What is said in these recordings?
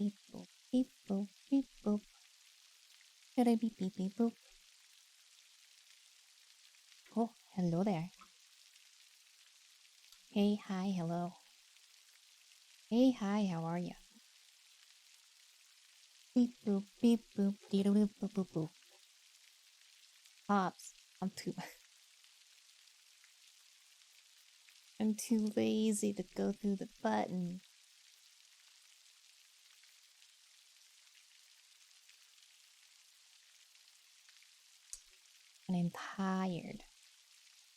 beep boop, beep boop, beep boop. Beep beep beep beep boop. Oh, hello there. Hey, hi, hello. Hey, hi, how are ya? Beep boop, beep boop, dee doo boop boop boop boop. Pops, I'm too lazy to go through the button. And I'm tired.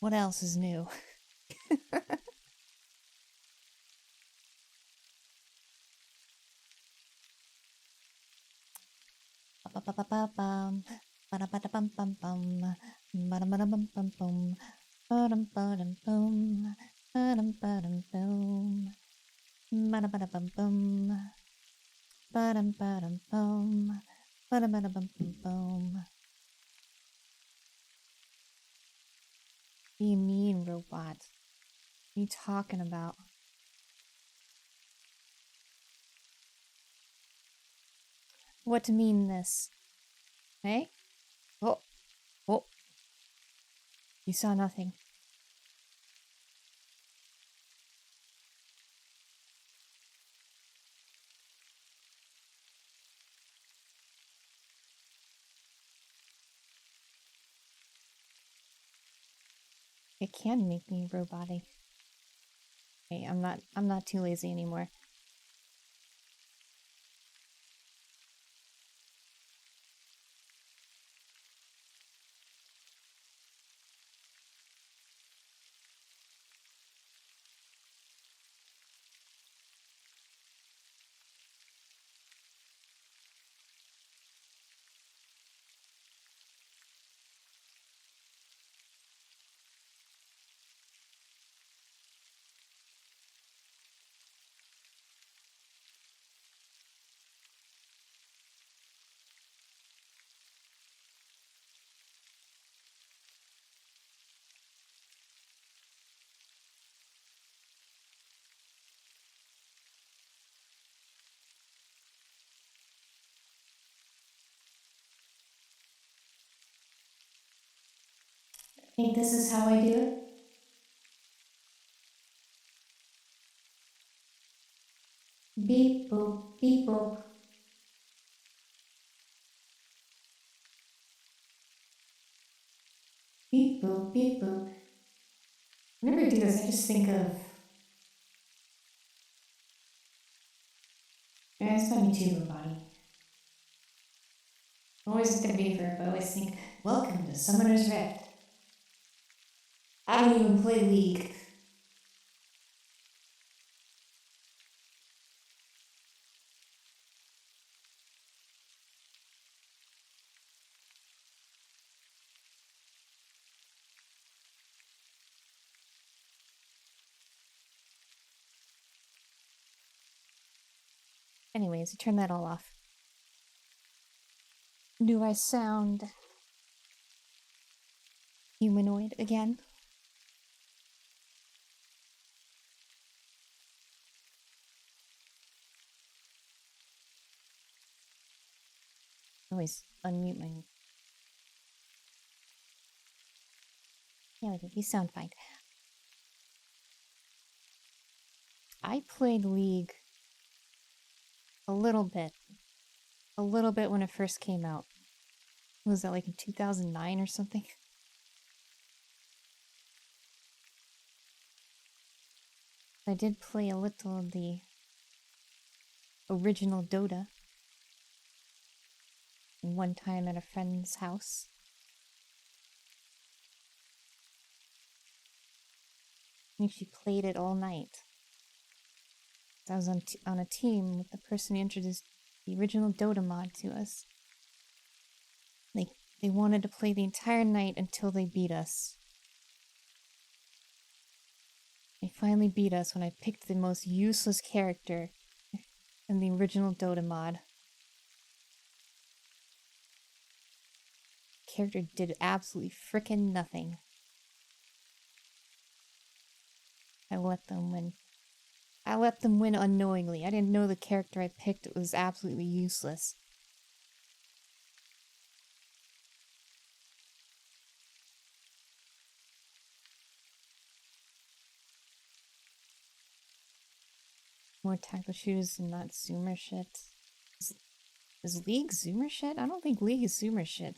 What else is new? Ba-ba-ba-ba-bum. Ba-da-ba-da-bum-bum-bum. Ba-da-ba-da-bum-bum-bum. Ba-dum-ba-dum-bum. Ba-dum-ba-dum-bum. Ba-da-ba-da-bum-bum. Ba-dum-ba-dum-bum. Ba-da-ba-da-bum-bum-bum. What do you mean, robot? What are you talking about? What to mean this? Hey? Oh. Oh. You saw nothing. It can make me robotic. Hey, I'm not too lazy anymore. Think this is how I do it? Beep boop, beep boop. Beep boop, beep boop. Whenever I do this, I just think of... Yeah, it's funny too, body. Always at the reverb, I always think, welcome to Summoner's Rift. I don't even play League. Anyways, turn that all off. Do I sound humanoid again? Always unmute my... Yeah, you sound fine. I played League a little bit. A little bit when it first came out. Was that like in 2009 or something? I did play a little of the original Dota. One time at a friend's house. And she played it all night. I was on a team with the person who introduced the original Dota mod to us. They wanted to play the entire night until they beat us. They finally beat us when I picked the most useless character in the original Dota mod. The character did absolutely frickin' nothing. I let them win. I let them win unknowingly. I didn't know the character I picked was absolutely useless. More tactical shooters and not Zoomer shit. Is League Zoomer shit? I don't think League is Zoomer shit.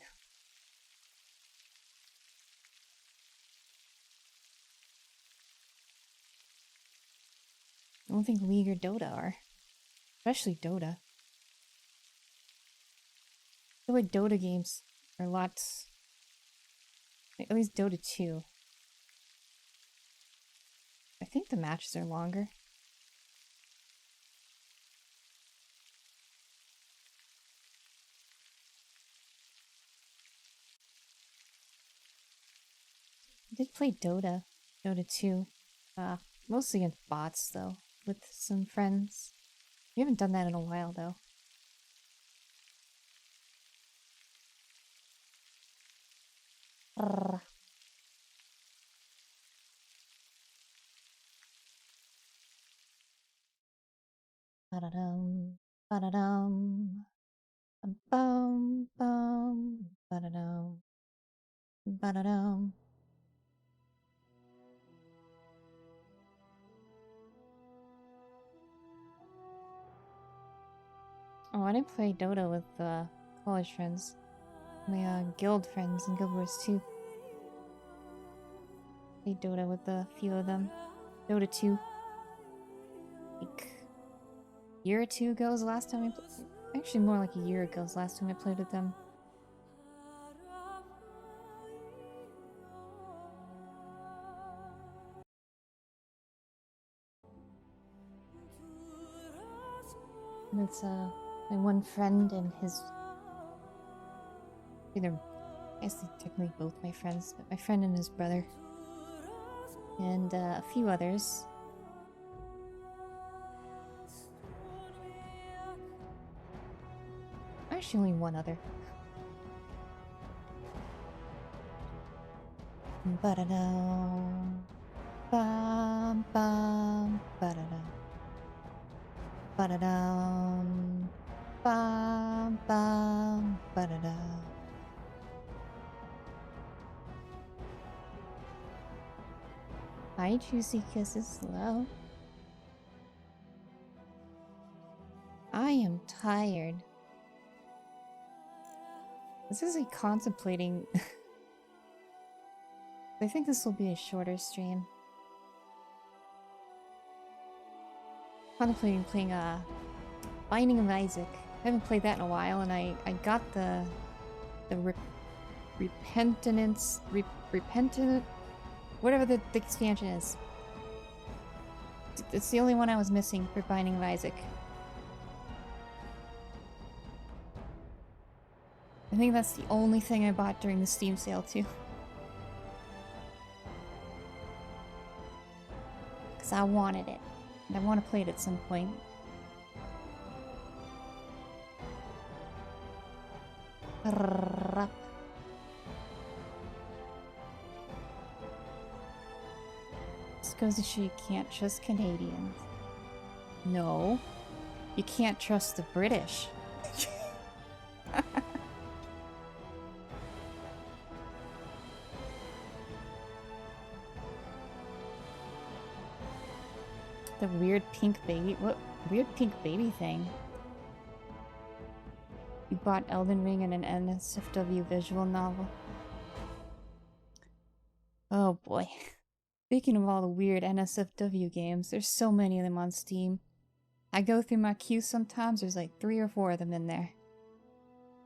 I don't think League or Dota are. Especially Dota. I feel like Dota games are lots... At least Dota 2. I think the matches are longer. I did play Dota. Dota 2. Mostly against bots, though. With some friends. We haven't done that in a while, though. Brrr. Ba-da-dum. Ba-da-dum. Bum bum. Ba-da-dum. Ba-da-dum. Oh, I didn't play Dota with college friends. My guild friends in Guild Wars 2. Played Dota with a few of them. Dota 2. Like a year or two ago was the last time I played. Actually, more like a year ago was the last time I played with them. And it's my one friend and his... Either... I guess they're technically both my friends, but my friend and his brother. And a few others. Actually, only one other. Ba-da-da. Bum bum. Ba-da-da. Ba-da-dum. Bum bum. Ba-da-da. Hi, Juicy Kisses. Hello. I am tired. This is like contemplating. I think this will be a shorter stream. Contemplating playing Binding of Isaac. I haven't played that in a while, and I got the repentant, whatever the expansion is. It's the only one I was missing for Binding of Isaac. I think that's the only thing I bought during the Steam sale too. Because I wanted it. And I want to play it at some point. This goes to show you can't trust Canadians. No. You can't trust the British. The weird pink baby. What weird pink baby thing? You bought Elden Ring and an NSFW visual novel. Oh boy. Speaking of all the weird NSFW games, there's so many of them on Steam. I go through my queue sometimes, there's like 3 or 4 of them in there.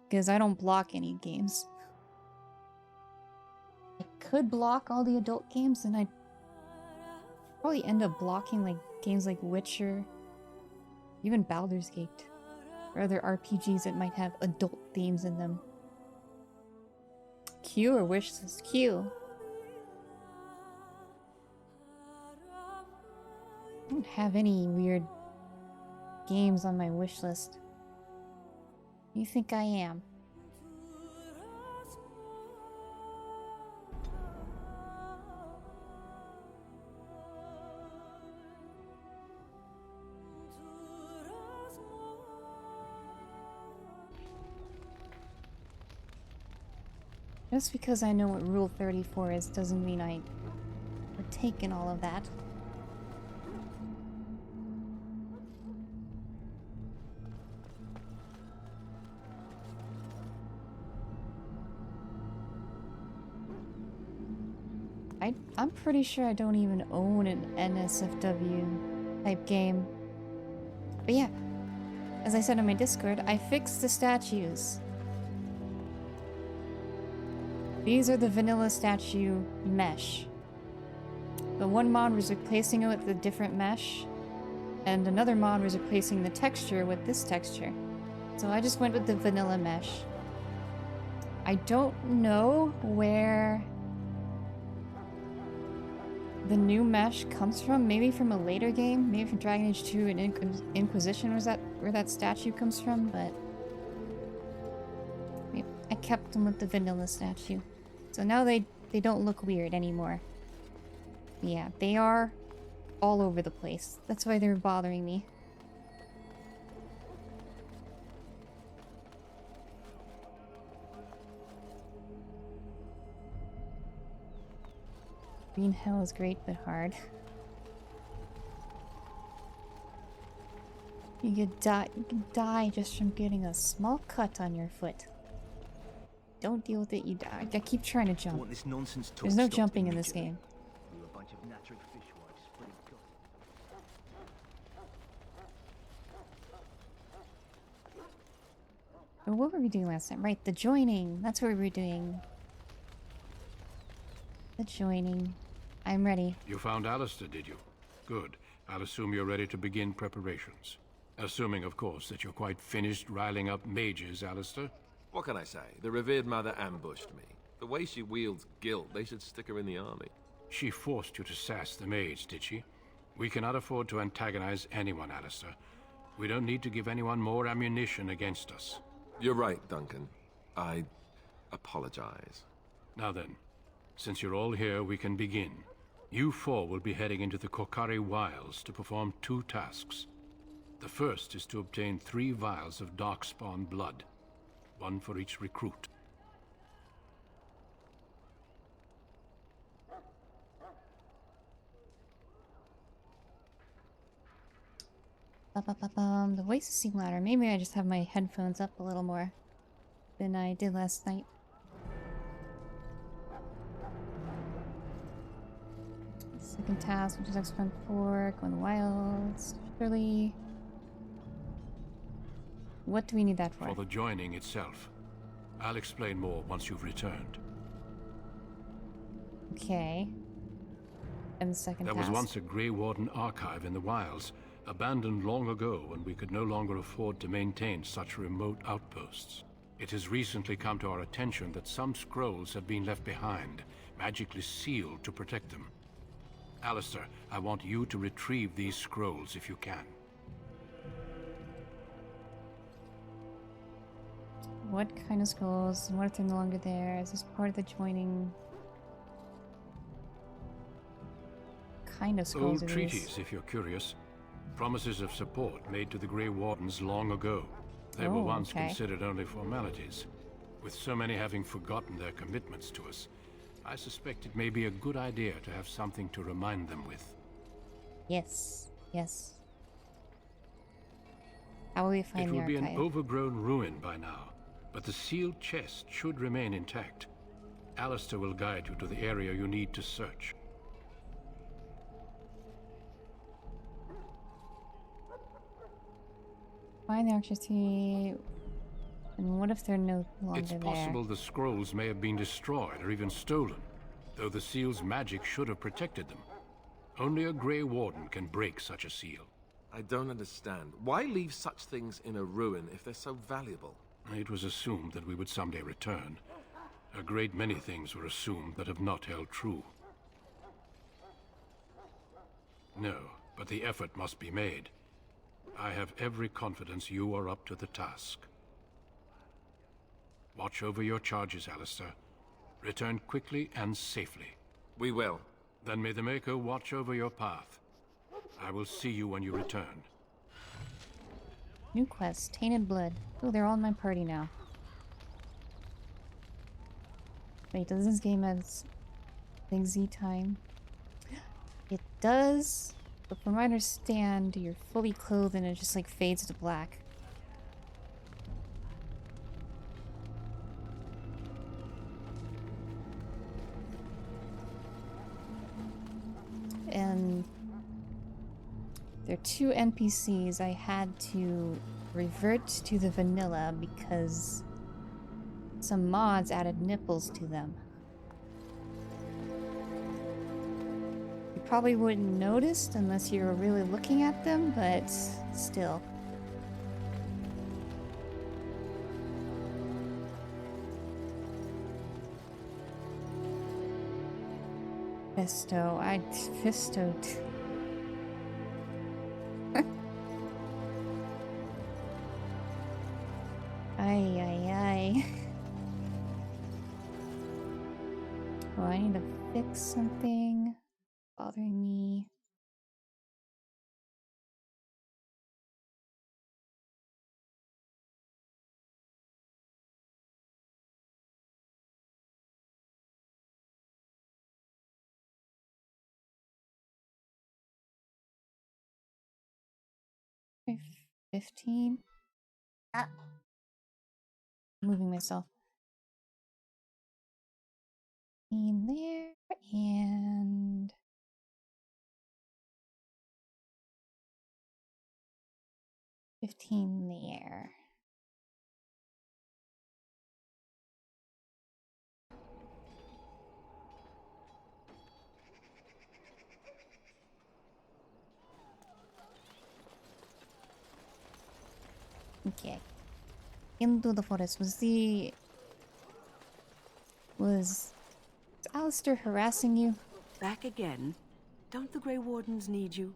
Because I don't block any games. I could block all the adult games and I'd probably end up blocking like games like Witcher, even Baldur's Gate, or other RPGs that might have adult themes in them. Q or wishlist? Q. I don't have any weird games on my wishlist. You think I am? Just because I know what Rule 34 is doesn't mean I partake in all of that. I'm pretty sure I don't even own an NSFW type game. But yeah, as I said in my Discord, I fixed the statues. These are the vanilla statue mesh. The one mod was replacing it with a different mesh, and another mod was replacing the texture with this texture. So I just went with the vanilla mesh. I don't know where the new mesh comes from. Maybe from a later game, maybe from Dragon Age 2 and Inquisition was that where that statue comes from, but I kept them with the vanilla statue. So now they don't look weird anymore. Yeah, they are all over the place. That's why they're bothering me. Green hell is great but hard. You can die just from getting a small cut on your foot. Don't deal with it, you die. I keep trying to jump. There's no jumping in this game. Oh, what were we doing last time? Right, the joining. That's what we were doing. The joining. I'm ready. You found Alistair, did you? Good. I'll assume you're ready to begin preparations. Assuming, of course, that you're quite finished riling up mages, Alistair. What can I say? The revered mother ambushed me. The way she wields guilt, they should stick her in the army. She forced you to sass the mage, did she? We cannot afford to antagonize anyone, Alistair. We don't need to give anyone more ammunition against us. You're right, Duncan. I apologize. Now then, since you're all here, we can begin. You four will be heading into the Kokari Wilds to perform 2 tasks. The first is to obtain 3 vials of Darkspawn blood. 1 for each recruit. The voices seem louder. Maybe I just have my headphones up a little more than I did last night. Second task, which is X-Fund 4, go in the wilds. Surely. What do we need that for? For the joining itself. I'll explain more once you've returned. Okay. And the second task. There was once a Grey Warden archive in the wilds, abandoned long ago when we could no longer afford to maintain such remote outposts. It has recently come to our attention that some scrolls have been left behind, magically sealed to protect them. Alistair, I want you to retrieve these scrolls if you can. What kind of scrolls? What if they're no longer there? Is this part of the joining? Kind of scrolls Old treaties, if you're curious. Promises of support made to the Grey Wardens long ago. They were once considered only formalities. With so many having forgotten their commitments to us, I suspect it may be a good idea to have something to remind them with. Yes. Yes. How will we find the archive? It will be an overgrown ruin by now, but the sealed chest should remain intact. Alistair will guide you to the area you need to search. Find the electricity. And what if they're no longer there? It's possible the scrolls may have been destroyed or even stolen, though the seal's magic should have protected them. Only a Grey Warden can break such a seal. I don't understand. Why leave such things in a ruin if they're so valuable? It was assumed that we would someday return. A great many things were assumed that have not held true. No, but the effort must be made. I have every confidence you are up to the task. Watch over your charges, Alistair. Return quickly and safely. We will. Then may the Maker watch over your path. I will see you when you return. New quest, Tainted Blood. Oh, they're all in my party now. Wait, does this game have Big Z time? It does, but from what I understand, you're fully clothed and it just like fades to black. And there are two NPCs I had to revert to the vanilla because some mods added nipples to them. You probably wouldn't notice unless you were really looking at them, but still. Fisto. Ay, ay, ay. Oh, I need to fix something bothering me. Okay, 15. Ah. Moving myself. In there and 15 there. Okay. Into the forest. Was Alistair harassing you? Back again? Don't the Grey Wardens need you?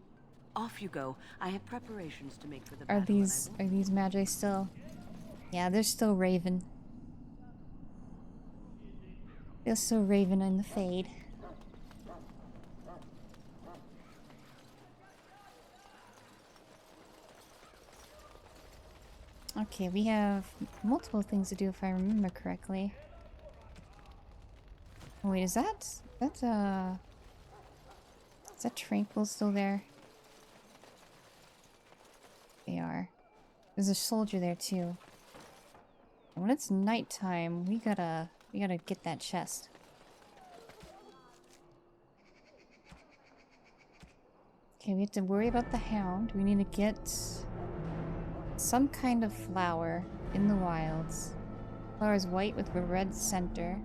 Off you go. I have preparations to make for the Are battle. these Magi still? Yeah, they're still Raven. They're still Raven in the Fade. Okay, we have multiple things to do if I remember correctly. Oh, wait, is that Tranquil still there? They are. There's a soldier there too. And when it's nighttime, we gotta get that chest. Okay, we have to worry about the hound. We need to get some kind of flower in the wilds. Flower is white with a red center.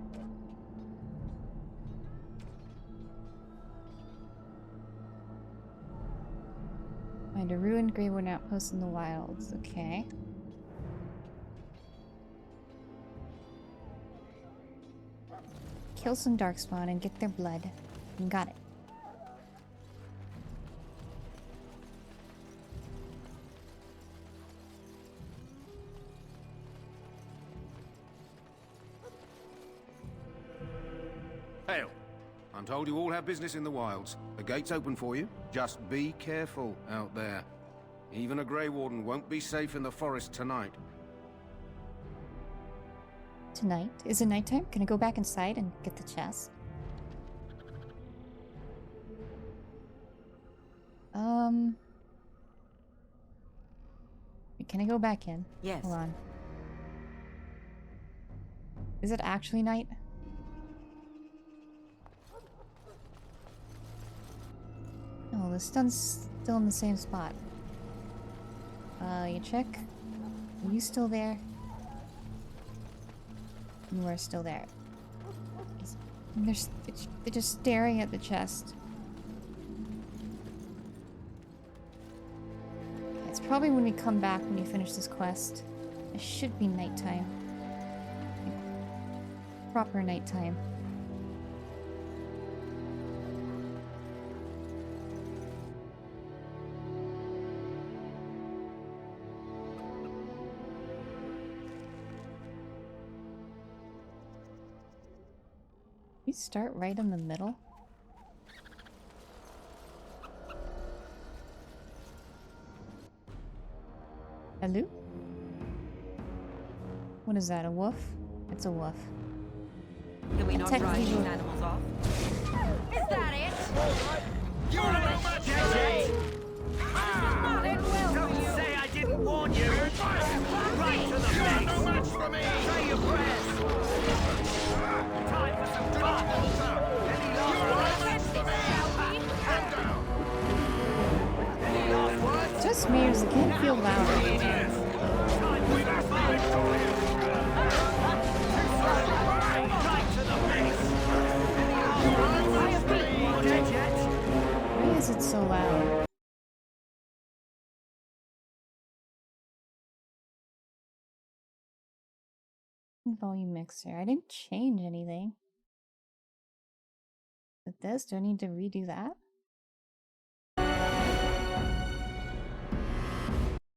Find a ruined Grey Warden outpost in the wilds. Okay. Kill some darkspawn and get their blood. Got it. Hail. I'm told you all have business in the wilds. The gate's open for you. Just be careful out there. Even a Grey Warden won't be safe in the forest tonight. Tonight? Is it nighttime? Can I go back inside and get the chest? Can I go back in? Yes. Hold on. Is it actually night? Oh, the sun's still in the same spot. You check? Are you still there? You are still there. They're just staring at the chest. Okay, it's probably when we come back when we finish this quest. It should be nighttime. Like, proper nighttime. We start right in the middle. Hello? What is that, a wolf? It's a wolf. Can we not Protect drive the these wood. animals off? Is that it? You're no match for me! Not in well Don't for you. say I didn't warn you! Right to the face! You're no match for me! Say your prayers! Time for some fun! Any last words? Calm down! Any last words? Just mirrors again feel louder. Time for some fun! Right to the face! Any last words? Not dead yet? Why is it so loud? Volume mixer. I didn't change anything. But this, do I need to redo that?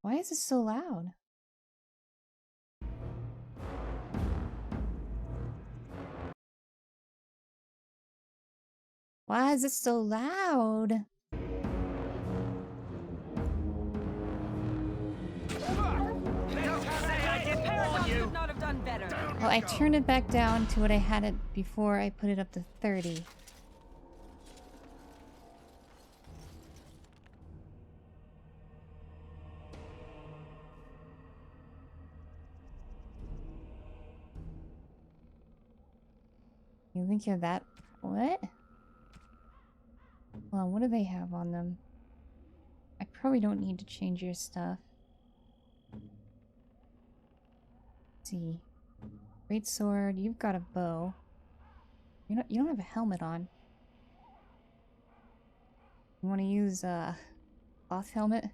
Why is it so loud? Why is it so loud? Don't say I didn't warn you! Could not have done better. Well, I turned it back down to what I had it before I put it up to 30. You think you're that... What? Hold on, what do they have on them? I probably don't need to change your stuff. Let's see. Great sword, you've got a bow. You don't have a helmet on. You want to use a cloth helmet?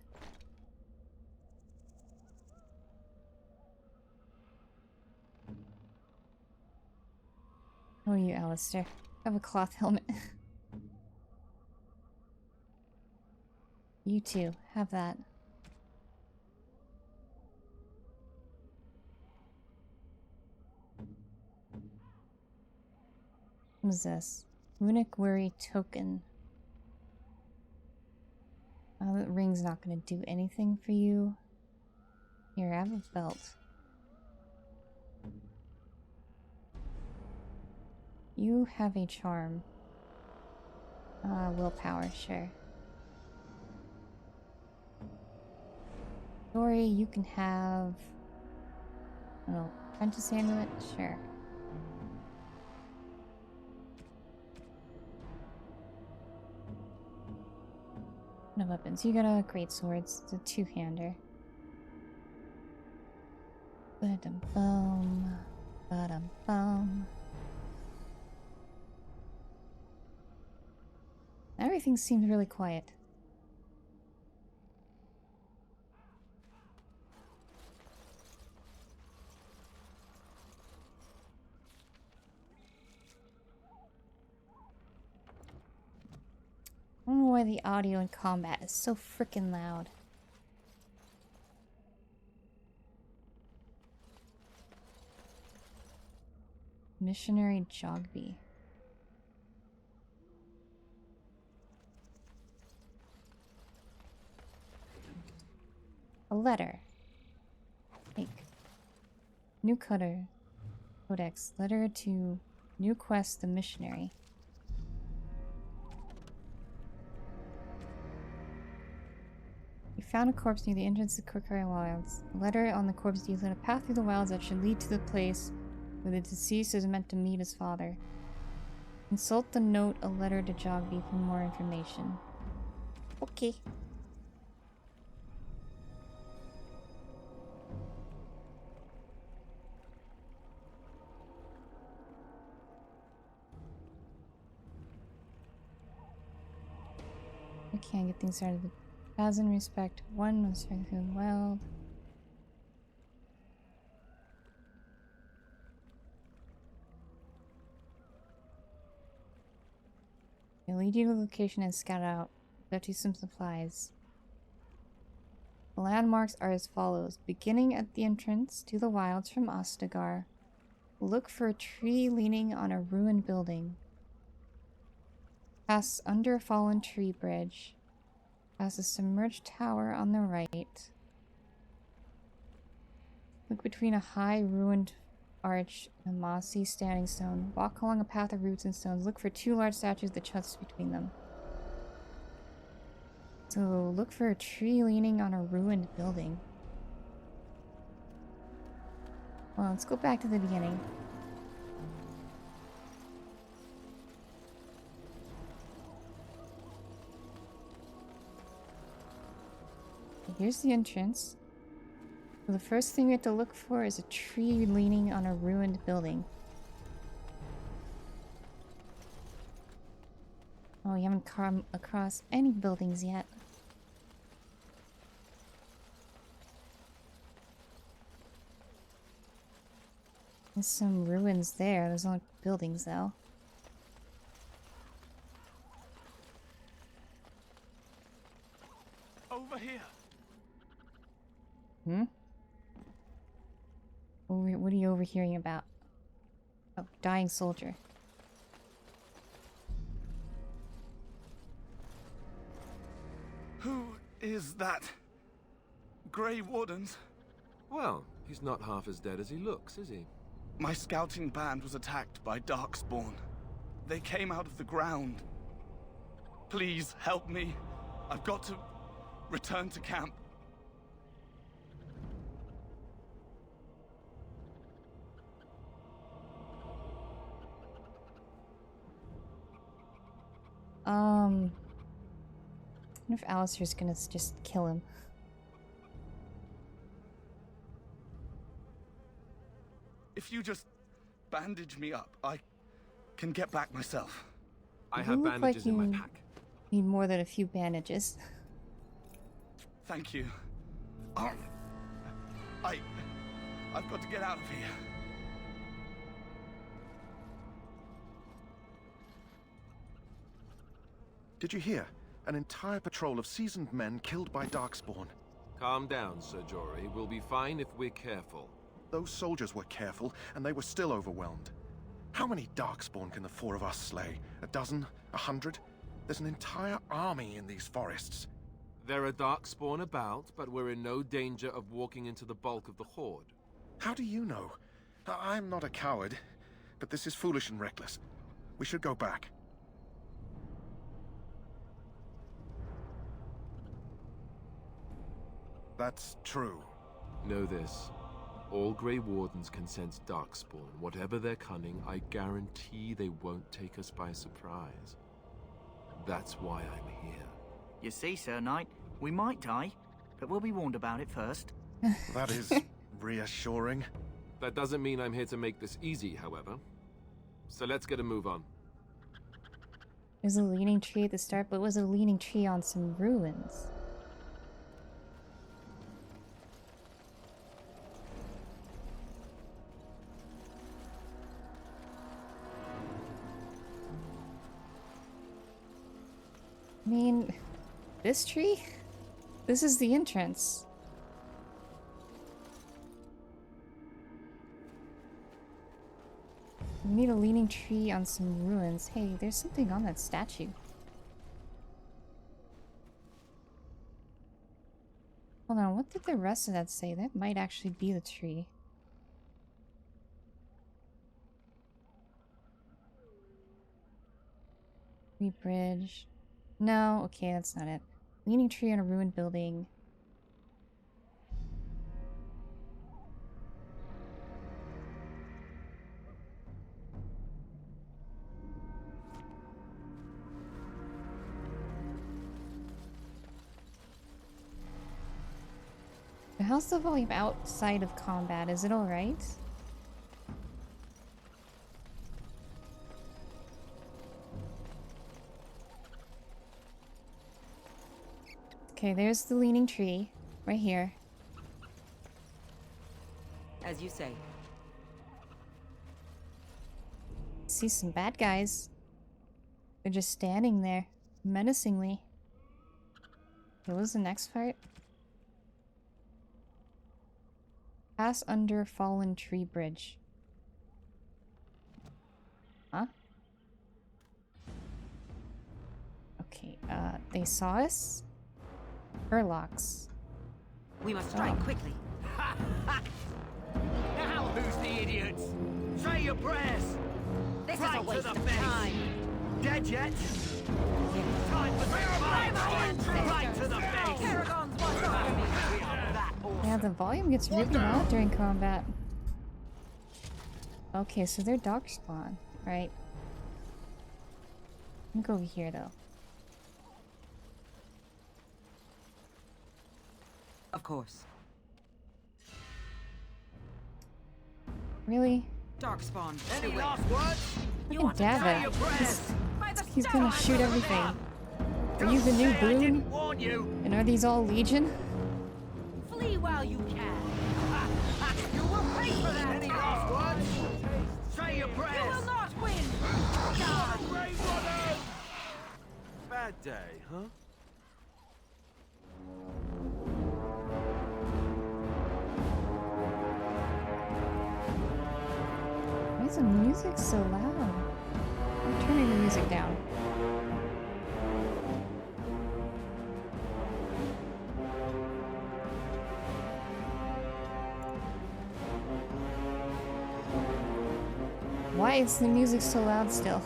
Oh, you, Alistair. Have a cloth helmet. You too. Have that. What is this? Runic Worry Token. Oh, that ring's not going to do anything for you. Here, I have a belt. You have a charm. Willpower, sure. Dory, you can have... Oh, Apprentice Amulet? Sure. No weapons. You got a great swords. It's a two-hander. Ba-dum-bum. Ba-dum-bum. Everything seems really quiet. I don't know why the audio in combat is so freaking loud. Missionary Jogby. A letter. Take. New Cutter. Codex. Letter to New Quest the Missionary. You found a corpse near the entrance to Kirkari Wilds. A letter on the corpse detailed a path through the wilds that should lead to the place where the deceased is meant to meet his father. Consult the note, a letter to Jogby for more information. Okay. I can't get things started. As in respect, one was through the wild. I'll lead you to the location and scout out. Get you some supplies. The landmarks are as follows. Beginning at the entrance to the wilds from Ostagar, look for a tree leaning on a ruined building. Pass under a fallen tree bridge. Pass a submerged tower on the right. Look between a high ruined arch, a mossy standing stone. Walk along a path of roots and stones. Look for 2 large statues with chests between them. So look for a tree leaning on a ruined building. Well, let's go back to the beginning. Here's the entrance. So the first thing we have to look for is a tree leaning on a ruined building. Oh, we haven't come across any buildings yet. There's some ruins there. There's no buildings though. Over here. Hmm? What are you overhearing about? Oh, dying soldier. Who is that? Grey Wardens? Well, he's not half as dead as he looks, is he? My scouting band was attacked by Darkspawn. They came out of the ground. Please help me. I've got to return to camp. I wonder if Alistair's gonna just kill him. If you just bandage me up, I can get back myself. I You have look like bandages in my you- pack. Need more than a few bandages. Thank you. I've got to get out of here. Did you hear? An entire patrol of seasoned men killed by Darkspawn. Calm down, Sir Jory. We'll be fine if we're careful. Those soldiers were careful, and they were still overwhelmed. How many Darkspawn can the 4 of us slay? A dozen? 100? There's an entire army in these forests. There are Darkspawn about, but we're in no danger of walking into the bulk of the Horde. How do you know? I'm not a coward, but this is foolish and reckless. We should go back. That's true. Know this. All Grey Wardens can sense Darkspawn. Whatever their cunning, I guarantee they won't take us by surprise. That's why I'm here. You see, Sir Knight, we might die, but we'll be warned about it first. That is reassuring. That doesn't mean I'm here to make this easy, however. So let's get a move on. There's a leaning tree at the start, but it was a leaning tree on some ruins. I mean, this tree? This is the entrance. We need a leaning tree on some ruins. Hey, there's something on that statue. Hold on, what did the rest of that say? That might actually be the tree. Bridge. No, okay, that's not it. Leaning tree on a ruined building. How's the volume outside of combat? Is it alright? Okay, there's the leaning tree. Right here. As you say. See some bad guys. They're just standing there, menacingly. What was the next part? Pass under fallen tree bridge. Huh? Okay, they saw us? Herlocks. We must strike quickly. Now who's the idiot? Say your prayers! This Right is a waste to the of face. time. Dead yet? Time for some fire! Right to the face! Tarragon's what's on me. We are that awesome. Yeah, the volume gets really loud during combat. Okay, so they're dark spawn, right? I'm gonna go over here though. Of course. Really? Darkspawn. Any last words? Look at Dava. Say your prayers! He's gonna shoot everything. Are you the new Say I boon? didn't warn you! And are these all Legion? Flee while you can. You will pay for that. Any last words? Say your You prayers! will not win. Die. Bad day, huh? Why is the music so loud? I'm turning the music down. Why is the music so loud still?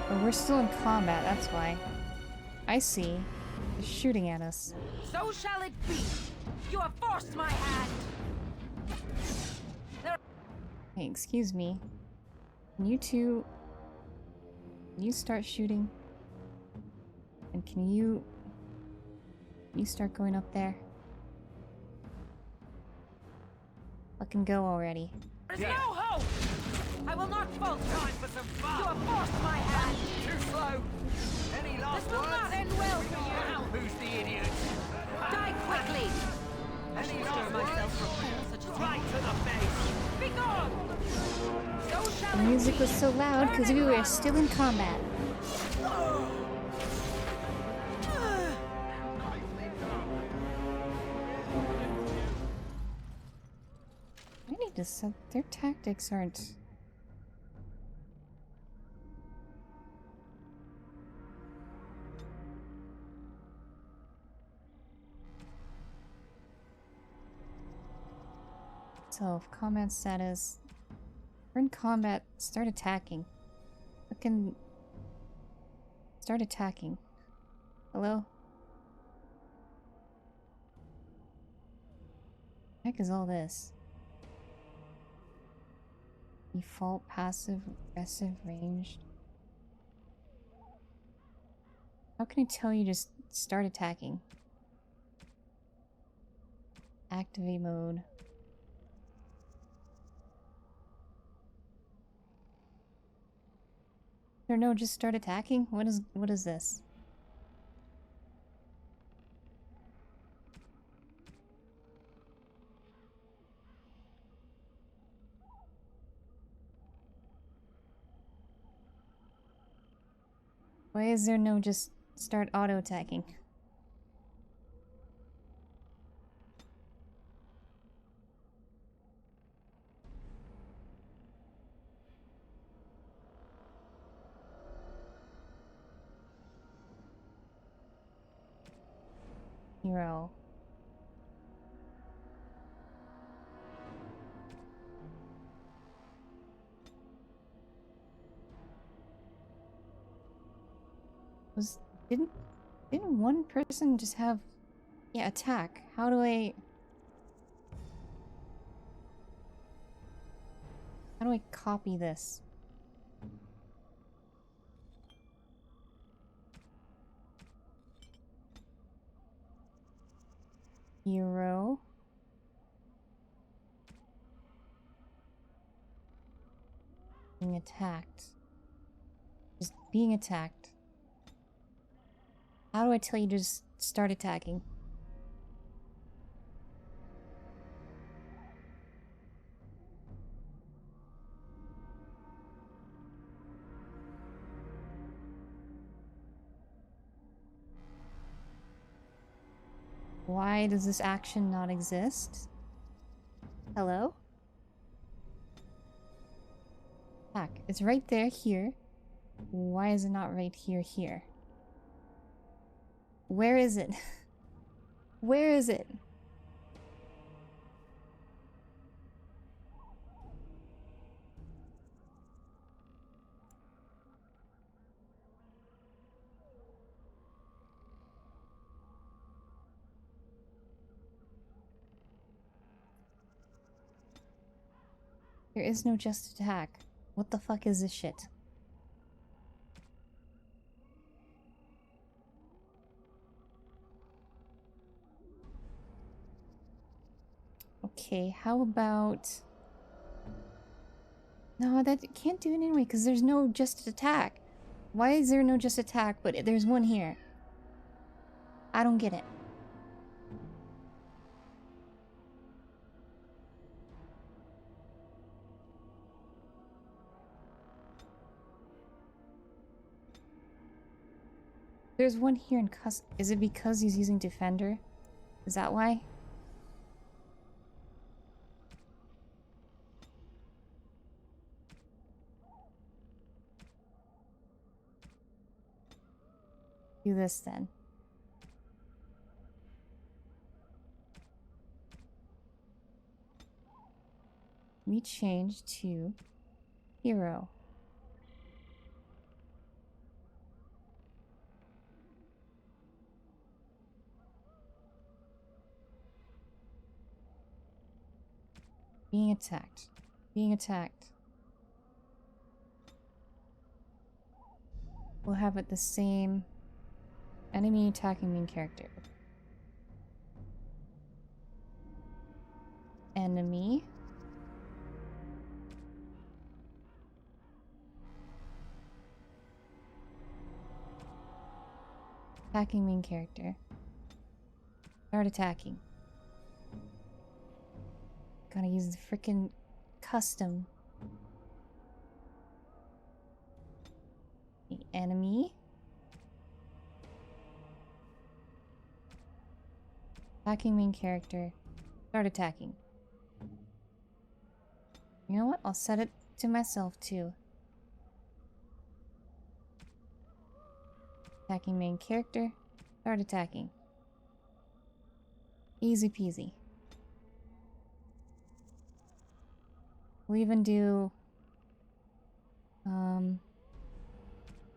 Oh, we're still in combat, that's why. I see. They're shooting at us. So shall it be. You have forced my hand. Hey, excuse me. Can you two... Can you start shooting? And can you... start going up there? Fucking go already. There is no hope. I will not falter. Time for some fun! You have forced my hand. Too slow! Any last This will words? not end well for you. Now who's the idiot? Die quickly. I Any shall last stir myself from words? fools such as Right you. to the face! Be gone. So shall The it music be. was so loud because we were still in combat. I need to set... Their tactics aren't... So, combat status. We're in combat. Start attacking. Fucking... Start attacking. Hello? What the heck is all this? Default, passive, aggressive, ranged. How can I tell you just start attacking? Activate mode. Or no, just start attacking? What is this? Why is there no just start auto attacking? Hero. Didn't one person just have attack? How do I copy this? Hero. Being attacked. Just being attacked. How do I tell you to just start attacking? Why does this action not exist? Hello? Attack. It's right there, here. Why is it not right here, here? Where is it? Where is it? There is no just attack. What the fuck is this shit? Okay, how about... No, that can't do it anyway, because there's no just attack. Why is there no just attack, but there's one here? I don't get it. There's one here in Is it because he's using Defender? Is that why? Do this then. We change to hero. Being attacked. Being attacked. We'll have it the same. Enemy attacking main character. Enemy. Attacking main character. Start attacking. Gotta use the frickin' custom. The enemy. Attacking main character. Start attacking. You know what? I'll set it to myself too. Attacking main character. Start attacking. Easy peasy. We'll even do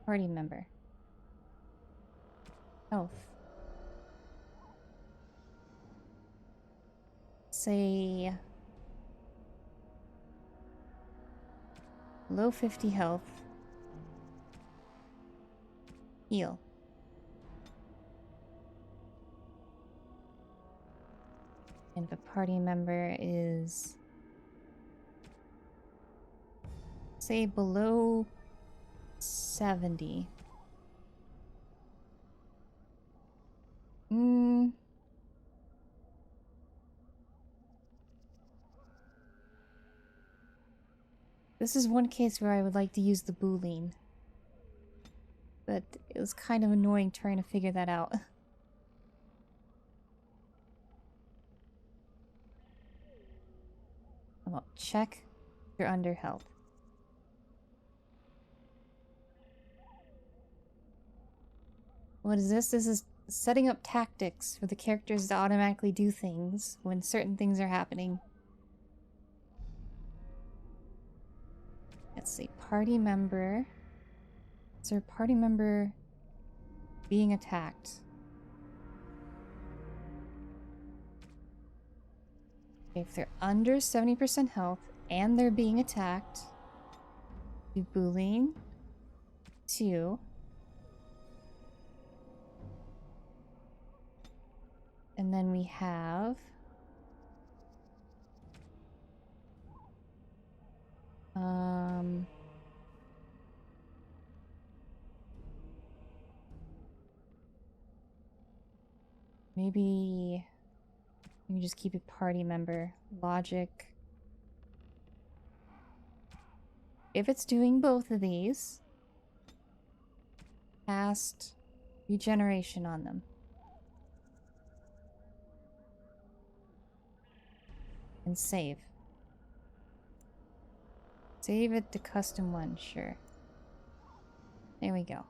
party member. Health. Say low 50 health. Heal. And if a party member is, say, below 70. This is one case where I would like to use the Boolean. But it was kind of annoying trying to figure that out. Well, check if you're under health. What is this? This is setting up tactics for the characters to automatically do things when certain things are happening. Let's see, party member. Is there a party member being attacked? If they're under 70% health and they're being attacked, do Boolean 2. And then we have maybe we just keep it party member. Logic. If it's doing both of these, cast regeneration on them. And save. Save it to custom one, sure. There we go.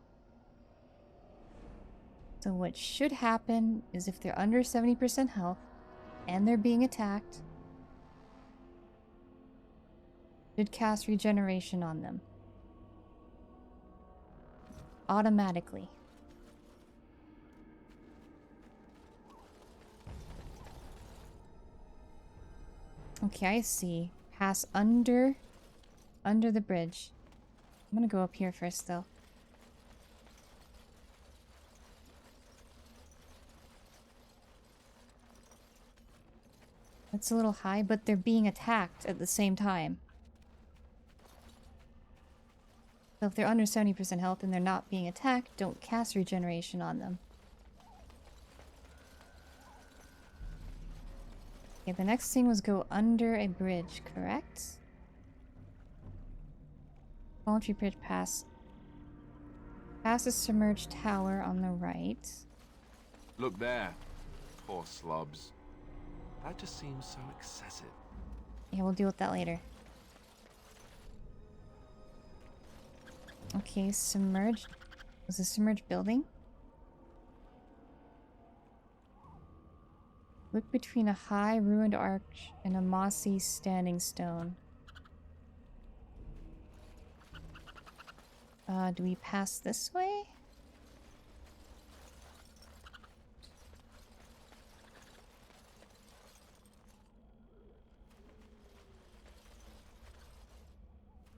So what should happen is if they're under 70% health and they're being attacked, should cast regeneration on them. Automatically. Okay, I see. Pass under the bridge. I'm gonna go up here first though. That's a little high, but they're being attacked at the same time. So if they're under 70% health and they're not being attacked, don't cast regeneration on them. Okay, the next thing was go under a bridge, correct? Voluntary bridge pass. Pass a submerged tower on the right. Look there. Poor slobs. That just seems so excessive. Yeah, we'll deal with that later. Okay, submerged. Was a submerged building? Look between a high ruined arch and a mossy standing stone. Do we pass this way?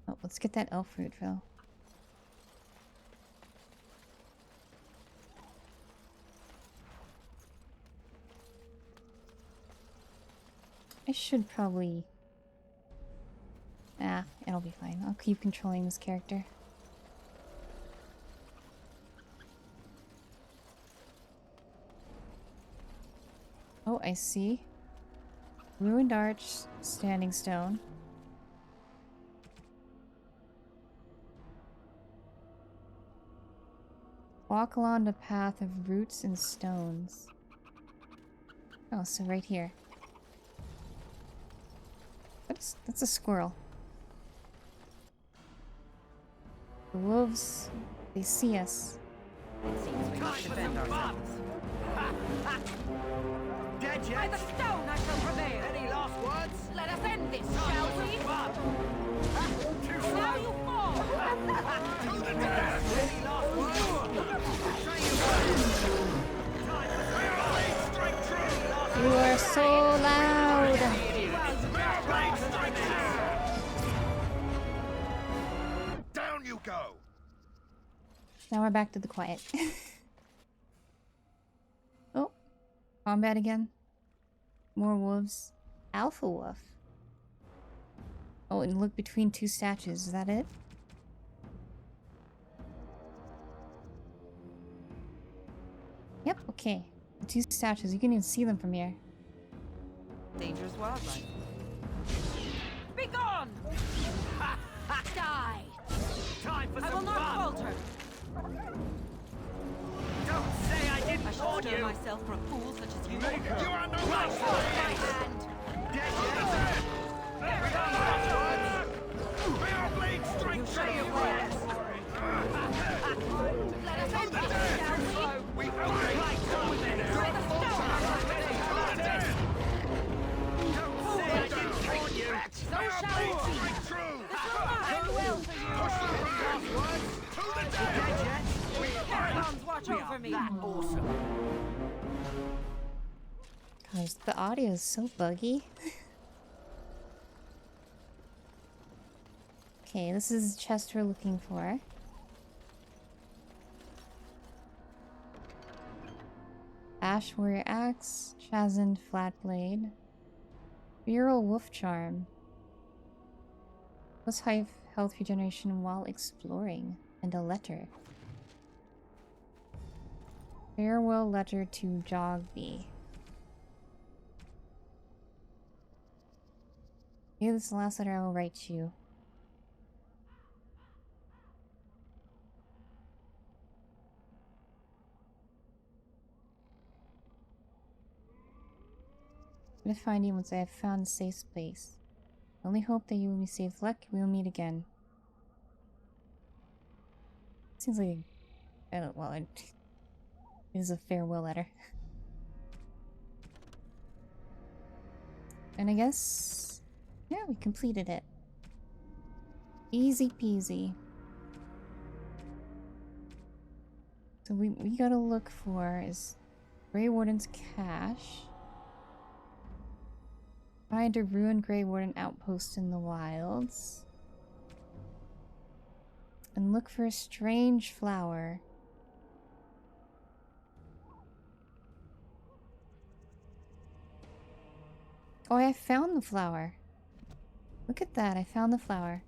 Oh, let's get that elf fruit, Phil. I should probably... Nah, it'll be fine. I'll keep controlling this character. Oh, I see. Ruined arch, standing stone. Walk along the path of roots and stones. Oh, so right here. That's a squirrel. The wolves, they see us. It seems we must defend ourselves. Dead yet? By the stone I shall prevail! Any last words? Let us end this, shall we? Now you fall! Any last words? You are so loud! Down you go! Now we're back to the quiet. Oh, combat again. More wolves. Alpha wolf. Oh, and look between two statues. Is that it? Yep, okay. The two statues. You can even see them from here. Dangerous wildlife. Be gone! Die! Time for I will some not fun! falter! Don't say I I didn't shall warn stir you! myself for a fool such as you. You are no Right, match Hold my hand! Dead yet? Any last words? May our blade strike Say your prayers! Let us end this, shall we? We Right, over there! By the stone I shall prevail! Don't say I didn't warn you! So shall it be! true! This will not end well for you! Any last words? To the Dead yet? Caragons, watch over me! That awesome! Gosh, the audio is so buggy. Okay, this is the chest we're looking for. Ash Warrior Axe, Chazin Flat Blade, Viral Wolf Charm. Plus high health regeneration while exploring, and a letter. Farewell letter to Jogby. Okay, this is the last letter I will write you. I'm gonna find you once I have found a safe space. Only hope that you will be safe. Luck, we will meet again. Seems like I don't. Well, it is a farewell letter. And I guess, yeah, we completed it. Easy peasy. So we gotta look for is Grey Warden's cache. Find a ruined Grey Warden outpost in the wilds. And look for a strange flower. Oh, I found the flower. Look at that, I found the flower.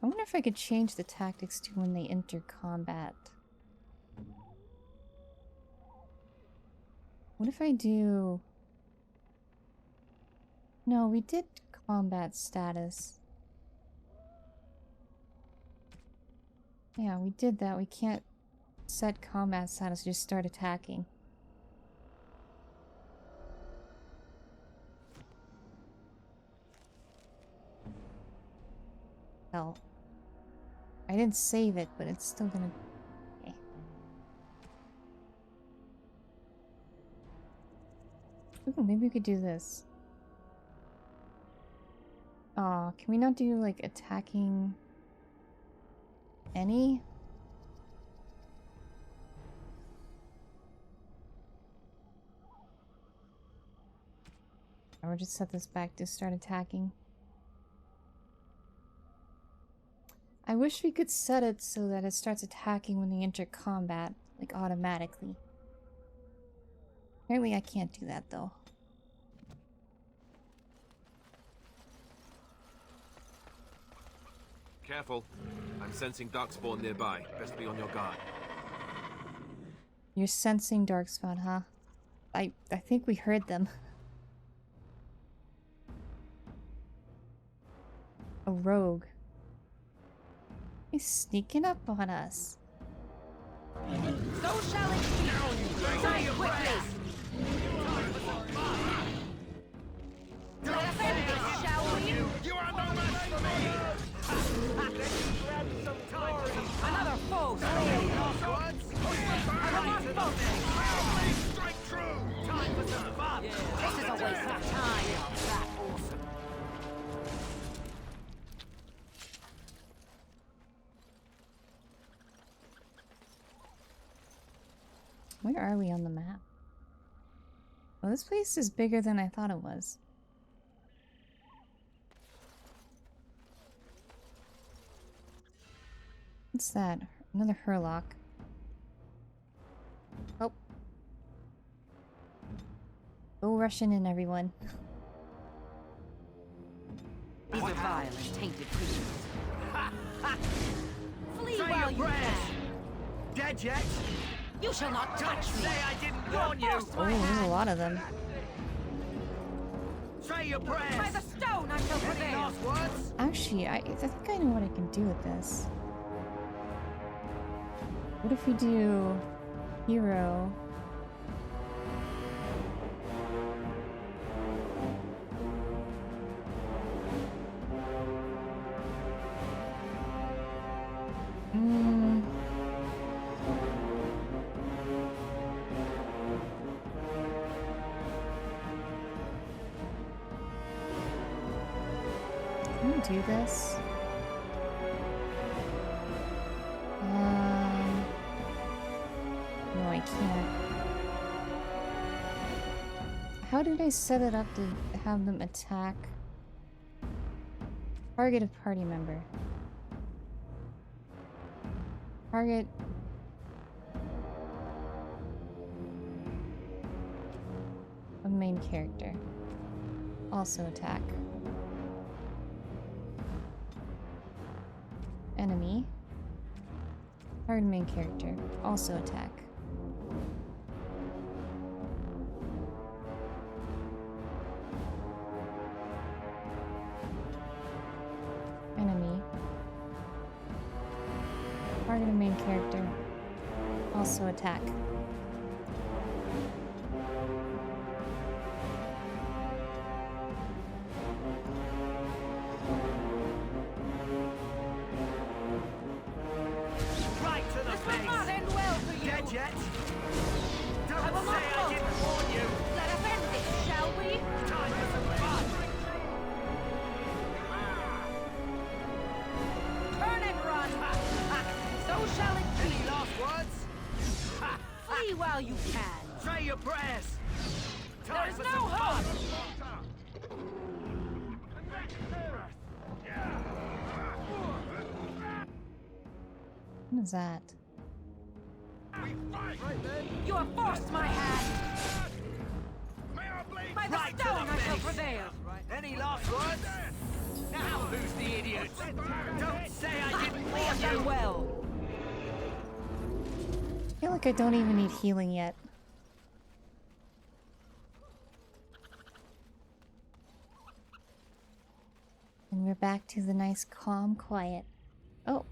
I wonder if I could change the tactics to when they enter combat. What if I do... No, we did combat status. Yeah, we did that. We can't set combat status, just start attacking. Hell. I didn't save it, but it's still gonna... Okay. Ooh, maybe we could do this. Aw, can we not do, like, attacking... any? Or just set this back to start attacking. I wish we could set it so that it starts attacking when they enter combat, like automatically. Apparently I can't do that though. Careful. I'm sensing darkspawn nearby. Best be on your guard. You're sensing darkspawn, huh? I think we heard them. A rogue. He's sneaking up on us. So shall it be. Die quickly. Let us end this, shall we? You are no match for me! Another foe slain. Strike true! Time for some fun! This is a waste of time. That awesome. Where are we on the map? Well, this place is bigger than I thought it was. What's that? Another Hurlock. Oh. Go rushing in, everyone. These are vile and tainted creatures. Flee Say while your you prayers. can. Dead yet? You shall not touch me. Say I didn't warn you. Oh, there's a lot of them. Say your prayers. By the stone I shall Any prevail. last words? Actually, I think I know what I can do with this. What if we do hero? Can we do this? No, I can't. How did I set it up to have them attack? Target a party member. Target... a main character. Also attack. Enemy. Target main character. Also attack. Target a main character. Also attack. Right to the This will face. not end well for you. Dead yet? I Don't will not say I falter. didn't warn you. Let us end this, shall we? Time for some fun. Turn and run. So shall it Any be. last words? Flee while you can. Say your prayers. There Time is for no some hope. fun. What is that? You have forced my hand. By the Right to stone the I shall face. prevail. Any last words? Now who's the idiot? Don't say I didn't We have done warn you. well. I feel like I don't even need healing yet. And we're back to the nice, calm, quiet. Oh.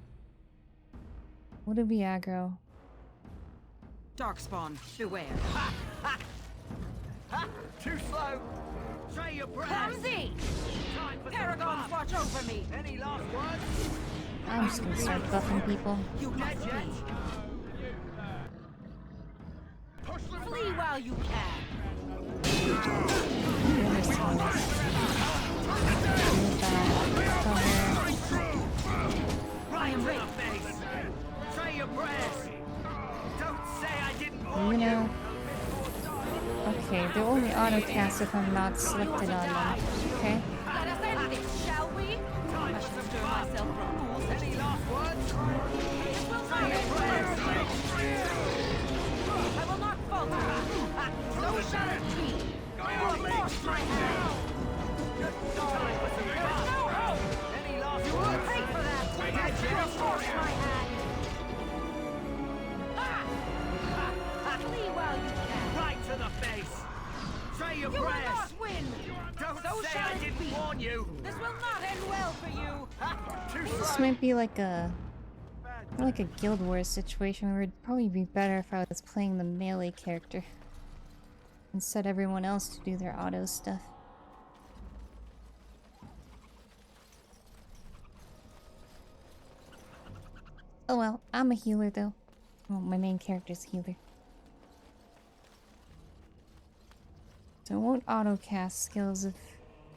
What did we aggro? Darkspawn, beware. Too slow. Say your prayers. Clumsy! Time for some Paragons fun. watch over me. Any last words? I'm just gonna start buffing people. You must Dead yet? flee. Flee while you can. Really strong. Right to the face. Say your prayers. Don't say I didn't You warn you. know. Okay, they're only autocast if I'm not selected on them. Okay? Let us end this, shall we? I shall stir myself from rules. Any last words? This will not end well. I will not falter. So shall it be. You have forced my hand. Time for some There is fun. no hope. Any last You will words? pay for that. Dead You yet? have forced my hand. Flee while you can. Right to the face. Say your You will prayers. not win. Don't So say shall I it didn't be. warn you. This will not end well for you. Too This slow. might be like a Guild Wars situation where it'd probably be better if I was playing the melee character and set everyone else to do their auto stuff. Oh well, I'm a healer though. Well, my main character's a healer. So I won't auto cast skills if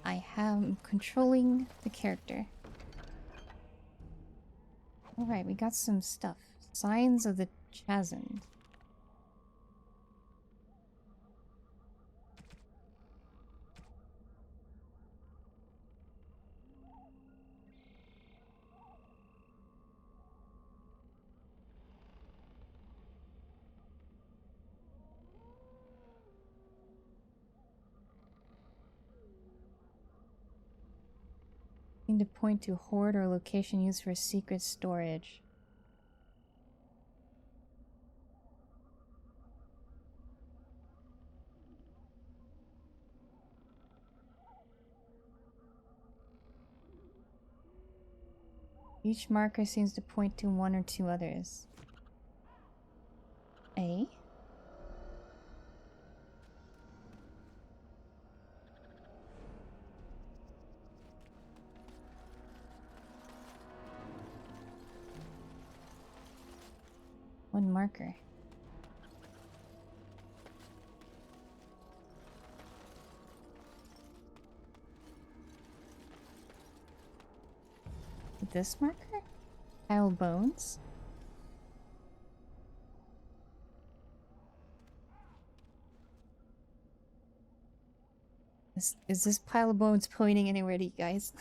I am controlling the character. Alright, we got some stuff. Signs of the Chasm. Need to point to hoard or location used for secret storage. Each marker seems to point to one or two others. A. One marker. This marker? Pile bones? Is this pile of bones pointing anywhere to you guys?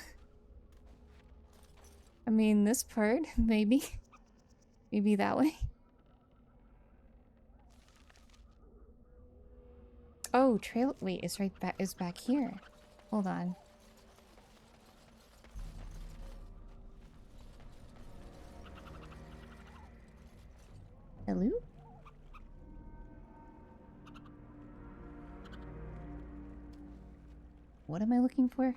I mean, this part, maybe. Maybe that way. Oh, trail. Wait, it's right back. It's back here. Hold on. Hello? What am I looking for?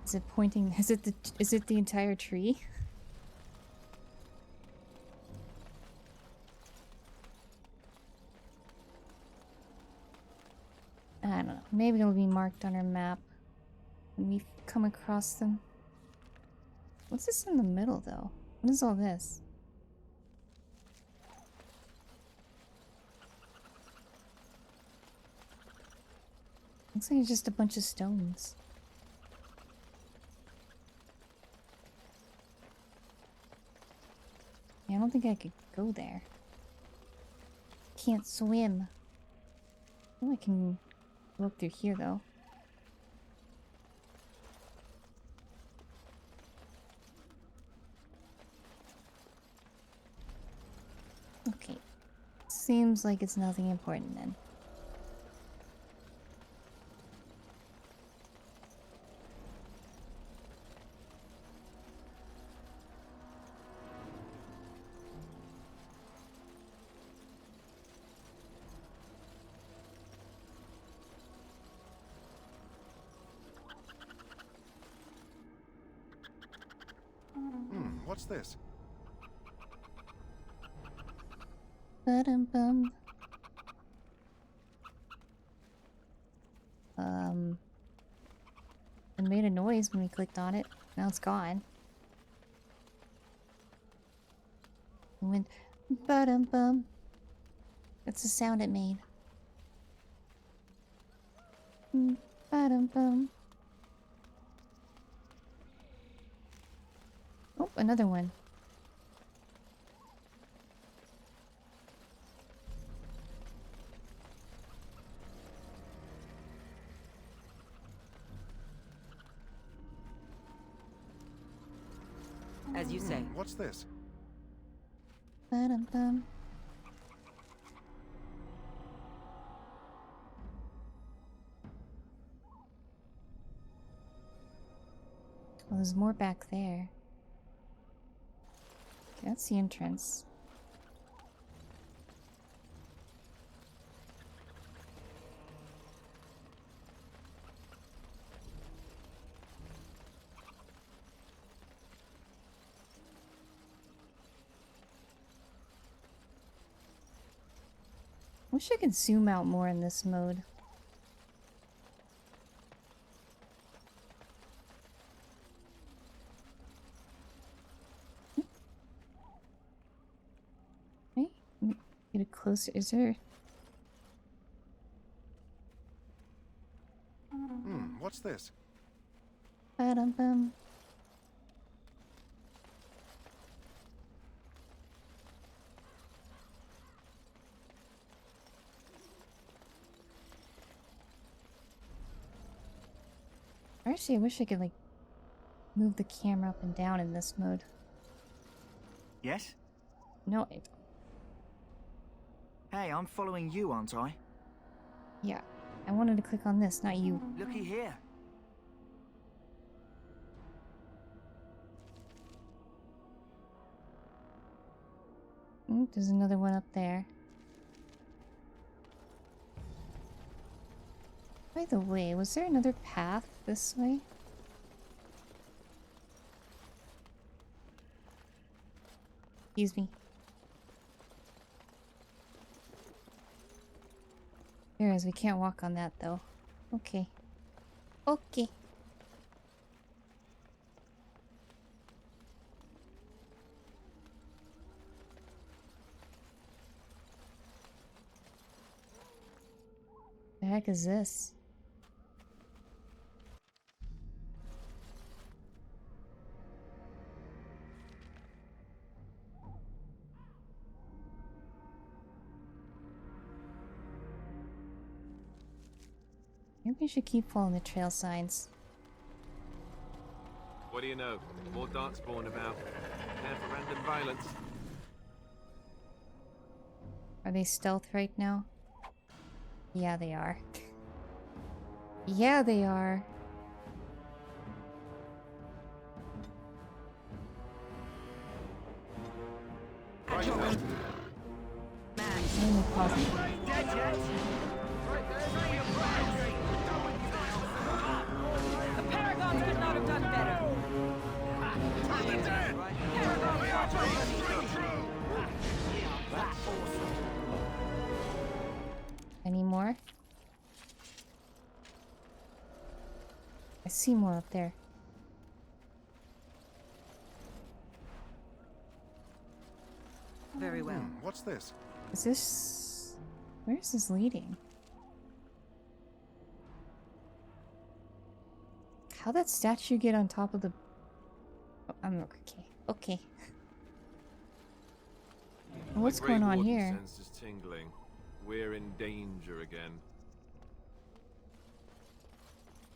Is it pointing? Is it the entire tree? I don't know. Maybe it'll be marked on our map when we come across them. What's this in the middle, though? What is all this? Looks like it's just a bunch of stones. Yeah, I don't think I could go there. Can't swim. Oh, I can look through here, though. Okay. Seems like it's nothing important then. What's this? Ba-dum-bum. It made a noise when we clicked on it. Now it's gone. It went ba-dum-bum. That's the sound it made. Ba-dum-bum. Oh, another one. As you say. What's this? Ba-dum-bum. Well, there's more back there. Okay, that's the entrance. Wish I could zoom out more in this mode. Okay, get it closer. Is there? What's this? Ba-dum-bum. Actually, I wish I could, like, move the camera up and down in this mode. Yes? No, Hey, I'm following you, aren't I? yeah. I wanted to click on this, not you. Looky here. There's another one up there. By the way, was there another path this way? Excuse me. There is, we can't walk on that though. Okay. Okay. The heck is this? Maybe we should keep following the trail signs. What do you know? More darkspawn about. Prepare for random violence. Are they stealth right now? Yeah, they are. Yeah, they are. Only possible. The Paragons could not have done I see more up there. Very well. What's this? Is this... Where is this leading? How'd that statue get on top of the... Oh, I'm okay. Okay. What's My Grey going on Warden here? sense is tingling. We're in danger again.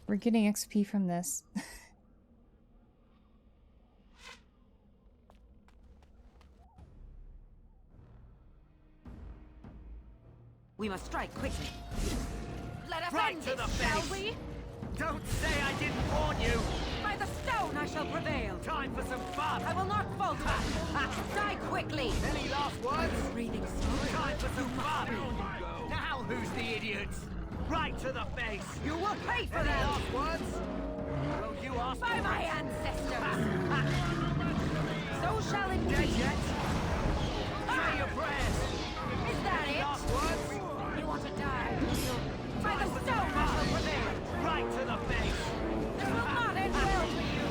We're getting XP from this. We must strike quickly. Let us Right end to this, the shall face. we? Don't say I didn't warn you! By the stone I shall prevail. Time for some fun! I will not falter. Die quickly. Any last words? Breathing slowly. Time for some fun! Now who's the idiots? Right to the face! You will pay for Any that. last words? Will you ask By for my it? ancestors. So shall it Dead be. yet? Say your prayers! Is that Any it? last words? You want to die, do you? By the stone I shall prevail. Right to the face! This will not end well for you.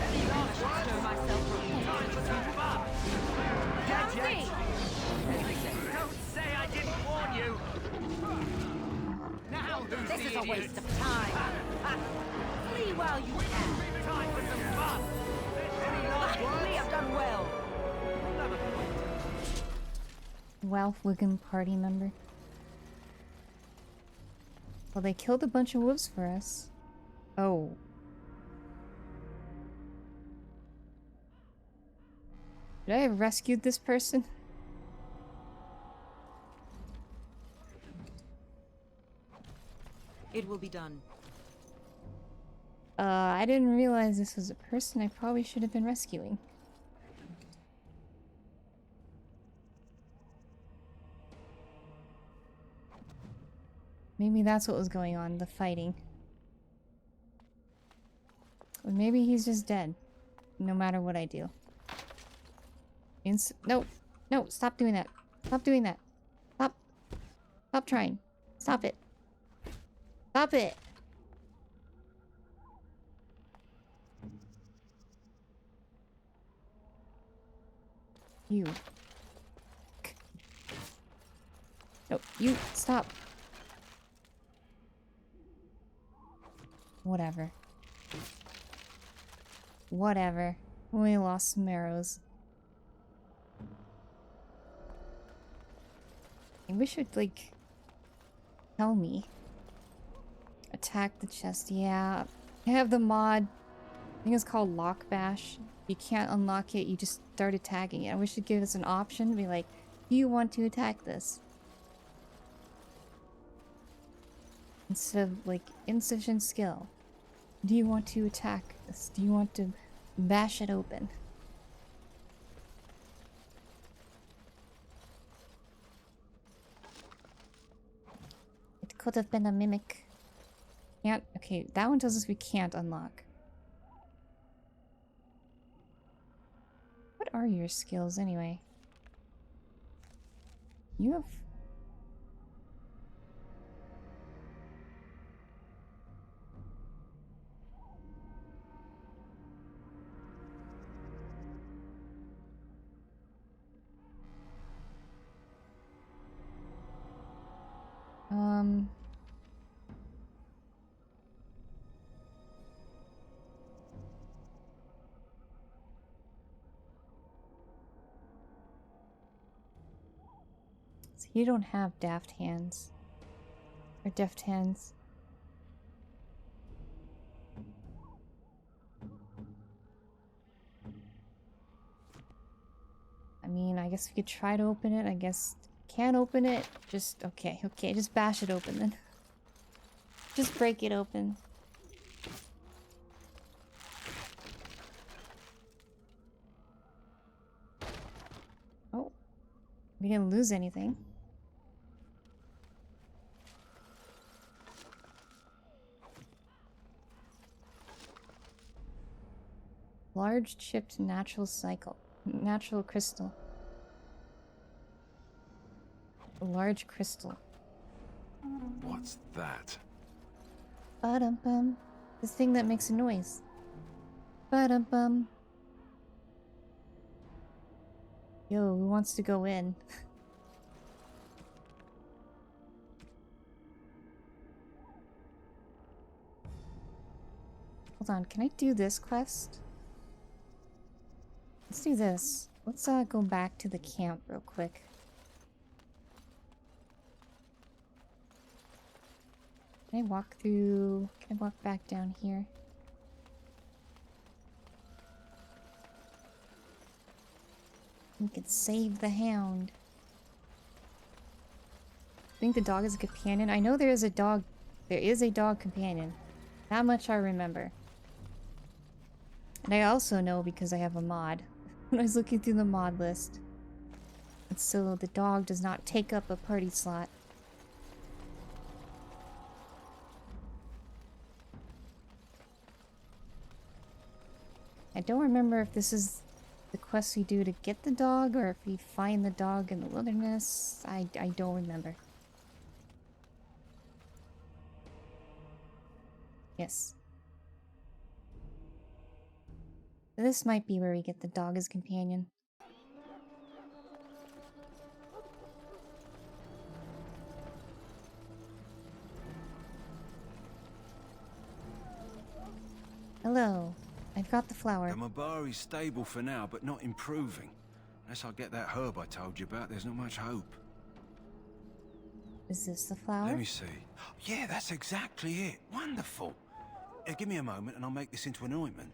Any I last shall stir words? myself from Time for some fun! Dead Now yet? see. Don't say I didn't warn you! Now who's This the is a idiot? waste of time. Flee while you can. Time for some fun! Any last words? We have done well. Ralph Wiggum party member. Well, they killed a bunch of wolves for us. Oh. Should I have rescued this person? It will be done. I didn't realize this was a person I probably should have been rescuing. Maybe that's what was going on, the fighting. Or maybe he's just dead, no matter what I do. No, no, stop doing that. Stop doing that. Stop. Stop trying. Stop it. Stop it. You. No, you stop. Whatever. Whatever. We lost some arrows. I wish it'd, like, tell me. Attack the chest, yeah. I have the mod. I think it's called Lock Bash. You can't unlock it, you just start attacking it. I wish it'd give us an option to be like, do you want to attack this? Instead of, like, insufficient skill. Do you want to attack this? Do you want to bash it open? It could have been a mimic. Can't. Okay, that one tells us we can't unlock. What are your skills anyway? You have... So you don't have daft hands. Or deft hands. I mean, I guess we could try to open it. I guess can't open it. Just, okay, just bash it open then. Just break it open. Oh. We didn't lose anything. Large chipped natural crystal. A large crystal. What's that? Ba-dum-bum. This thing that makes a noise. Ba-dum-bum. Yo, who wants to go in? Hold on, can I do this quest? Let's do this. Let's go back to the camp real quick. Can I walk through? Can I walk back down here? We could save the hound. I think the dog is a companion. I know there is a dog. There is a dog companion. That much I remember. And I also know because I have a mod. When I was looking through the mod list. And so the dog does not take up a party slot. I don't remember if this is the quest we do to get the dog or if we find the dog in the wilderness. I don't remember. Yes. This might be where we get the dog as companion. Hello. I've got the flower. The Mabari's stable for now, but not improving. Unless I get that herb I told you about, there's not much hope. Is this the flower? Let me see. Yeah, that's exactly it. Wonderful. Give me a moment and I'll make this into an ointment.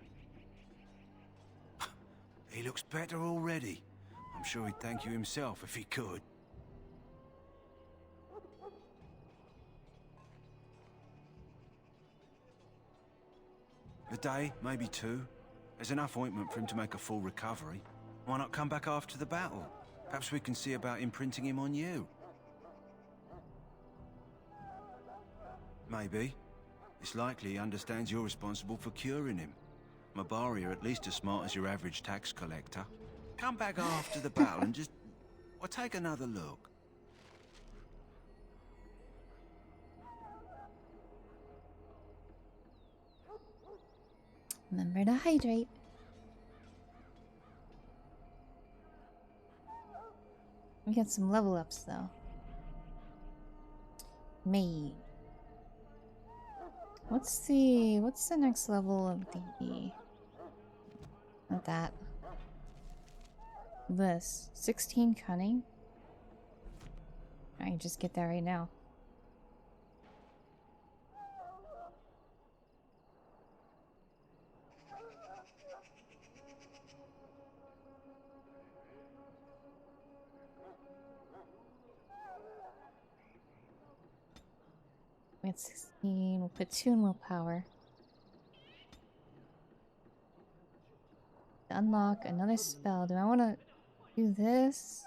He looks better already. I'm sure he'd thank you himself if he could. A day, maybe two. There's enough ointment for him to make a full recovery. Why not come back after the battle? Perhaps we can see about imprinting him on you. Maybe. It's likely he understands you're responsible for curing him. Mabari are at least as smart as your average tax collector. Come back after the battle and just... well, take another look. Remember to hydrate. We got some level ups though. Mage. What's the next level of the... not that. This. 16 cunning? I can just get that right now. We had 16. We'll put 2 in willpower. To unlock another spell. Do I want to do this?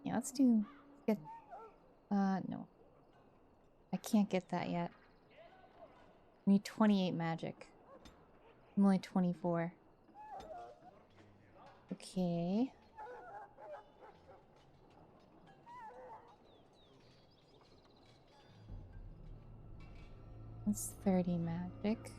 Yeah, let's do... get... no. I can't get that yet. I need 28 magic. I'm only 24. Okay. That's 30 magic.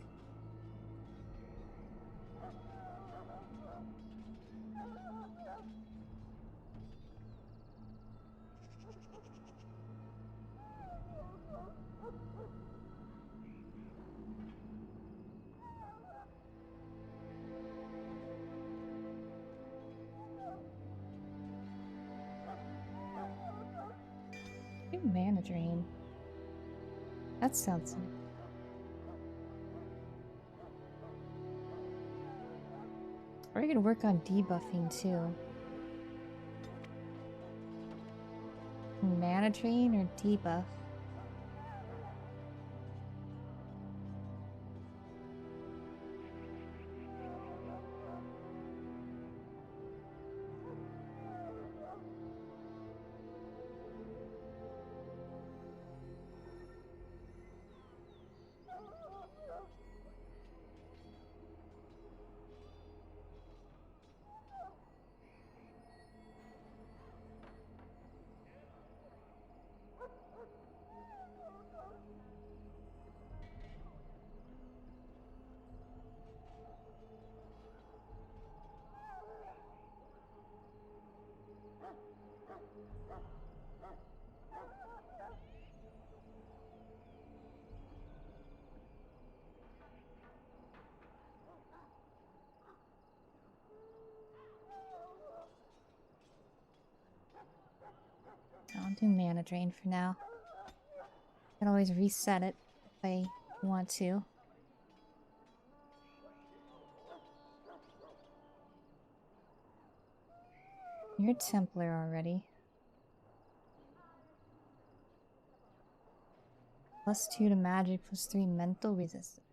Do mana drain. That sounds... we're gonna work on debuffing too. Mana drain or debuff? I'll do mana drain for now. I can always reset it if I want to. You're Templar already. +2 to magic, +3 mental resistance.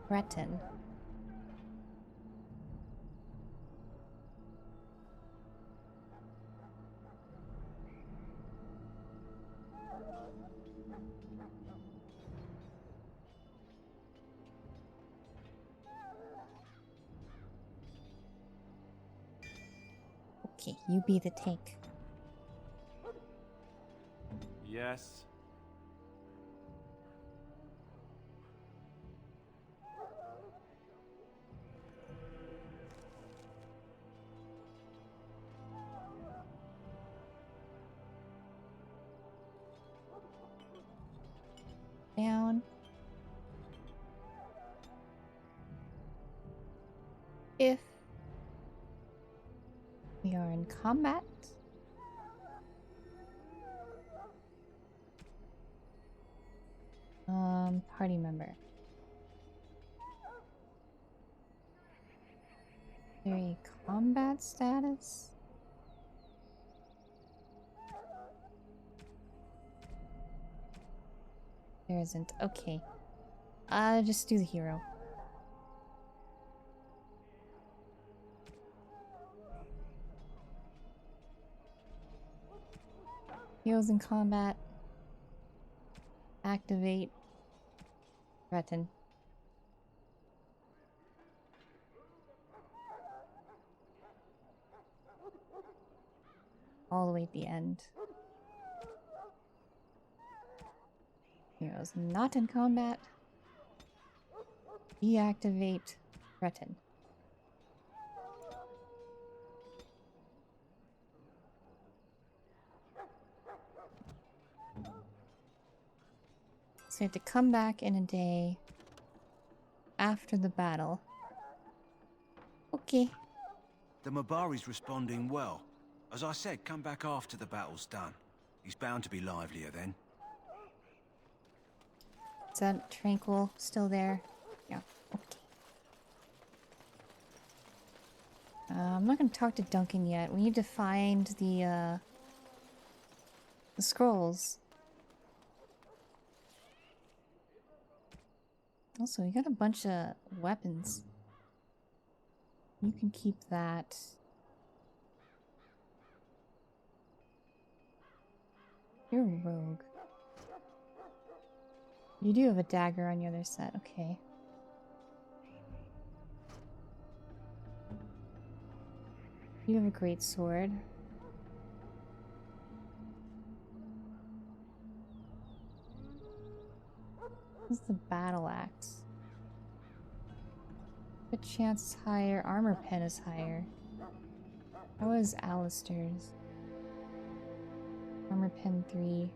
Breton. Okay, you be the tank. Yes. Down. If we are in combat, party member. Is there a combat status? There isn't. Okay. Just do the hero. Heroes in combat. Activate. Threaten. All the way at the end. Heroes not in combat. Deactivate. Threaten. So we have to come back in a day after the battle. Okay. The Mabari's responding well. As I said, come back after the battle's done. He's bound to be livelier then. Is that Tranquil still there? Yeah. Okay. I'm not going to talk to Duncan yet. We need to find the scrolls. Also, we got a bunch of weapons. You can keep that. You're a rogue. You do have a dagger on your other set, okay. You have a great sword. This is the battle axe. The chance is higher, armor pen is higher. How is Alistair's? Armor pen 3.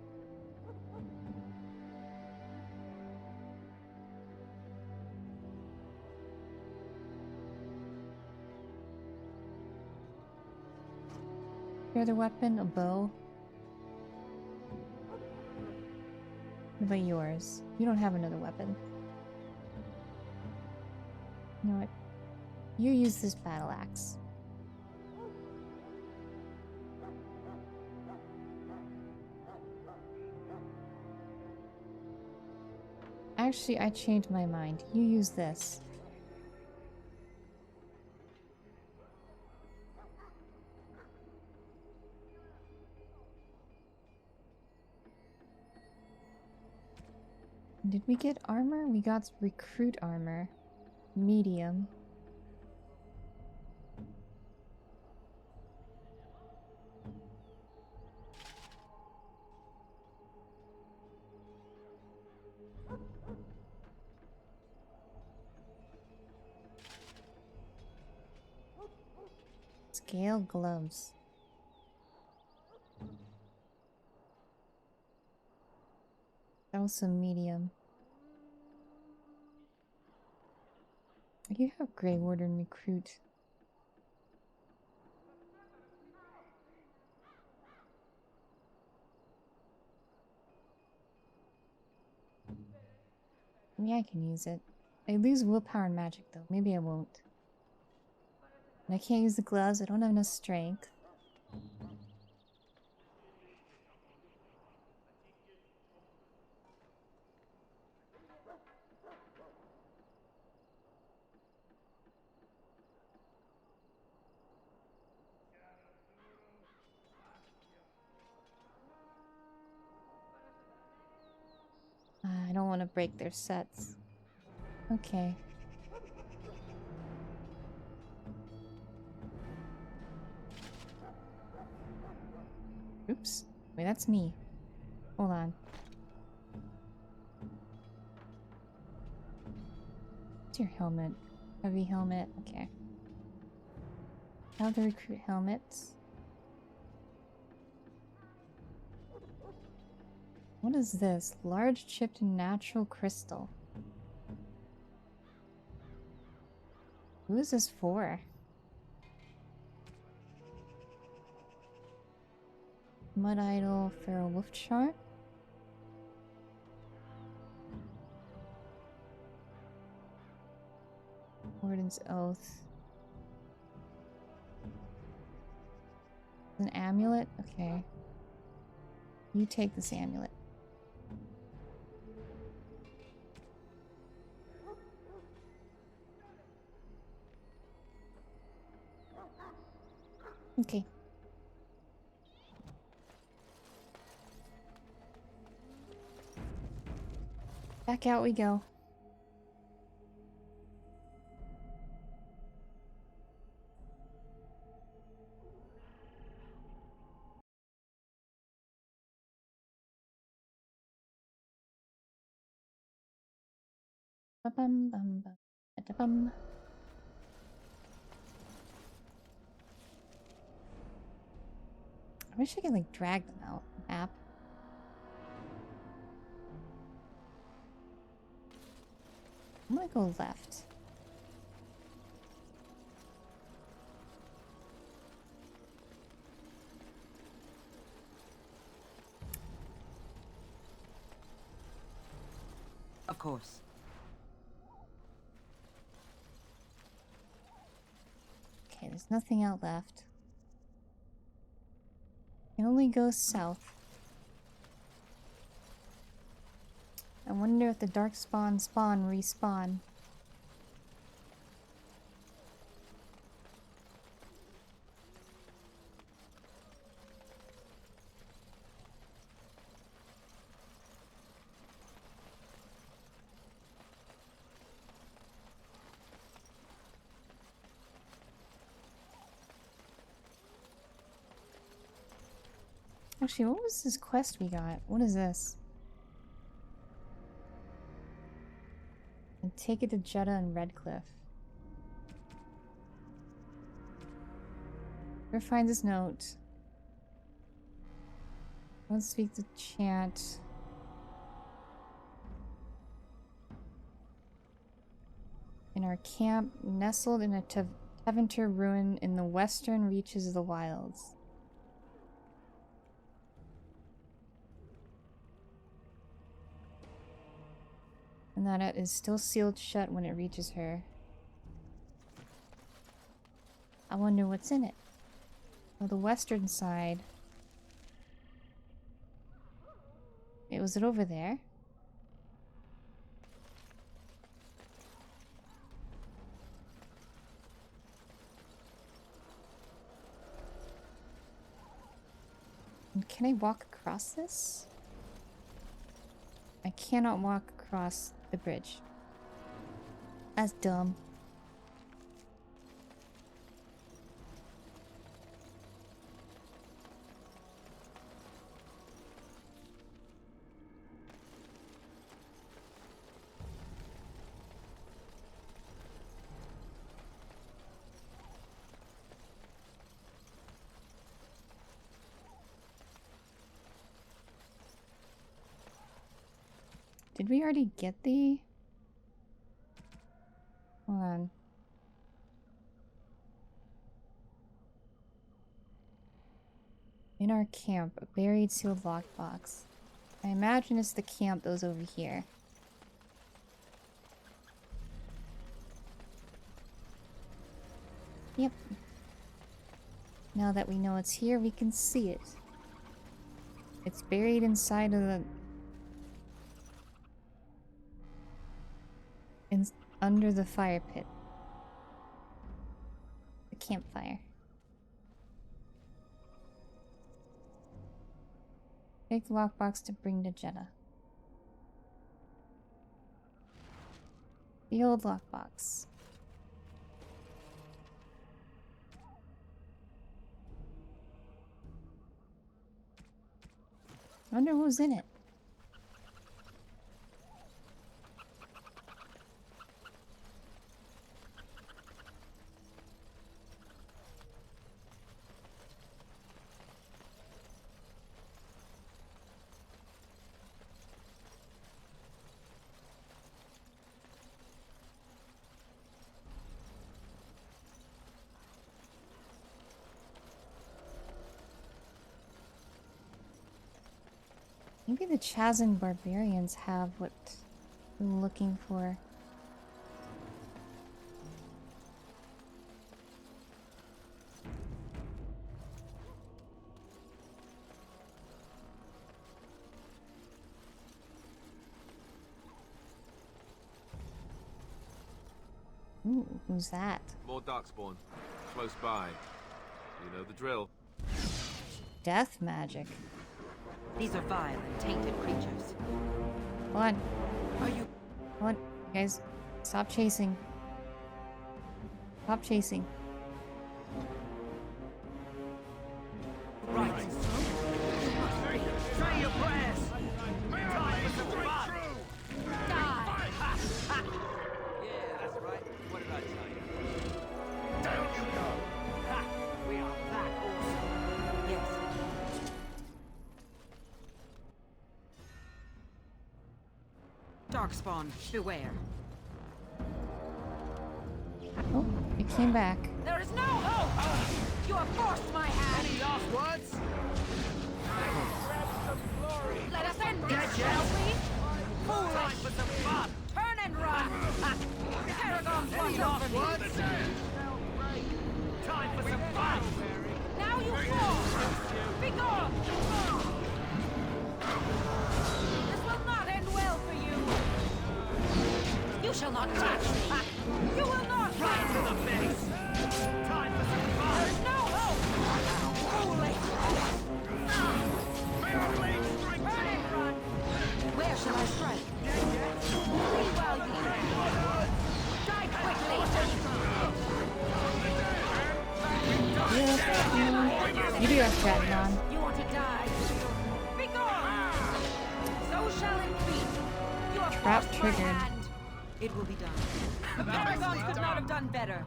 Your other weapon, a bow. What about yours? You don't have another weapon. You know what? You use this battle axe. Actually, I changed my mind. You use this. Did we get armor? We got recruit armor. Medium. Scale gloves. That was some medium. You have Grey Warden recruit. Maybe I can use it. I lose willpower and magic though. Maybe I won't. And I can't use the gloves. I don't have enough strength. I don't want to break their sets. Okay. Oops. Wait, that's me. Hold on. What's your helmet? Heavy helmet. Okay. Now the recruit helmets. What is this? Large chipped natural crystal. Who is this for? Mud Idol, Feral Wolf Chart? Warden's Oath. An amulet? Okay. You take this amulet. Okay. Back out we go. Ba-bum, bum, bum, ba-da-bum. I wish I could like drag them out. Map. I'm gonna go left. Of course. Okay, there's nothing out left. Can only go south. I wonder if the dark spawn respawn. Actually, what was this quest we got? What is this? And take it to Jeddah and Redcliffe. Where finds this note? Don't speak to chant. In our camp, nestled in a Teventer ruin in the western reaches of the wilds. And that it is still sealed shut when it reaches her. I wonder what's in it. Oh, the western side. Was it over there? can I walk across this? I cannot walk across the bridge. That's dumb. Did we already get the... Hold on. In our camp, a buried sealed lockbox. I imagine it's the camp that was over here. Yep. Now that we know it's here, we can see it. It's buried inside of the... under the fire pit. The campfire. Take the lockbox to bring to Jeddah. The old lockbox. I wonder who's in it. Maybe the Chazan barbarians have what I'm looking for. Ooh, who's that? More darkspawn. Close by. You know the drill. Death magic. These are vile and tainted creatures. Hold on. Are you... Hold on. You guys, stop chasing. Stop chasing. Right. Say your prayers. Time for some fun. Die. Yeah, that's right. What did I tell you? Down you go. Ha! We are that awesome. Yes. Darkspawn, beware. Oh, it came back. There is no hope! You have forced my hand! Any last words? Let us end Get this, you. shall we? Time Foolish! for some fun. Turn and run! Paragon Any flutter last for me! words? Time for some fun. Now you fall! Be gone! This will not end well for you! You shall not touch me! You will not Right to pass! the face. Time for some fun. There is no hope! Foolish! Turn and run! Where shall I strike? Flee while you can! Die quickly! You do have chat on. You want to die? Be gone! So shall it be. You have Trap forced my triggered. hand. It will be done. The Paragons could not have done better.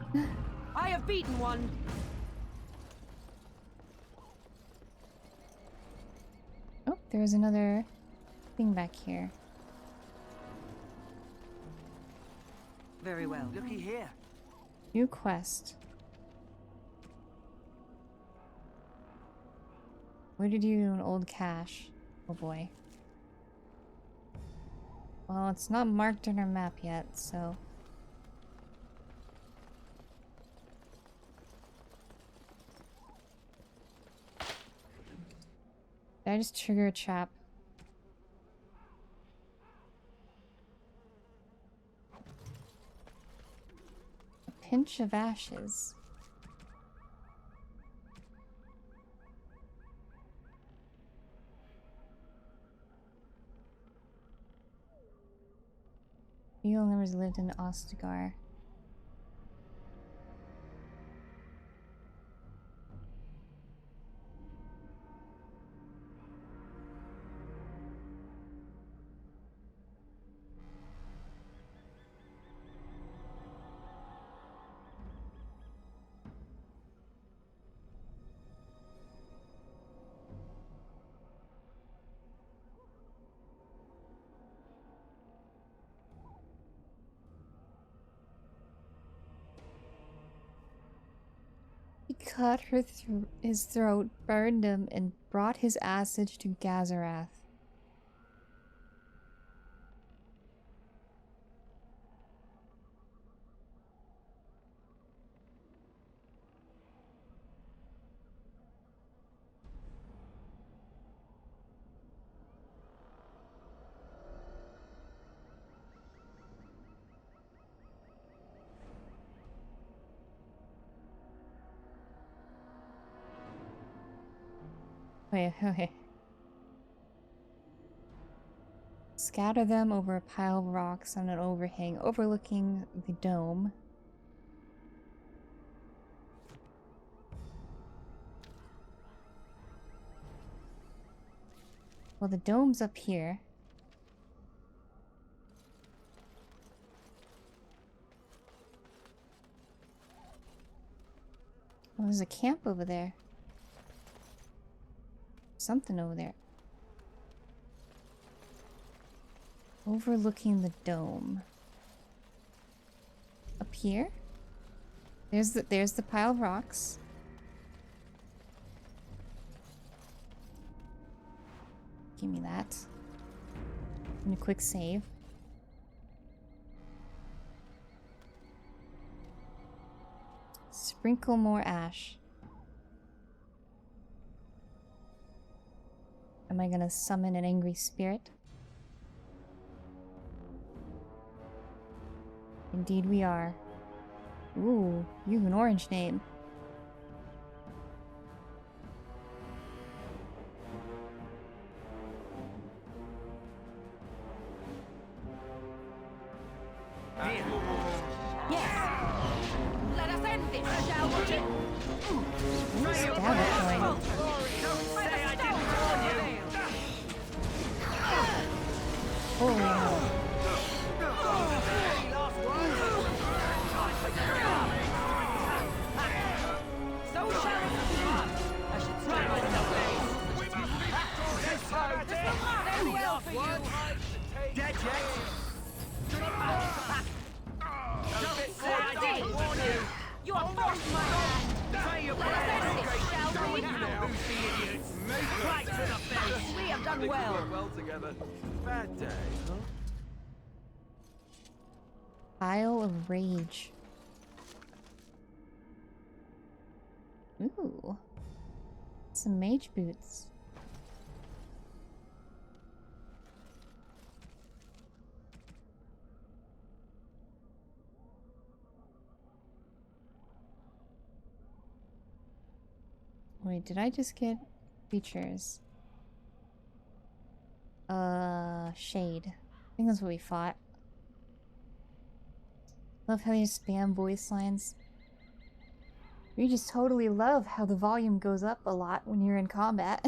I have beaten one. Oh, there's another thing back here. Very well. Looky here. New quest. Where did you do an old cache? Oh boy. Well, it's not marked on our map yet, so... Did I just trigger a trap? A pinch of ashes. Few members lived in Ostagar. He cut his throat, burned him, and brought his acid to Gazarath. Okay. Scatter them over a pile of rocks on an overhang overlooking the dome. Well, the dome's up here. Oh, there's a camp over there. Something over there. Overlooking the dome. Up here? There's the pile of rocks. Give me that. And a quick save. Sprinkle more ash. Am I gonna summon an angry spirit? Indeed we are. Ooh, you have an orange name. Yes. Let us end this, shall we? Stab it, Coin. Holy hell. So shall it be. I should strike myself. Very well for you. Dead yet? Don't say I didn't warn you. You are forced my hand. Let us end this, shall we? Right to the face. We have done well. Well together. Bad day, huh? Isle of Rage. Ooh. Some mage boots. Wait, did I just get features? Shade. I think that's what we fought. Love how you spam voice lines. You just totally love how the volume goes up a lot when you're in combat.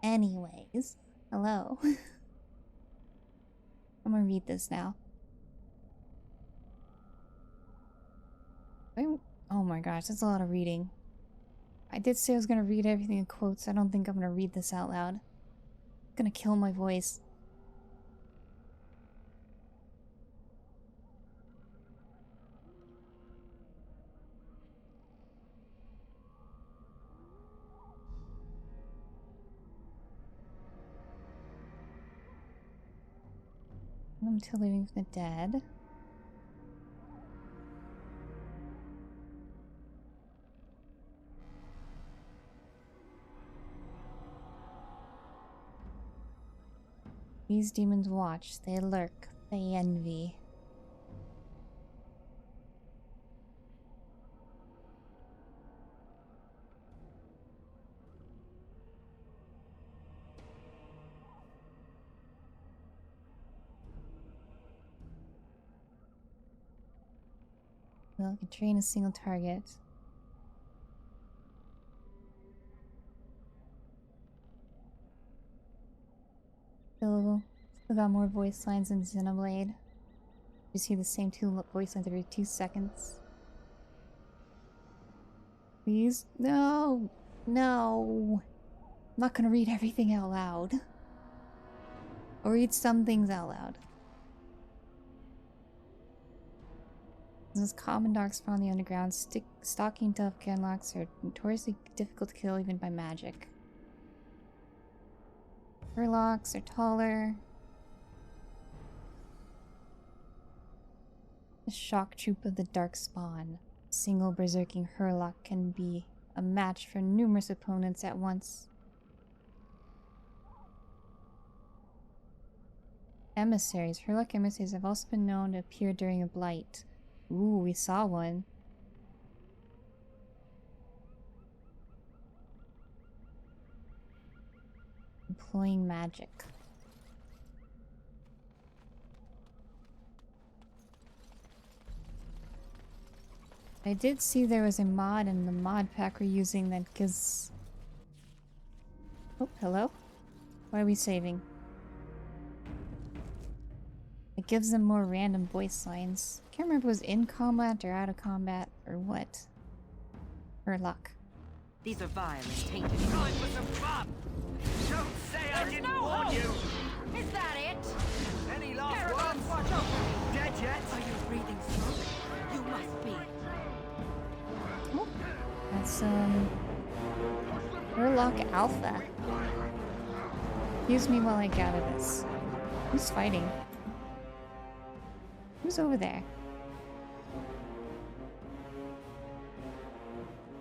Anyways, hello. I'm gonna read this now. Oh my gosh, that's a lot of reading. I did say I was gonna read everything in quotes. I don't think I'm gonna read this out loud. It's gonna kill my voice. Welcome to Living with the Dead. These demons watch, they lurk, they envy. Well, I can train a single target. Still got more voice lines than Xenoblade. You see the same two voice lines every 2 seconds. Please? No! No! I'm not gonna read everything out loud. Or read some things out loud. This is common darkspawn on the underground. Stalking tough gunlocks are notoriously difficult to kill even by magic. Hurlocks are taller. The shock troop of the darkspawn. A single berserking Hurlock can be a match for numerous opponents at once. Emissaries. Hurlock emissaries have also been known to appear during a blight. Ooh, we saw one. Employing magic. I did see there was a mod in the mod pack we're using that gives... Oh, hello? What are we saving? It gives them more random voice lines. Can't remember if it was in combat or out of combat or what. Or luck. These are vile and tainted. Time for some fun! Don't say I didn't warn you! Is that it? Any last Caravans, words? watch over. Dead yet? Are you breathing smoke? You must be. Oh, that's Hurlock Alpha. Excuse me while I gather this. Who's fighting? Who's over there?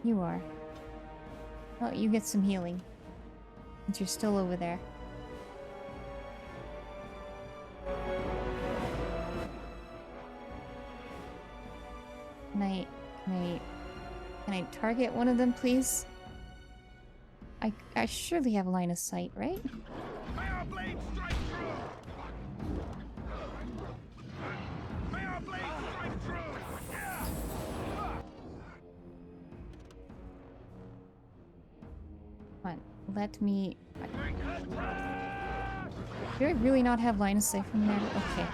You are. Oh, you get some healing. Since you're still over there. Can I target one of them, please? I surely have line of sight, right? May our blade strike true! May our blade strike true! Come on, let me... Do I really not have line of sight from there? Okay.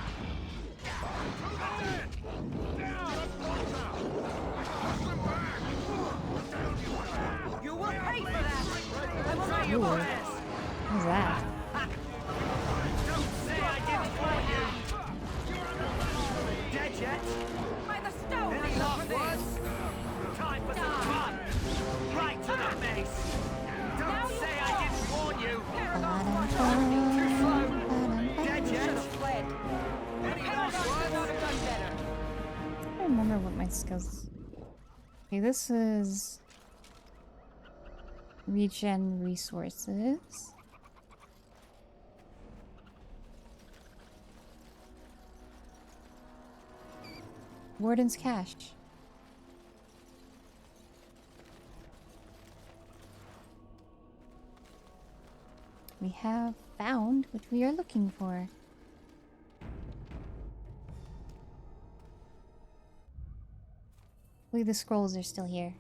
You will pay for that. I will not Ooh. What was that? Don't say I didn't warn you! Dead yet? by the stone. Any last words? Time for some fun! Right to the face! Don't say I didn't warn you! Caravans, watch over. Too slow! Dead Should yet? have fled. Any Caravans last could not words? have done better. I don't remember what my skills... Okay, this is... Regen resources. Warden's cache. We have found what we are looking for. Hopefully the scrolls are still here.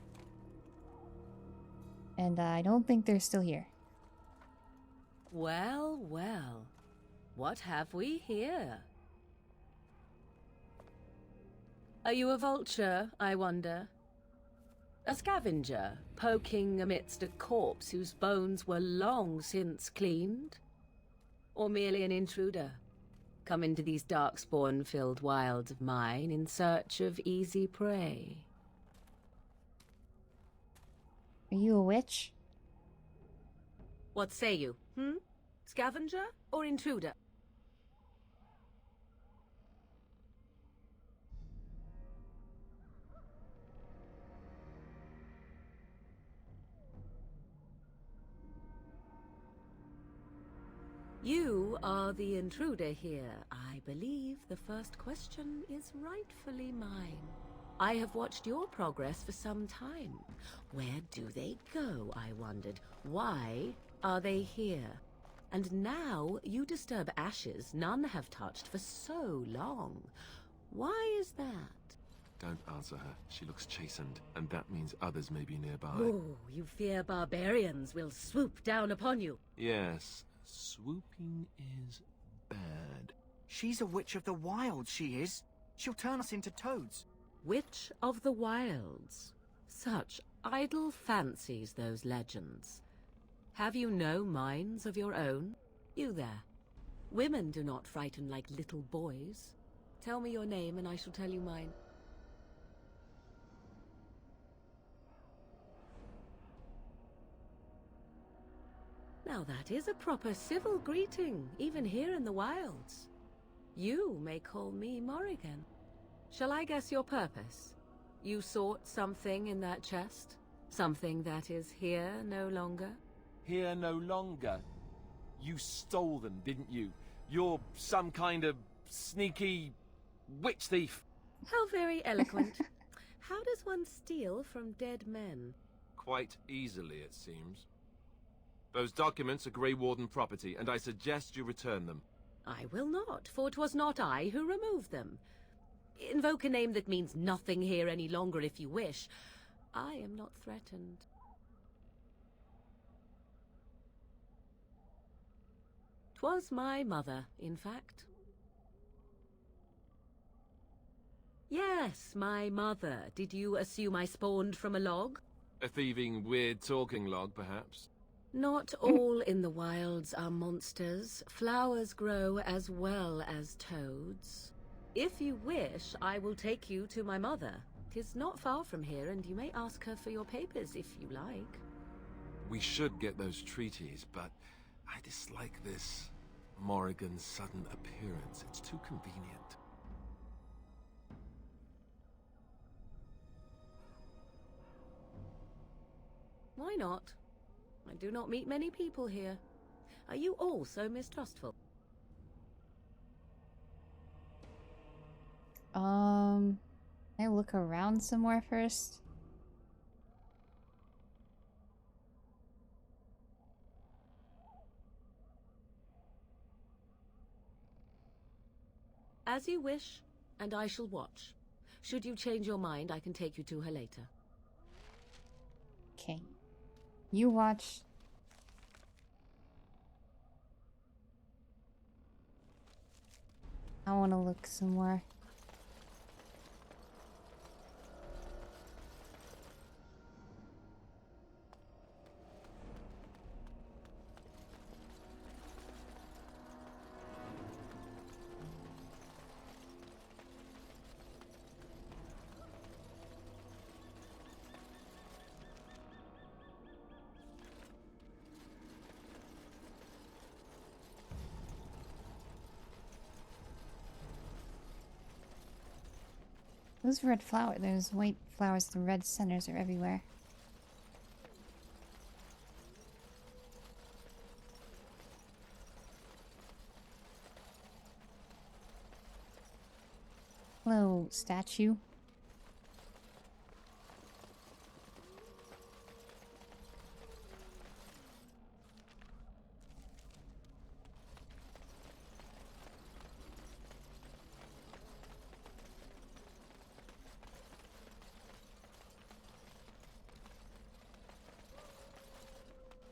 And I don't think they're still here. Well, well. What have we here? Are you a vulture, I wonder? A scavenger, poking amidst a corpse whose bones were long since cleaned? Or merely an intruder, come into these darkspawn-filled wilds of mine in search of easy prey? Are you a witch? What say you, Scavenger or intruder? You are the intruder here. I believe the first question is rightfully mine. I have watched your progress for some time. Where do they go, I wondered? Why are they here? And now you disturb ashes none have touched for so long. Why is that? Don't answer her. She looks chastened, and that means others may be nearby. Oh, you fear barbarians will swoop down upon you. Yes, swooping is bad. She's a witch of the wild, she is. She'll turn us into toads. Witch of the Wilds. Such idle fancies, those legends. Have you no minds of your own? You there. Women do not frighten like little boys. Tell me your name and I shall tell you mine. Now that is a proper civil greeting, even here in the wilds. You may call me Morrigan. Shall I guess your purpose? You sought something in that chest? Something that is here no longer? Here no longer. You stole them, didn't you? You're some kind of sneaky witch thief. How very eloquent. How does one steal from dead men? Quite easily, it seems. Those documents are Grey Warden property, and I suggest you return them. I will not, for 'twas not I who removed them. Invoke a name that means nothing here any longer if you wish. I am not threatened. 'Twas my mother, in fact. Yes, my mother. Did you assume I spawned from a log? A thieving, weird talking log, perhaps? Not all in the wilds are monsters. Flowers grow as well as toads. If you wish, I will take you to my mother. 'Tis not far from here, and you may ask her for your papers if you like. We should get those treaties, but I dislike this Morrigan's sudden appearance. It's too convenient. Why not? I do not meet many people here. Are you all so mistrustful? Can I look around somewhere first? As you wish, and I shall watch. Should you change your mind, I can take you to her later. Okay. You watch. I want to look somewhere. Those red flowers, those white flowers, the red centers are everywhere. Hello, statue.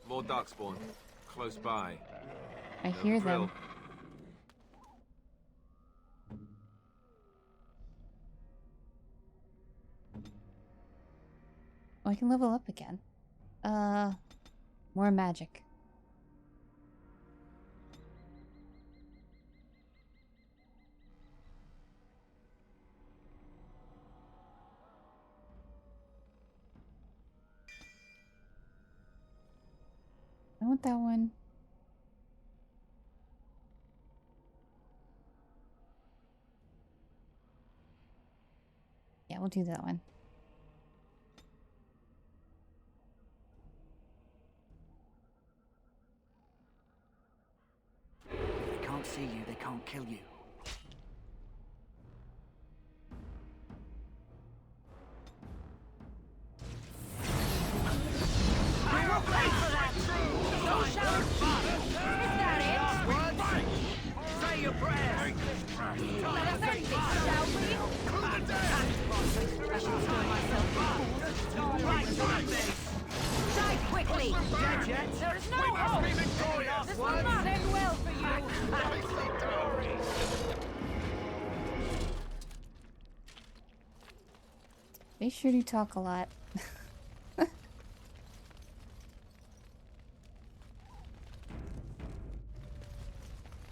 More darkspawn. Close by. I hear drill. them. Oh, I can level up again. More magic. I want that one. Yeah, we'll do that one. If they can't see you, they can't kill you. I will pay for that! So shall Is that it? Say your prayers! Let us end this, shall we? dead yet. There is no We must hope. be victorious. This will not end well for you. They sure do talk a lot.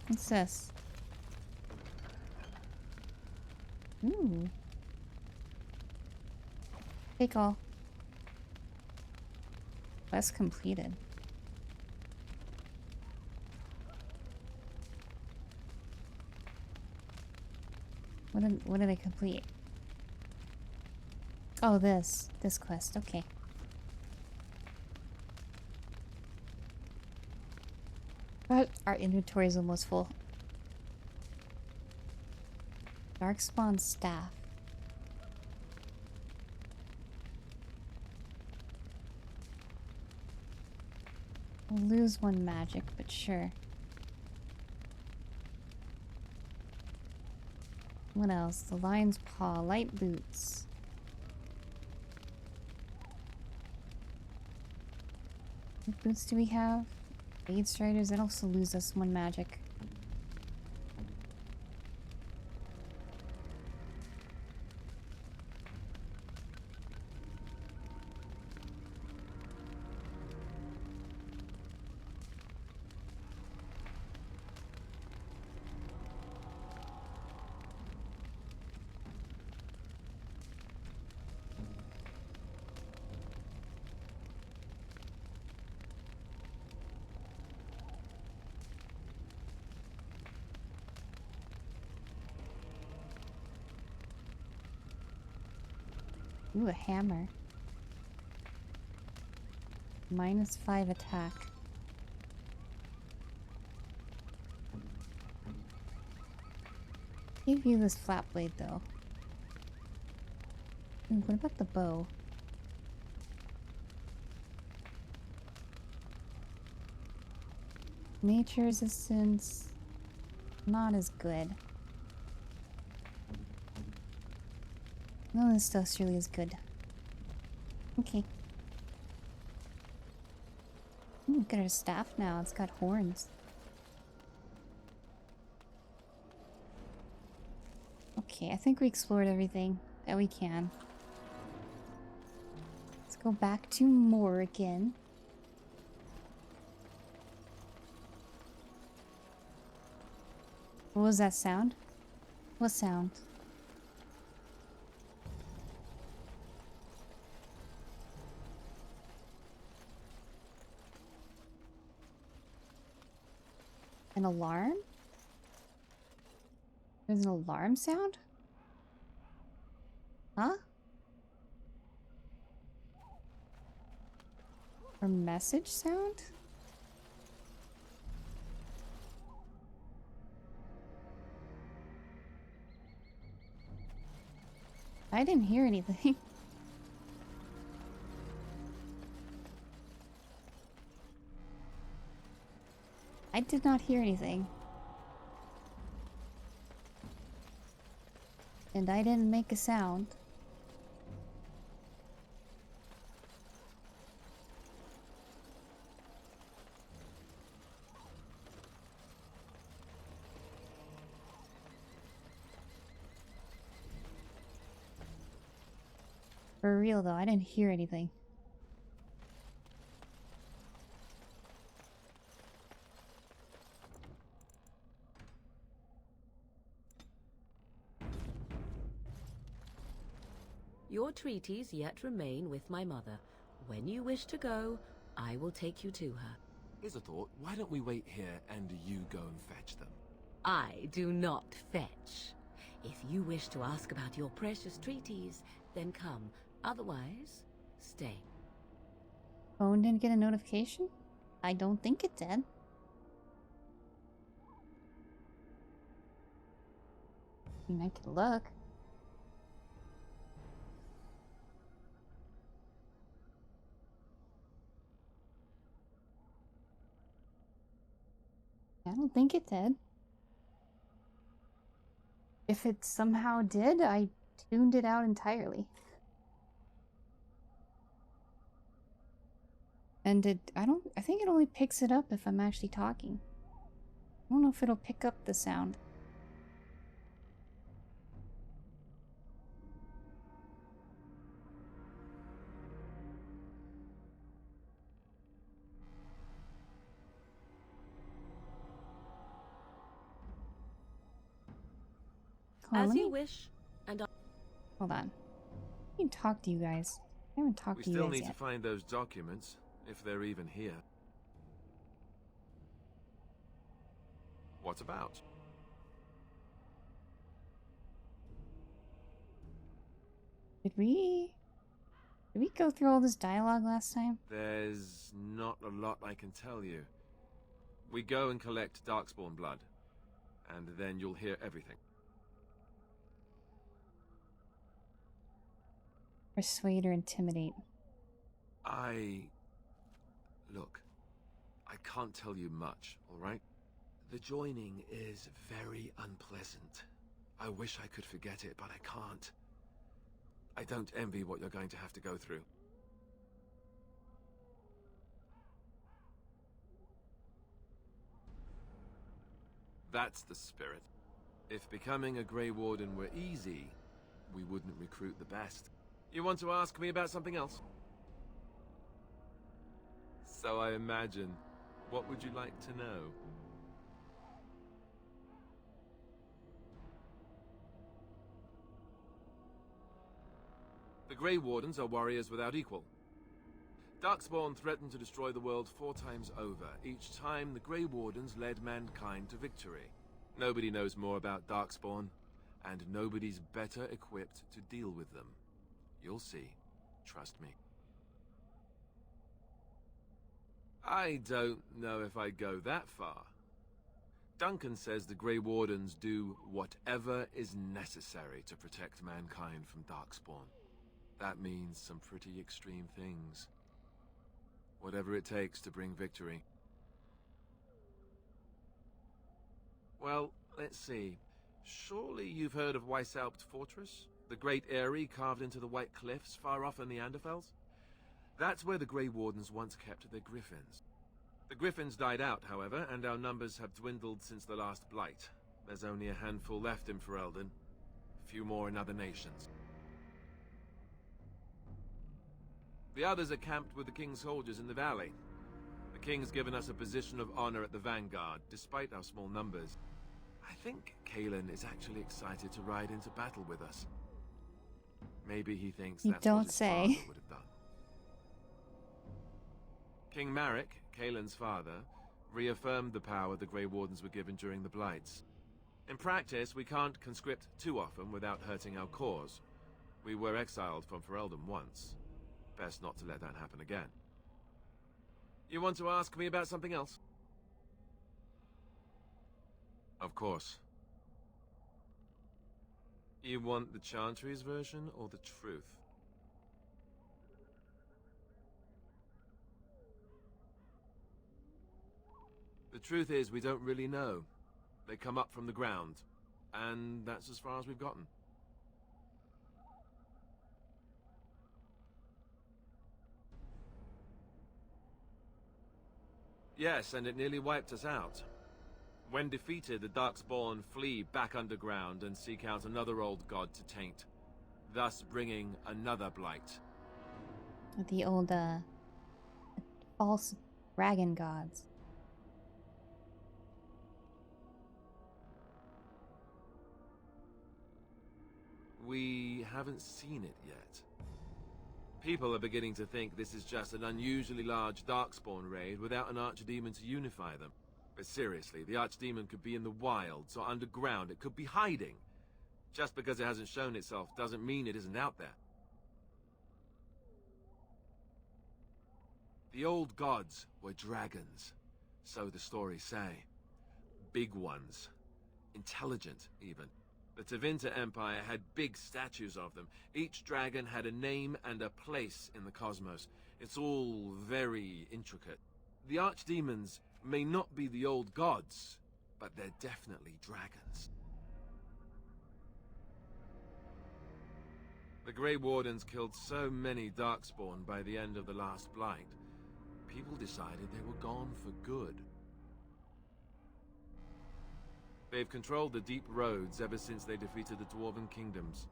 What's this? Ooh. Take all. Quest completed. What did I complete? Oh, this quest. Okay. But our inventory is almost full. Darkspawn staff. We'll lose one magic, but sure. What else? The lion's paw, light boots. What boots do we have? Blade striders, that also lose us one magic. Ooh, a hammer. -5 attack. Give you this flat blade though. Ooh, what about the bow? Nature resistance, not as good. No, this stuff really is good. Okay. Ooh, look at our staff now. It's got horns. Okay, I think we explored everything that we can. Let's go back to Morrigan. What was that sound? What sound? An alarm? There's an alarm sound? Huh? Or message sound? I didn't hear anything. I did not hear anything. And I didn't make a sound. For real though, I didn't hear anything. Your treaties yet remain with my mother. When you wish to go, I will take you to her. Here's a thought. Why don't we wait here and you go and fetch them? I do not fetch. If you wish to ask about your precious treaties, then come. Otherwise, stay. Phone didn't get a notification? I don't think it did. I mean, I could look. I don't think it did. If it somehow did, I tuned it out entirely. And I think it only picks it up if I'm actually talking. I don't know if it'll pick up the sound. As you wish, and hold on. I can talk to you guys. I haven't talked to you guys yet. We still need to find those documents, if they're even here. What about? Did we go through all this dialogue last time? There's not a lot I can tell you. We go and collect Darkspawn blood, and then you'll hear everything. Persuade or intimidate. Look, I can't tell you much, alright? The joining is very unpleasant. I wish I could forget it, but I can't. I don't envy what you're going to have to go through. That's the spirit. If becoming a Grey Warden were easy, we wouldn't recruit the best. You want to ask me about something else? So I imagine. What would you like to know? The Grey Wardens are warriors without equal. Darkspawn threatened to destroy the world 4 times over. Each time, the Grey Wardens led mankind to victory. Nobody knows more about Darkspawn, and nobody's better equipped to deal with them. You'll see. Trust me. I don't know if I'd go that far. Duncan says the Grey Wardens do whatever is necessary to protect mankind from Darkspawn. That means some pretty extreme things. Whatever it takes to bring victory. Well, let's see. Surely you've heard of Weishaupt Fortress? The great eyrie carved into the White Cliffs far off in the Anderfels? That's where the Grey Wardens once kept their griffins. The griffins died out, however, and our numbers have dwindled since the last Blight. There's only a handful left in Ferelden. A few more in other nations. The others are camped with the King's soldiers in the valley. The King's given us a position of honor at the vanguard, despite our small numbers. I think Kalen is actually excited to ride into battle with us. Maybe he thinks that's what his father would have done. King Marek, Kalen's father, reaffirmed the power the Grey Wardens were given during the Blights. In practice, we can't conscript too often without hurting our cause. We were exiled from Ferelden once. Best not to let that happen again. You want to ask me about something else? Of course. You want the Chantry's version or the truth? The truth is, we don't really know. They come up from the ground, and that's as far as we've gotten. Yes, and it nearly wiped us out. When defeated, the Darkspawn flee back underground and seek out another old god to taint, thus bringing another blight. The old, false dragon gods. We haven't seen it yet. People are beginning to think this is just an unusually large Darkspawn raid without an Archdemon to unify them. But seriously, the Archdemon could be in the wilds or underground. It could be hiding. Just because it hasn't shown itself doesn't mean it isn't out there. The old gods were dragons, so the stories say. Big ones. Intelligent, even. The Tevinter Empire had big statues of them. Each dragon had a name and a place in the cosmos. It's all very intricate. The Archdemons may not be the old gods, but they're definitely dragons. The Grey Wardens killed so many Darkspawn by the end of the last Blight. people decided they were gone for good. They've controlled the deep roads ever since they defeated the Dwarven kingdoms.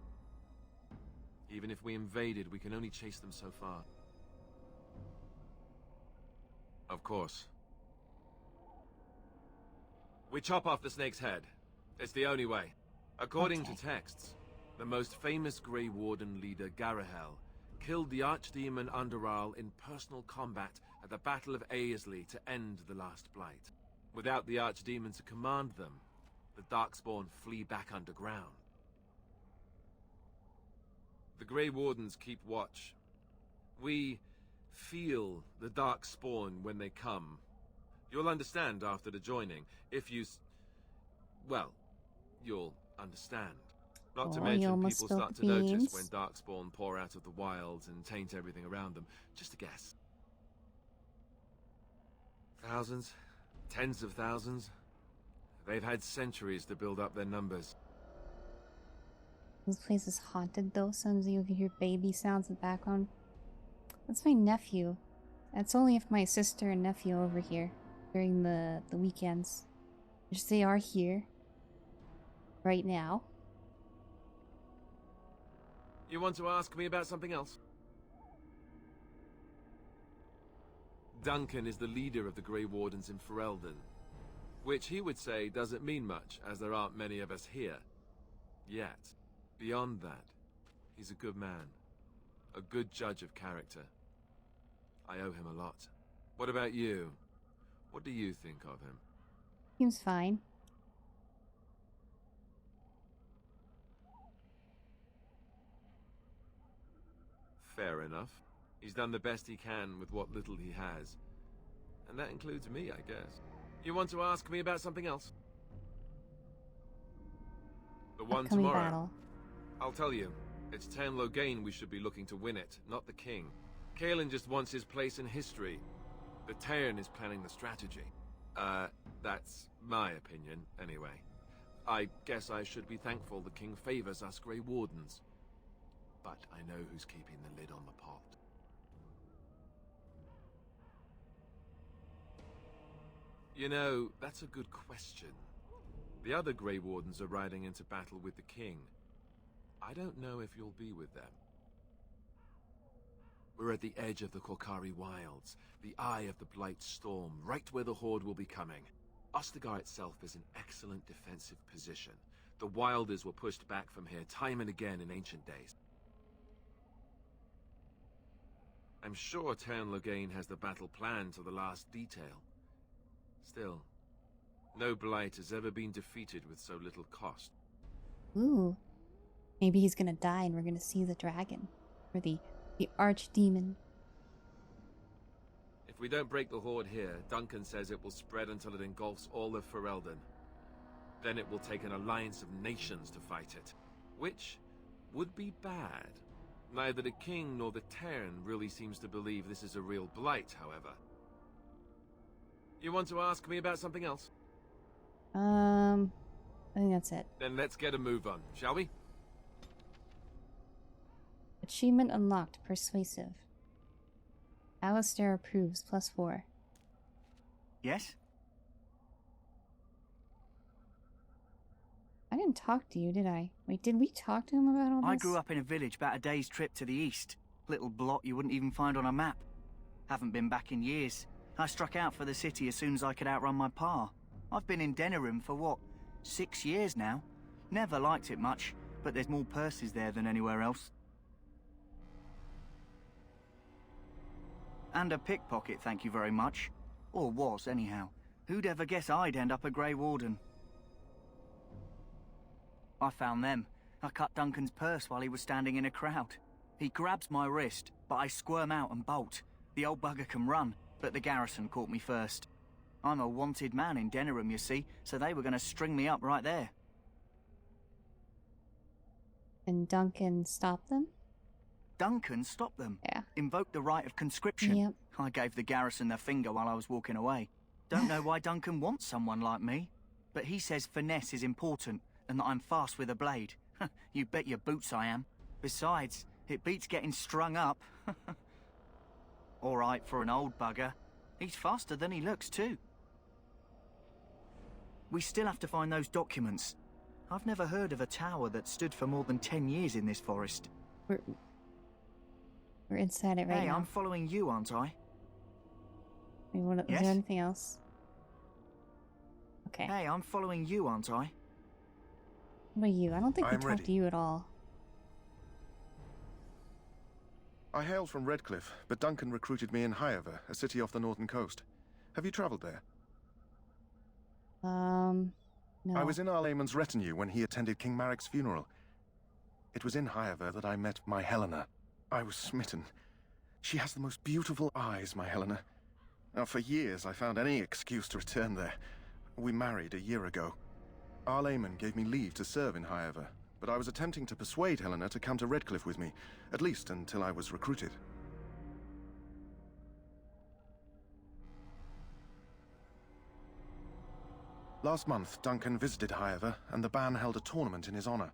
Even if we invaded, we can only chase them so far. Of course. We chop off the snake's head. It's the only way. According to texts, the most famous Grey Warden leader, Garahel, killed the Archdemon Underarl in personal combat at the Battle of Aesley to end the Last Blight. Without the Archdemon to command them, the Darkspawn flee back underground. The Grey Wardens keep watch. We feel the Darkspawn when they come. You'll understand after the joining, if you well, you'll understand. Not to mention, people start to notice when Darkspawn pour out of the wilds and taint everything around them. Just a guess. Thousands? Tens of thousands? They've had centuries to build up their numbers. This place is haunted though. Sometimes you can hear baby sounds in the background. That's my nephew. That's only if my sister and nephew are over here during the weekends. Which they are here. Right now. You want to ask me about something else? Duncan is the leader of the Grey Wardens in Ferelden. Which he would say doesn't mean much, as there aren't many of us here. Yet. Beyond that, he's a good man. A good judge of character. I owe him a lot. What about you? What do you think of him? Seems fine. Fair enough. He's done the best he can with what little he has. And that includes me, I guess. You want to ask me about something else? The one Upcoming tomorrow. battle. I'll tell you. It's Tan Loghain we should be looking to win it, not the king. Kaelin just wants his place in history. The Tairn is planning the strategy. That's my opinion, anyway. I guess I should be thankful the king favors us Grey Wardens. But I know who's keeping the lid on the pot. You know, that's a good question. The other Grey Wardens are riding into battle with the king. I don't know if you'll be with them. We're at the edge of the Korkari Wilds, the eye of the Blight Storm, right where the Horde will be coming. Ostagar itself is an excellent defensive position. The Wilders were pushed back from here time and again in ancient days. I'm sure Tan Loghain has the battle planned to the last detail. Still, no Blight has ever been defeated with so little cost. Ooh. Maybe he's gonna die and we're gonna see the dragon. Or the archdemon. If we don't break the Horde here, Duncan says it will spread until it engulfs all of Ferelden. Then it will take an alliance of nations to fight it. Which would be bad. Neither the king nor the Tairn really seems to believe this is a real Blight, however. You want to ask me about something else? I think that's it. Then let's get a move on, shall we? Achievement unlocked. Persuasive. Alistair approves. +4. Yes? I didn't talk to you, did I? Wait, did we talk to him about all this? I grew up in a village about a day's trip to the east. Little blot you wouldn't even find on a map. Haven't been back in years. I struck out for the city as soon as I could outrun my pa. I've been in Denerim for what, 6 years now? Never liked it much, but there's more purses there than anywhere else. And a pickpocket, thank you very much. Or was, anyhow. Who'd ever guess I'd end up a Grey Warden? I found them. I cut Duncan's purse while he was standing in a crowd. He grabs my wrist, but I squirm out and bolt. The old bugger can run, but the garrison caught me first. I'm a wanted man in Denerim, you see, so they were going to string me up right there. And Duncan stopped them? Duncan stopped them. Yeah. Invoked the right of conscription. Yep. I gave the garrison the finger while I was walking away. Don't know why Duncan wants someone like me, but he says finesse is important and that I'm fast with a blade. You bet your boots I am. Besides, it beats getting strung up. All right for an old bugger, He's faster than he looks, too. We still have to find those documents. I've never heard of a tower that stood for more than 10 years in this forest. We're inside it right Hey, now. I'm following you, aren't I? Is Yes? there anything else? Okay. Hey, I'm following you, aren't I? What about you? I don't think we I'm talked ready. to you at all. I hail from Redcliffe, but Duncan recruited me in Highover, a city off the northern coast. Have you traveled there? No. I was in Arlayman's retinue when he attended King Maric's funeral. It was in Highover that I met my Helena. I was smitten. She has the most beautiful eyes, my Helena. Now, for years, I found any excuse to return there. We married a year ago. Arlayman gave me leave to serve in Highover, but I was attempting to persuade Helena to come to Redcliffe with me, at least until I was recruited. Last month, Duncan visited Highover, and the band held a tournament in his honor.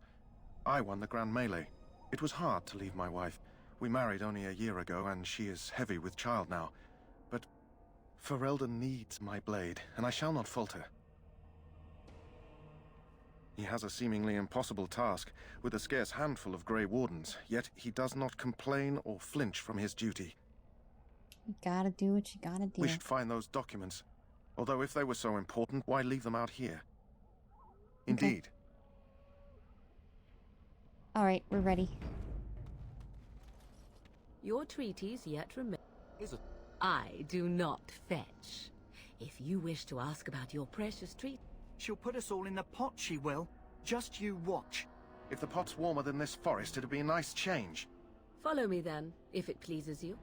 I won the Grand Melee. It was hard to leave my wife. We married only a year ago, and she is heavy with child now. But Ferelden needs my blade, and I shall not falter. He has a seemingly impossible task, with a scarce handful of Grey Wardens, yet he does not complain or flinch from his duty. You gotta do what you gotta do. We should find those documents. Although if they were so important, why leave them out here? Indeed. Alright, we're ready. Your treaties yet remain. I do not fetch. If you wish to ask about your precious treat, She'll put us all in the pot, she will. Just you watch. If the pot's warmer than this forest, it'd be a nice change. follow me then, if it pleases you.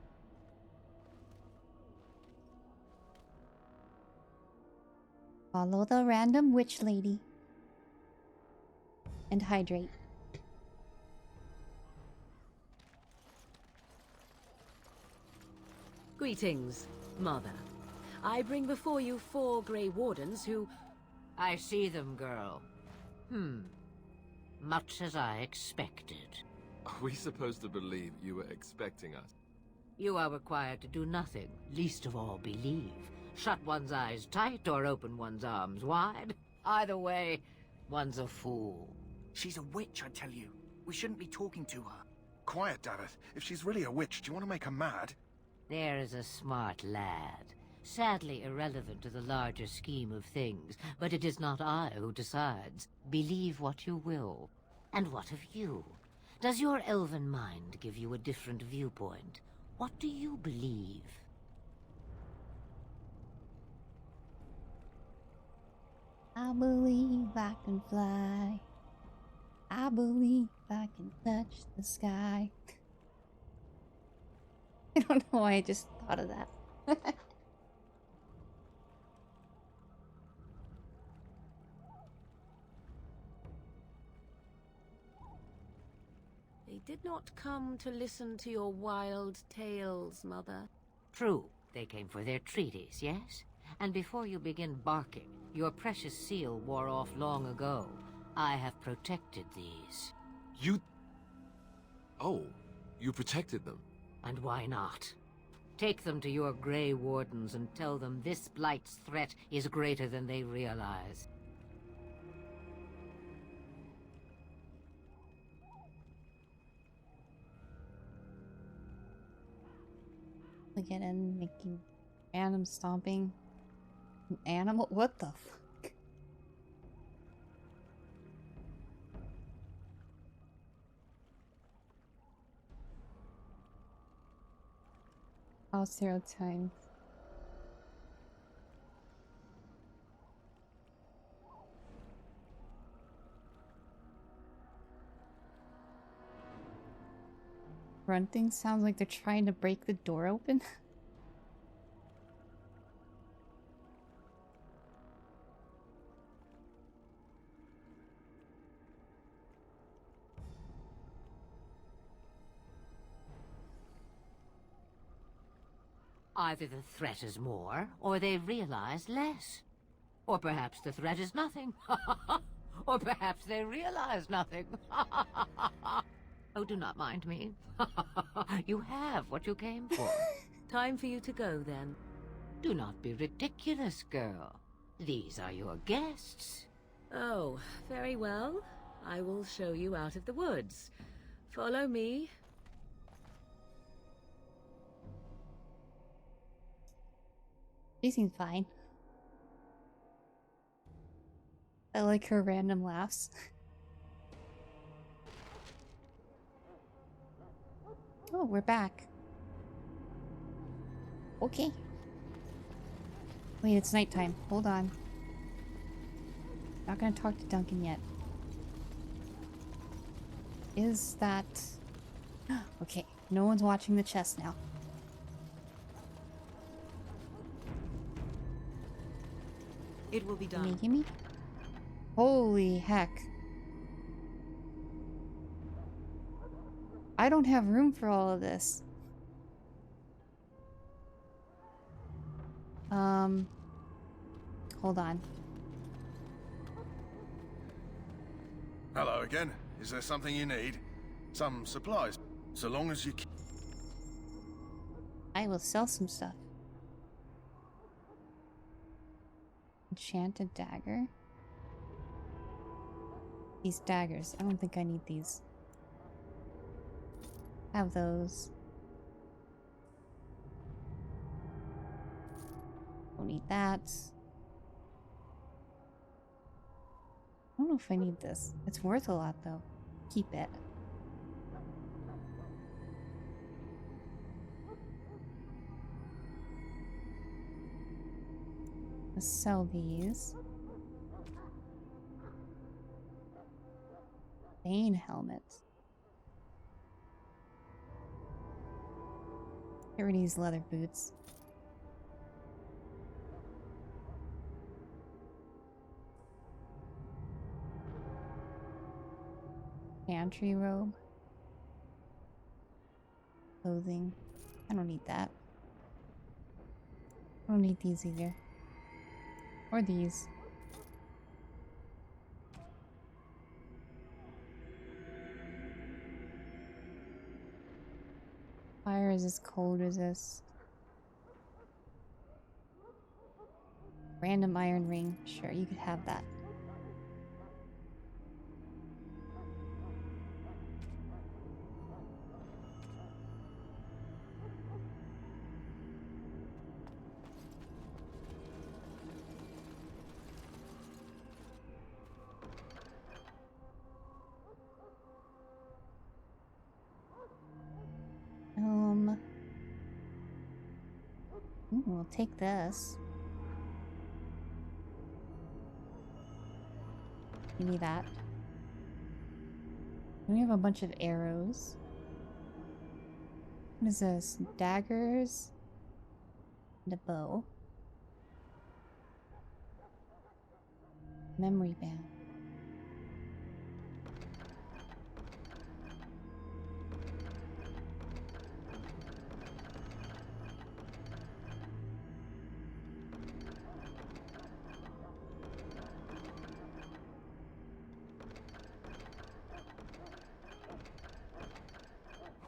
Follow the random witch lady. And hydrate. Greetings, Mother. I bring before you 4 Grey Wardens who... I see them, girl. Much as I expected. Are we supposed to believe you were expecting us? You are required to do nothing, least of all believe. Shut one's eyes tight or open one's arms wide. Either way, one's a fool. She's a witch, I tell you. We shouldn't be talking to her. Quiet, Davith. If she's really a witch, do you want to make her mad? There is a smart lad. Sadly irrelevant to the larger scheme of things, but it is not I who decides. Believe what you will. And what of you? Does your elven mind give you a different viewpoint? What do you believe? I believe I can fly. I believe I can touch the sky. I don't know why I just thought of that. They did not come to listen to your wild tales, Mother. True, they came for their treaties, yes? And before you begin barking, your precious seal wore off long ago. I have protected these. You... Oh, you protected them. And why not? Take them to your Grey Wardens and tell them this Blight's threat is greater than they realize. Look at him making random stomping. An animal? What the fuck? All 0 times. Grunting sounds like they're trying to break the door open. Either the threat is more, or they realize less. Or perhaps the threat is nothing. Or perhaps they realize nothing. Oh, do not mind me. You have what you came for. Time for you to go, then. Do not be ridiculous, girl. These are your guests. Oh, very well. I will show you out of the woods. Follow me. She seems fine. I like her random laughs. Oh, we're back. Okay. Wait, it's nighttime. Hold on. Not gonna talk to Duncan yet. Is that... Okay, no one's watching the chest now. It will be done. Gimme? Holy heck. I don't have room for all of this. Hold on. Hello again. Is there something you need? Some supplies, so long as you keep... I will sell some stuff. Enchanted dagger. These daggers. I don't think I need these. Have those. Don't need that. I don't know if I need this. It's worth a lot though. Keep it. Let's sell these. Bane helmet. Get rid of these leather boots. Pantry robe. Clothing. I don't need that. I don't need these either. Or these. Fire resist, cold resist. Random iron ring. Sure, you could have that. We'll take this. Give me that. We have a bunch of arrows. What is this? Daggers. And a bow. Memory band.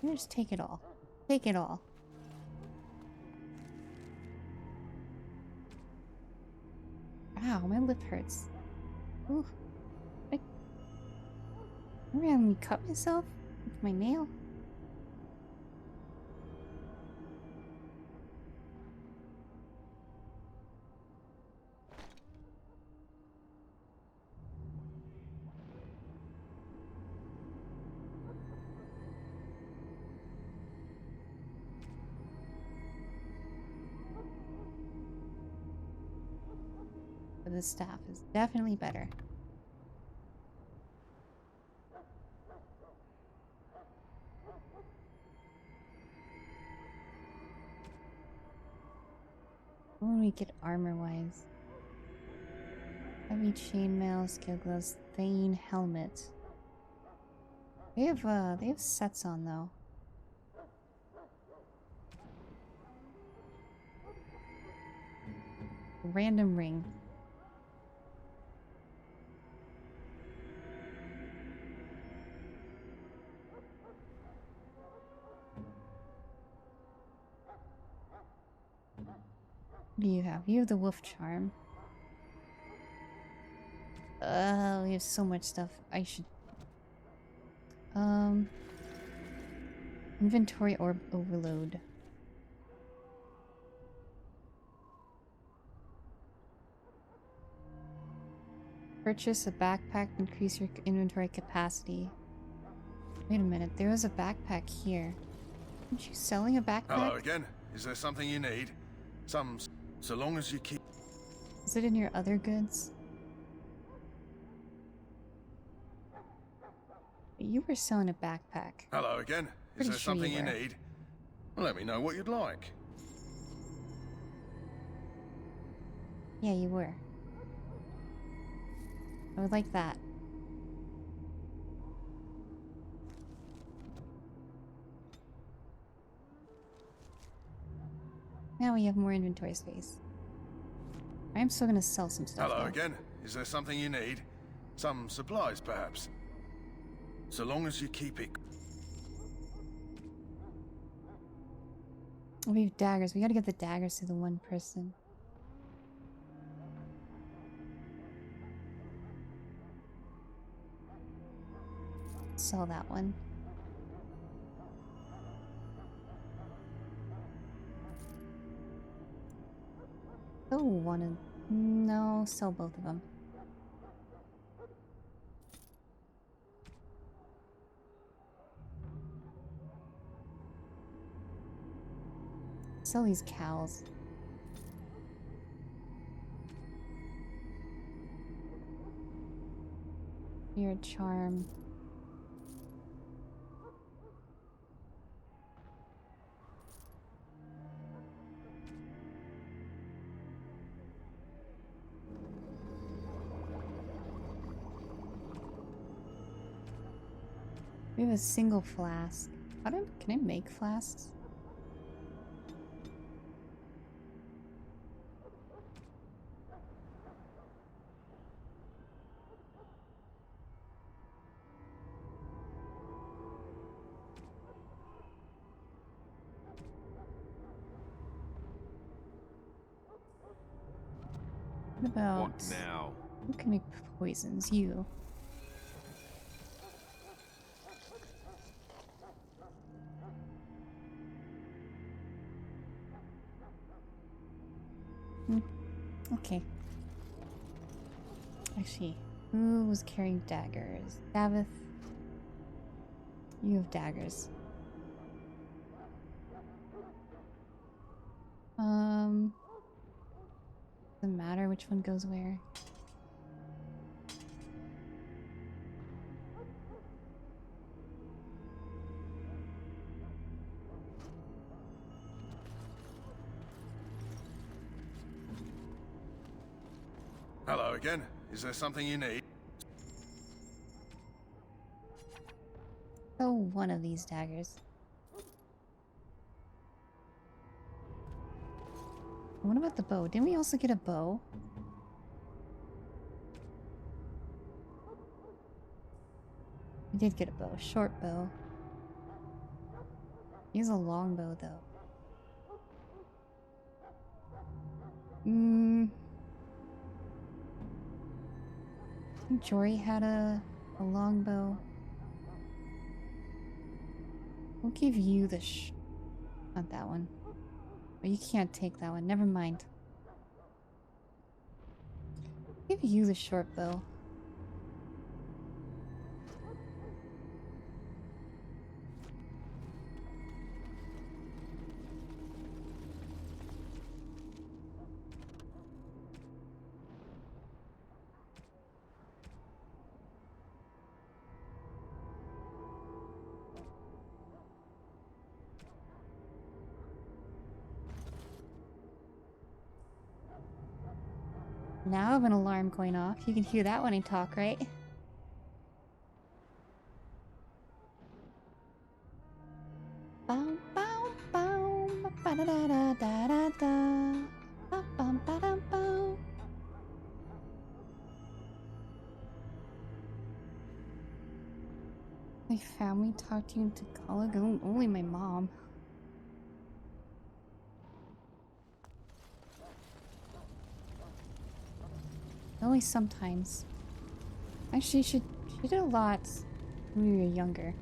You just take it all. Take it all. Ow, my lip hurts. Ooh. I randomly cut myself with my nail. This staff is definitely better. What do we get armor-wise? Heavy chainmail, skill gloves, Thane helmet. They have sets on though. Random ring. What do you have? You have the wolf charm. We have so much stuff. I should... Inventory orb overload. Purchase a backpack to increase your inventory capacity. Wait a minute, there was a backpack here. Aren't you selling a backpack? Hello again. Is there something you need? So long as you keep... Is it in your other goods? You were selling a backpack. Hello again. Is Pretty there sure something you you were. need? Let me know what you'd like. Yeah, you were. I would like that. Now we have more inventory space. I'm still gonna sell some stuff. Hello though. again. Is there something you need? Some supplies, perhaps? So long as you keep it... We have daggers. We gotta get the daggers to the one person. Sell that one. Oh, one of... No, sell both of them. Sell these cows. Weird charm. We have a single flask. Can I make flasks? What about... What now? Who can make poisons? You. Okay. Actually, who was carrying daggers? Davith. You have daggers. Doesn't matter which one goes where. Hello again. Is there something you need? Oh, one of these daggers. What about the bow? Didn't we also get a bow? We did get a bow. Short bow. Use a long bow, though. I think Jory had a long bow. We'll give you the not that one. Oh, you can't take that one. Never mind. Give you the short bow. Now I have an alarm going off. You can hear that when I talk, right? Bow, bow, bow, ba da da da da da da. Ba bum ba dum bow. My family talked you into college? Only my mom. Only sometimes. Actually, she did a lot when we were younger.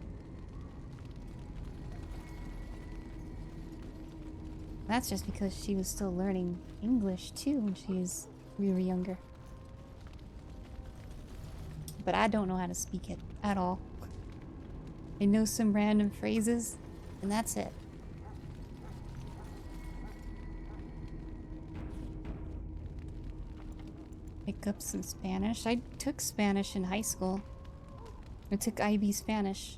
That's just because she was still learning English too when we were younger. But I don't know how to speak it at all. I know some random phrases, and that's it. Pick up some Spanish. I took Spanish in high school. I took IB Spanish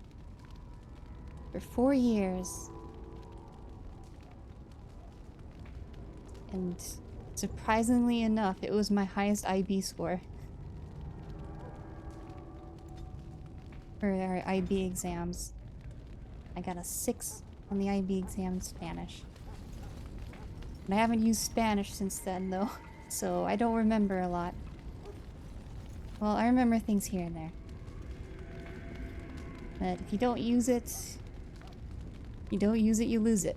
for 4 years. And surprisingly enough, it was my highest IB score for our IB exams. I got a 6 on the IB exam in Spanish. And I haven't used Spanish since then, though, so I don't remember a lot. Well, I remember things here and there. But if you don't use it, you don't use it, you lose it.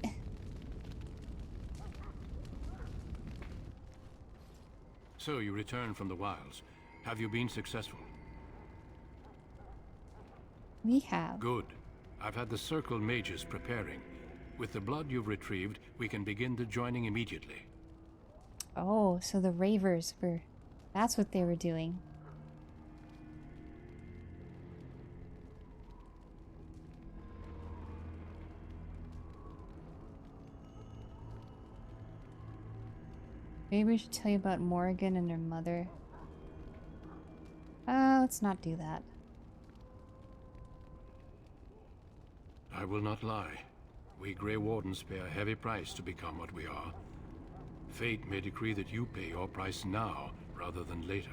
So you returned from the wilds. Have you been successful? We have. Good. I've had the Circle mages preparing. With the blood you've retrieved, we can begin the joining immediately. Oh, so the Ravers were... That's what they were doing. Maybe we should tell you about Morrigan and her mother. Let's not do that. I will not lie. We Grey Wardens pay a heavy price to become what we are. Fate may decree that you pay your price now, rather than later.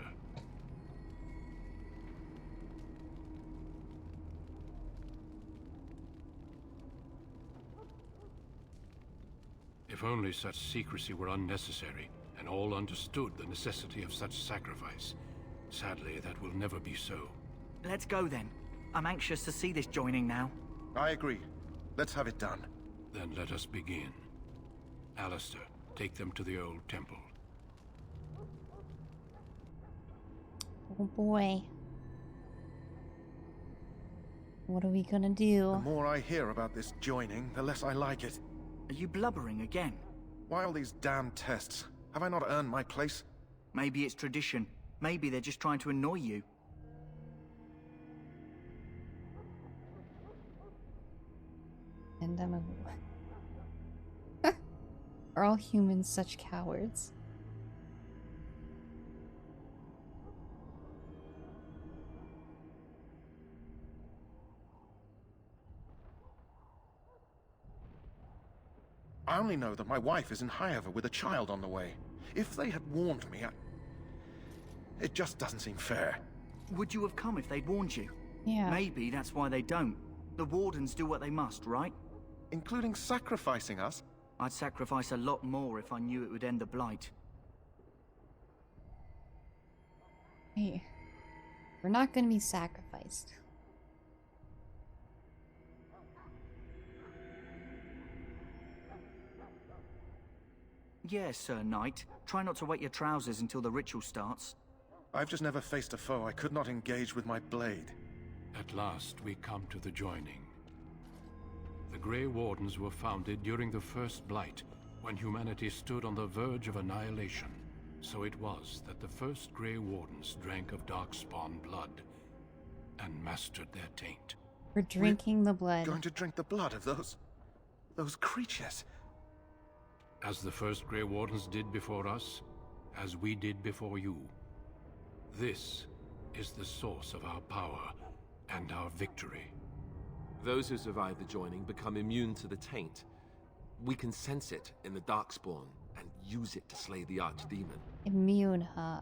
If only such secrecy were unnecessary, and all understood the necessity of such sacrifice. Sadly, that will never be so. Let's go then. I'm anxious to see this joining now. I agree. Let's have it done. Then let us begin. Alistair, take them to the old temple. Oh boy. What are we gonna do? The more I hear about this joining, the less I like it. Are you blubbering again? Why all these damn tests? Have I not earned my place? Maybe it's tradition. Maybe they're just trying to annoy you. And I'm a... Are all humans such cowards? I only know that my wife is in Highover with a child on the way. If they had warned me, it just doesn't seem fair. Would you have come if they'd warned you? Yeah. Maybe that's why they don't. The Wardens do what they must, right? Including sacrificing us? I'd sacrifice a lot more if I knew it would end the Blight. Hey, we're not gonna be sacrificed. Yes, Sir Knight. Try not to wet your trousers until the ritual starts. I've just never faced a foe I could not engage with my blade. At last, we come to the joining. The Grey Wardens were founded during the First Blight, when humanity stood on the verge of annihilation. So it was that the first Grey Wardens drank of Darkspawn blood and mastered their taint. We're drinking the blood. Going to drink the blood of those creatures. As the first Grey Wardens did before us, as we did before you. This is the source of our power and our victory. Those who survive the joining become immune to the taint. We can sense it in the Darkspawn and use it to slay the Archdemon. Immune, huh?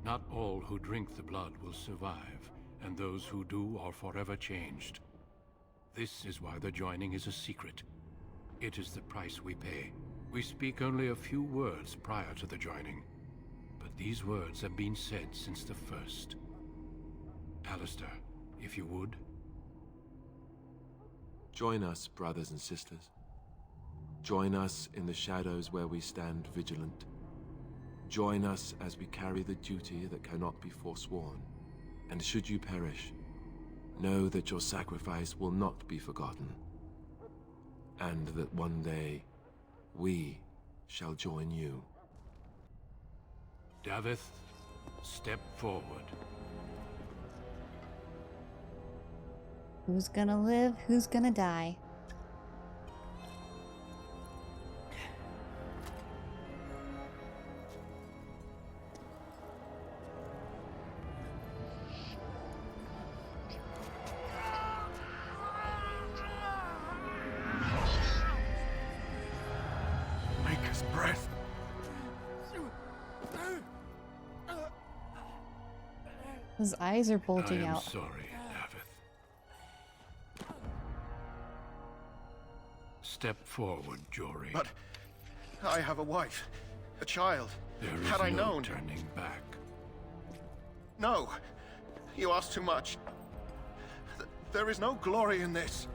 Not all who drink the blood will survive, and those who do are forever changed. This is why the joining is a secret. It is the price we pay. We speak only a few words prior to the joining, but these words have been said since the first. Alistair, if you would. Join us, brothers and sisters. Join us in the shadows where we stand vigilant. Join us as we carry the duty that cannot be forsworn. And should you perish, know that your sacrifice will not be forgotten. And that one day, we shall join you. Davith, step forward. Who's gonna live? Who's gonna die? Maker's breath. His eyes are I bulging am out. sorry, Davith. Step forward, Jory. But I have a wife, a child. There is Had I no known... turning back. No, you ask too much. There is no glory in this.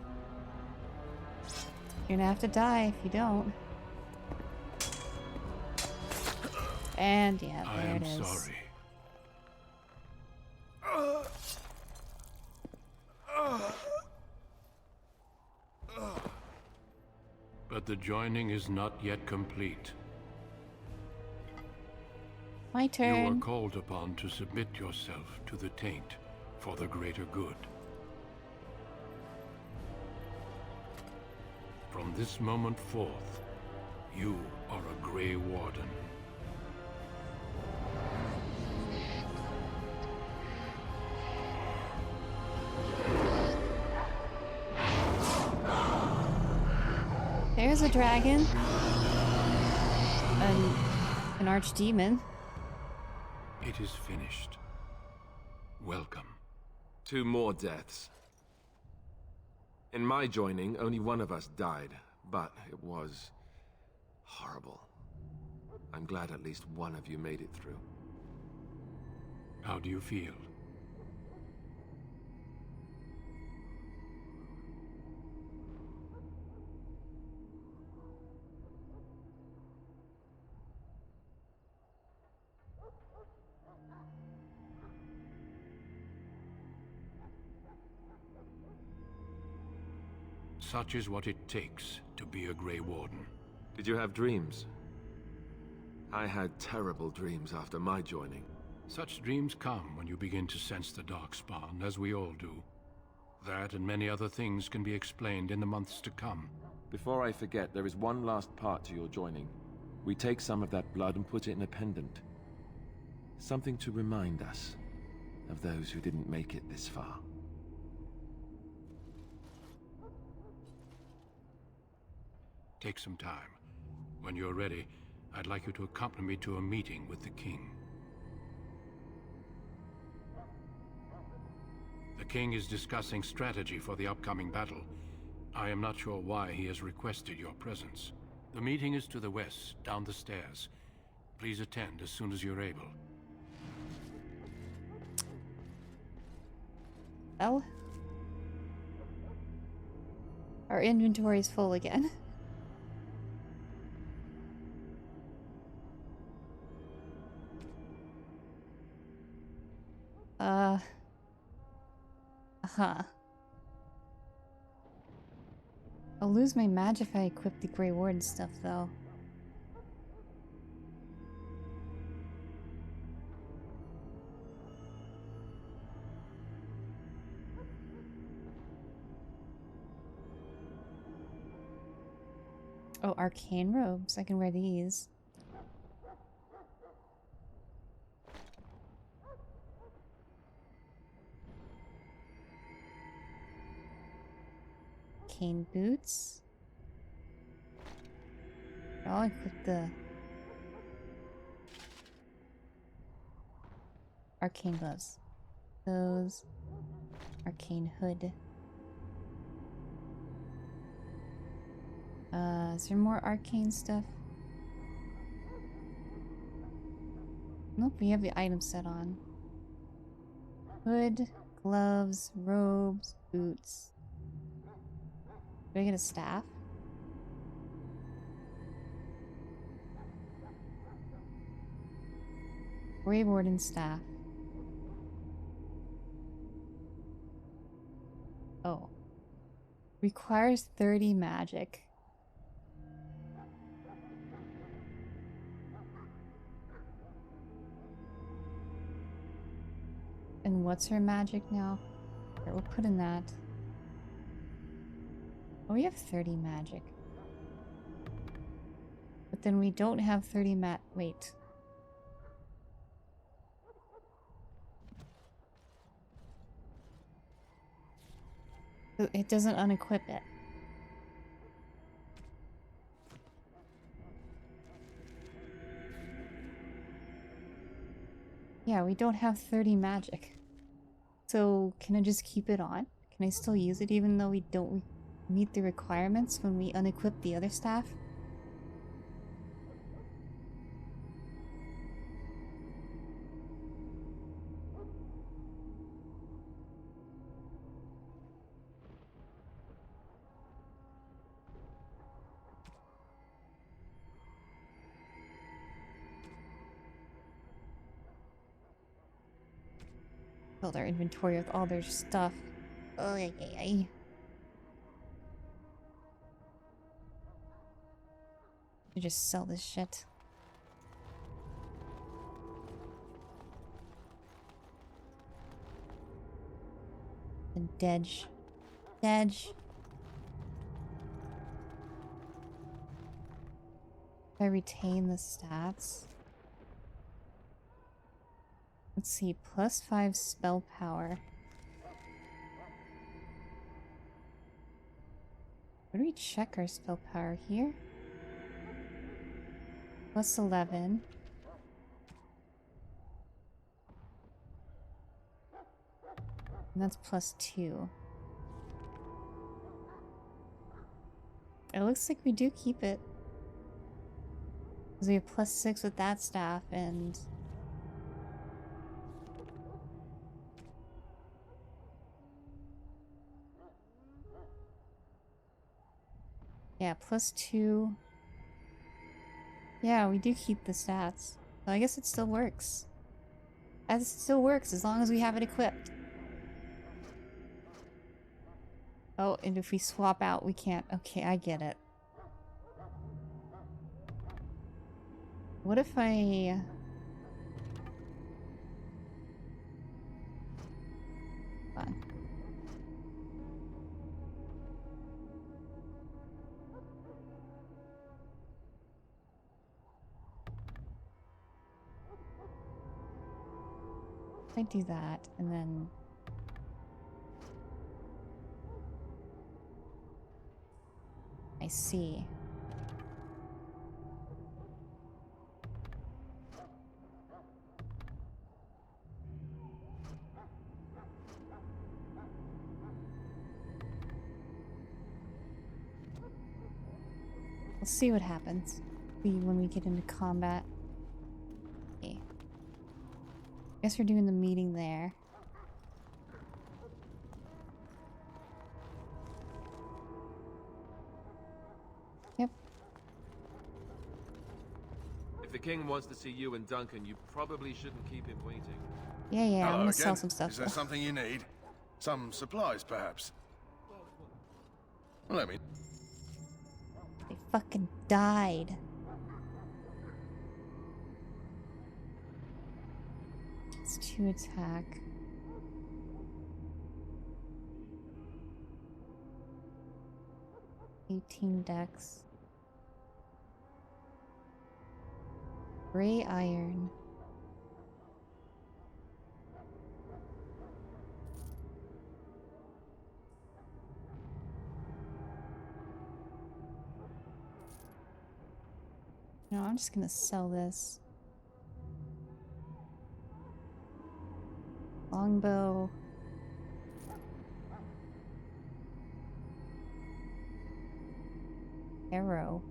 You're gonna have to die if you don't. And yeah, I there am it is. sorry. But the joining is not yet complete. My You are turn. called upon to submit yourself to the taint for the greater good. From this moment forth, you are a Grey Warden. There's a dragon. An archdemon. It is finished. Welcome. 2 more deaths. In my joining, only one of us died, but it was horrible. I'm glad at least one of you made it through. How do you feel? Such is what it takes to be a Grey Warden. Did you have dreams? I had terrible dreams after my joining. Such dreams come when you begin to sense the Darkspawn, as we all do. That and many other things can be explained in the months to come. Before I forget, there is one last part to your joining. We take some of that blood and put it in a pendant. Something to remind us of those who didn't make it this far. Take some time. When you're ready, I'd like you to accompany me to a meeting with the king. The king is discussing strategy for the upcoming battle. I am not sure why he has requested your presence. The meeting is to the west, down the stairs. Please attend as soon as you're able. Well, our inventory is full again. I'll lose my mag if I equip the Grey Warden stuff, though. Oh, arcane robes. I can wear these. Arcane boots. I'll equip the arcane gloves. Those. Arcane hood. Is there more arcane stuff? Nope, we have the item set on. Hood, gloves, robes, boots. Do I get a staff? Grey Warden staff. Oh. Requires 30 magic. And what's her magic now? Here, we'll put in that. Oh, we have 30 magic. But then we don't have 30 wait. So it doesn't unequip it. Yeah, we don't have 30 magic. So can I just keep it on? Can I still use it even though we don't meet the requirements when we unequip the other staff? Build our inventory with all their stuff. Oh, yeah. You just sell this shit. And Dedge. If I retain the stats. Let's see, +5 spell power. Where do we check our spell power here? +11. And that's +2. It looks like we do keep it. Because we have +6 with that staff and... yeah, +2. Yeah, we do keep the stats. So I guess it still works. It still works as long as we have it equipped. Oh, and if we swap out, we can't. Okay, I get it. What if I... hold on. I do that, and then... I see. We'll see what happens when we get into combat. Okay. Guess we're doing the meeting there. Yep. If the king wants to see you and Duncan, you probably shouldn't keep him waiting. Yeah, I'm Hello gonna again. sell some stuff. Is there something you need? Some supplies, perhaps? Let me... They fucking died. It's 2 attack. Dex. Gray iron. No, I'm just gonna sell this. Longbow. Arrow.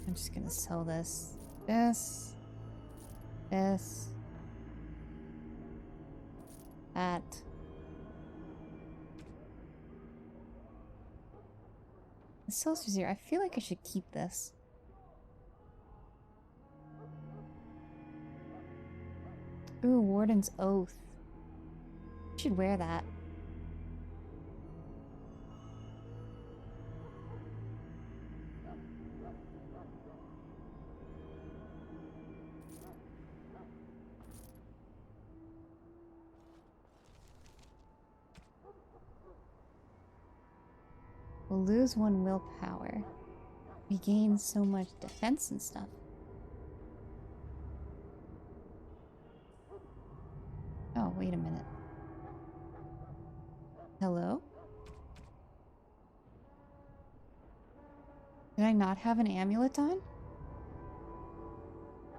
I'm just gonna sell this. This. This. That. The Celsius here. I feel like I should keep this. Ooh, Warden's Oath. I should wear that. We'll lose 1 willpower. We gain so much defense and stuff. Oh, wait a minute. Hello? Did I not have an amulet on?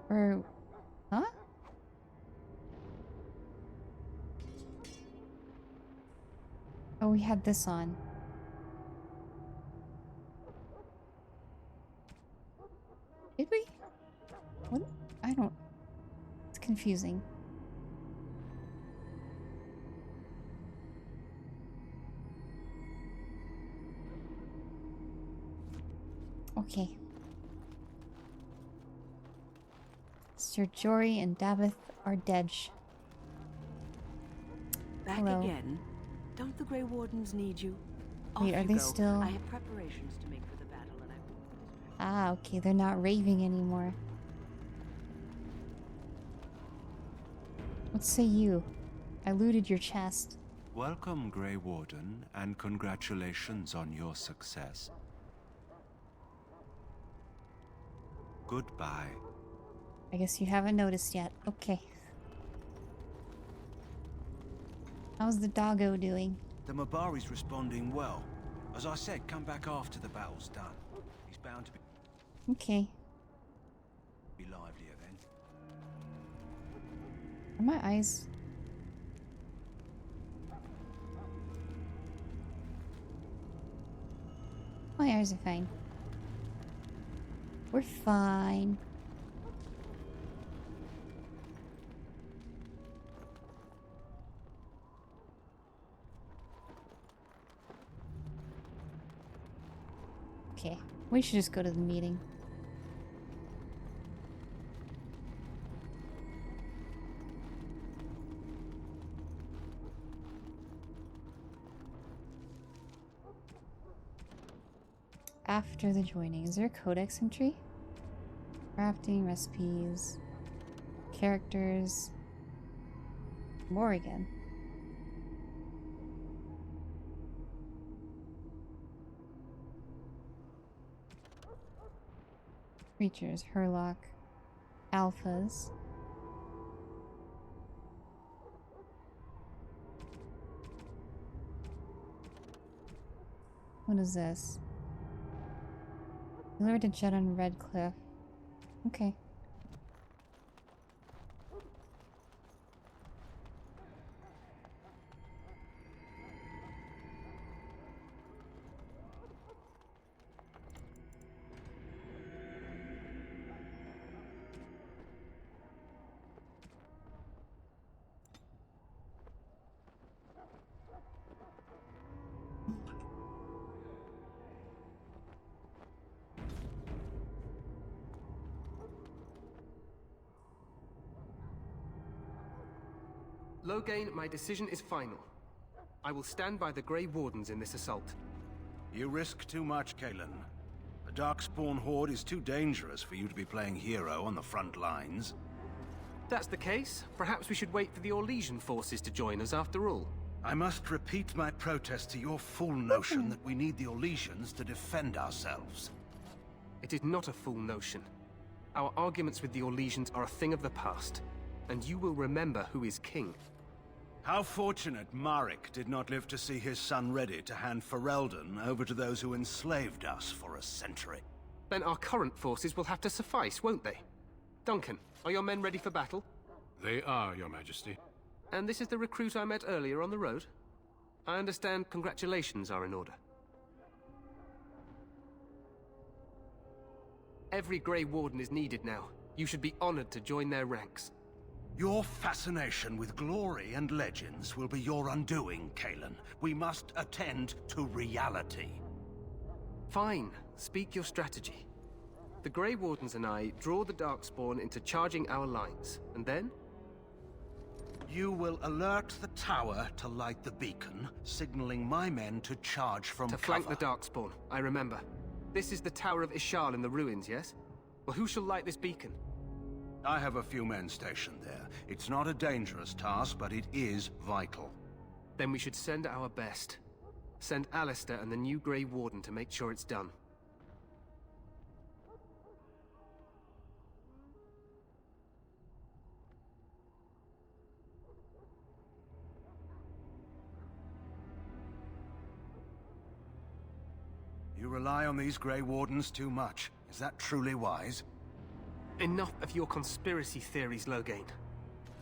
Or... huh? Oh, we had this on. Did we? What? I don't... It's confusing. Okay. Sir Jory and Davith are dead. Back Hello. again? Don't the Grey Wardens need you? Wait, Off are you they go. still... I have preparations to make for the battle, and I won't be distracted. Ah, okay, they're not raving anymore. What say you? I looted your chest. Welcome, Grey Warden, and congratulations on your success. Goodbye. I guess you haven't noticed yet. Okay. How's the doggo doing? The Mabari's responding well. As I said, come back after the battle's done. He's bound to Okay. be livelier then. Are my eyes... My eyes are fine. We're fine. Okay, we should just go to the meeting. After the joining, is there a codex entry? Crafting, recipes, characters, Morrigan. Creatures, Herlock, Alphas. What is this? Delivered to Jet on Redcliffe. Okay. Loghain, my decision is final. I will stand by the Grey Wardens in this assault. You risk too much, Kalen. The Darkspawn Horde is too dangerous for you to be playing hero on the front lines. If that's the case, perhaps we should wait for the Orlesian forces to join us after all. I must repeat my protest to your fool notion that we need the Orlesians to defend ourselves. It is not a fool notion. Our arguments with the Orlesians are a thing of the past, and you will remember who is king. How fortunate Marek did not live to see his son ready to hand Ferelden over to those who enslaved us for a century. Then our current forces will have to suffice, won't they? Duncan, are your men ready for battle? They are, Your Majesty. And this is the recruit I met earlier on the road? I understand congratulations are in order. Every Grey Warden is needed now. You should be honored to join their ranks. Your fascination with glory and legends will be your undoing, Kalen. We must attend to reality. Fine. Speak your strategy. The Grey Wardens and I draw the Darkspawn into charging our lines, and then? You will alert the tower to light the beacon, signaling my men to charge from cover. To flank the Darkspawn, I remember. This is the Tower of Ishal in the ruins, yes? Well, who shall light this beacon? I have a few men stationed there. It's not a dangerous task, but it is vital. Then we should send our best. Send Alistair and the new Grey Warden to make sure it's done. You rely on these Grey Wardens too much. Is that truly wise? Enough of your conspiracy theories, Loghain.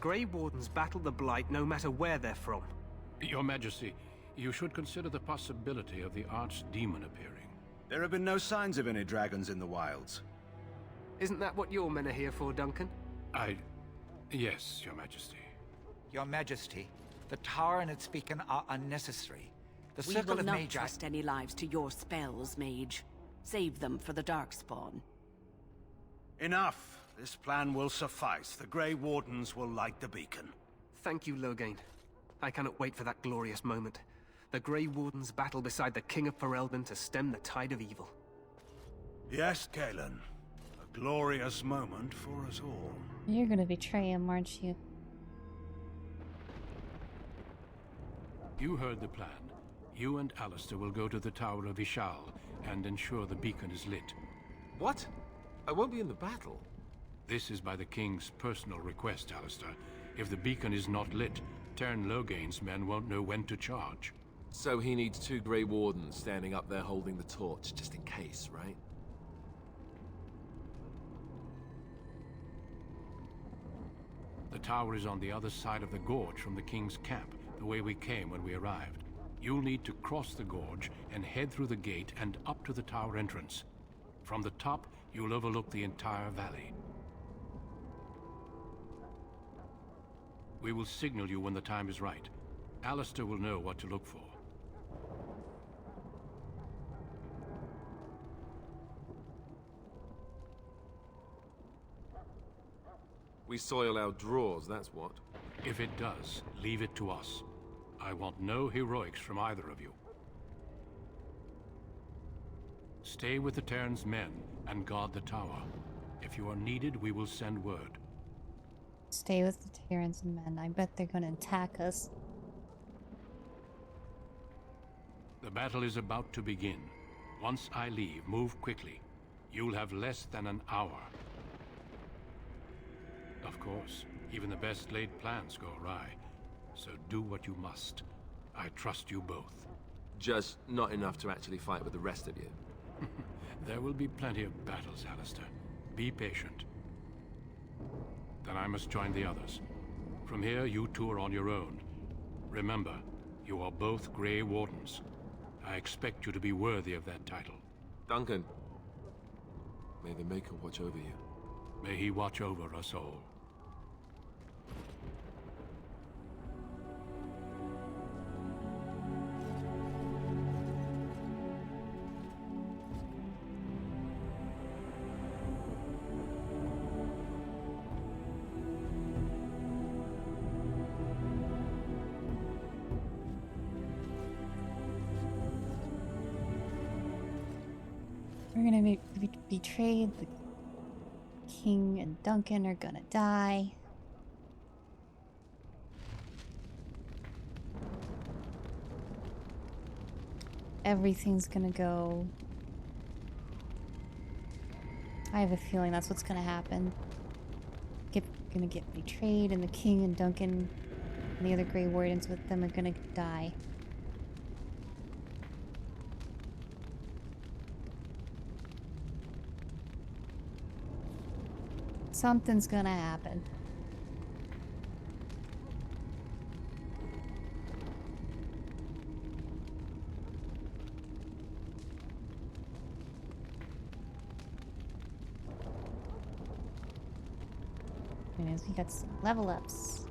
Grey Wardens battle the Blight no matter where they're from. Your Majesty, you should consider the possibility of the Archdemon appearing. There have been no signs of any dragons in the wilds. Isn't that what your men are here for, Duncan? Yes, Your Majesty. Your Majesty, the tower and its beacon are unnecessary. The We Circle will of not Magi... trust any lives to your spells, Mage. Save them for the Darkspawn. Enough! This plan will suffice. The Grey Wardens will light the beacon. Thank you, Loghain. I cannot wait for that glorious moment. The Grey Wardens battle beside the King of Ferelden to stem the tide of evil. Yes, Kalen. A glorious moment for us all. You're gonna betray him, aren't you? You heard the plan. You and Alistair will go to the Tower of Ishal and ensure the beacon is lit. What? I won't be in the battle. This is by the King's personal request, Alistair. If the beacon is not lit, Tern Loghain's men won't know when to charge. So he needs 2 Grey Wardens standing up there holding the torch, just in case, right? The tower is on the other side of the gorge from the King's camp, the way we came when we arrived. You'll need to cross the gorge and head through the gate and up to the tower entrance. From the top, you'll overlook the entire valley. We will signal you when the time is right. Alistair will know what to look for. We soil our drawers, that's what. If it does, leave it to us. I want no heroics from either of you. Stay with the Terran's men and guard the tower. If you are needed, we will send word. Stay with the Terrans and men. I bet they're gonna attack us. The battle is about to begin. Once I leave, move quickly. You'll have less than an hour. Of course, even the best laid plans go awry. So do what you must. I trust you both. Just not enough to actually fight with the rest of you. There will be plenty of battles, Alistair. Be patient. Then I must join the others. From here, you two are on your own. Remember, you are both Grey Wardens. I expect you to be worthy of that title. Duncan, may the Maker watch over you. May he watch over us all. We're gonna be betrayed. The King and Duncan are gonna die. Everything's gonna go. I have a feeling that's what's gonna happen. Gonna get betrayed, and the King and Duncan and the other Grey Wardens with them are gonna die. Something's gonna happen. Anyways, we got some level ups.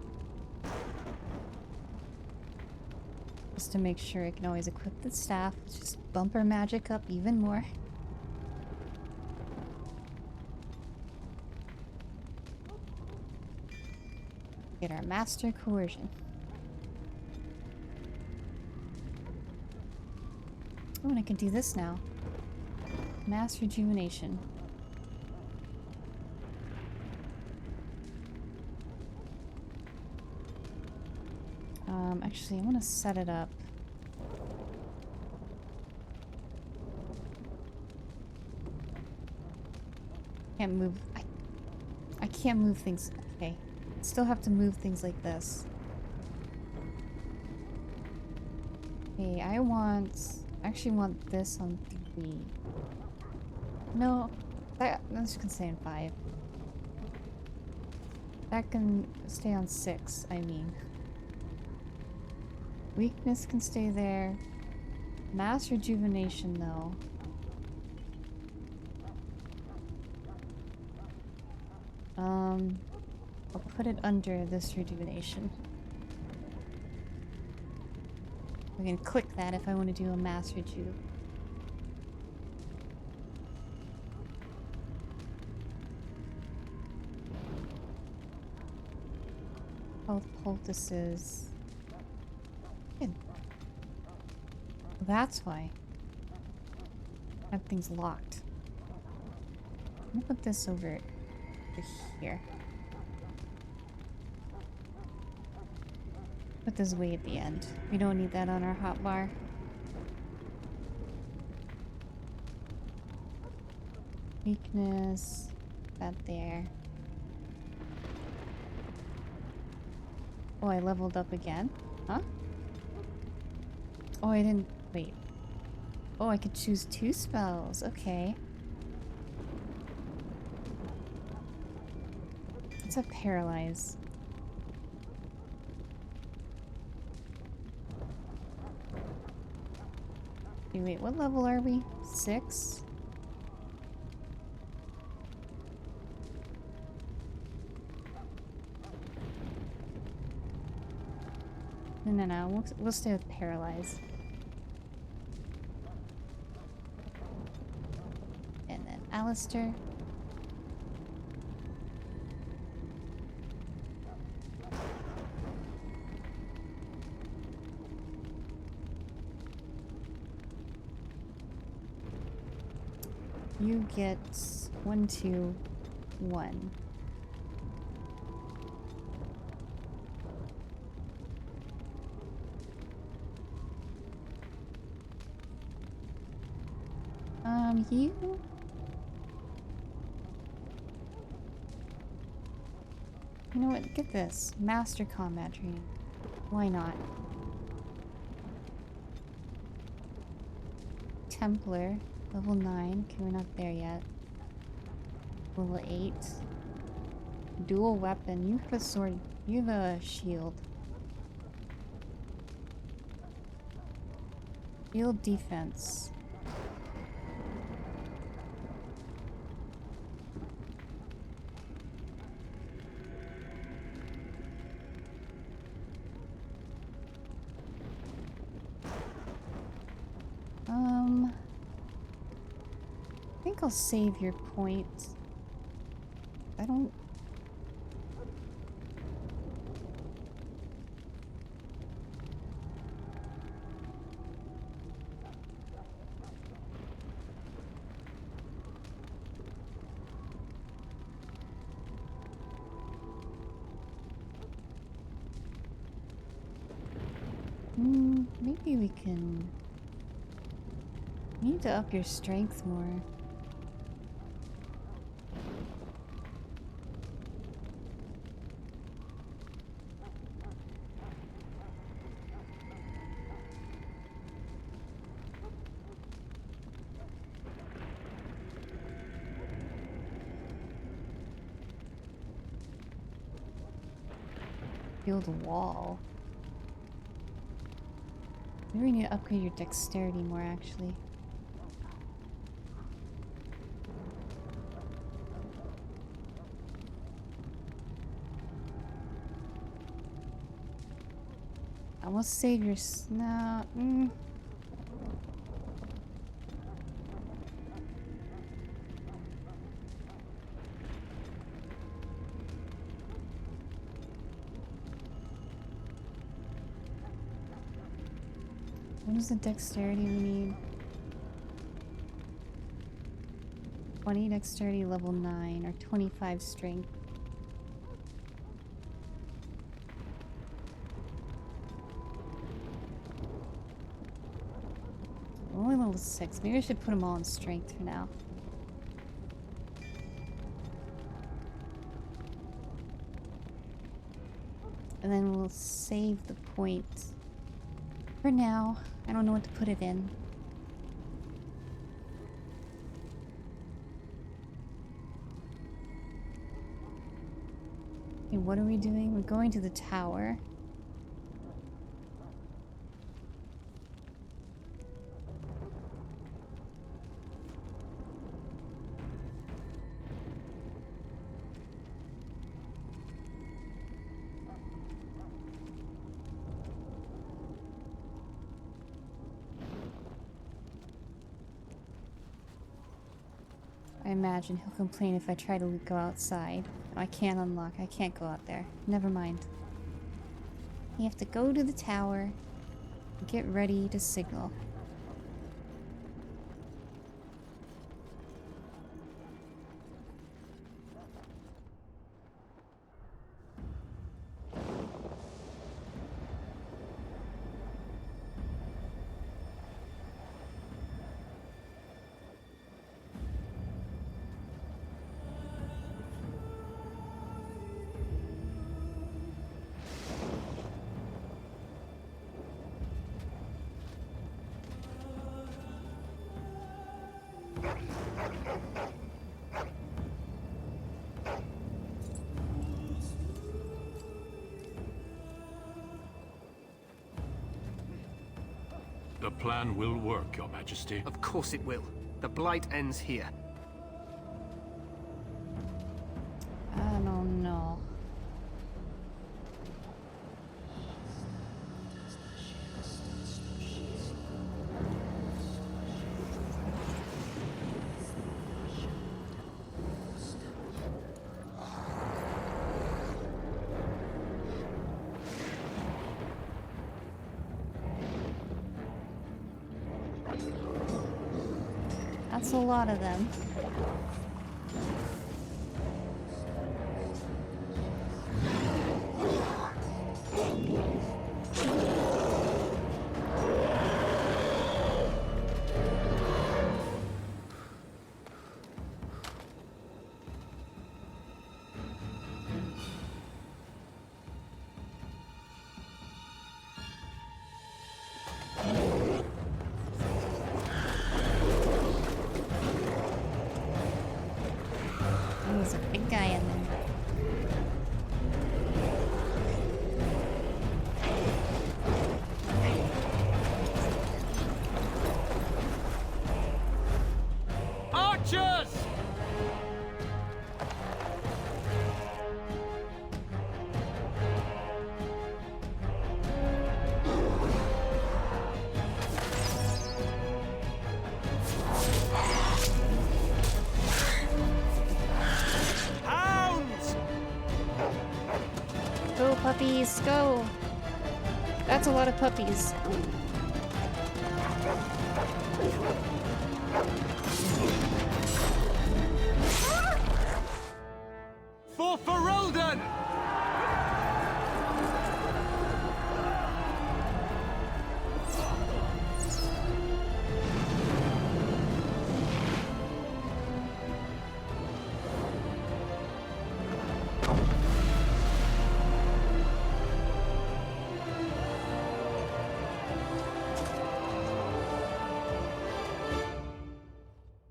Just to make sure I can always equip the staff. Let's just bump our magic up even more. Get our master coercion. Oh, and I can do this now. Mass rejuvenation. Actually, I want to set it up. Can't move. I can't move things. Okay. Still have to move things like this. Okay, I actually want this on 3. No, that's gonna stay on 5. That can stay on 6, I mean. Weakness can stay there. Mass rejuvenation, though. I'll put it under this rejuvenation. I can click that if I want to do a mass rejuve. Health poultices. Good. That's why. Everything's locked. I'm gonna put this over here. Put this way at the end. We don't need that on our hotbar. Weakness. That there. Oh, I leveled up again? Huh? Oh, I didn't... Wait. Oh, I could choose 2 spells. Okay. Let's have Paralyze. Okay, wait, what level are we? 6? No. We'll stay with Paralyze. And then Alistair. You get 1, 2, 1. You? You know what? Get this. Master Combat Training. Why not? Templar. Level 9. Okay, we're not there yet. Level 8. Dual weapon. You have a sword. You have a shield. Shield defense. I think I'll save your point. I don't... Maybe we can... You need to up your strength more. Build a wall. Maybe we need to upgrade your dexterity more, actually. Almost save your snout. What is the dexterity we need? 20 dexterity level 9 or 25 strength. Only level 6. Maybe I should put them all in strength for now. And then we'll save the point. For now, I don't know what to put it in. Okay, what are we doing? We're going to the tower. I imagine he'll complain if I try to go outside. I can't unlock. I can't go out there. Never mind. You have to go to the tower and get ready to signal. The plan will work, Your Majesty. Of course it will. The Blight ends here. I don't know. That's a lot of them. There's a big guy in there. Archers! Go puppies, go! That's a lot of puppies. For Ferelden!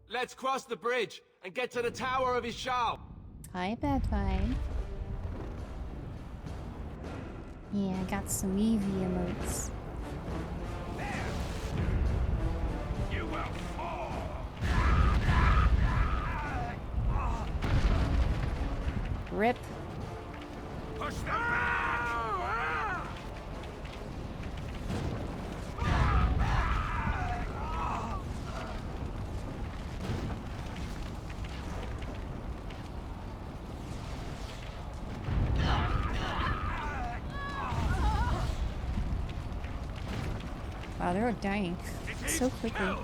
Let's cross the bridge and get to the Tower of Ishal. Hi, Badvine. Yeah, I got some Eevee emotes. You will fall. Rip. Push them back. Wow, they're all dying so quickly.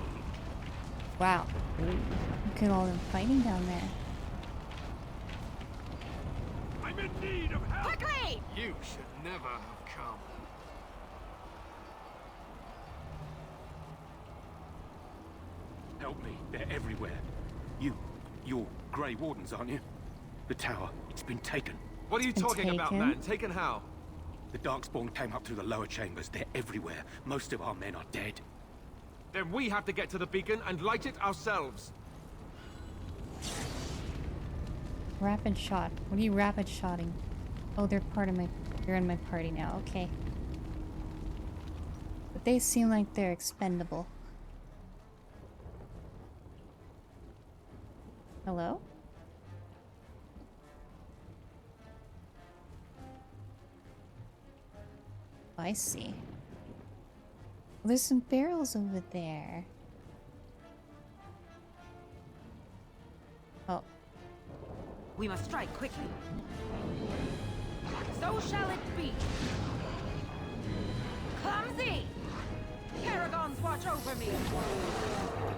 Wow. Look at all them fighting down there. I'm in need of help! Quickly! You should never have come. Help me. They're everywhere. You're Grey Wardens, aren't you? The tower, it's been taken. What are you talking about, man? Taken how? The Darkspawn came up through the lower chambers. They're everywhere. Most of our men are dead. Then we have to get to the beacon and light it ourselves. Rapid shot. What are you rapid shotting? Oh, they're in my party now. Okay. But they seem like they're expendable. Hello? I see. There's some barrels over there. Oh. We must strike quickly. So shall it be. Clumsy! Paragons watch over me.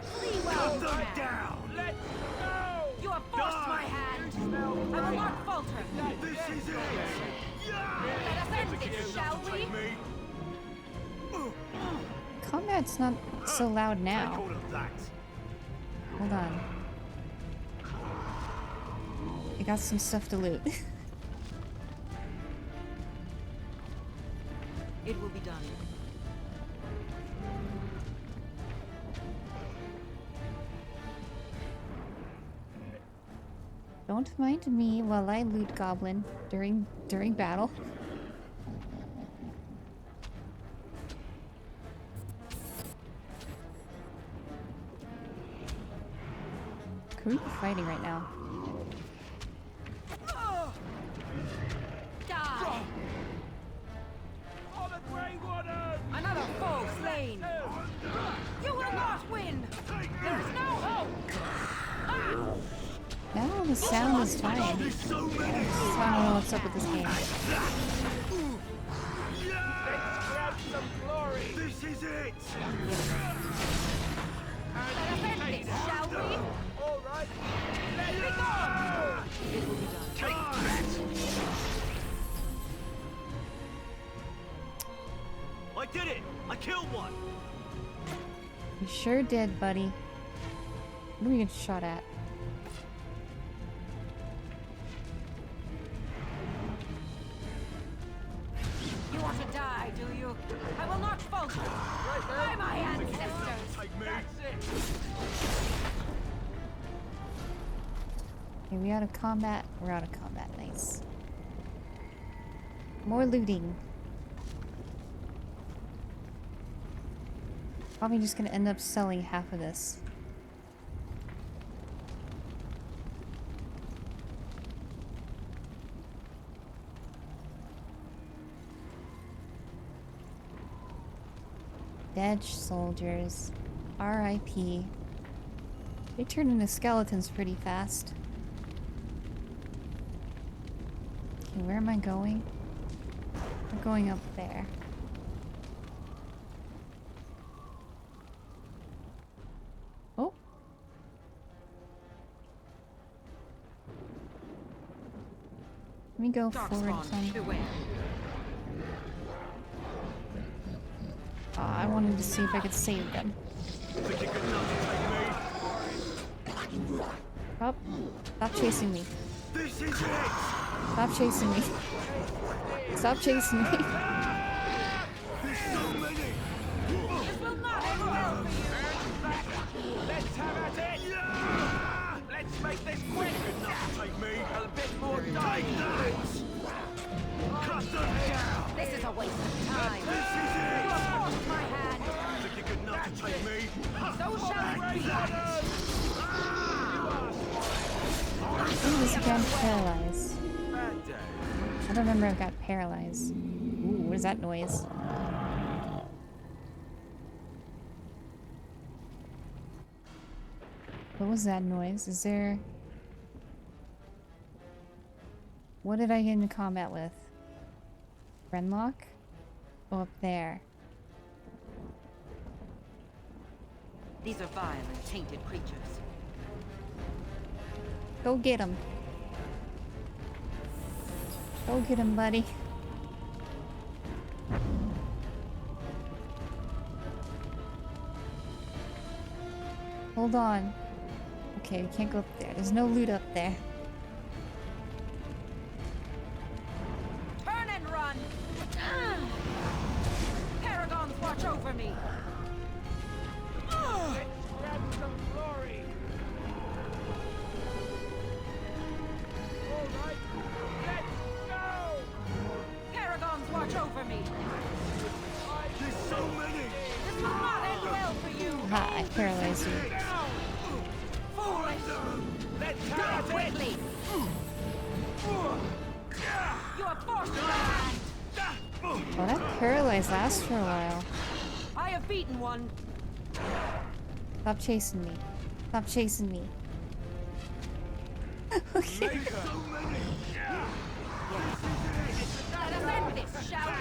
Flee well, man. Down! Let's go! You have forced my hand. I will not falter. This is it! Let us end this, shall we? Combat's not so loud now. Hold on. I got some stuff to loot. It will be done. Don't mind me while I loot Goblin during battle. Who are you fighting right now? Die! Oh, the Grey Warden! Another foe slain! You will not win! There is no hope! Now the sound is fine. I don't know what's up with this game. Let's grab some glory! This is it! Let us end this, shall we? All right. Let me go! It will be done. Take that! I did it! I killed one! You sure did, buddy. What are we getting shot at? You want to die, do you? I will not falter! By my ancestors! Take me! That's it! Okay, we out of combat? We're out of combat, nice. More looting. Probably just gonna end up selling half of this. Dead soldiers. R.I.P. They turn into skeletons pretty fast. Okay, where am I going? I'm going up there. Oh. Let me go forward some. I wanted to see if I could save them. Oh, stop chasing me. This is it! Stop chasing me. Stop chasing me. There's so many! This will not end well for you! Let's have at it! Yeah! Let's make this quick! Enough to take me! A bit more time! Take that! Cut them down! This is a waste of time! This is it! You have forced my hand! Think you're good enough to take me? So shall it be! Ooh, this again, paralyze. Bad day. I don't remember I've got paralyze. Ooh, what is that noise? What was that noise? Is there... What did I get into combat with? Friendlock? Oh, up there. These are vile and tainted creatures. Go get him. Go get him, buddy. Hold on. Okay, we can't go up there. There's no loot up there. Turn and run! Paragons watch over me! Let's grab some glory! All right, let's go! Paragons watch over me! There's so many! This will not end well for you! Ha, I paralyzed you. Foolish! Let's Go have it! quickly! You have forced my hand! Well, that paralyzed lasts for a while. I have beaten one! Stop chasing me. Stop chasing me. Okay. Let us end this, shall we?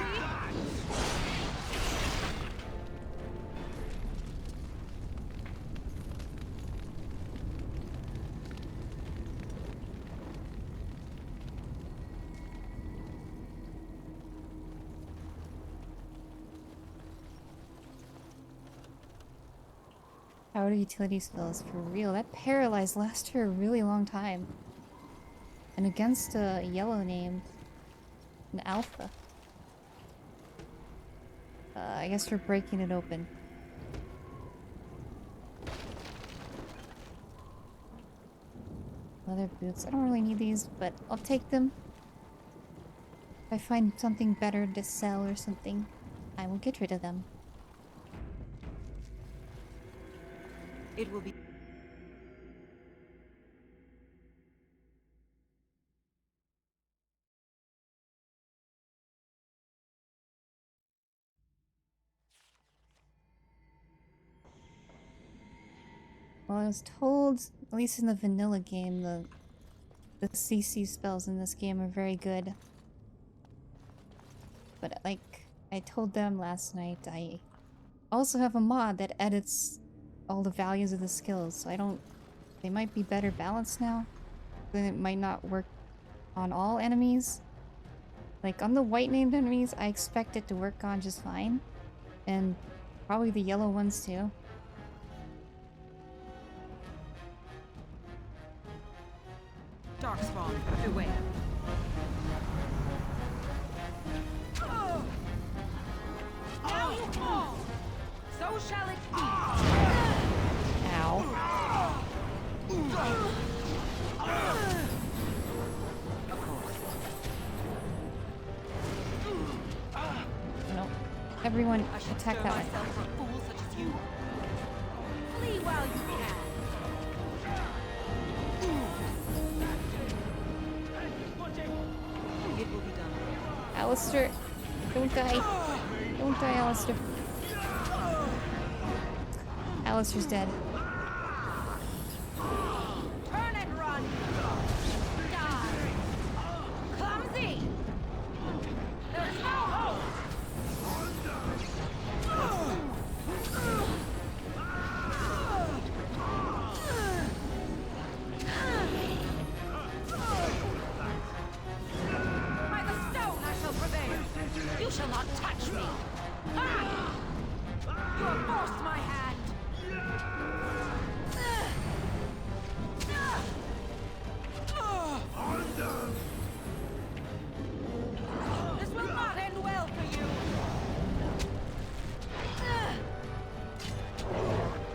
How do utility spells for real? That paralyzed lasts for a really long time. And against a yellow named an alpha. I guess we're breaking it open. Leather boots. I don't really need these, but I'll take them. If I find something better to sell or something, I will get rid of them. It will be... Well, I was told, at least in the vanilla game, the CC spells in this game are very good. But like I told them last night, I also have a mod that edits all the values of the skills, so I don't... They might be better balanced now. Then it might not work on all enemies. Like on the white named enemies, I expect it to work on just fine. And probably the yellow ones too. Darkspawn, beware. Now you fall! So shall it be! Ow. Of course. No. Everyone I should attack stir that one. myself for a fool such as you. Flee while you can. It will be done. Alistair, don't die. Don't die, Alistair. Alistair's dead. Turn and run! Die! Clumsy! There's no hope! By the stone I shall prevail! You shall not touch me! Ah! You have forced my hand! This will not end well for you!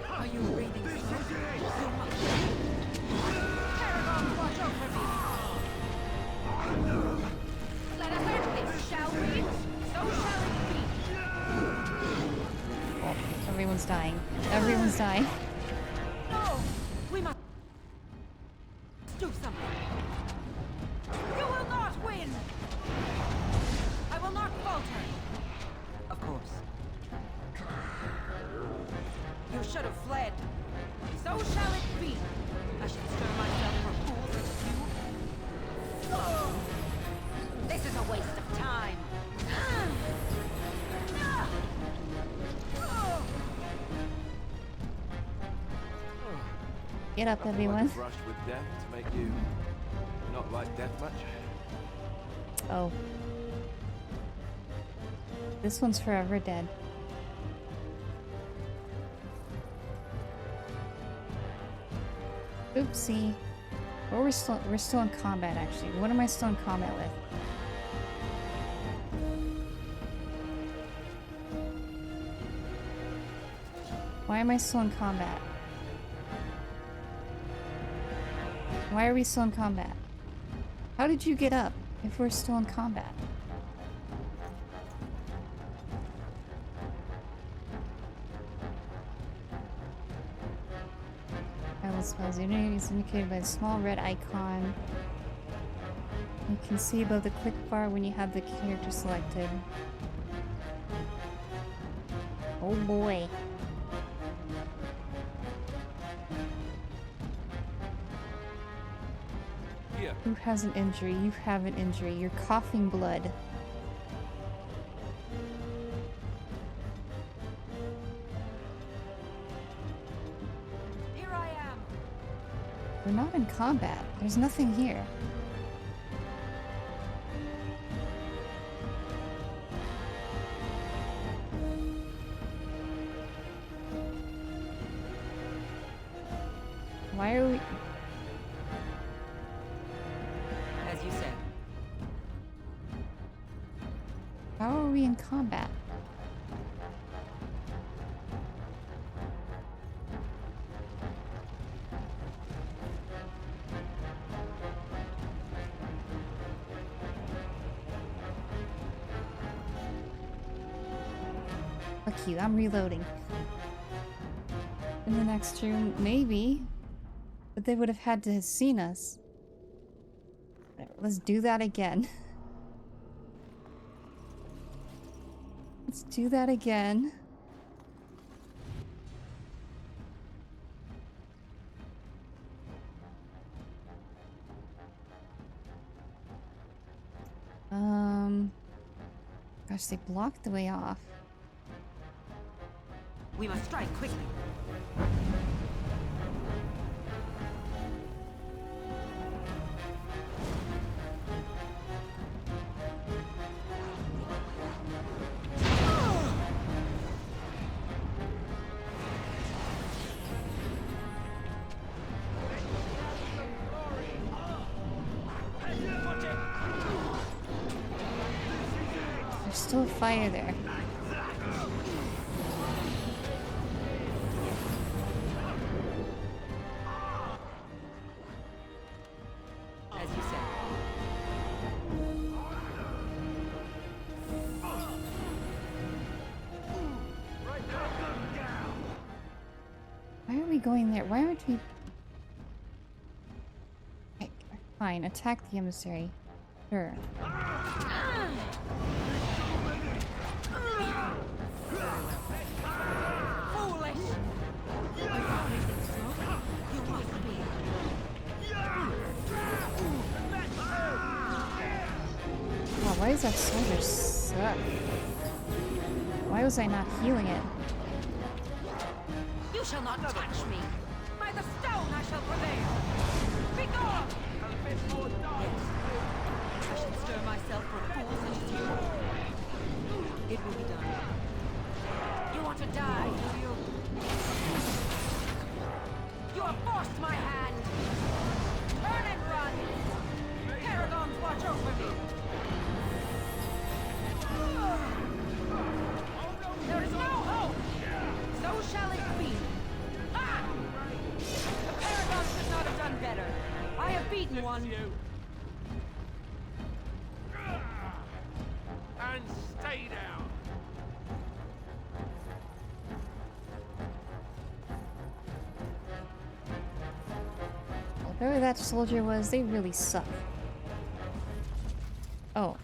Are you breathing slow? You must. Paragon, watch over me! Let us end this, shall we? So shall it be! Oh, everyone's dying. Everyone's dying. No! We must do something! You will not win! I will not falter! Of course. You should have fled. So shall it be! I should stir myself for fools as you. This is a waste of time! Get up, Nothing everyone. like a brush with death to make you not like death much. Oh. This one's forever dead. Oopsie. Or we're still in combat actually. What am I still in combat with? Why am I still in combat? Why are we still in combat? How did you get up if we're still in combat? Battle spells. The unity is indicated by a small red icon. You can see above the click bar when you have the character selected. Oh boy. Here. Who has an injury? You have an injury. You're coughing blood. Here I am. We're not in combat. There's nothing here. Why are we... As you said. How are we in combat? Fuck you, I'm reloading. In the next room, maybe. But they would have had to have seen us. Let's do that again. Let's do that again. Gosh, they blocked the way off. We must strike quickly. There's still a fire there. As you said. Why are we going there? Why aren't we... Okay, fine, attack the emissary. Sure. Foolish! You must be. Wow, why does that soldier suck? Why was I not healing it? You shall not touch me. By the stone I shall prevail. Begone! Yes. I should stir myself for a fool such as you. It will be done. You want to die, do you? You have forced my hand. Turn and run. Paragons, watch over me. There is no hope. So shall it be. Ha! The Paragons could not have done better. I have beaten one. And stay down. Whoever that soldier was, they really suck. Oh.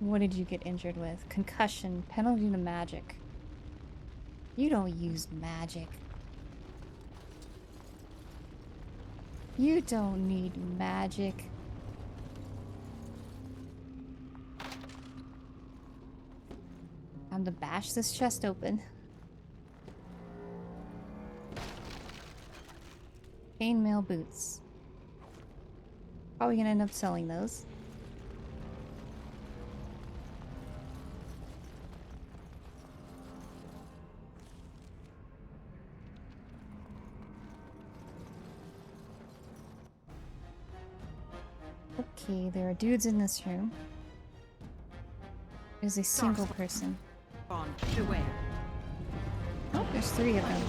What did you get injured with? Concussion, penalty to magic. You don't use magic. You don't need magic. Time to bash this chest open. Chainmail boots. Probably gonna end up selling those. Okay, there are dudes in this room. There's a single person. Beware. Oh, there's 3 of them.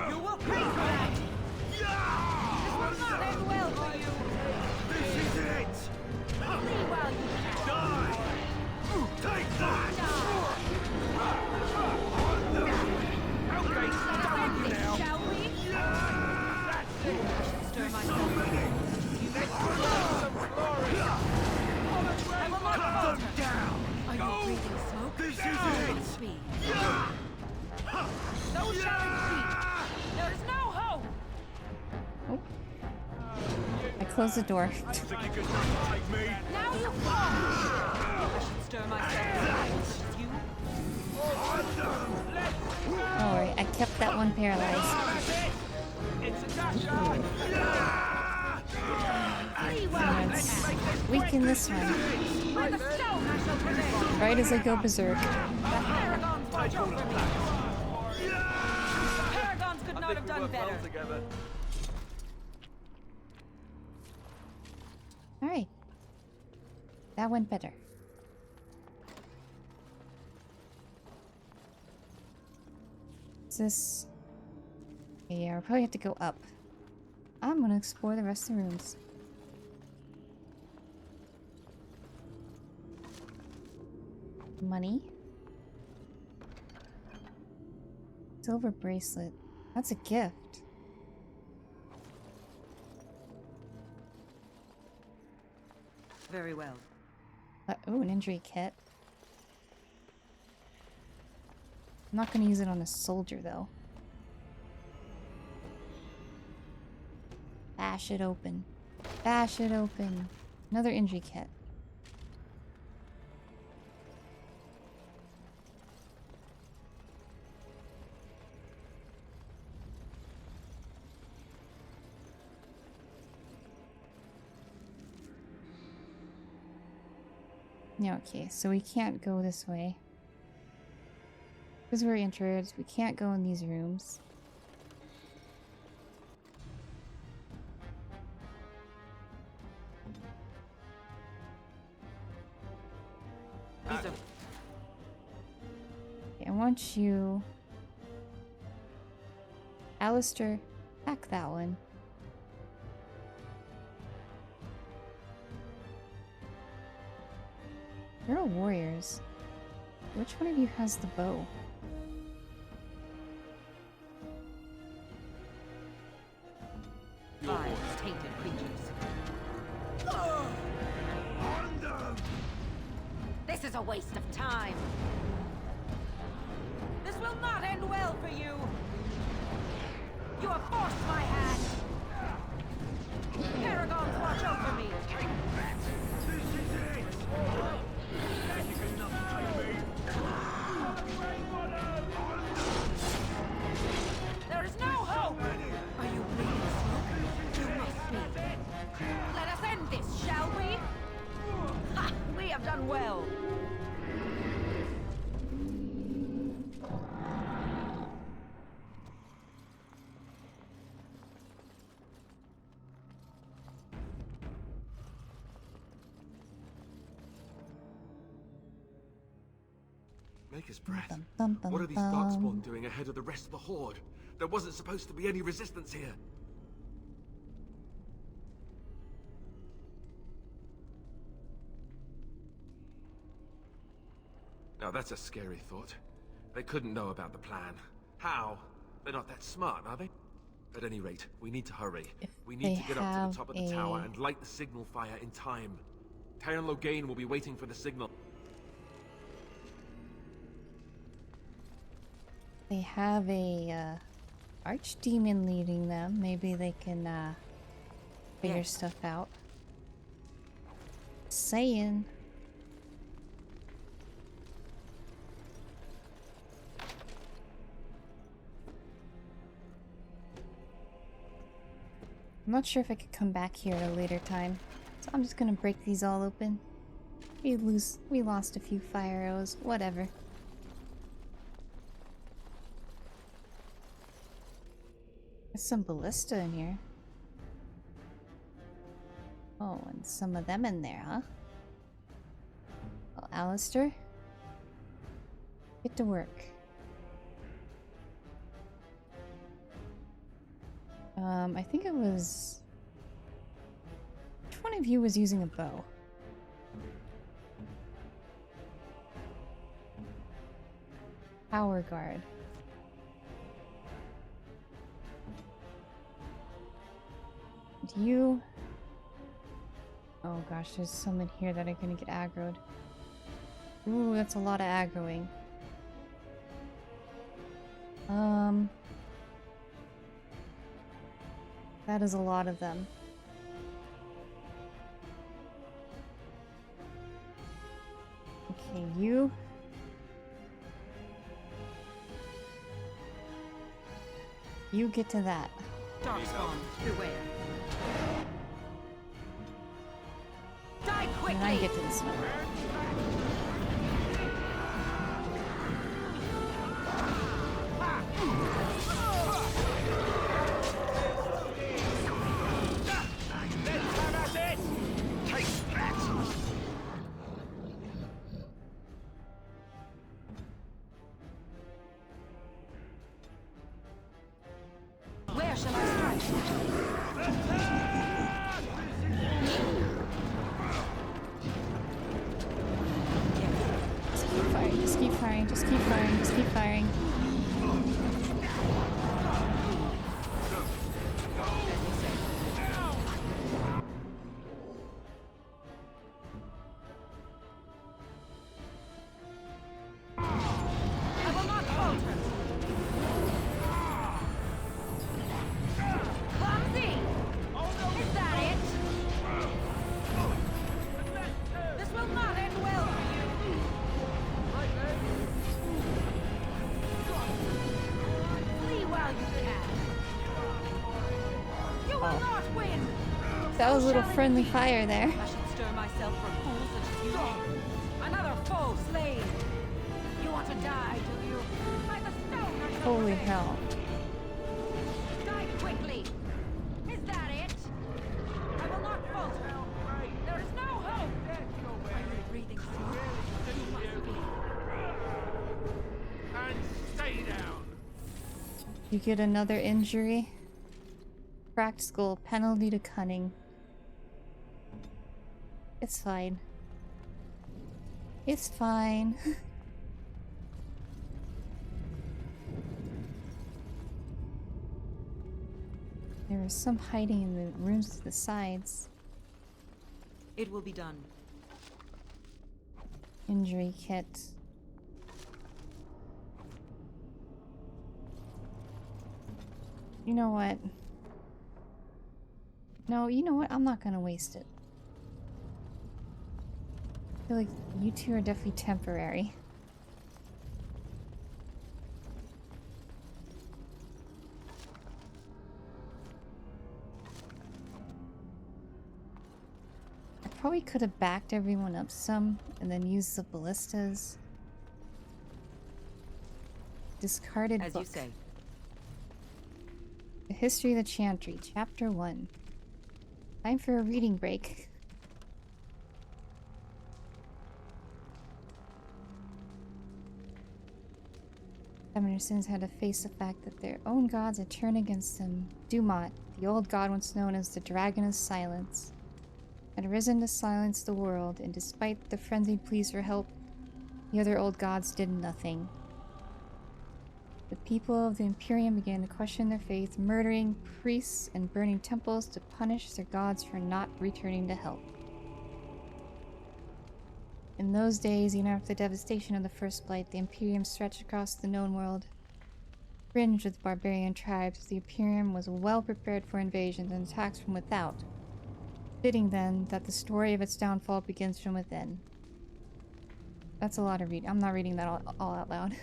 You will pay for that! This will not end well for you! This is it! Flee while you can! Die! Take that! Okay, done with you now! Shall we? That's it! I should stir myself. Let's put some glory! I will not Cut falter. them down! Are Go! you breathing smoke? This is Full it! speed. No shouting speed! There is no hope! Oh. I closed the door. Think you could not take me? Now you fall! I should stir myself. Such as you. Don't worry, I kept that one paralyzed. It's a dash! Flee while you can! Weaken this one. By the stone I shall prevail! Right as I go berserk. The Paragons watch over me! The Paragons could not have done better! Alright. That went better. Is this... Yeah, we'll probably have to go up. I'm gonna explore the rest of the rooms. Money. Silver bracelet. That's a gift. Very well. Oh, an injury kit. I'm not gonna use it on a soldier, though. Bash it open. Bash it open. Another injury kit. Yeah, okay, so we can't go this way. Because we're injured, we can't go in these rooms. Okay, I want you... Alistair, back that one. You're all warriors. Which one of you has the bow? Vile, tainted creatures. This is a waste of time. This will not end well for you. You have forced my hand. Paragons watch over me. This is it! You cannot take me! There is no hope! Are you breathing smoke? You must be. Let us end this, shall we? Ha! We have done well. Maker's breath. Bum, bum, bum, What are these bum. darkspawn doing ahead of the rest of the Horde? There wasn't supposed to be any resistance here. Now that's a scary thought. They couldn't know about the plan. How? They're not that smart, are they? At any rate, we need to hurry. We need to get up to the top of the tower and light the signal fire in time. Tyron Loghain will be waiting for the signal. They have a archdemon leading them. Maybe they can figure stuff out. Saying. not sure if I could come back here at a later time, so I'm just gonna break these all open. We lost a few fire arrows, whatever. There's some ballista in here. Oh, and some of them in there, huh? Well, Alistair, get to work. I think it was... Which one of you was using a bow? Power guard. And you... Oh gosh, there's some in here that are gonna get aggroed. Ooh, that's a lot of aggroing. That is a lot of them. Okay, you... You get to that. Darkspawn, beware. Die quickly! And I get to this one. Where shall I strike? Just keep firing, just keep firing, just keep firing, just keep firing. I will not falter. Clumsy! Is that it? This will not end well for you. Flee while you can. You will not win. That was a little friendly fire there. I should stir myself for fools such as you. Another foe slain. You want to die, do you? By the stone I shall Holy prevail. hell. Die quickly. Is that it? I will not falter. There is no hope. Are you breathing slow? You must be. And stay down. You get another injury. Cracked skull, penalty to cunning. It's fine. It's fine. There was some hiding in the rooms to the sides. It will be done. Injury kit. You know what? No, you know what? I'm not gonna waste it. I feel like you two are definitely temporary. I probably could have backed everyone up some and then used the ballistas. Discarded As book. you say. The History of the Chantry, Chapter 1. Time for a reading break. Emersons had to face the fact that their own gods had turned against them. Dumat, the old god once known as the Dragon of Silence, had risen to silence the world, and despite the frenzied pleas for help, the other old gods did nothing. The people of the Imperium began to question their faith, murdering priests and burning temples to punish their gods for not returning to help. In those days, even after the devastation of the First Blight, the Imperium stretched across the known world. Fringed with barbarian tribes, the Imperium was well prepared for invasions and attacks from without. Fitting then that the story of its downfall begins from within. That's a lot of reading. I'm not reading that all out loud.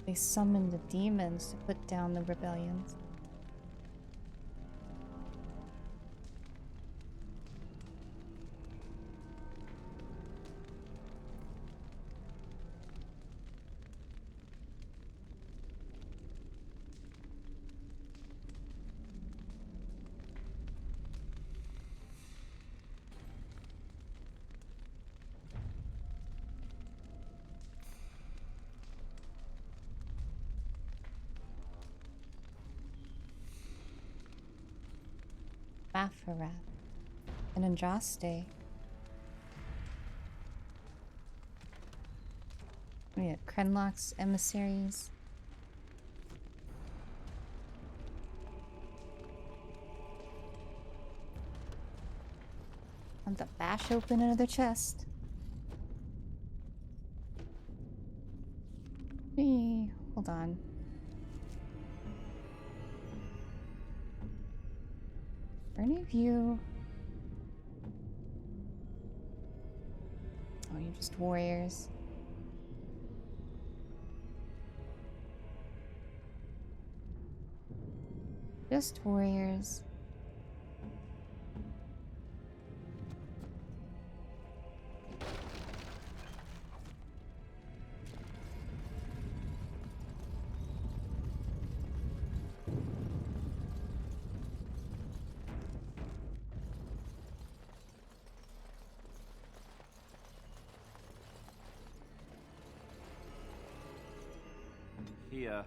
They summoned the demons to put down the rebellions. Mafarat and Andraste. We have Krenlock's emissaries. Want to bash open another chest. Hey, hold on. Are any of you? Oh, you're just warriors. Just warriors. Here.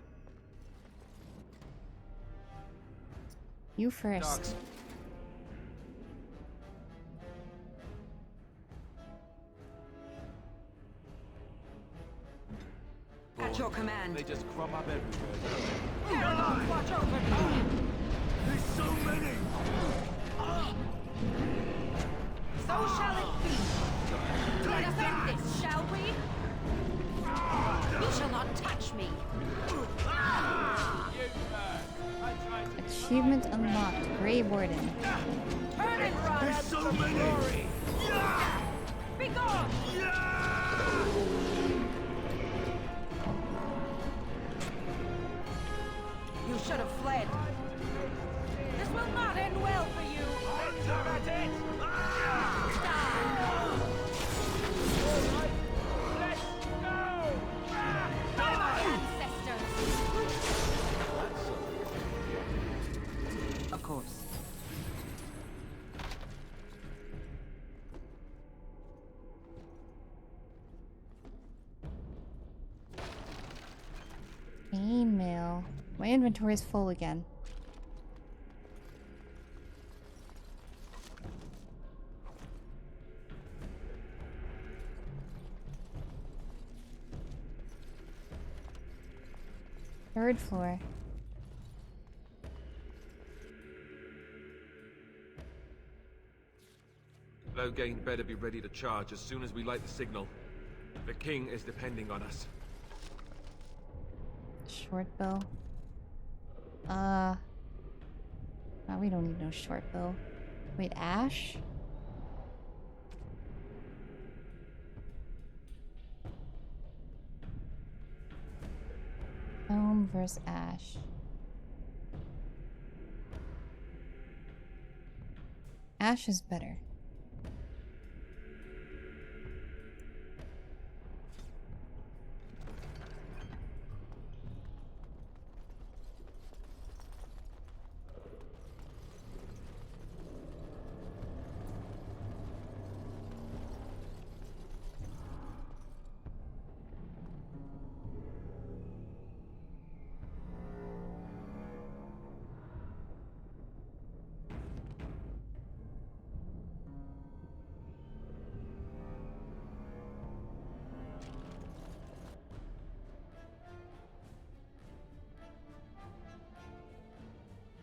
You first. Dogs. At your command. They just crop up everywhere. Warlords, watch over me. There's so many! So shall it be. Let us end this, shall we? You shall not touch me. Achievement unlocked. Grey Warden. Turn and run. There's so many! Be gone. You should have fled. This will not end well for you. Let's have at it! Let's go! By my ancestors. Of course. Email. My inventory is full again. Third floor. Loghain better be ready to charge as soon as we light the signal. The king is depending on us. Short bow. No, we don't need no short bow. Wait, Ash? Elm versus Ash. Ash is better.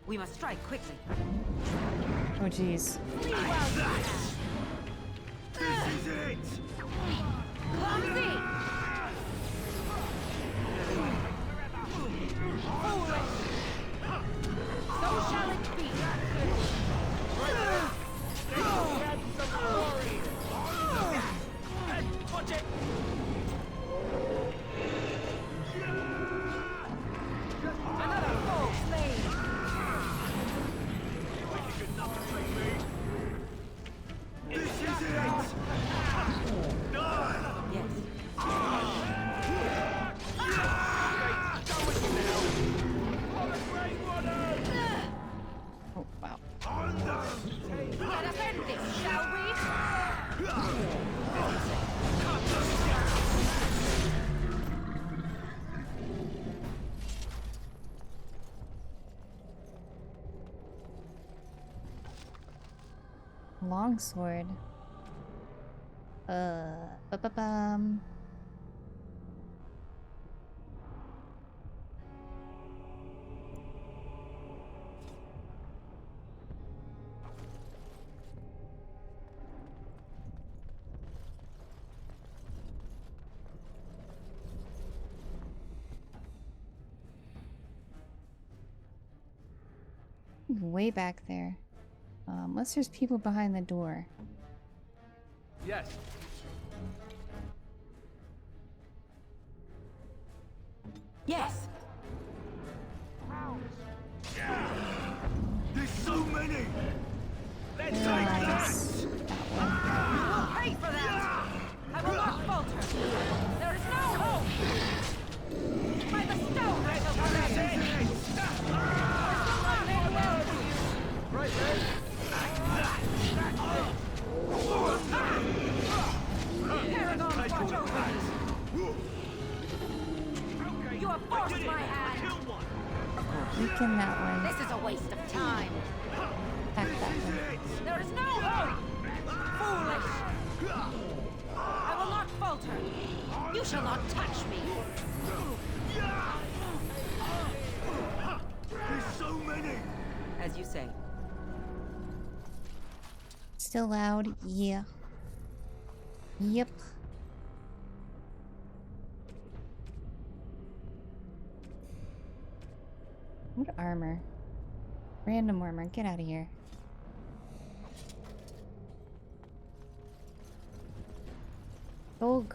We must strike quickly. Oh jeez. Flee while you can. This is it! Clumsy! Foolish! So shall it be. Watch it! Longsword. Ba-ba-bum. Way back there. Unless there's people behind the door. Yes. Yes. There's so many. Let's take that. You will pay for that. I will not falter. There is no hope. By the stone I shall prevail. Right there. Paragon, watch over me. You have forced my hand. Weaken that one. This is a waste of time. Attack that one. There is no hope. Foolish. I will not falter. You shall not touch me. There's so many. As you say. Still loud? Yeah. Yep. What armor? Random armor. Get out of here. Dog.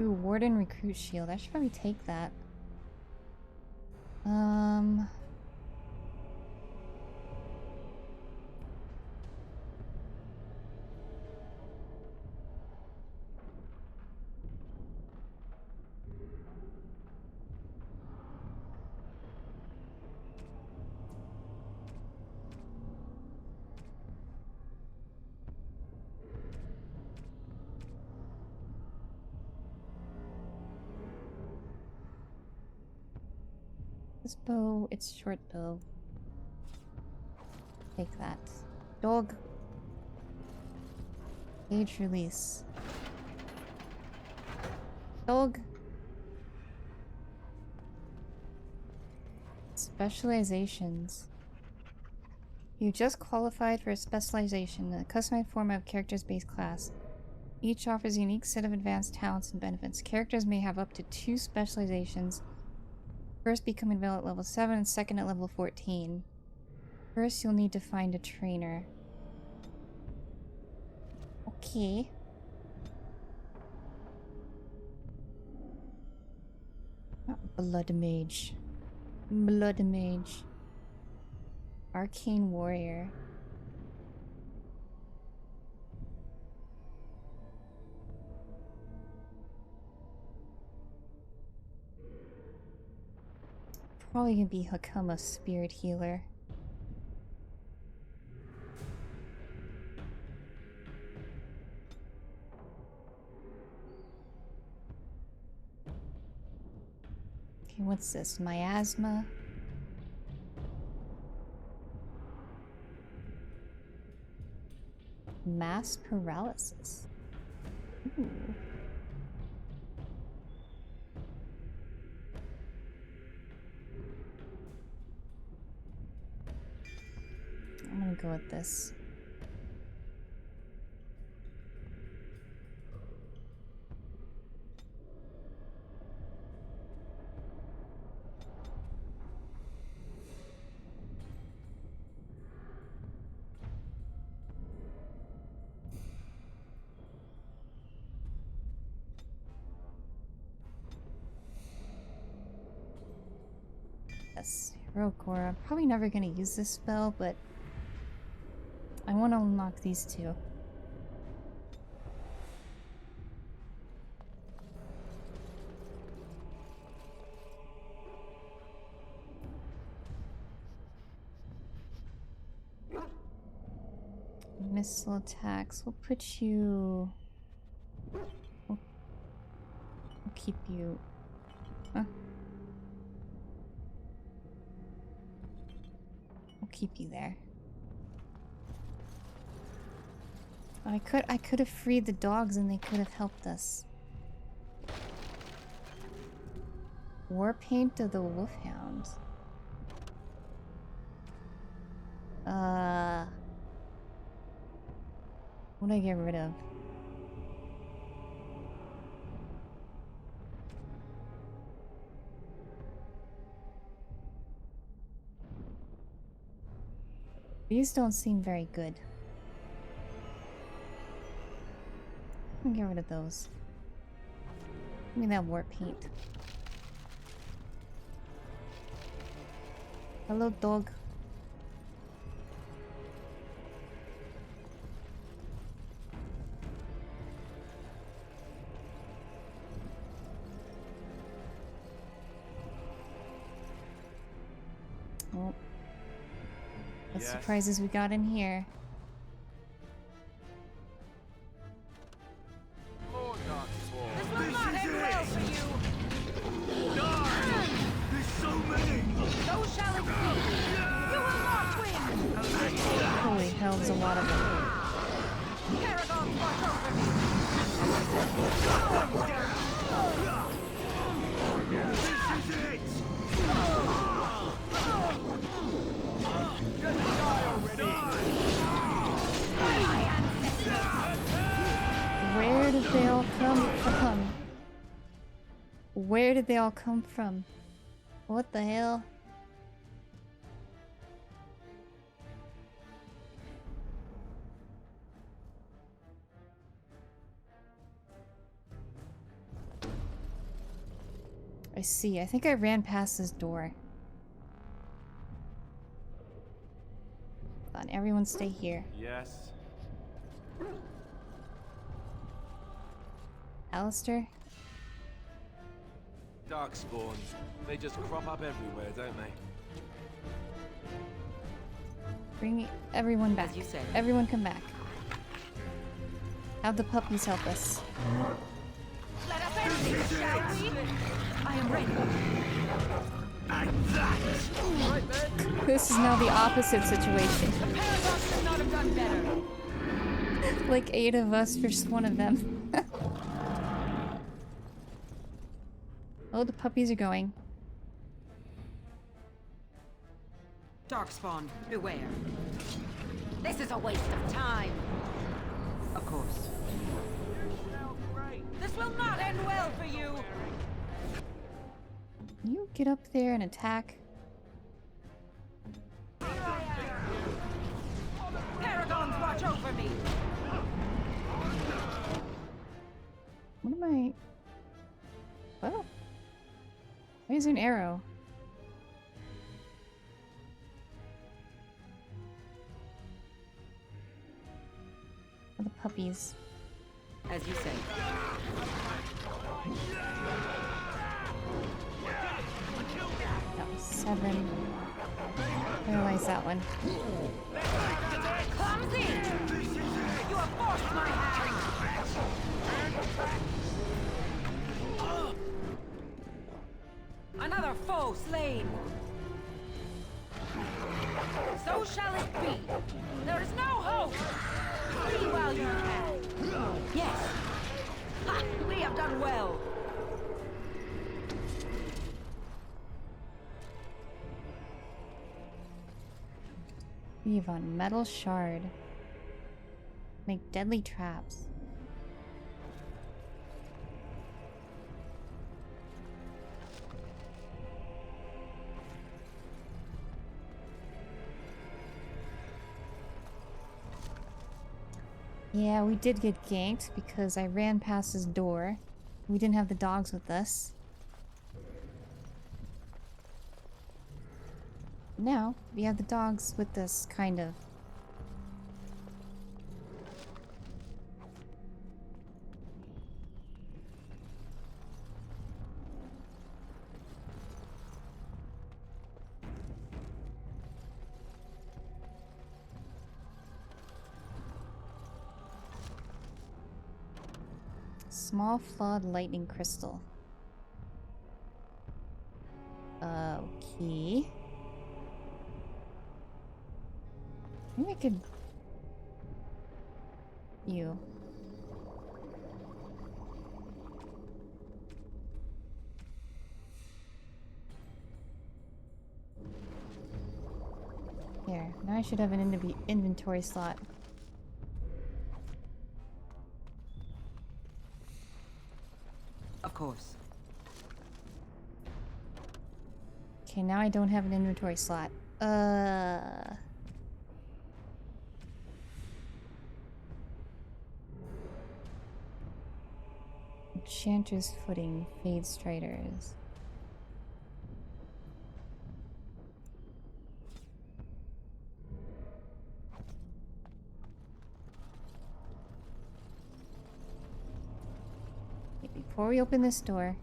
Ooh, Warden Recruit Shield. I should probably take that. This bow, it's short bow. Take that. Dog. Age release. Dog. Specializations. You just qualified for a specialization, a customized format of character's base class. Each offers a unique set of advanced talents and benefits. Characters may have up to 2 specializations. First becoming available at level 7 and second at level 14. First, you'll need to find a trainer. Okay. Oh, Blood Mage. Blood Mage. Arcane Warrior. Probably gonna be Hakama Spirit Healer. Okay, what's this? Miasma? Mass paralysis. Ooh. I'm gonna go with this. Yes, Heroic Aura. Probably never gonna use this spell, but I want to unlock these two. Missile attacks. We'll put you... We'll keep you... Huh? We'll pee-pee there. I could have freed the dogs and they could have helped us. War paint of the wolfhound. What do I get rid of? These don't seem very good. I'm gonna get rid of those. Give me that war paint. Hello, dog. Oh. What surprises we got in here? More darkspawn. This will not end well for you. There's so many. So shall it be. You will not win. Holy hell, there's a lot of them. Paragon, watch over me. This is it. Where did they all come from? Where did they all come from? What the hell? I see. I think I ran past this door. Hold on, everyone stay here. Yes. Alistair? Darkspawns. They just crop up everywhere, don't they? Bring everyone back. As you said. Everyone come back. Have the puppies help us. Let us end this, shall we? I am ready. And that. Right then. This is now the opposite situation. The Paragon could not have done better. Like 8 of us versus 1 of them. Oh, the puppies are going. Darkspawn, beware. This is a waste of time. Of course. This will not end well for you. Can you get up there and attack? Paragons, watch over me. What am I... Oh. Why is there an arrow? For the puppies. As you say. That was 7. Paralyze that one. Clumsy! You have forced my hand. Another foe slain. So shall it be. There is no hope. Flee while you can. Yes. Ha! We have done well. We have on metal shard. Make deadly traps. Yeah, we did get ganked because I ran past his door. We didn't have the dogs with us. Now, we have the dogs with us, kind of. Small flawed lightning crystal. Okay. Maybe I could... You. There. Now I should have an inventory slot. Of course. Okay, now I don't have an inventory slot. Enchanter's Footing, Fade Striders. Okay, before we open this door,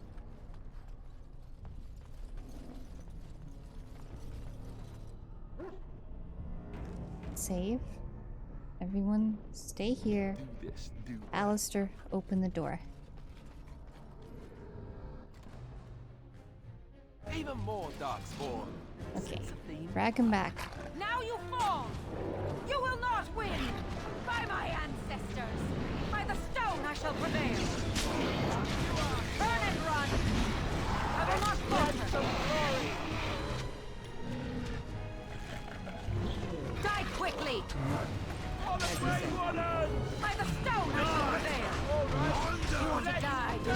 save. Everyone, stay here. Do this, do that. Alistair, open the door. Even more darkspawn. Okay, drag him back. Now you fall! You will not win! By my ancestors! By the stone I shall prevail! Turn and run! I will not falter! Die quickly! By the stone I shall prevail! You want to die, do you?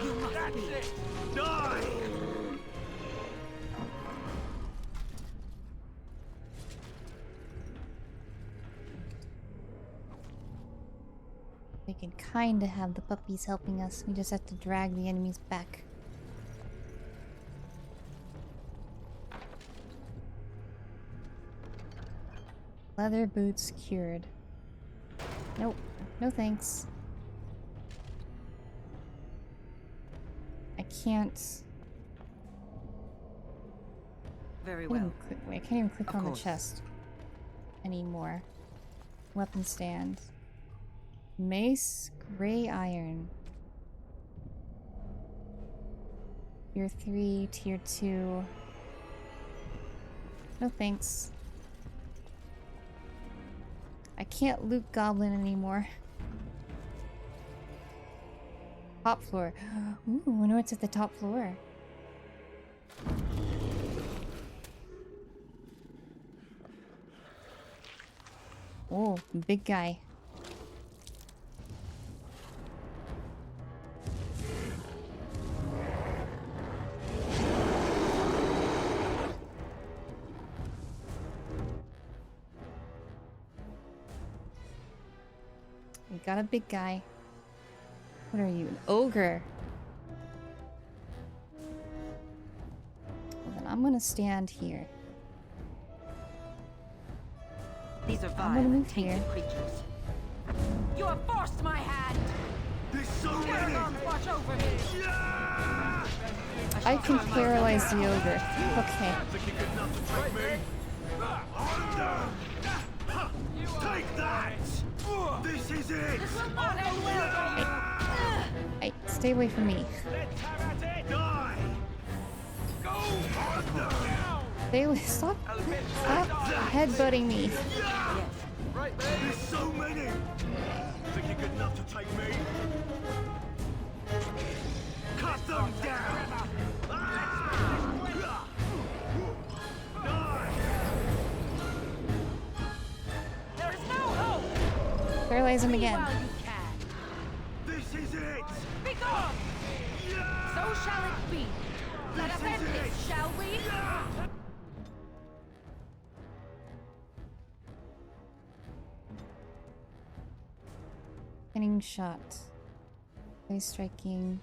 You must be. Die! We can kinda have the puppies helping us. We just have to drag the enemies back. Leather boots cured. Nope. No thanks. I can't... Very well. I can't even click Of on course. the chest anymore. Weapon stand. Mace, gray iron. Tier 3, tier 2. No thanks. I can't loot goblin anymore. Top floor. Ooh, I wonder what's at the top floor. Oh, big guy. We got a big guy. What are you, an ogre? Well, then I'm gonna stand here. These are I'm gonna vile, move here. tainted creatures. You have forced my hand! There's so many! Aragorn, watch over me! I can paralyze the ogre. Okay. Take that! This is it! This will not end well for you! Hey, stay away from me. Die! Go under! Stay away. Stop headbutting me. Right, man. There's so many! Think you're good enough to take me? Cut them down! There is no hope! Paralyze him Flee again. while you can. This is it! Be gone! So shall it be. Let us end this, shall we? Pinning shot. Face striking.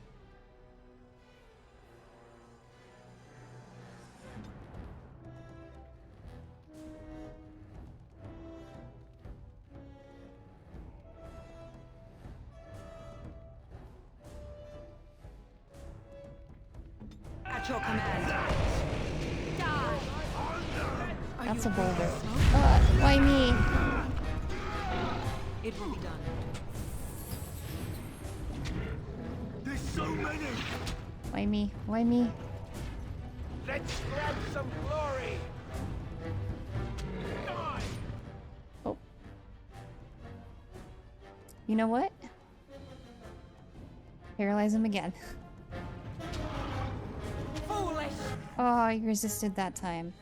At your command. Die! That's a boulder. Why me? It will be done. There's so many! Why me? Why me? Let's grab some glory! You know what? Paralyze him again. Foolish! Oh, he resisted that time.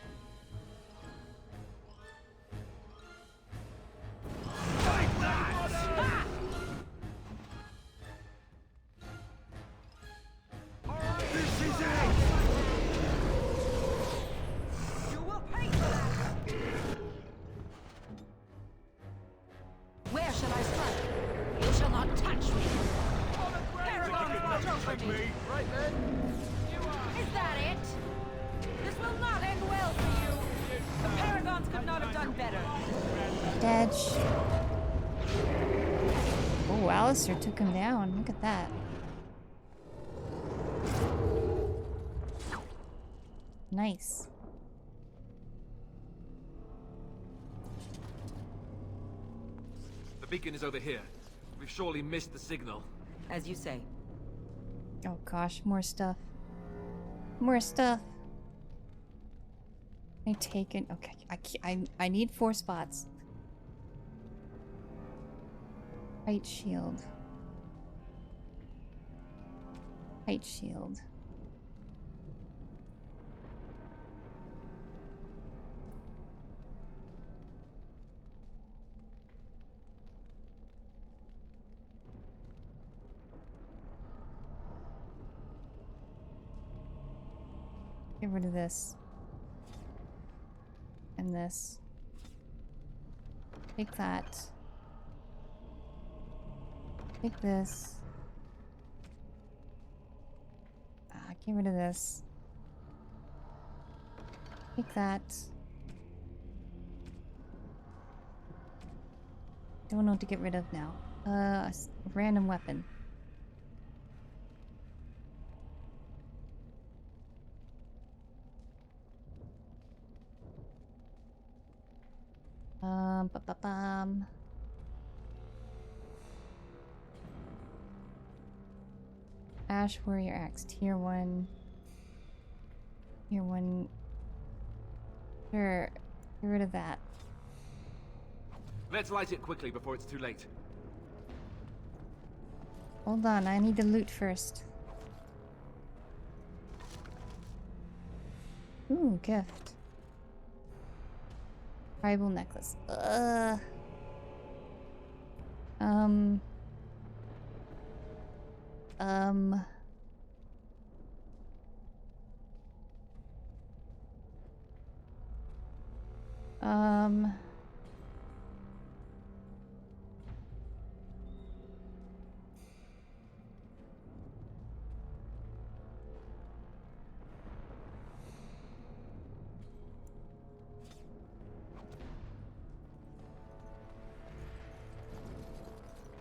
Where shall I strike? You shall not touch me! Paragon, watch over me! Right then. Is that it? This will not end well for you! The Paragons could not have done better! Dedge. Oh, Alistair took him down. Look at that. Nice. The beacon is over here. We've surely missed the signal. As you say. Oh gosh, more stuff. More stuff. I take it. Okay, I need 4 spots. Height shield. Height shield. Get rid of this. And this. Take that. Take this. Get rid of this. Take that. Don't know what to get rid of now. A random weapon. Ba-ba-bum. Ash Warrior Axe, Tier 1. Tier 1. Sure. Get rid of that. Let's light it quickly before it's too late. Hold on, I need to loot first. Ooh, gift. Tribal necklace.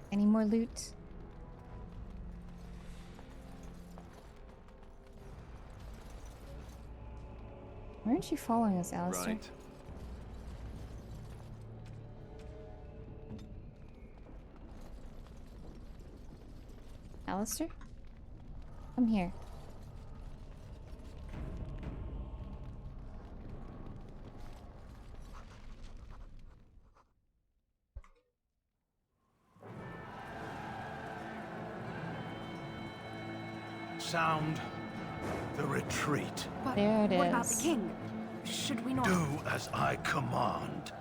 Any more loot? Why aren't you following us, Alistair? Right. Alistair? Come here. Sound the retreat. But there it is. What about the king? Should we not do as I command?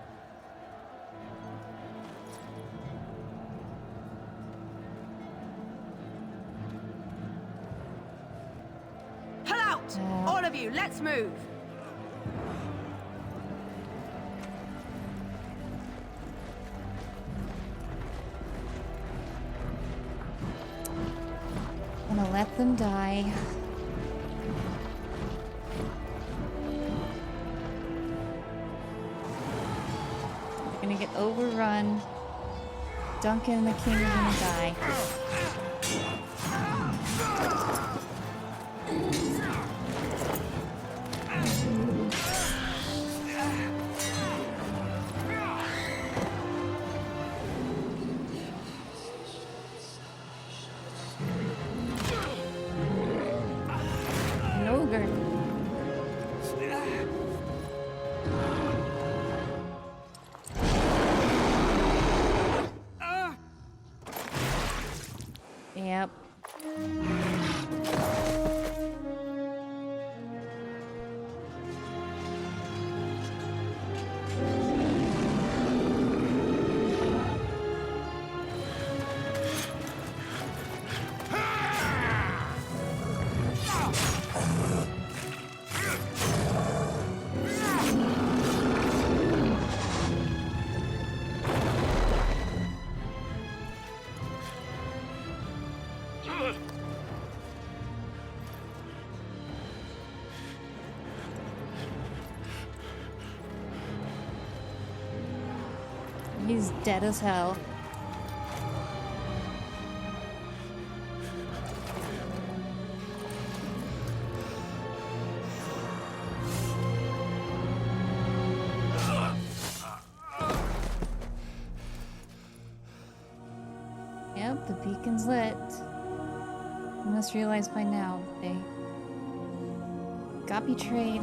Pull out! All of you, let's move! Gonna let them die. They're gonna get overrun. Duncan and the king are gonna die. He's dead as hell. Yep, the beacon's lit. You must realize by now they got betrayed.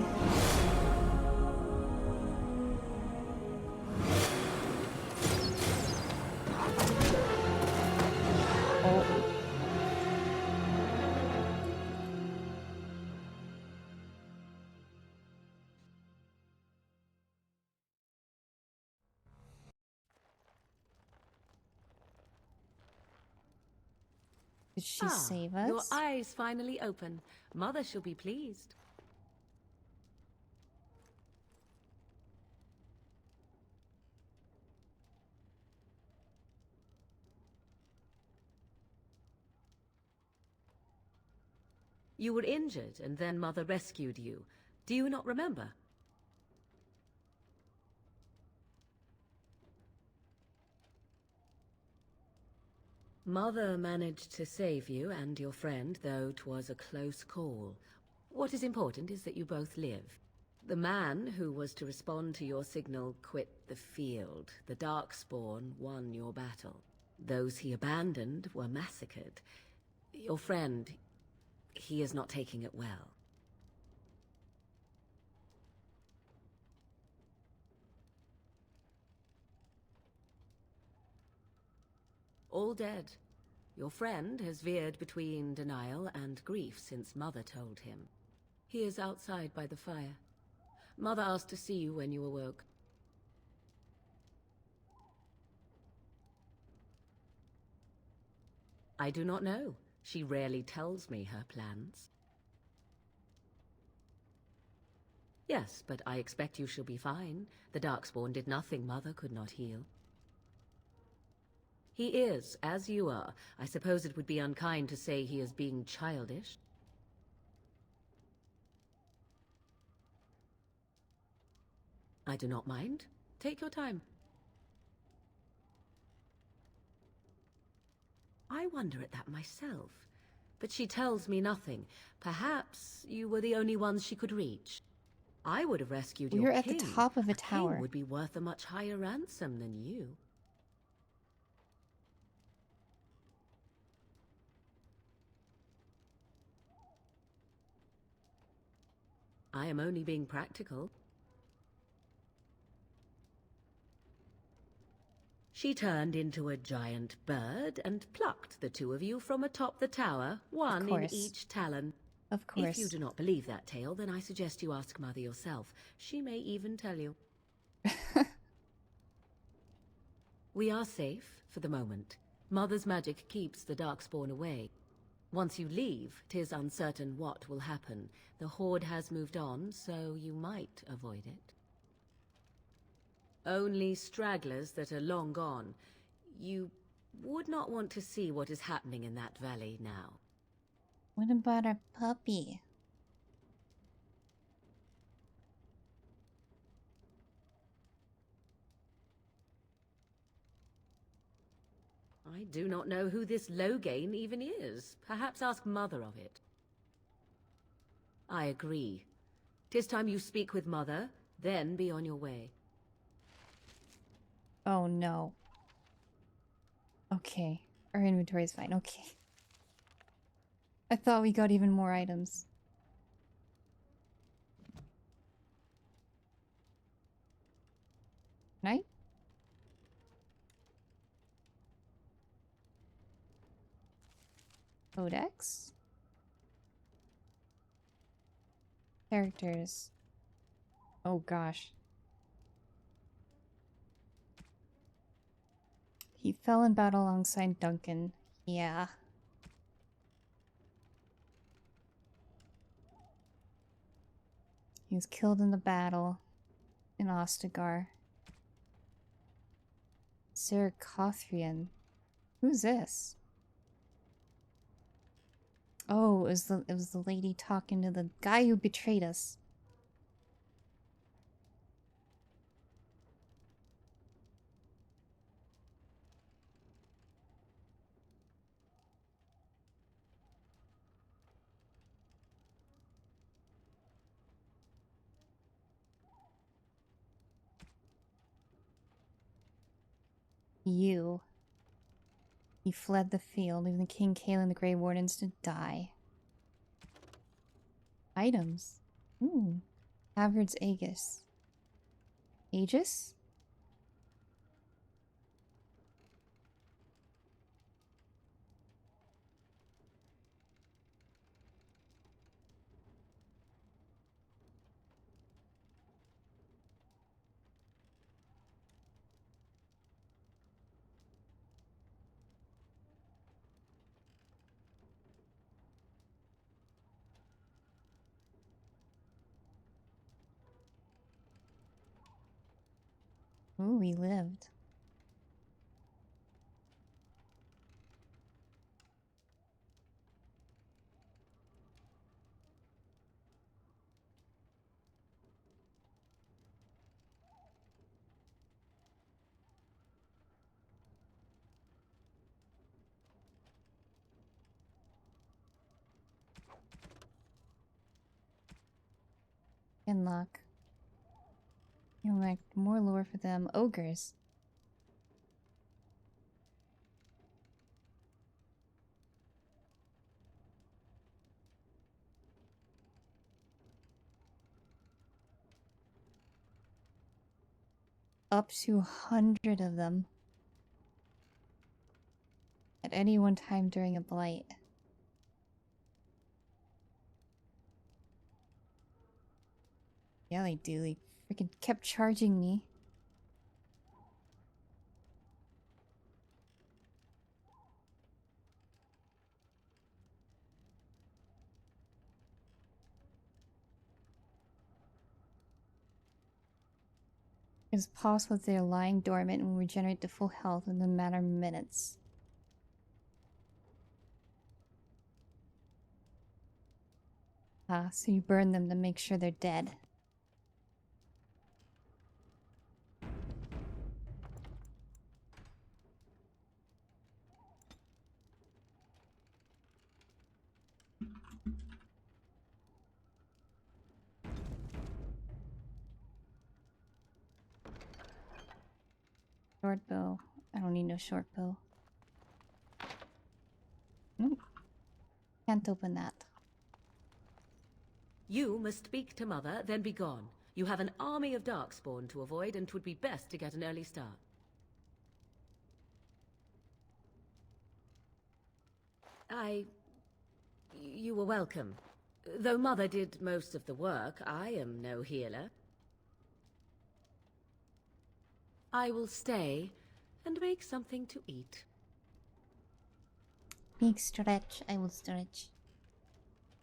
Did she save us? Your eyes finally open. Mother shall be pleased. You were injured, and then Mother rescued you. Do you not remember? Mother managed to save you and your friend, though 'twas a close call. What is important is that you both live. The man who was to respond to your signal quit the field. The Darkspawn won your battle. Those he abandoned were massacred. Your friend, he is not taking it well. All dead. Your friend has veered between denial and grief since Mother told him. He is outside by the fire. Mother asked to see you when you awoke. I do not know. She rarely tells me her plans. Yes, but I expect you shall be fine. The Darkspawn did nothing Mother could not heal. He is, as you are. I suppose it would be unkind to say he is being childish. I do not mind. Take your time. I wonder at that myself. But she tells me nothing. Perhaps you were the only ones she could reach. I would have rescued your king. We're at the top of a tower. King would be worth a much higher ransom than you. I am only being practical. She turned into a giant bird and plucked the two of you from atop the tower, one in each talon. Of course. If you do not believe that tale, then I suggest you ask Mother yourself. She may even tell you. We are safe, for the moment. Mother's magic keeps the Darkspawn away. Once you leave, 'tis uncertain what will happen. The Horde has moved on, so you might avoid it. Only stragglers that are long gone. You would not want to see what is happening in that valley now. What about our puppy? I do not know who this Loghain even is. Perhaps ask Mother of it. I agree. 'Tis time you speak with Mother, then be on your way. Oh no. Okay. Our inventory is fine. Okay. I thought we got even more items. Right? Codex? Characters. Oh gosh. He fell in battle alongside Duncan. Yeah. He was killed in the battle in Ostagar. Sarcothrian. Who's this? Oh, it was the lady talking to the guy who betrayed us. You. He fled the field, leaving the King, Kale, and the Grey Wardens to die. Items. Ooh. Havard's Aegis. Aegis? Ooh, he lived. Luck. You like more lore for them. Ogres. Up to 100 of them. At any one time during a blight. Yeah, they do. They freaking kept charging me. It is possible that they are lying dormant and will regenerate to full health in a matter of minutes. Ah, so you burn them to make sure they're dead. Short bow. I don't need no short bow. Nope. Can't open that. You must speak to Mother, then be gone. You have an army of Darkspawn to avoid, and 'twould be best to get an early start. You were welcome. Though Mother did most of the work, I am no healer. I will stay and make something to eat. Big stretch. I will stretch.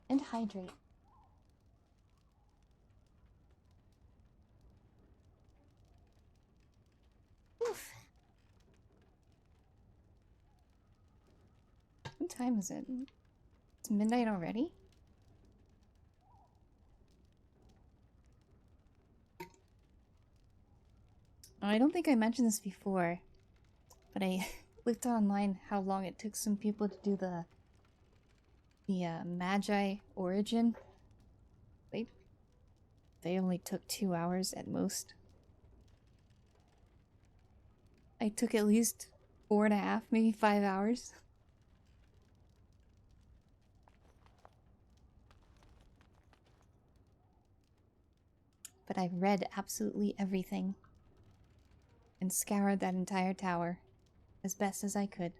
And hydrate. Oof. What time is it? It's midnight already? I don't think I mentioned this before, but I looked online how long it took some people to do the Magi origin. They only took 2 hours at most. I took at least 4.5, maybe 5 hours. But I've read absolutely everything and scoured that entire tower as best as I could.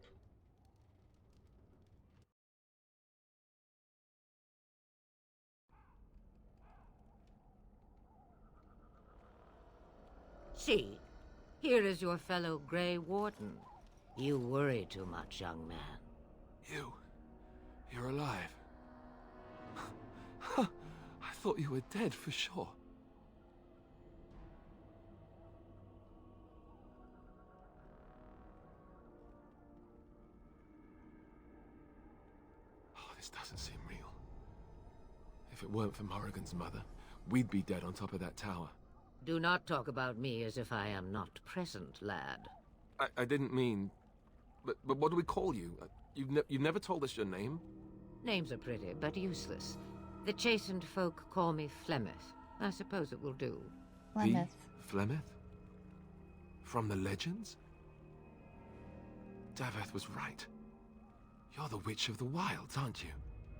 See, here is your fellow Grey Warden. You worry too much, young man. You're alive. I thought you were dead for sure. Oh, this doesn't seem real. If it weren't for Morrigan's mother, we'd be dead on top of that tower. Do not talk about me as if I am not present, lad. I didn't mean... But what do we call you? You've never told us your name? Names are pretty, but useless. The chastened folk call me Flemeth. I suppose it will do. Flemeth. Flemeth? From the legends? Daveth was right. You're the Witch of the Wilds, aren't you?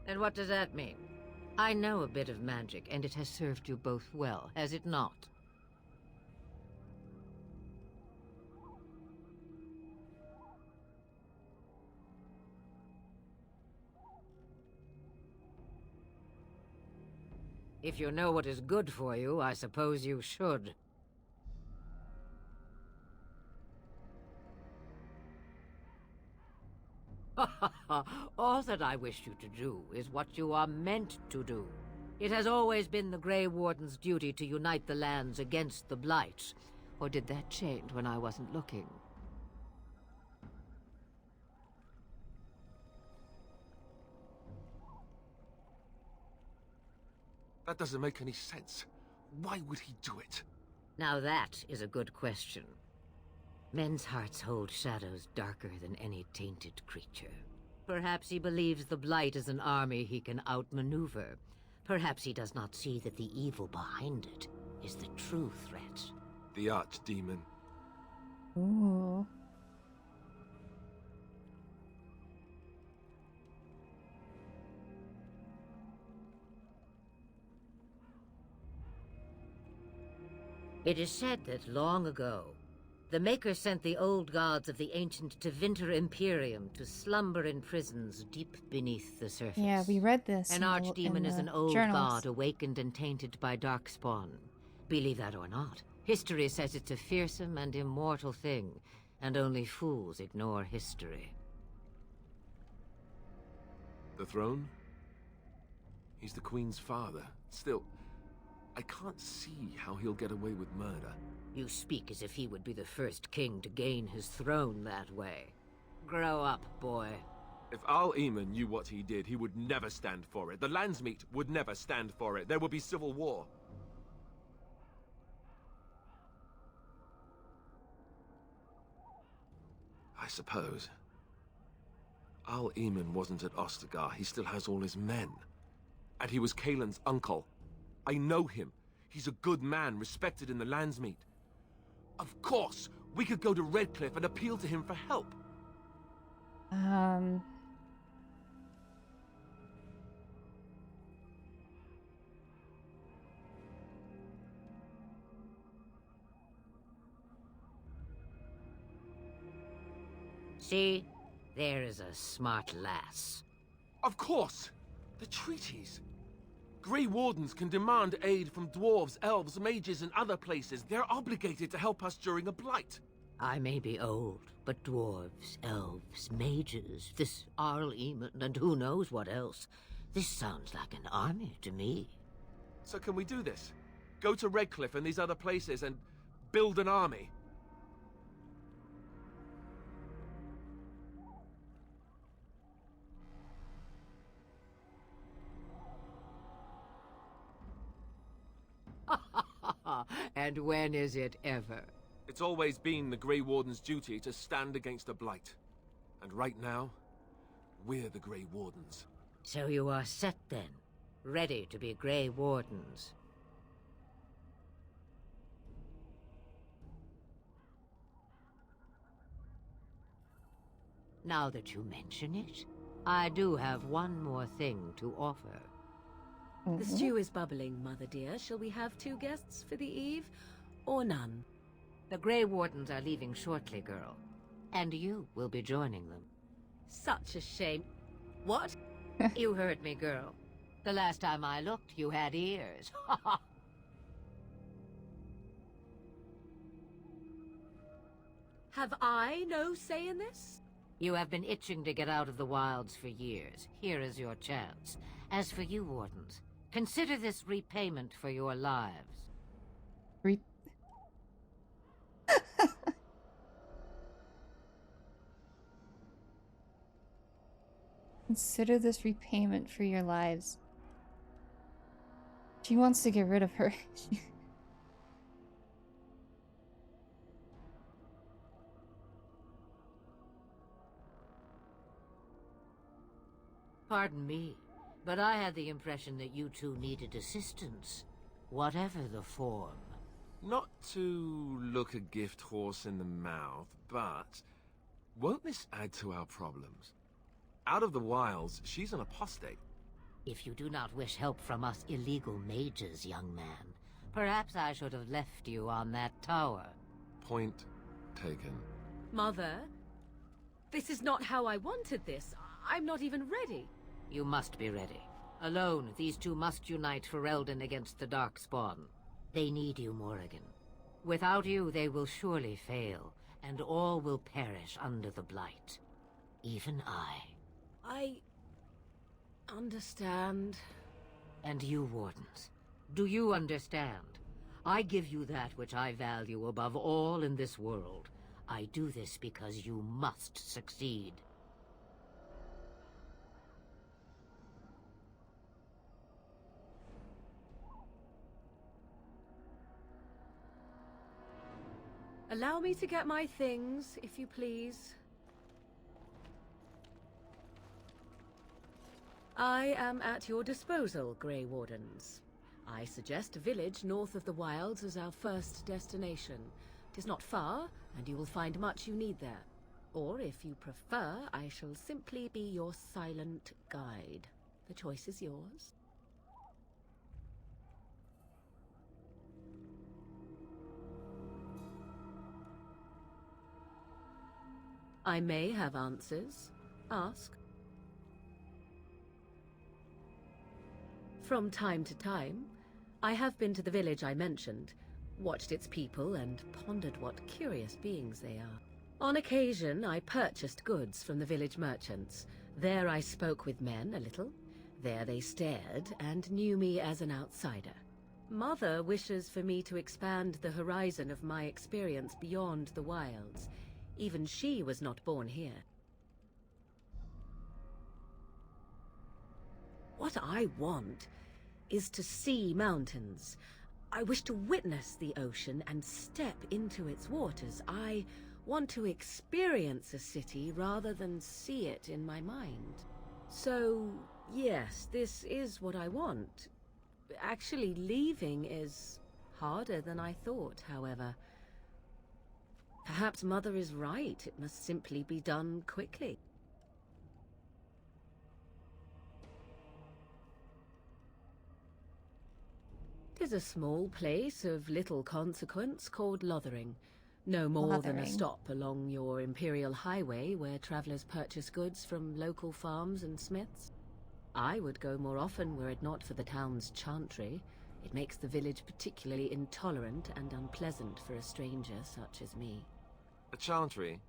And what does that mean? I know a bit of magic, and it has served you both well, has it not? If you know what is good for you, I suppose you should. All that I wish you to do is what you are meant to do. It has always been the Grey Warden's duty to unite the lands against the Blight. Or did that change when I wasn't looking? That doesn't make any sense. Why would he do it? Now that is a good question. Men's hearts hold shadows darker than any tainted creature. Perhaps he believes the Blight is an army he can outmaneuver. Perhaps he does not see that the evil behind it is the true threat. The Archdemon. Ooh. It is said that long ago, the Maker sent the old gods of the ancient Tevinter Imperium to slumber in prisons deep beneath the surface. Yeah, we read this. An archdemon is an old journals. god awakened and tainted by darkspawn. Believe that or not, history says it's a fearsome and immortal thing, and only fools ignore history. The throne? He's the Queen's father. Still, I can't see how he'll get away with murder. You speak as if he would be the first king to gain his throne that way. Grow up, boy. If Al-Eamon knew what he did, he would never stand for it. The Landsmeet would never stand for it. There would be civil war. I suppose. Al-Eamon wasn't at Ostagar. He still has all his men. And he was Kaelin's uncle. I know him. He's a good man, respected in the Landsmeet. Of course, we could go to Redcliffe and appeal to him for help. See? There is a smart lass. Of course! The treaties. Grey Wardens can demand aid from dwarves, elves, mages, and other places. They're obligated to help us during a blight. I may be old, but dwarves, elves, mages, this Al-Eamon, and who knows what else. This sounds like an army to me. So can we do this? Go to Redcliffe and these other places and build an army? And when is it ever? It's always been the Grey Warden's duty to stand against a blight. And right now, we're the Grey Wardens. So you are set then, ready to be Grey Wardens. Now that you mention it, I do have one more thing to offer. The stew is bubbling, Mother dear. Shall we have 2 guests for the eve, or none? The Grey Wardens are leaving shortly, girl. And you will be joining them. Such a shame. What? You heard me, girl. The last time I looked, you had ears. Have I no say in this? You have been itching to get out of the wilds for years. Here is your chance. As for you, Wardens, consider this repayment for your lives. Consider this repayment for your lives. She wants to get rid of her. Pardon me, but I had the impression that you two needed assistance, whatever the form. Not to look a gift horse in the mouth, but Won't this add to our problems? Out of the wilds, she's an apostate. If you do not wish help from us illegal mages, young man, perhaps I should have left you on that tower. Point taken. Mother, this is not how I wanted this. I'm not even ready. You must be ready. Alone, these two must unite for Eldon against the Darkspawn. They need you, Morrigan. Without you, they will surely fail, and all will perish under the Blight. Even I understand. And you, Wardens, do you understand? I give you that which I value above all in this world. I do this because you must succeed. Allow me to get my things, if you please. I am at your disposal, Grey Wardens. I suggest a village north of the wilds as our first destination. It is not far, and you will find much you need there. Or, if you prefer, I shall simply be your silent guide. The choice is yours. I may have answers. Ask. From time to time, I have been to the village I mentioned, watched its people, and pondered what curious beings they are. On occasion, I purchased goods from the village merchants. There I spoke with men a little. There they stared and knew me as an outsider. Mother wishes for me to expand the horizon of my experience beyond the wilds. Even she was not born here. What I want is to see mountains. I wish to witness the ocean and step into its waters. I want to experience a city rather than see it in my mind. So, yes, this is what I want. Actually, leaving is harder than I thought, however. Perhaps Mother is right. It must simply be done quickly. Tis a small place of little consequence called Lothering. No more than a stop along your Imperial Highway where travelers purchase goods from local farms and smiths. I would go more often were it not for the town's chantry. It makes the village particularly intolerant and unpleasant for a stranger such as me. A chantry?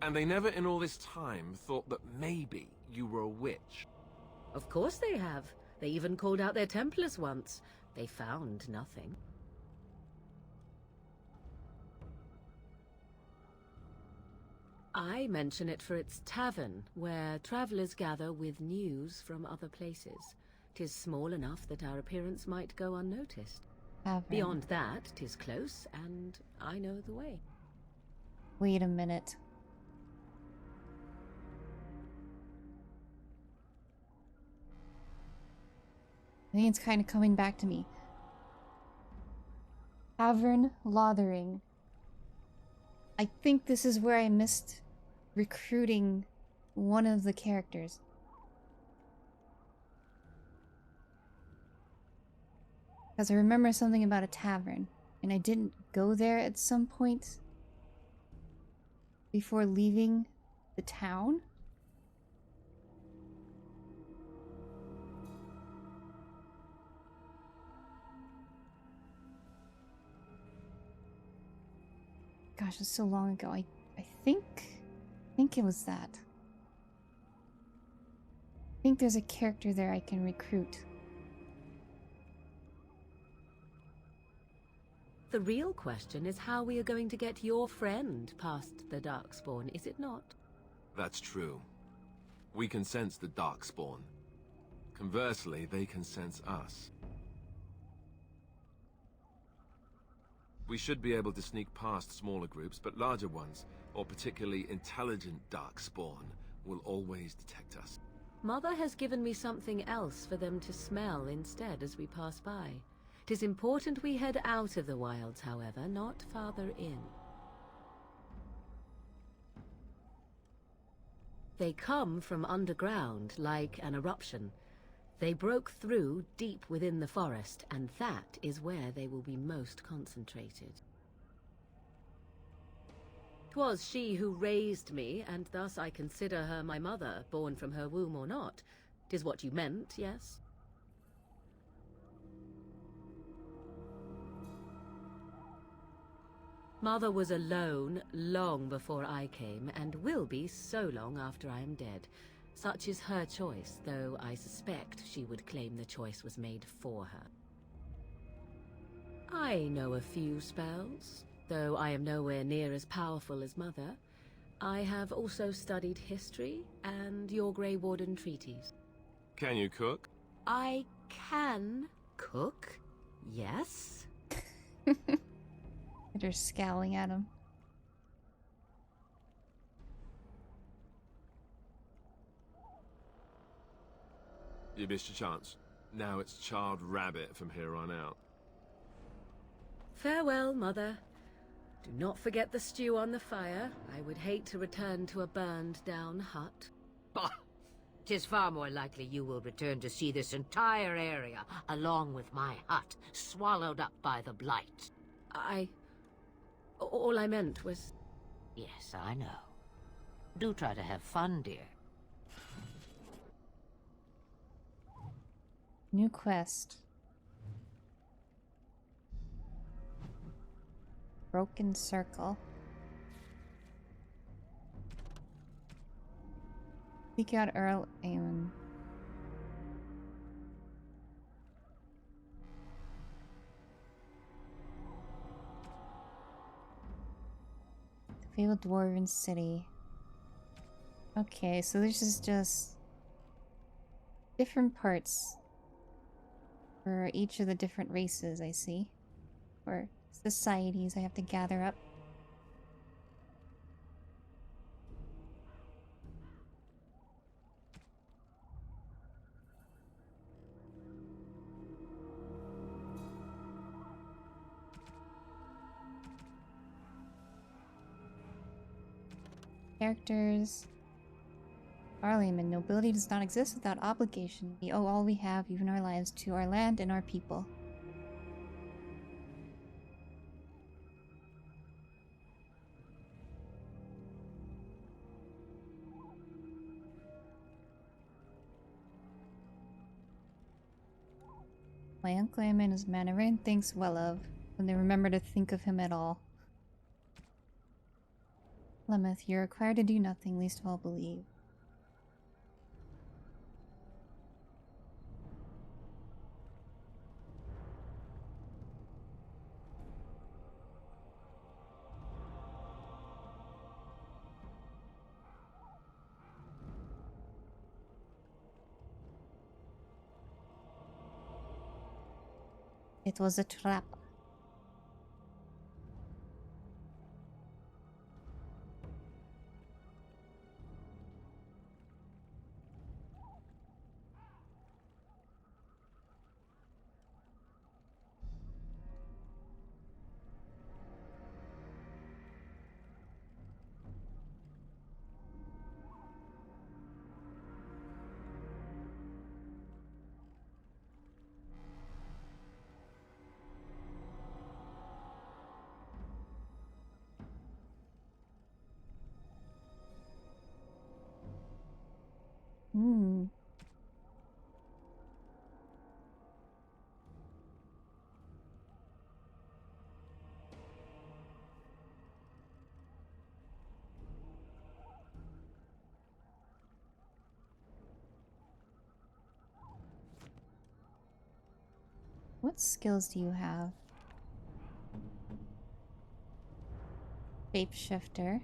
And they never in all this time thought that maybe you were a witch? Of course they have. They even called out their Templars once. They found nothing. I mention it for its tavern, where travelers gather with news from other places. 'Tis small enough that our appearance might go unnoticed. Beyond that, 'tis close, and I know the way. Wait a minute. I think it's kind of coming back to me. Tavern Lothering. I think this is where I missed recruiting one of the characters. Because I remember something about a tavern, and I didn't go there at some point before leaving the town. Gosh, it's so long ago. I think it was that. I think there's a character there I can recruit. The real question is how we are going to get your friend past the Darkspawn, is it not? That's true. We can sense the Darkspawn. Conversely, they can sense us. We should be able to sneak past smaller groups, but larger ones, or particularly intelligent Darkspawn, will always detect us. Mother has given me something else for them to smell instead as we pass by. 'Tis important we head out of the wilds, however, not farther in. They come from underground, like an eruption. They broke through deep within the forest, and that is where they will be most concentrated. 'Twas she who raised me, and thus I consider her my mother, born from her womb or not. 'Tis what you meant, yes? Mother was alone long before I came, and will be so long after I am dead. Such is her choice, though I suspect she would claim the choice was made for her. I know a few spells, though I am nowhere near as powerful as Mother. I have also studied history and your Grey Warden treaties. Can you cook? I can cook, yes. They're scowling at him. You missed your chance. Now it's charred rabbit from here on out. Farewell, Mother. Do not forget the stew on the fire. I would hate to return to a burned-down hut. Bah! 'Tis far more likely you will return to see this entire area, along with my hut, swallowed up by the blight. All I meant was... Yes, I know. Do try to have fun, dear. New quest. Broken Circle. Seek out Earl Aemon. The fabled Dwarven City. Okay, so this is just different parts for each of the different races, I see. Or societies I have to gather up. Characters. Arliman, nobility does not exist without obligation. We owe all we have, even our lives, to our land and our people. My uncle Aemon is a man everyone thinks well of, when they remember to think of him at all. Lemeth, you're required to do nothing, least of all believe. It was a trap. What skills do you have? Shapeshifter.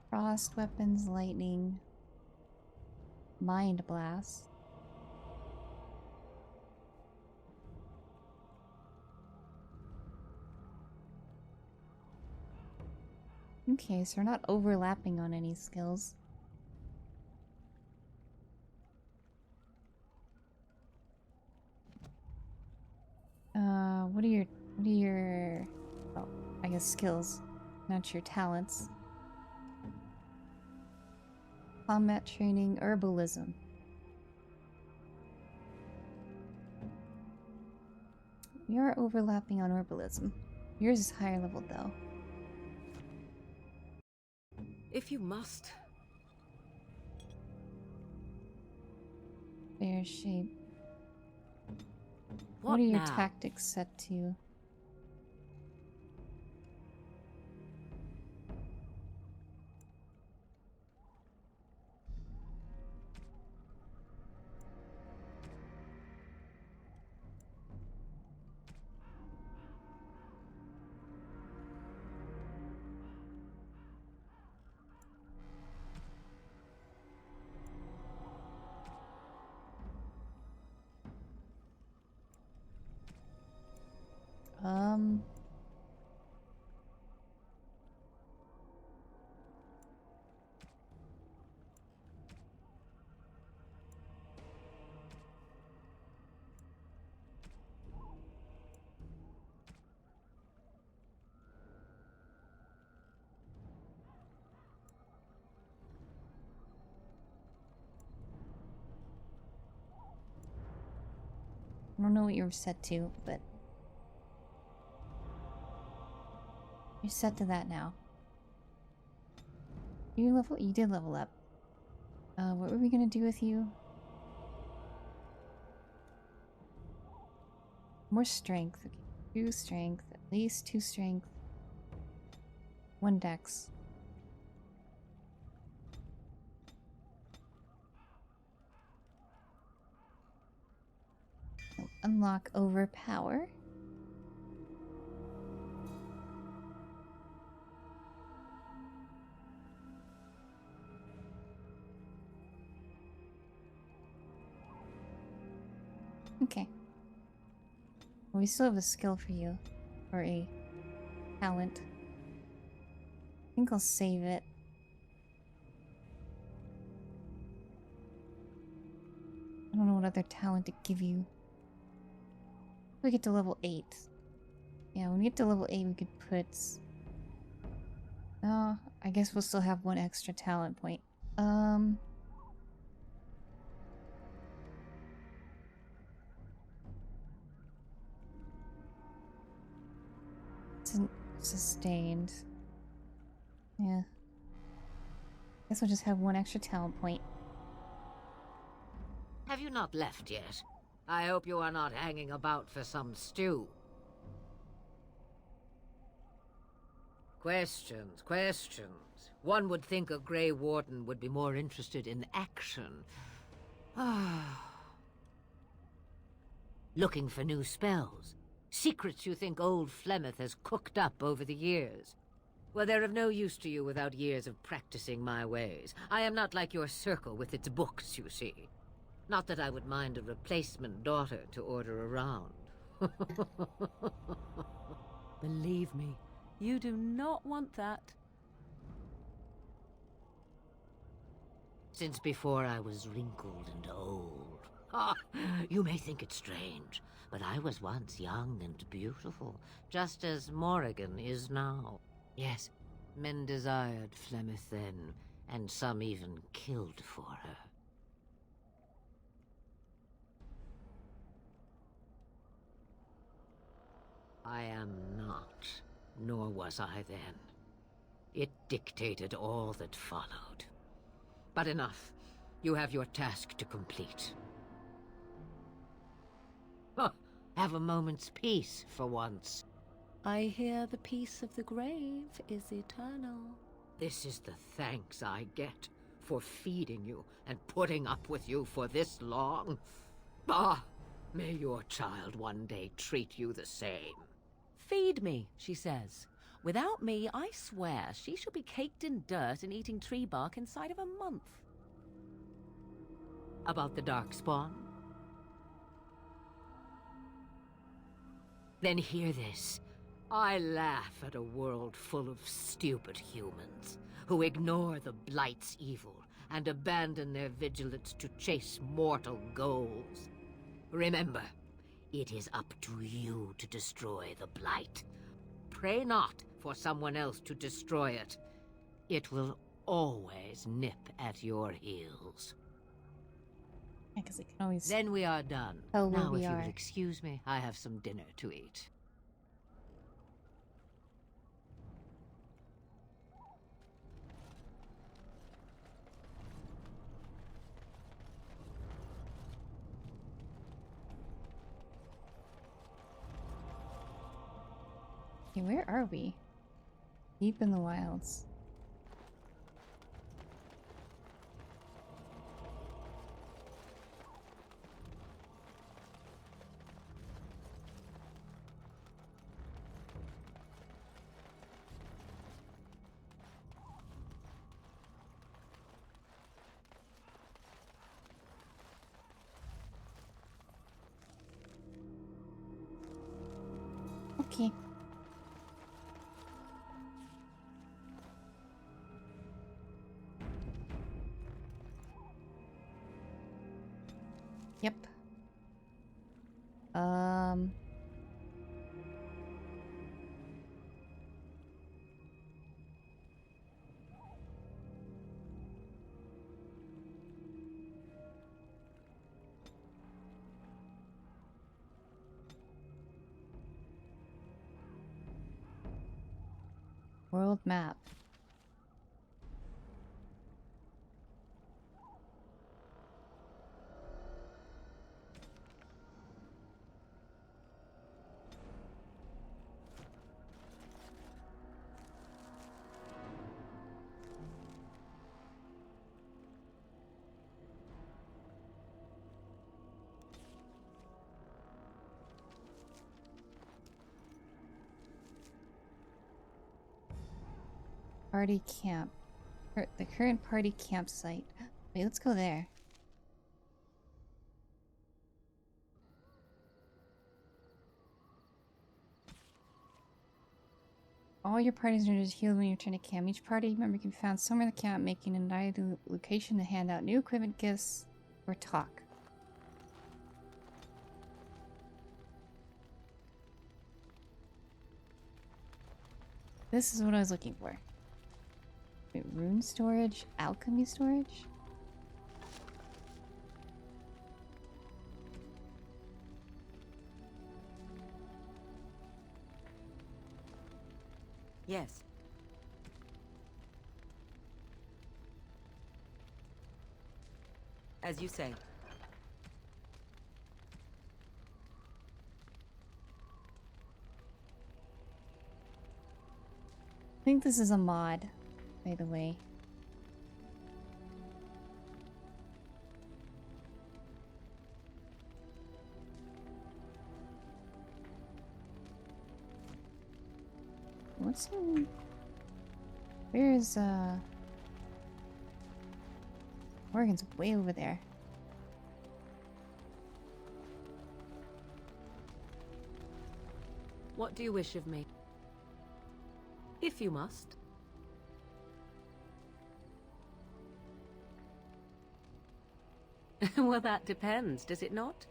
Frost weapons, lightning. Mind blast. Okay, so we're not overlapping on any skills. What are your... Oh. guess skills, not your talents. Combat training, herbalism. We are overlapping on herbalism. Yours is higher level though. If you must. Fair shape. What are your now? tactics set to? I don't know what you're set to, but you're set to that now. You did level up. What were we gonna do with you? More strength. Okay. 2 strength, at least 2 strength. 1 dex. Unlock overpower. Okay. Well, we still have a skill for you. Or a talent. I think I'll save it. I don't know what other talent to give you. We get to level 8. Yeah, when we get to level 8, we could put... Oh, I guess we'll still have 1 extra talent point. It's sustained. Yeah. Guess we'll just have 1 extra talent point. Have you not left yet? I hope you are not hanging about for some stew. Questions, questions. One would think a Grey Warden would be more interested in action. Looking for new spells. Secrets you think old Flemeth has cooked up over the years. Well, they're of no use to you without years of practicing my ways. I am not like your circle with its books, you see. Not that I would mind a replacement daughter to order around. Believe me, you do not want that. Since before I was wrinkled and old. Ah, you may think it strange, but I was once young and beautiful, just as Morrigan is now. Yes, men desired Flemeth then, and some even killed for her. I am not, nor was I then. It dictated all that followed. But enough. You have your task to complete. Have a moment's peace for once. I hear the peace of the grave is eternal. This is the thanks I get for feeding you and putting up with you for this long. Ah, may your child one day treat you the same. Feed me, she says. Without me, I swear, she shall be caked in dirt and eating tree bark inside of a month. About the Darkspawn? Then hear this. I laugh at a world full of stupid humans who ignore the Blight's evil and abandon their vigilance to chase mortal goals. Remember, it is up to you to destroy the Blight. Pray not for someone else to destroy it. It will always nip at your heels. Yeah, because it can always... Then we are done. Oh, now, we if you are. would excuse me, I have some dinner to eat. Okay, where are we? Deep in the wilds. Okay. Yep. World map. Party camp. The current party campsite. Wait, let's go there. All your parties are just healed when you return to camp. Each party member can be found somewhere in the camp, making an ideal location to hand out new equipment, gifts, or talk. This is what I was looking for. Wait, rune storage? Alchemy storage? Yes. As you say. I think this is a mod, by the way. What's in... Where's, Morgan's way over there. What do you wish of me? If you must. Well, that depends, does it not?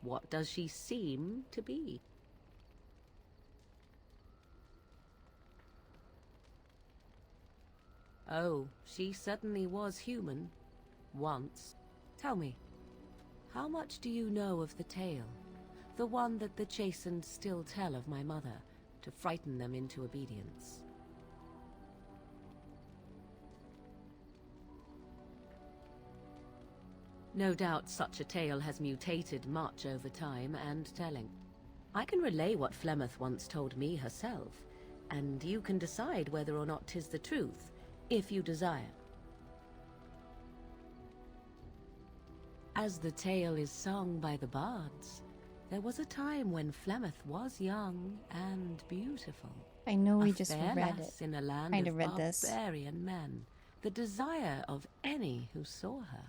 What does she seem to be? Oh, she certainly was human. Once. Tell me, how much do you know of the tale? The one that the chastened still tell of my mother, to frighten them into obedience. No doubt such a tale has mutated much over time and telling. I can relay what Flemeth once told me herself, and you can decide whether or not 'tis the truth, if you desire. As the tale is sung by the bards, there was a time when Flemeth was young and beautiful. I know we A just fair read lass it. in a land Kind of of read this. barbarian men, the desire of any who saw her.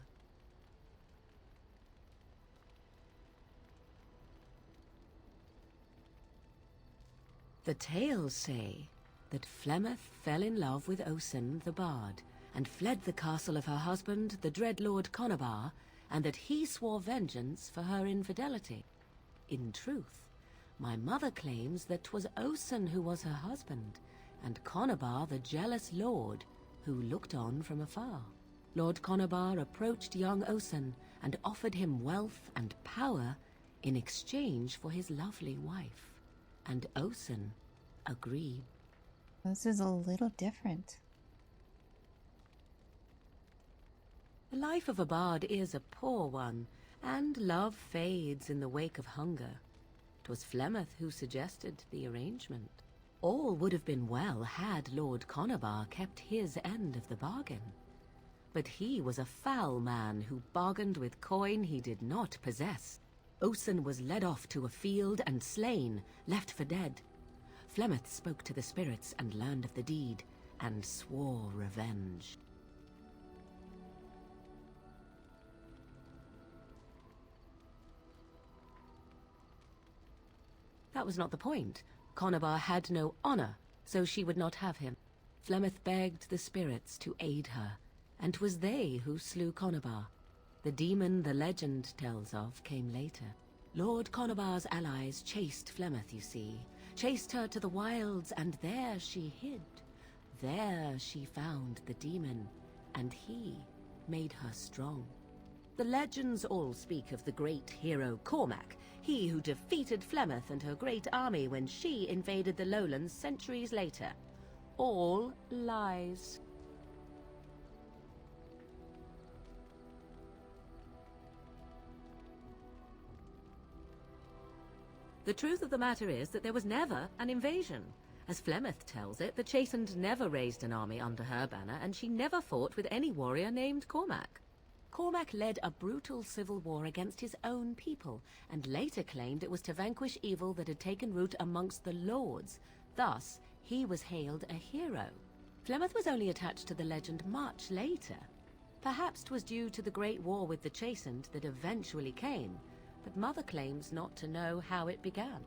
The tales say that Flemeth fell in love with Osen the Bard, and fled the castle of her husband, the dread Lord Conabar, and that he swore vengeance for her infidelity. In truth, my mother claims that 'twas Osen who was her husband, and Conobar the jealous lord, who looked on from afar. Lord Conobar approached young Osen and offered him wealth and power in exchange for his lovely wife, and Osen agreed. This is a little different. The life of a bard is a poor one, and love fades in the wake of hunger. 'Twas Flemeth who suggested the arrangement. All would have been well had Lord Conobar kept his end of the bargain. But he was a foul man who bargained with coin he did not possess. Osen was led off to a field and slain, left for dead. Flemeth spoke to the spirits and learned of the deed, and swore revenge. That was not the point. Conobar had no honor, so she would not have him. Flemeth begged the spirits to aid her, and 'twas they who slew Conobar. The demon the legend tells of came later. Lord Conobar's allies chased Flemeth, you see, chased her to the wilds, and there she hid. There she found the demon, and he made her strong. The legends all speak of the great hero Cormac, he who defeated Flemeth and her great army when she invaded the lowlands centuries later. All lies. The truth of the matter is that there was never an invasion. As Flemeth tells it, the Chastened never raised an army under her banner, and she never fought with any warrior named Cormac. Cormac led a brutal civil war against his own people, and later claimed it was to vanquish evil that had taken root amongst the lords. Thus, he was hailed a hero. Flemeth was only attached to the legend much later. Perhaps 'twas due to the great war with the Chastened that eventually came, but Mother claims not to know how it began.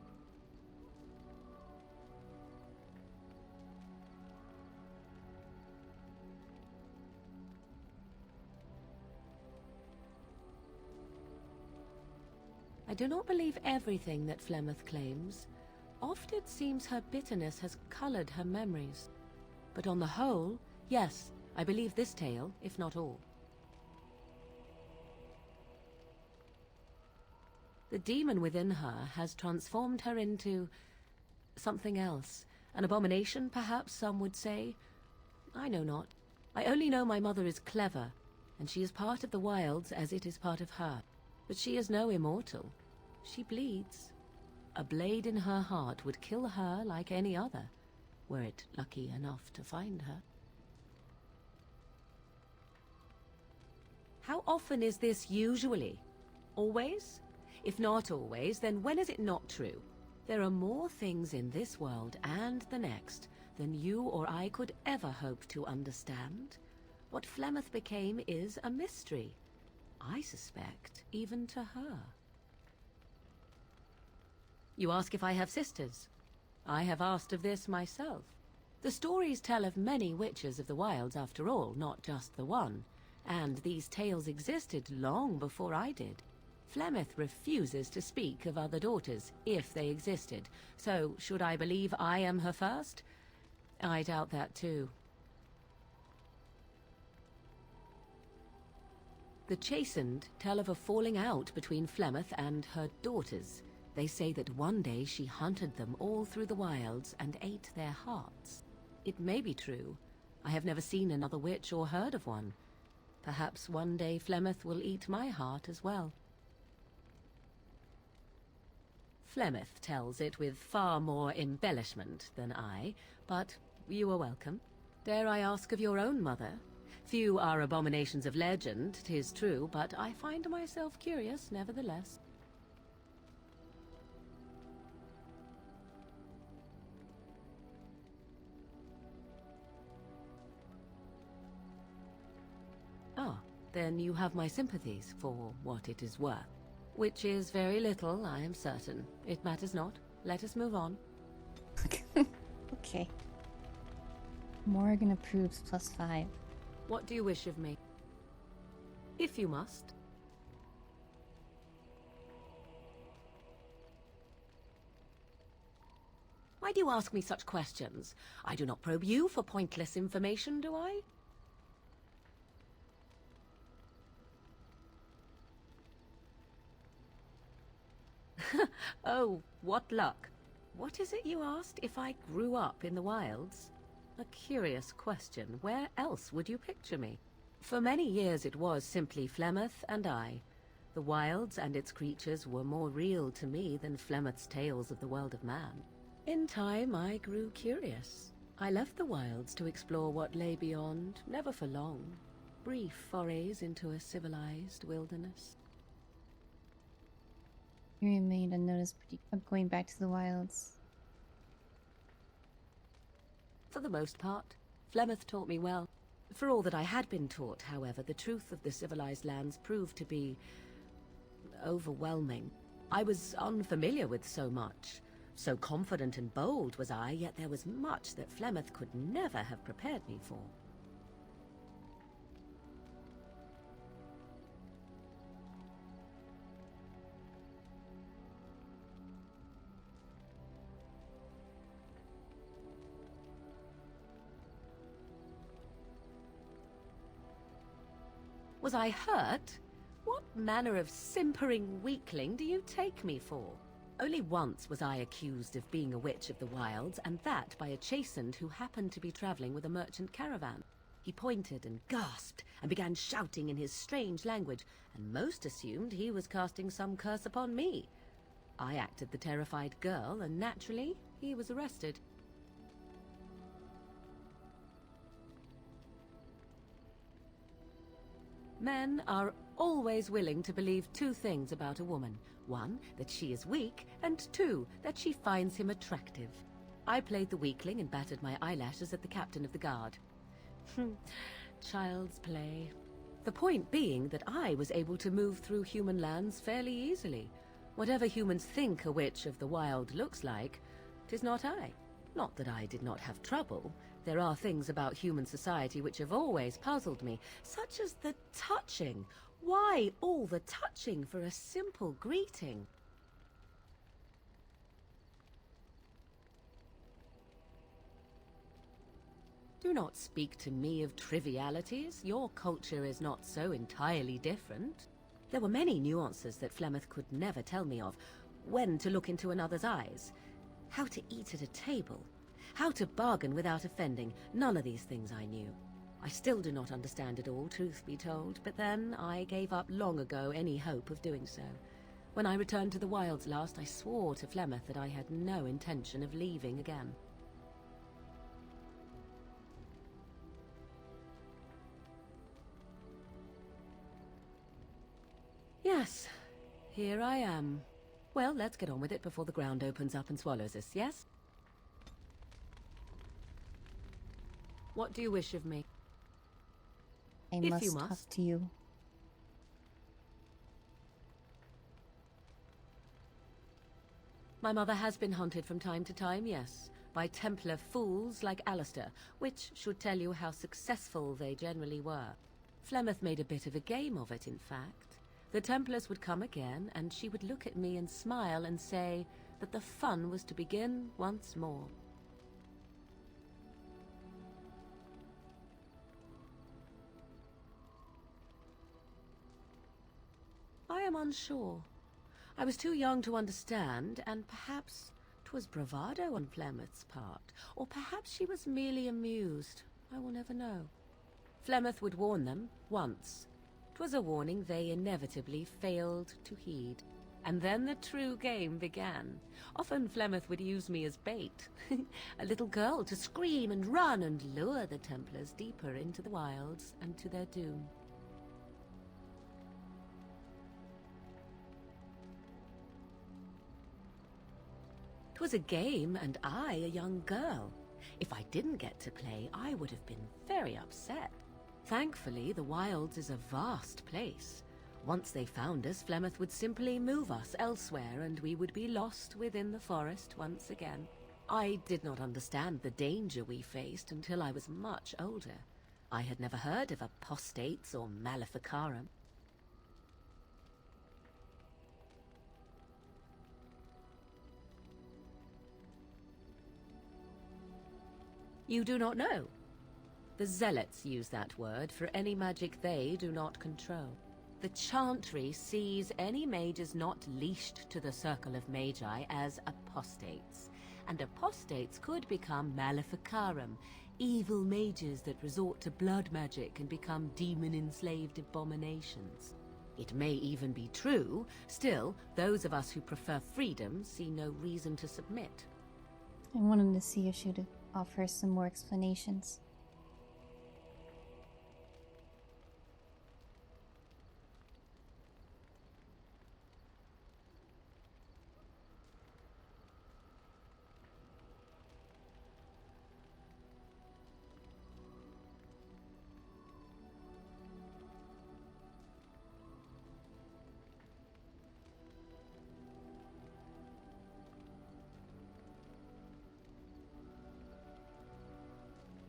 I do not believe everything that Flemeth claims. Oft it seems her bitterness has colored her memories. But on the whole, yes, I believe this tale, if not all. The demon within her has transformed her into something else. An abomination, perhaps some would say. I know not. I only know my mother is clever, and she is part of the wilds as it is part of her. But she is no immortal. She bleeds. A blade in her heart would kill her like any other, were it lucky enough to find her. How often is this usually? Always? If not always, then when is it not true? There are more things in this world and the next than you or I could ever hope to understand. What Flemeth became is a mystery. I suspect, even to her. You ask if I have sisters. I have asked of this myself. The stories tell of many witches of the wilds after all, not just the one. And these tales existed long before I did. Flemeth refuses to speak of other daughters, if they existed. So, should I believe I am her first? I doubt that too. The Chastened tell of a falling out between Flemeth and her daughters. They say that one day she hunted them all through the wilds and ate their hearts. It may be true. I have never seen another witch or heard of one. Perhaps one day Flemeth will eat my heart as well. Flemeth tells it with far more embellishment than I, but you are welcome. Dare I ask of your own mother? Few are abominations of legend, 'tis true, but I find myself curious nevertheless. Ah, then you have my sympathies for what it is worth. Which is very little, I am certain. It matters not. Let us move on. Okay. Morgan approves +5. What do you wish of me? If you must. Why do you ask me such questions? I do not probe you for pointless information, do I? Oh, what luck. What is it you asked if I grew up in the wilds? A curious question. Where else would you picture me? For many years it was simply Flemeth and I. The wilds and its creatures were more real to me than Flemeth's tales of the world of man. In time I grew curious. I left the wilds to explore what lay beyond, never for long. Brief forays into a civilized wilderness. You remained unnoticed, but you kept going back to the wilds. For the most part, Flemeth taught me well. For all that I had been taught, however, the truth of the civilized lands proved to be overwhelming. I was unfamiliar with so much. So confident and bold was I, yet there was much that Flemeth could never have prepared me for. Was I hurt? What manner of simpering weakling do you take me for? Only once was I accused of being a witch of the wilds, and that by a chastened who happened to be traveling with a merchant caravan. He pointed and gasped, and began shouting in his strange language, and most assumed he was casting some curse upon me. I acted the terrified girl, and naturally, he was arrested. Men are always willing to believe two things about a woman. One, that she is weak, and two, that she finds him attractive. I played the weakling and battered my eyelashes at the captain of the guard. Child's play. The point being that I was able to move through human lands fairly easily. Whatever humans think a witch of the wild looks like, 'tis not I. Not that I did not have trouble. There are things about human society which have always puzzled me, such as the touching. Why all the touching for a simple greeting? Do not speak to me of trivialities. Your culture is not so entirely different. There were many nuances that Flemeth could never tell me of. When to look into another's eyes. How to eat at a table. How to bargain without offending. None of these things I knew. I still do not understand it all, truth be told, but then I gave up long ago any hope of doing so. When I returned to the wilds last, I swore to Flemeth that I had no intention of leaving again. Yes, here I am. Well, let's get on with it before the ground opens up and swallows us, yes? What do you wish of me? I must talk to you. My mother has been hunted from time to time, yes, by Templar fools like Alistair, which should tell you how successful they generally were. Flemeth made a bit of a game of it, in fact. The Templars would come again, and she would look at me and smile and say that the fun was to begin once more. I am unsure. I was too young to understand, and perhaps 'twas bravado on Flemeth's part, or perhaps she was merely amused. I will never know. Flemeth would warn them, once. 'Twas a warning they inevitably failed to heed. And then the true game began. Often Flemeth would use me as bait. A little girl to scream and run and lure the Templars deeper into the wilds and to their doom. 'Twas a game, and I a young girl. If I didn't get to play, I would have been very upset. Thankfully, the wilds is a vast place. Once they found us, Flemeth would simply move us elsewhere, and we would be lost within the forest once again. I did not understand the danger we faced until I was much older. I had never heard of apostates or maleficarum. You do not know? The Zealots use that word for any magic they do not control. The Chantry sees any mages not leashed to the Circle of Magi as apostates, and apostates could become Maleficarum, evil mages that resort to blood magic and become demon-enslaved abominations. It may even be true, still, those of us who prefer freedom see no reason to submit. I wanted to see if she would offer some more explanations.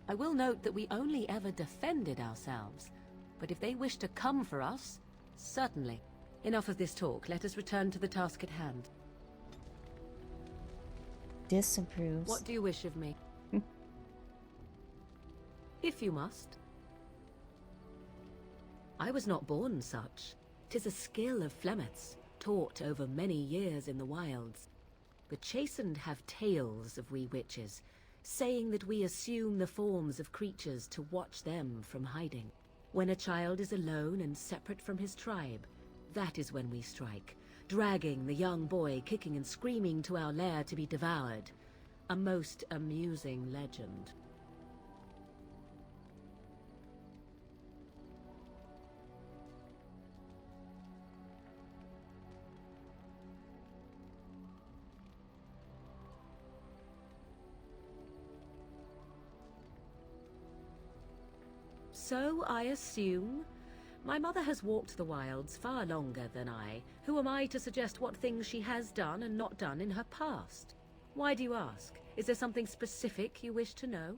I will note that we only ever defended ourselves, but if they wish to come for us, certainly. Enough of this talk, let us return to the task at hand. Disapproves. What do you wish of me? If you must. I was not born such. 'Tis a skill of Flemeth's, taught over many years in the wilds. The chastened have tales of we witches, saying that we assume the forms of creatures to watch them from hiding. When a child is alone and separate from his tribe, that is when we strike, dragging the young boy kicking and screaming to our lair to be devoured. A most amusing legend. So I assume. My mother has walked the wilds far longer than I. Who am I to suggest what things she has done and not done in her past? Why do you ask? Is there something specific you wish to know?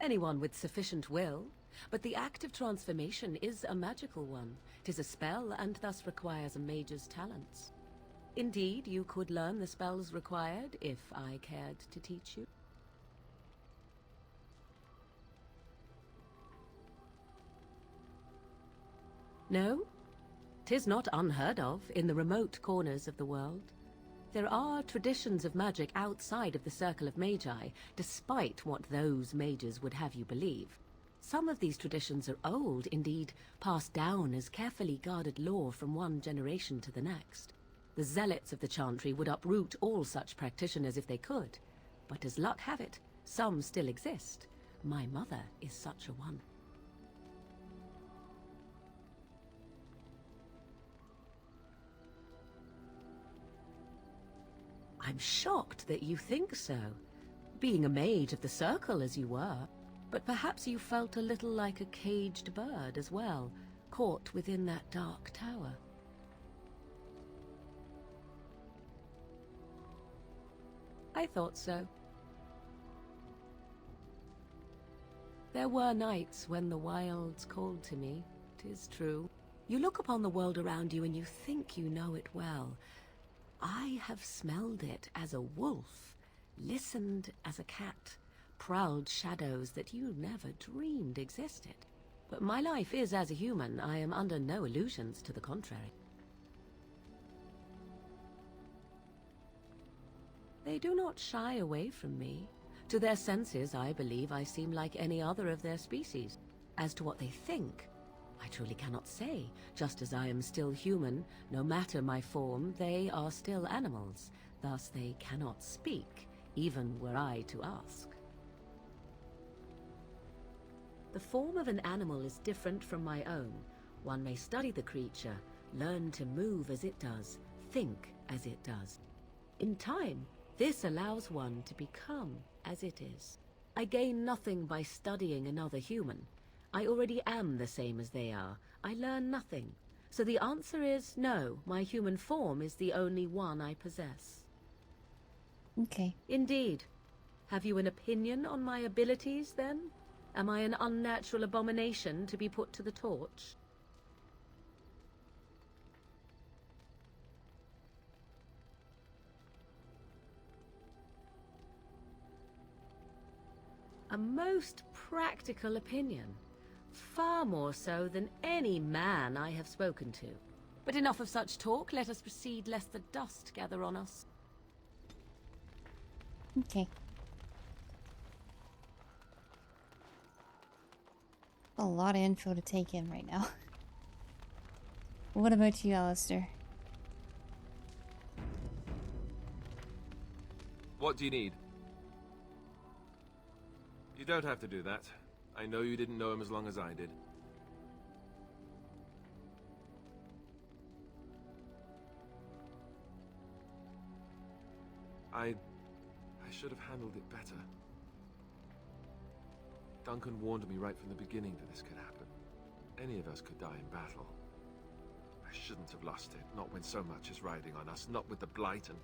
Anyone with sufficient will. But the act of transformation is a magical one. 'Tis a spell, and thus requires a mage's talents. Indeed, you could learn the spells required, if I cared to teach you. No? 'Tis not unheard of in the remote corners of the world. There are traditions of magic outside of the Circle of Magi, despite what those mages would have you believe. Some of these traditions are old, indeed, passed down as carefully guarded lore from one generation to the next. The zealots of the Chantry would uproot all such practitioners if they could, but as luck have it, some still exist. My mother is such a one. I'm shocked that you think so, being a mage of the Circle as you were. But perhaps you felt a little like a caged bird as well, caught within that dark tower. I thought so. There were nights when the wilds called to me, 'tis true. You look upon the world around you and you think you know it well. I have smelled it as a wolf, listened as a cat, prowled shadows that you never dreamed existed. But my life is as a human. I am under no illusions to the contrary. They do not shy away from me. To their senses, I believe I seem like any other of their species. As to what they think, I truly cannot say. Just as I am still human, no matter my form, they are still animals. Thus they cannot speak, even were I to ask. The form of an animal is different from my own. One may study the creature, learn to move as it does, think as it does. In time, this allows one to become as it is. I gain nothing by studying another human. I already am the same as they are. I learn nothing. So the answer is no, my human form is the only one I possess. Okay. Indeed. Have you an opinion on my abilities, then? Am I an unnatural abomination to be put to the torch? A most practical opinion. Far more so than any man I have spoken to. But enough of such talk. Let us proceed lest the dust gather on us. Okay. A lot of info to take in right now. What about you, Alistair? What do you need? You don't have to do that. I know you didn't know him as long as I did. I should have handled it better. Duncan warned me right from the beginning that this could happen. Any of us could die in battle. I shouldn't have lost it, not when so much is riding on us, not with the Blight and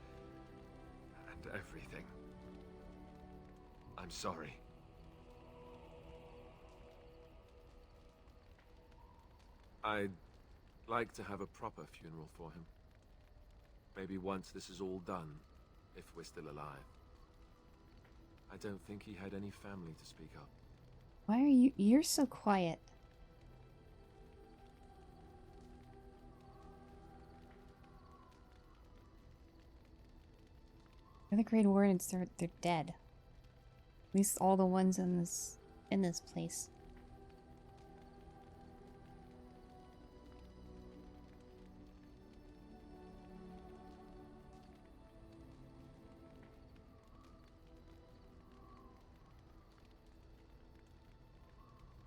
everything. I'm sorry. I'd like to have a proper funeral for him. Maybe once this is all done, if we're still alive. I don't think he had any family to speak of. Why are you're so quiet? The Grey Wardens, they're dead. At least all the ones in this place.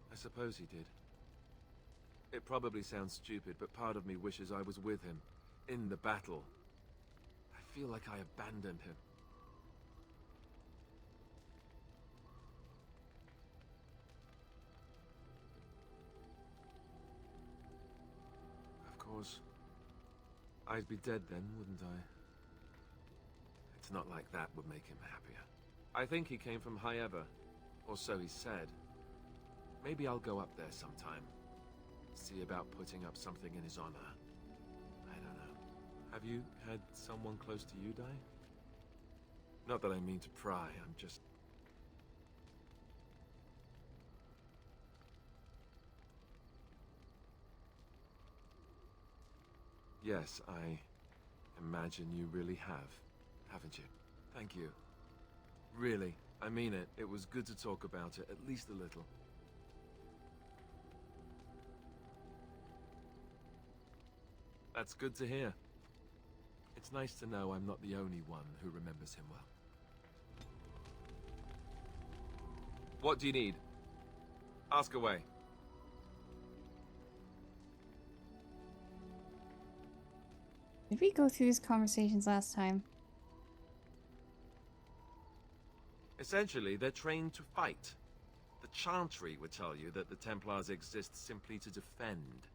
I suppose he did. It probably sounds stupid, but part of me wishes I was with him, in the battle. I feel like I abandoned him. Of course, I'd be dead then, wouldn't I? It's not like that would make him happier. I think he came from High Ever, or so he said. Maybe I'll go up there sometime. See about putting up something in his honor. I don't know. Have you had someone close to you die? Not that I mean to pry, I'm just... Yes, I imagine you really have, haven't you? Thank you. Really, I mean it. It was good to talk about it, at least a little. That's good to hear. It's nice to know I'm not the only one who remembers him well. What do you need? Ask away. Did we go through these conversations last time? Essentially, they're trained to fight. The Chantry would tell you that the Templars exist simply to defend.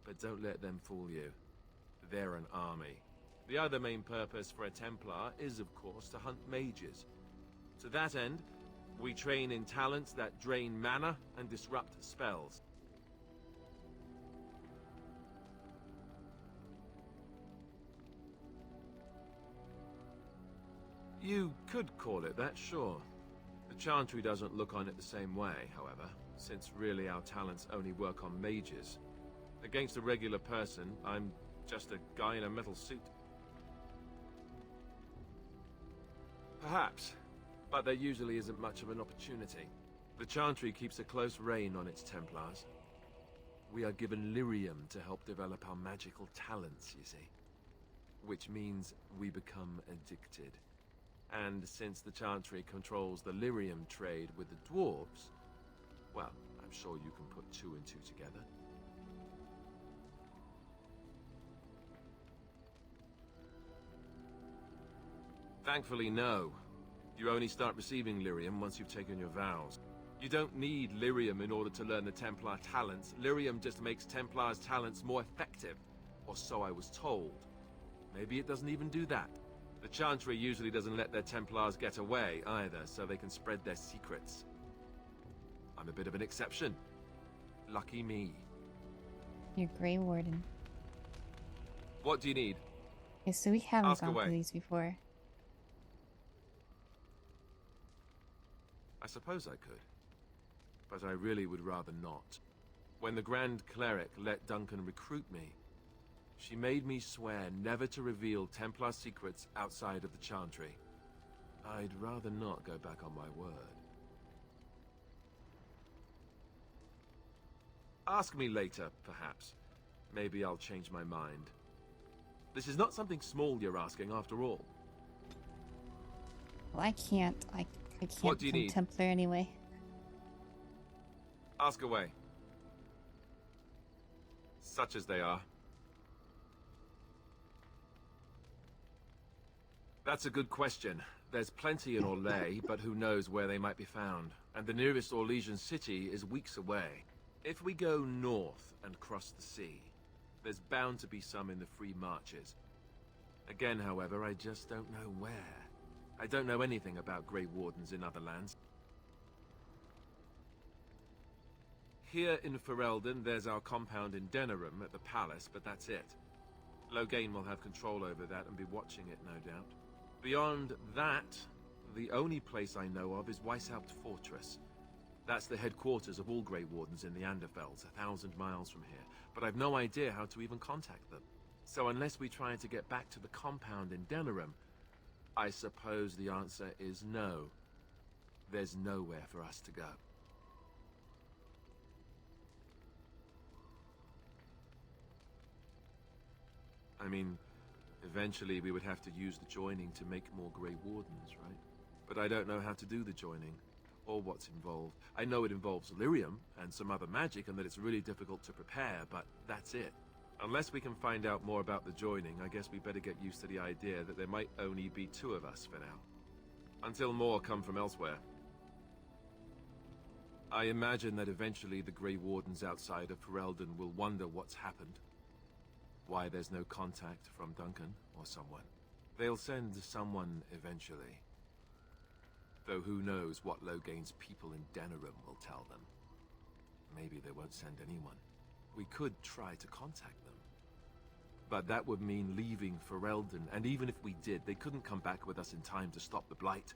But don't let them fool you. They're an army. The other main purpose for a Templar is, of course, to hunt mages. To that end, we train in talents that drain mana and disrupt spells. You could call it that, sure. The Chantry doesn't look on it the same way, however, since really our talents only work on mages. Against a regular person, I'm just a guy in a metal suit. Perhaps, but there usually isn't much of an opportunity. The Chantry keeps a close rein on its Templars. We are given lyrium to help develop our magical talents, you see. Which means we become addicted. And since the Chantry controls the lyrium trade with the dwarves, well, I'm sure you can put two and two together. Thankfully, no. You only start receiving lyrium once you've taken your vows. You don't need lyrium in order to learn the Templar talents. Lyrium just makes Templars' talents more effective. Or so I was told. Maybe it doesn't even do that. The Chantry usually doesn't let their Templars get away either, so they can spread their secrets. I'm a bit of an exception. Lucky me. You're Grey Warden. What do you need? Okay, so we haven't Ask gone away. through these before. I suppose I could. But I really would rather not. When the Grand Cleric let Duncan recruit me, she made me swear never to reveal Templar secrets outside of the Chantry. I'd rather not go back on my word. Ask me later, perhaps. Maybe I'll change my mind. This is not something small you're asking, after all. Well, I can't What do you become need? Templar anyway. Ask away. Such as they are. That's a good question. There's plenty in Orlais, but who knows where they might be found. And the nearest Orlesian city is weeks away. If we go north and cross the sea, there's bound to be some in the Free Marches. Again, however, I just don't know where. I don't know anything about Grey Wardens in other lands. Here in Ferelden, there's our compound in Denerim at the palace, but that's it. Loghain will have control over that and be watching it, no doubt. Beyond that, the only place I know of is Weishaupt Fortress. That's the headquarters of all Grey Wardens in the Anderfells, 1,000 miles from here. But I've no idea how to even contact them. So unless we try to get back to the compound in Denerim, I suppose the answer is no. There's nowhere for us to go. I mean, eventually we would have to use the joining to make more Grey Wardens, right? But I don't know how to do the joining, or what's involved. I know it involves lyrium and some other magic, and that it's really difficult to prepare, but that's it. Unless we can find out more about the joining, I guess we better get used to the idea that there might only be 2 of us for now. Until more come from elsewhere. I imagine that eventually the Grey Wardens outside of Ferelden will wonder what's happened. Why there's no contact from Duncan or someone. They'll send someone eventually. Though who knows what Loghain's people in Denerim will tell them. Maybe they won't send anyone. We could try to contact them. But that would mean leaving Ferelden, and even if we did, they couldn't come back with us in time to stop the Blight.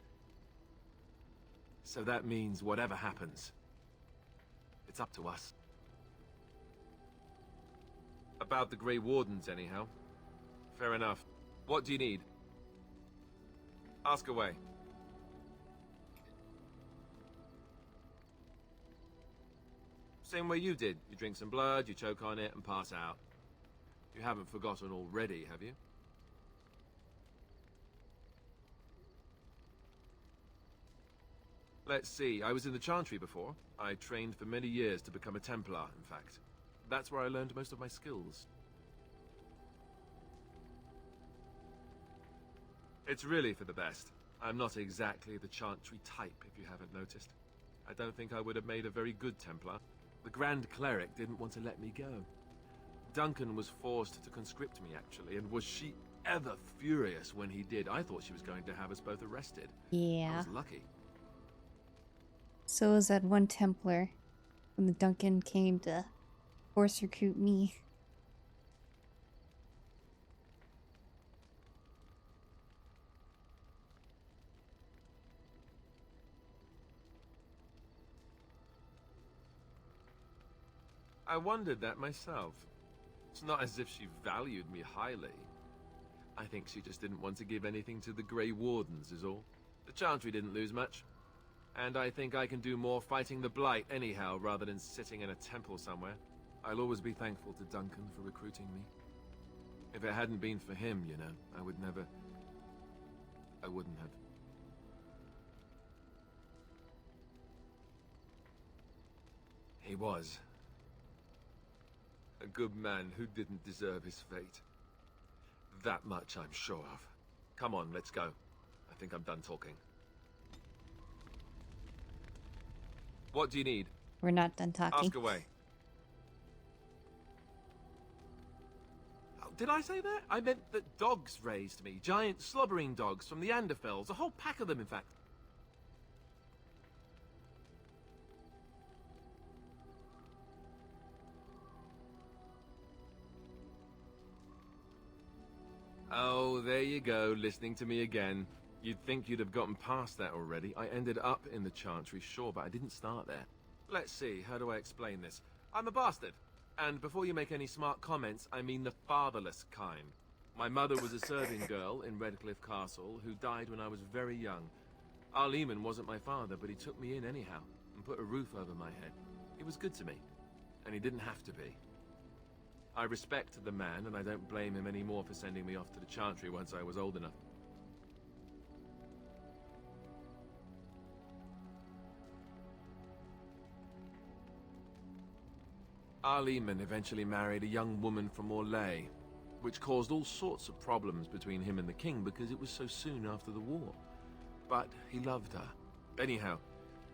So that means whatever happens, it's up to us. About the Grey Wardens, anyhow. Fair enough. What do you need? Ask away. Same way you did. You drink some blood, you choke on it, and pass out. You haven't forgotten already, have you? Let's see. I was in the Chantry before. I trained for many years to become a Templar, in fact. That's where I learned most of my skills. It's really for the best. I'm not exactly the Chantry type, if you haven't noticed. I don't think I would have made a very good Templar. The Grand Cleric didn't want to let me go. Duncan was forced to conscript me, actually, and was she ever furious when he did. I thought she was going to have us both arrested. Yeah. I was lucky. So was that one Templar when the Duncan came to force recruit me. I wondered that myself. It's not as if she valued me highly. I think she just didn't want to give anything to the Grey Wardens, is all. The Chantry didn't lose much. And I think I can do more fighting the Blight anyhow, rather than sitting in a temple somewhere. I'll always be thankful to Duncan for recruiting me. If it hadn't been for him, you know, I wouldn't have. He was a good man who didn't deserve his fate. That much I'm sure of. Come on, let's go. I think I'm done talking. What do you need? We're not done talking. Ask away. Oh, did I say that? I meant that dogs raised me. Giant slobbering dogs from the Anderfells. A whole pack of them, in fact. Oh, there you go, listening to me again. You'd think you'd have gotten past that already. I ended up in the Chantry, sure, but I didn't start there. Let's see, how do I explain this? I'm a bastard. And before you make any smart comments, I mean the fatherless kind. My mother was a serving girl in Redcliffe Castle who died when I was very young. Our Lehman wasn't my father, but he took me in anyhow and put a roof over my head. He was good to me, and he didn't have to be. I respect the man, and I don't blame him anymore for sending me off to the Chantry once I was old enough. Our Lehman eventually married a young woman from Orlais, which caused all sorts of problems between him and the king because it was so soon after the war. But he loved her. Anyhow,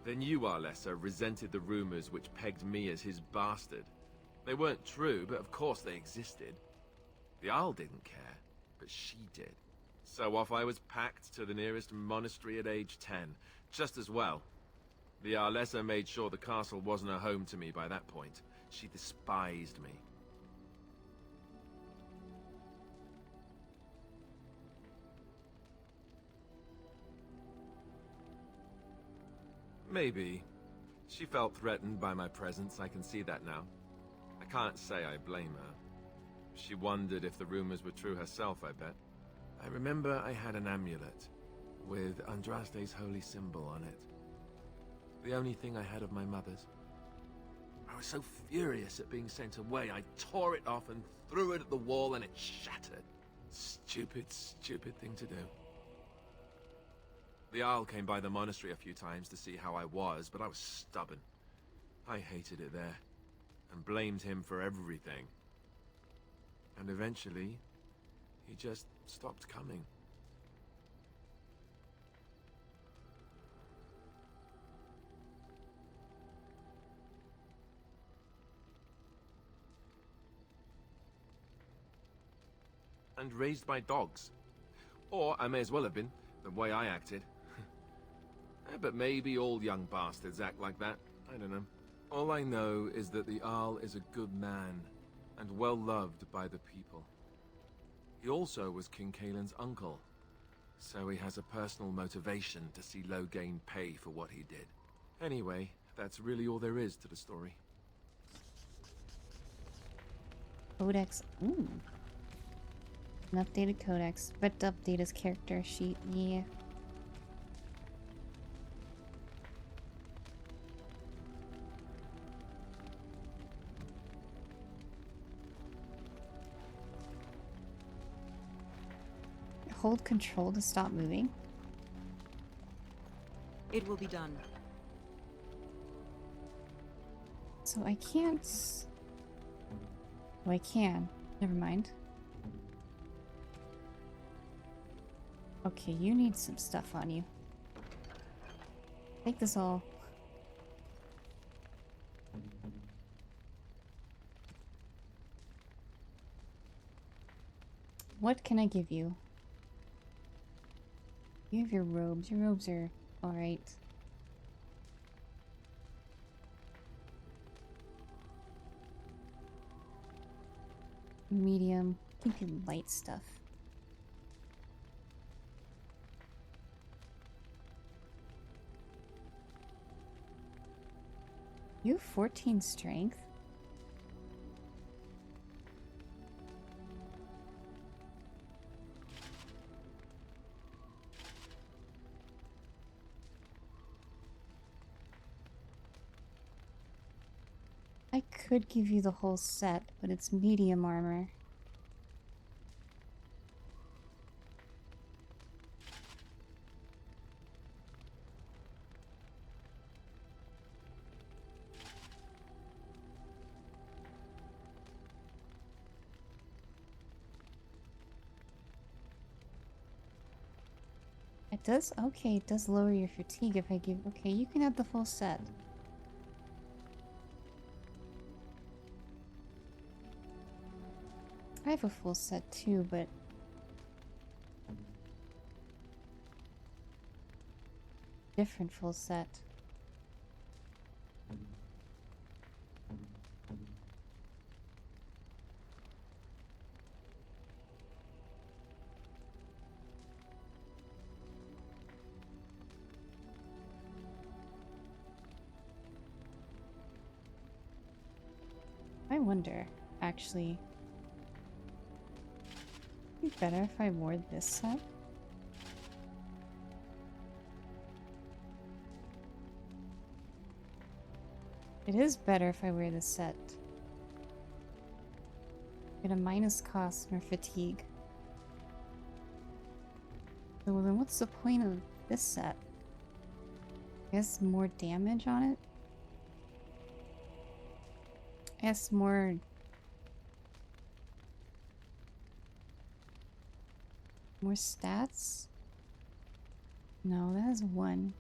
the new Arlessa resented the rumors which pegged me as his bastard. They weren't true, but of course they existed. The Arl didn't care, but she did. So off I was packed to the nearest monastery at age 10, just as well. The Arlessa made sure the castle wasn't a home to me by that point. She despised me. Maybe. She felt threatened by my presence, I can see that now. I can't say I blame her. She wondered if the rumors were true herself, I bet. I remember I had an amulet with Andraste's holy symbol on it. The only thing I had of my mother's. I was so furious at being sent away, I tore it off and threw it at the wall and it shattered. Stupid, stupid thing to do. The Arl came by the monastery a few times to see how I was, but I was stubborn. I hated it there, and blamed him for everything. And eventually, he just stopped coming. And raised my dogs. Or I may as well have been, the way I acted. But maybe all young bastards act like that. I don't know. All I know is that the Arl is a good man, and well loved by the people. He also was King Caelan's uncle, so he has a personal motivation to see Loghain pay for what he did. Anyway, that's really all there is to the story. Codex. Ooh. An updated codex, but to update his character sheet, yeah. Hold control to stop moving. It will be done. So I can't... Oh, I can. Never mind. Okay, you need some stuff on you. Take this all. What can I give you? You have your robes. Your robes are alright. Medium. Give you light stuff. You have 14 strength? I could give you the whole set, but it's medium armor. It does? Okay, it does lower your fatigue if I give... Okay, you can have the full set. I have a full set too, but... different full set. wonder, actually. Would it be better if I wore this set? It is better if I wear this set. Get a minus cost or fatigue. So then what's the point of this set? I guess more damage on it? I guess more... more stats? No, that is one.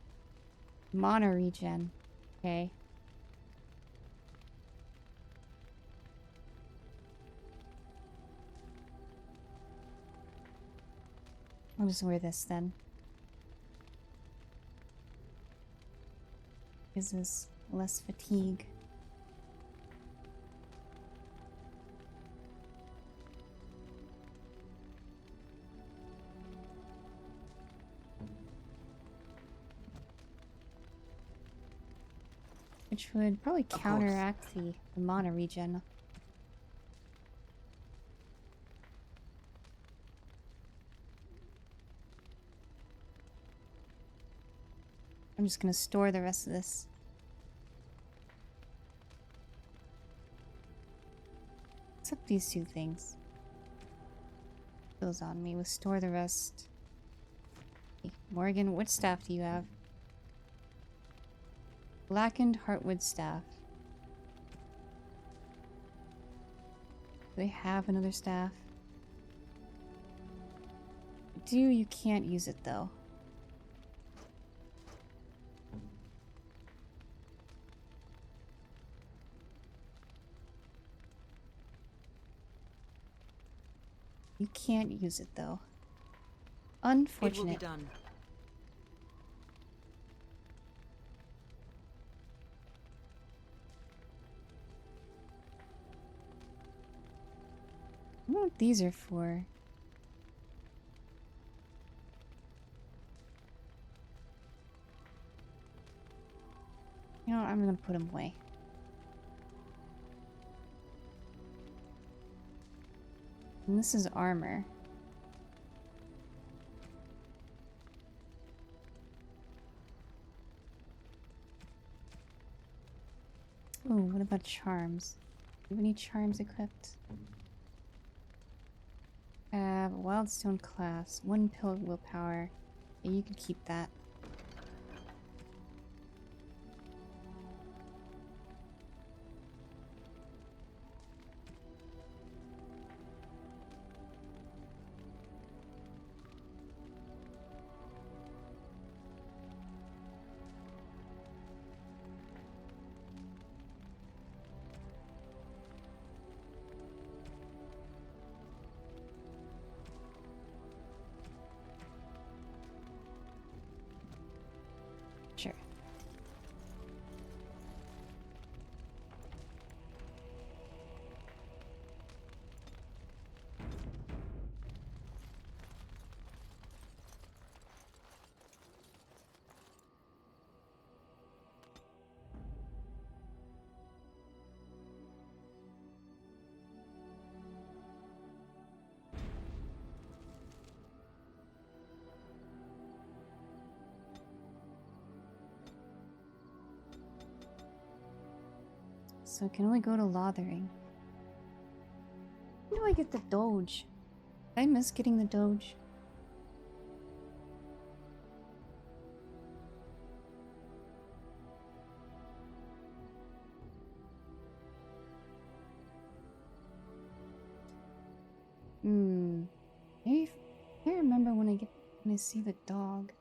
Mana regen. Okay. I'll just wear this then. Gives us less fatigue. Which would probably counteract the mana regen. I'm just gonna store the rest of this. Except these two things. Those on me. We'll store the rest. Hey, Morgan, what staff do you have? Blackened Heartwood staff. Do they have another staff? You can't use it though. You can't use it though. Unfortunate. It will be done. I don't know what these are for. You know what, I'm gonna put them away. And this is armor. Oh, what about charms? Do you have any charms equipped? Wildstone class. 1 pill of willpower. Yeah, you can keep that. Sure. So I can only go to Lothering. When do I get the Doge? Did I miss getting the Doge? Maybe I remember when I see the dog.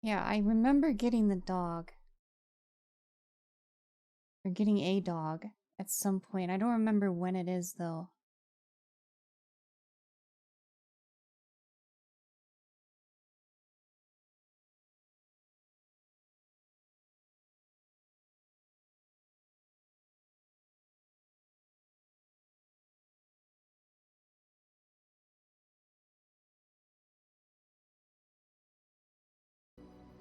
Yeah, I remember getting the dog. We're getting a dog at some point. I don't remember when it is, though.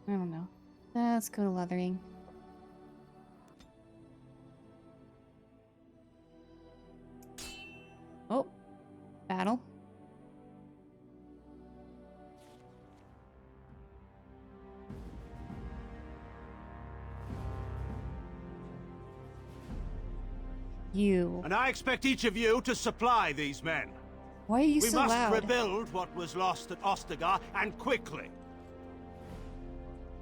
I don't know. Let's go to Leathering. Oh, battle. You. And I expect each of you to supply these men. Why are you so loud? We must rebuild what was lost at Ostagar, and quickly.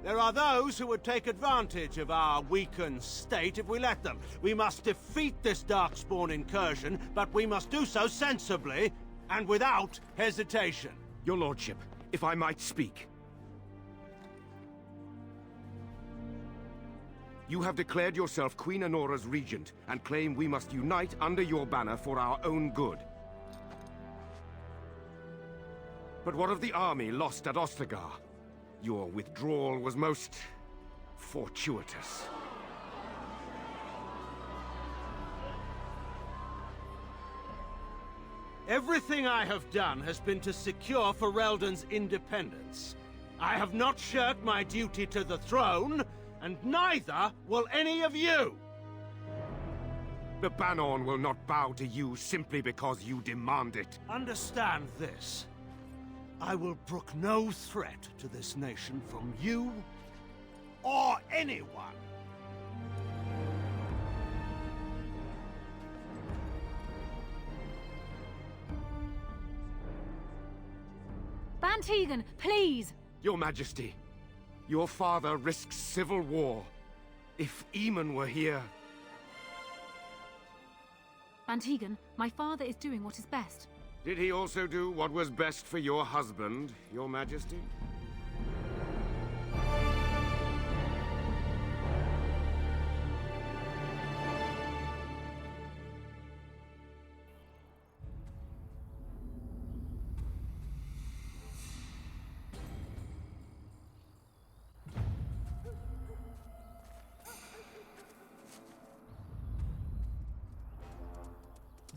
There are those who would take advantage of our weakened state if we let them. We must defeat this Darkspawn incursion, but we must do so sensibly and without hesitation. Your lordship, if I might speak. You have declared yourself Queen Honora's regent, and claim we must unite under your banner for our own good. But what of the army lost at Ostagar? Your withdrawal was most fortuitous. Everything I have done has been to secure Ferelden's independence. I have not shirked my duty to the throne, and neither will any of you! The Banorn will not bow to you simply because you demand it. Understand this. I will brook no threat to this nation from you or anyone. Bantegan, please! Your Majesty, your father risks civil war. If Eamon were here... Bantegan, my father is doing what is best. Did he also do what was best for your husband, Your Majesty?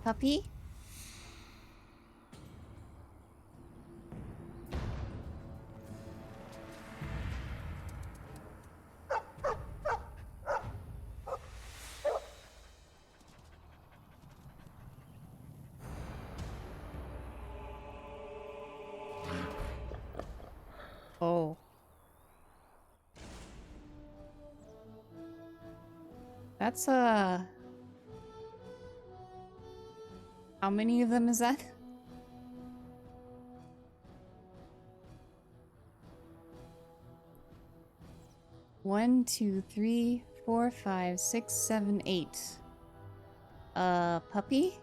Puppy? Oh. That's how many of them is that? One, two, three, 4, 5, 6, 7, 8. Puppy?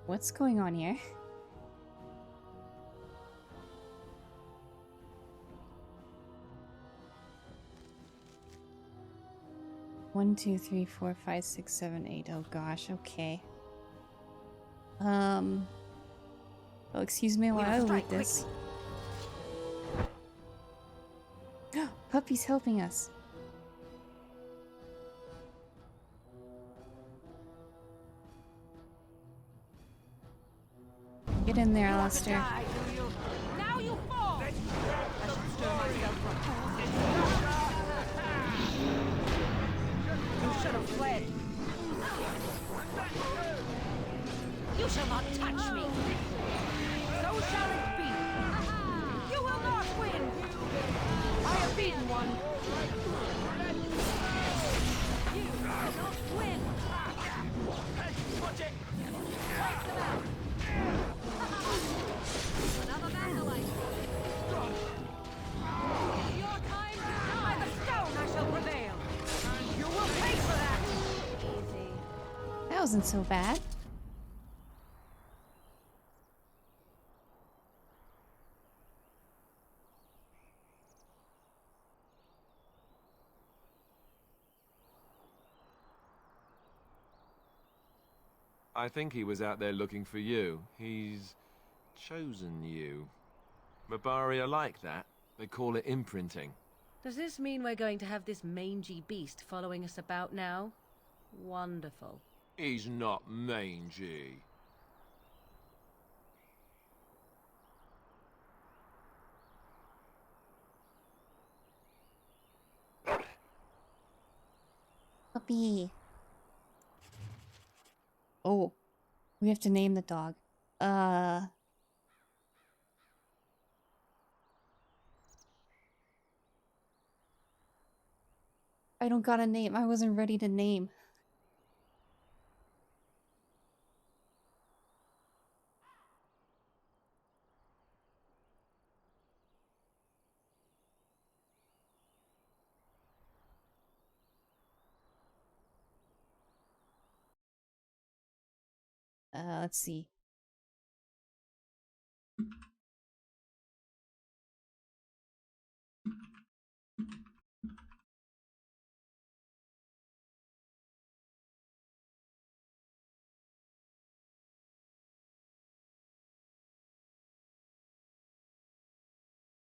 What's going on here? One, two, three, 4, 5, 6, 7, 8. Oh gosh, okay. Oh, excuse me while I loot this. Puppy's helping us. Get in there, Alistair. Now you fall! I should stir myself for fools. You should have fled. You shall not touch me. So shall it be. You will not win. I have beaten one. You will not win. Watch it. Wipe them out. Another vandalite. Your time. By the stone I shall prevail. And you will pay for that. Easy. That wasn't so bad. I think he was out there looking for you. He's chosen you. Mabari are like that. They call it imprinting. Does this mean we're going to have this mangy beast following us about now? Wonderful. He's not mangy. Puppy. Oh, we have to name the dog. I don't got a name. I wasn't ready to name. Let's see.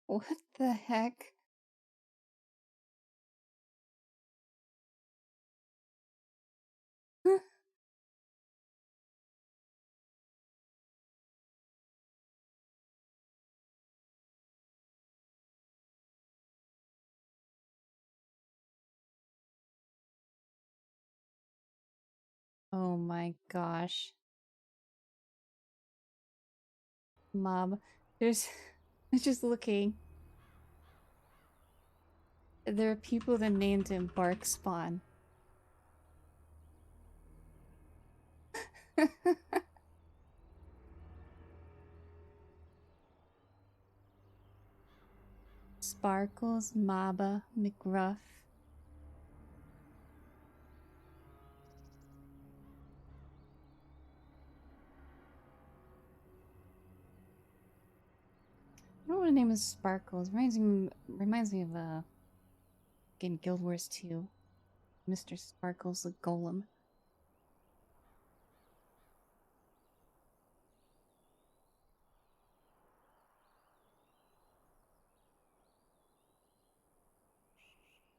What the heck? Oh my gosh. Mob. There's... I'm just looking. There are people that named him Bark Spawn. Sparkles, Maba, McGruff. I don't know what name is Sparkles. Reminds me of in Guild Wars 2. Mr. Sparkles the Golem.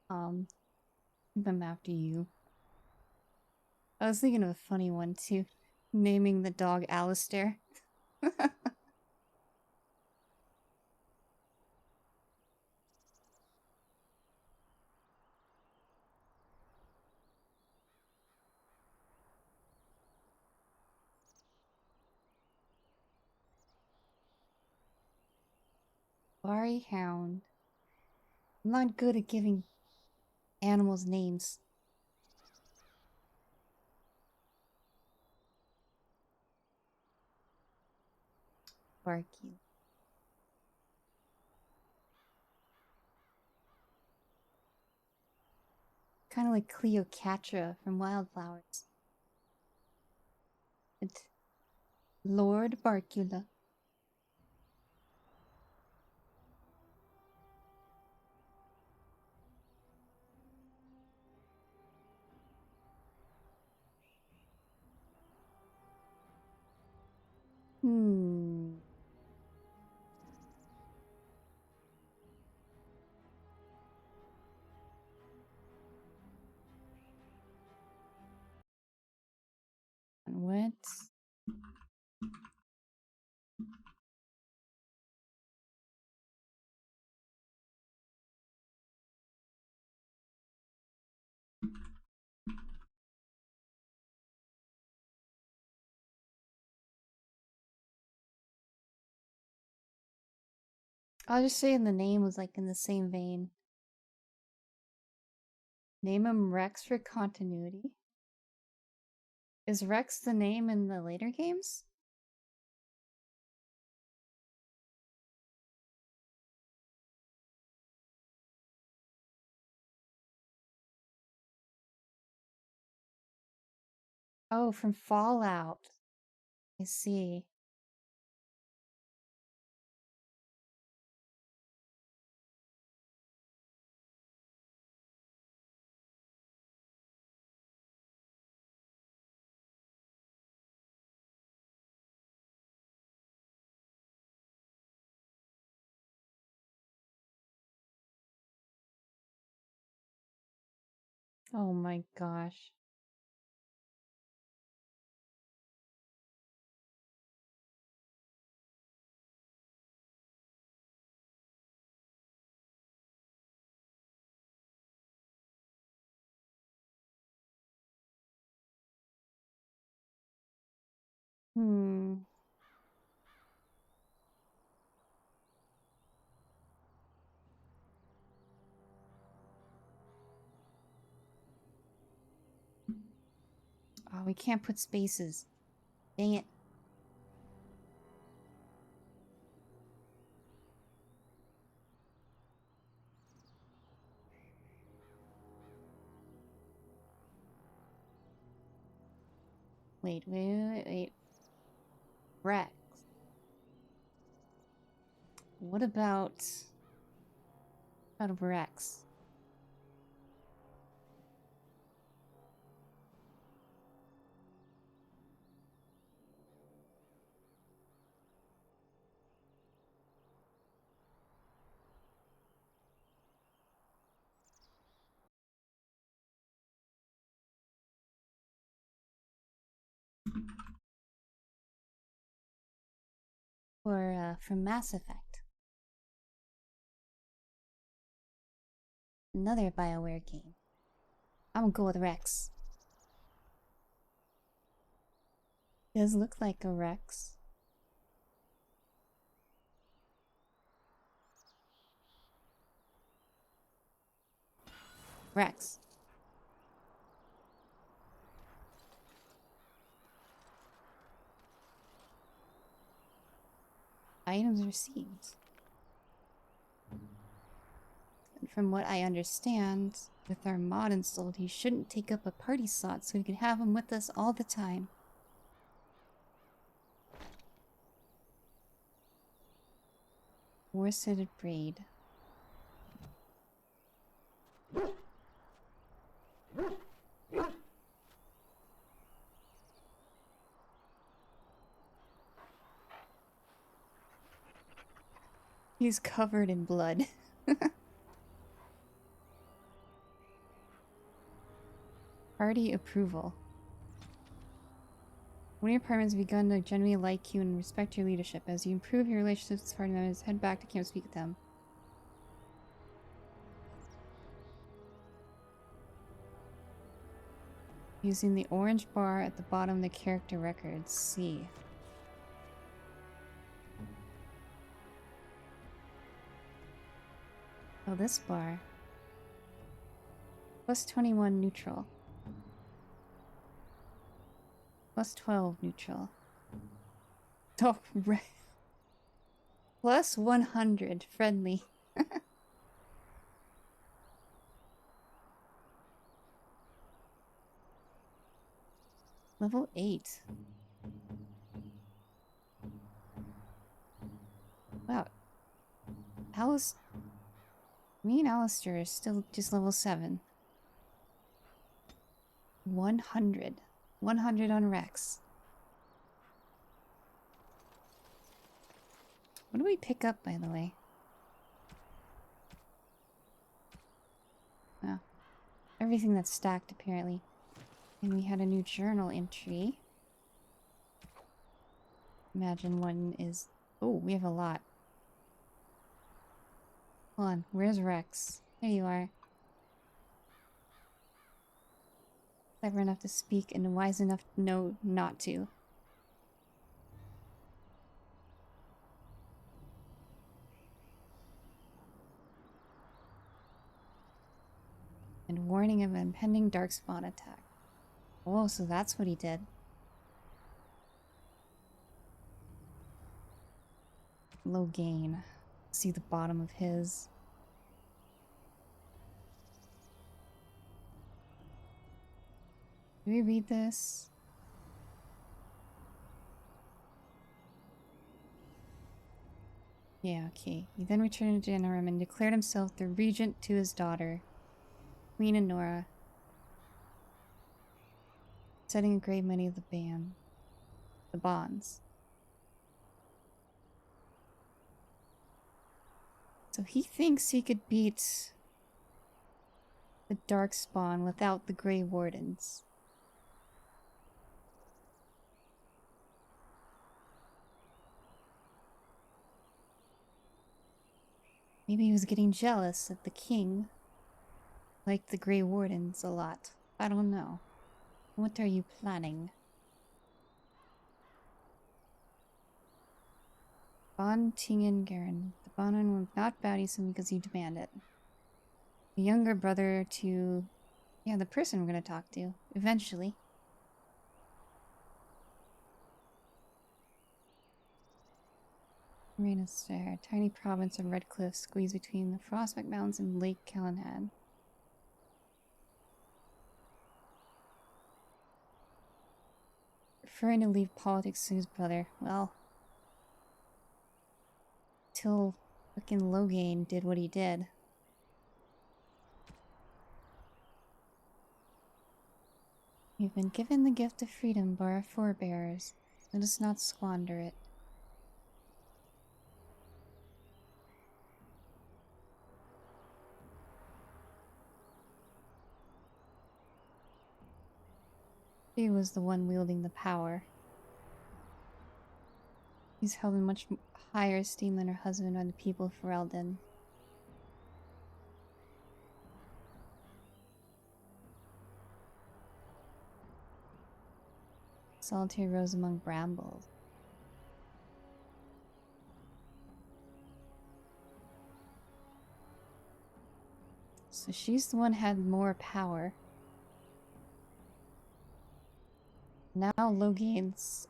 I'm after you. I was thinking of a funny one too. Naming the dog Alistair. Bari Hound. I'm not good at giving animals names. Barky. Kind of like Cleocatra from Wildflowers. It's Lord Barkula. Hmm. What? I'll just say the name was like in the same vein. Name him Rex for continuity. Is Rex the name in the later games? Oh, from Fallout. I see. Oh my gosh. Hmm. Oh, we can't put spaces. Dang it. Wait. Rex. What about Rex? Or from Mass Effect. Another BioWare game. I'm gonna go with Rex. Does look like a Rex. Rex. Items received. And from what I understand, with our mod installed, he shouldn't take up a party slot, so we can have him with us all the time. Worsted braid. He's covered in blood. Party approval. One of your partners has begun to genuinely like you and respect your leadership. As you improve your relationships with party members, head back to camp to speak with them. Using the orange bar at the bottom of the character records. C. Oh, this bar. Plus 21 neutral. Plus 12 neutral. Oh, right. Plus 100 friendly. Level 8. Wow. Me and Alistair are still just level 7. 100. 100 on Rex. What do we pick up, by the way? Oh. Everything that's stacked, apparently. And we had a new journal entry. Imagine one is... Oh, we have a lot. Hold on, where's Rex? There you are. Clever enough to speak and wise enough to know not to. And warning of an impending darkspawn attack. Oh, so that's what he did. Low gain. See the bottom of his. Do we read this? Yeah, okay. He then returned to Denerim and declared himself the regent to his daughter, Queen Honora, setting a great many of the bonds. So he thinks he could beat the Darkspawn without the Grey Wardens. Maybe he was getting jealous that the king liked the Grey Wardens a lot. I don't know. What are you planning? Bon Tingen Garen. The Bonin will not bounty him because you demand it. The younger brother to... yeah, the person we're gonna talk to. Eventually. Marina Stair. Tiny province of Red Cliffs squeezed between the Frostback Mountains and Lake Callahan. Preferring to leave politics to his brother. Well... till frickin' Loghain did what he did. We've been given the gift of freedom by our forebears. Let us not squander it. He was the one wielding the power. He's held in much higher esteem than her husband or the people of Ferelden. Solitary rose among brambles. So she's the one had more power. Now Loghain's,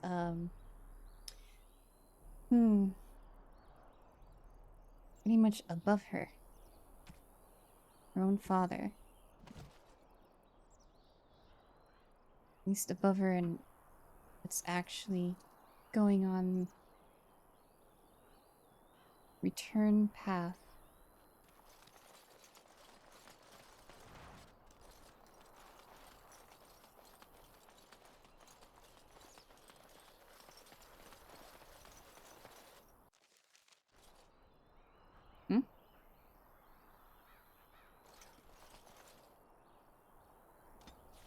pretty much above her. Her own father. At least above her and what's actually going on. Return path.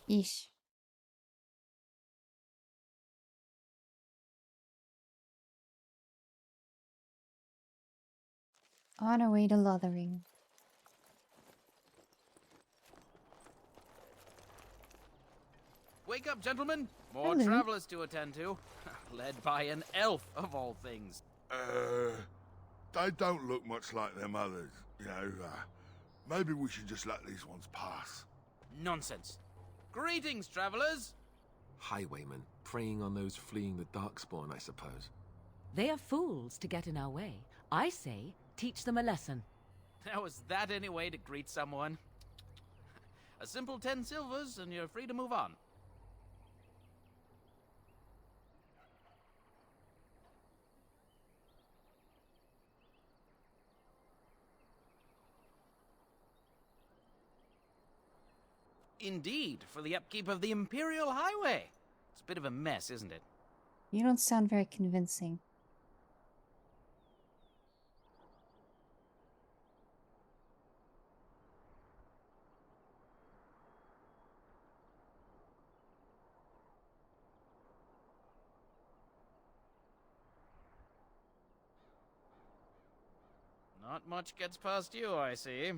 Yeesh. On our way to Lothering. Wake up, gentlemen! More Hello. travelers to attend to. Led by an elf, of all things. They don't look much like them others, you know. Maybe we should just let these ones pass. Nonsense. Greetings, travelers! Highwaymen, preying on those fleeing the Darkspawn, I suppose. They are fools to get in our way. I say, teach them a lesson. Now is that any way to greet someone? A simple 10 silvers and you're free to move on. Indeed, for the upkeep of the Imperial Highway. It's a bit of a mess, isn't it? You don't sound very convincing. Not much gets past you, I see.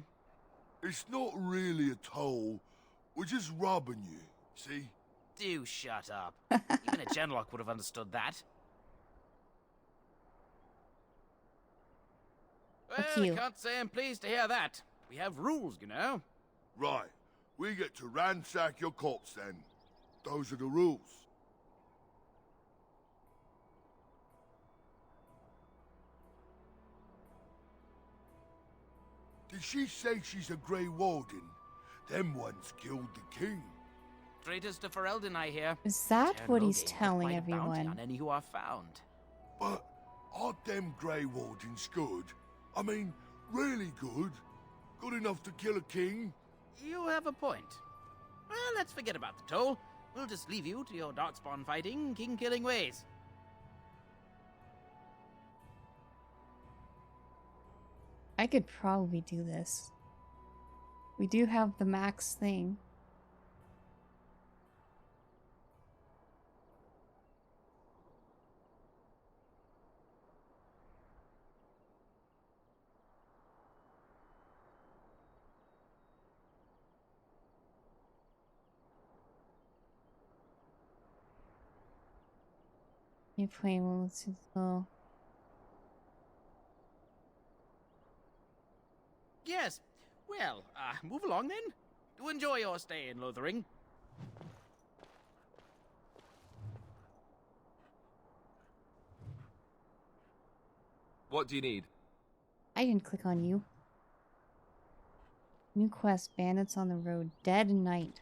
It's not really a toll. We're just robbing you, see? Do shut up. Even a genlock would have understood that. Well, I can't say I'm pleased to hear that. We have rules, you know. Right. We get to ransack your corpse then. Those are the rules. Did she say she's a Grey Warden? Them ones killed the king. Traitors to Ferelden, I hear. Is that Turn what he's Loghain telling quite a bounty everyone? on any who are found. But aren't them Grey Wardens good? I mean, really good? Good enough to kill a king? You have a point. Well, let's forget about the toll. We'll just leave you to your Darkspawn fighting, king-killing ways. I could probably do this. We do have the max thing. You play well, it's low. Yes. Well, move along then. Do enjoy your stay in Lothering. What do you need? I didn't click on you. New quest, bandits on the road, dead night.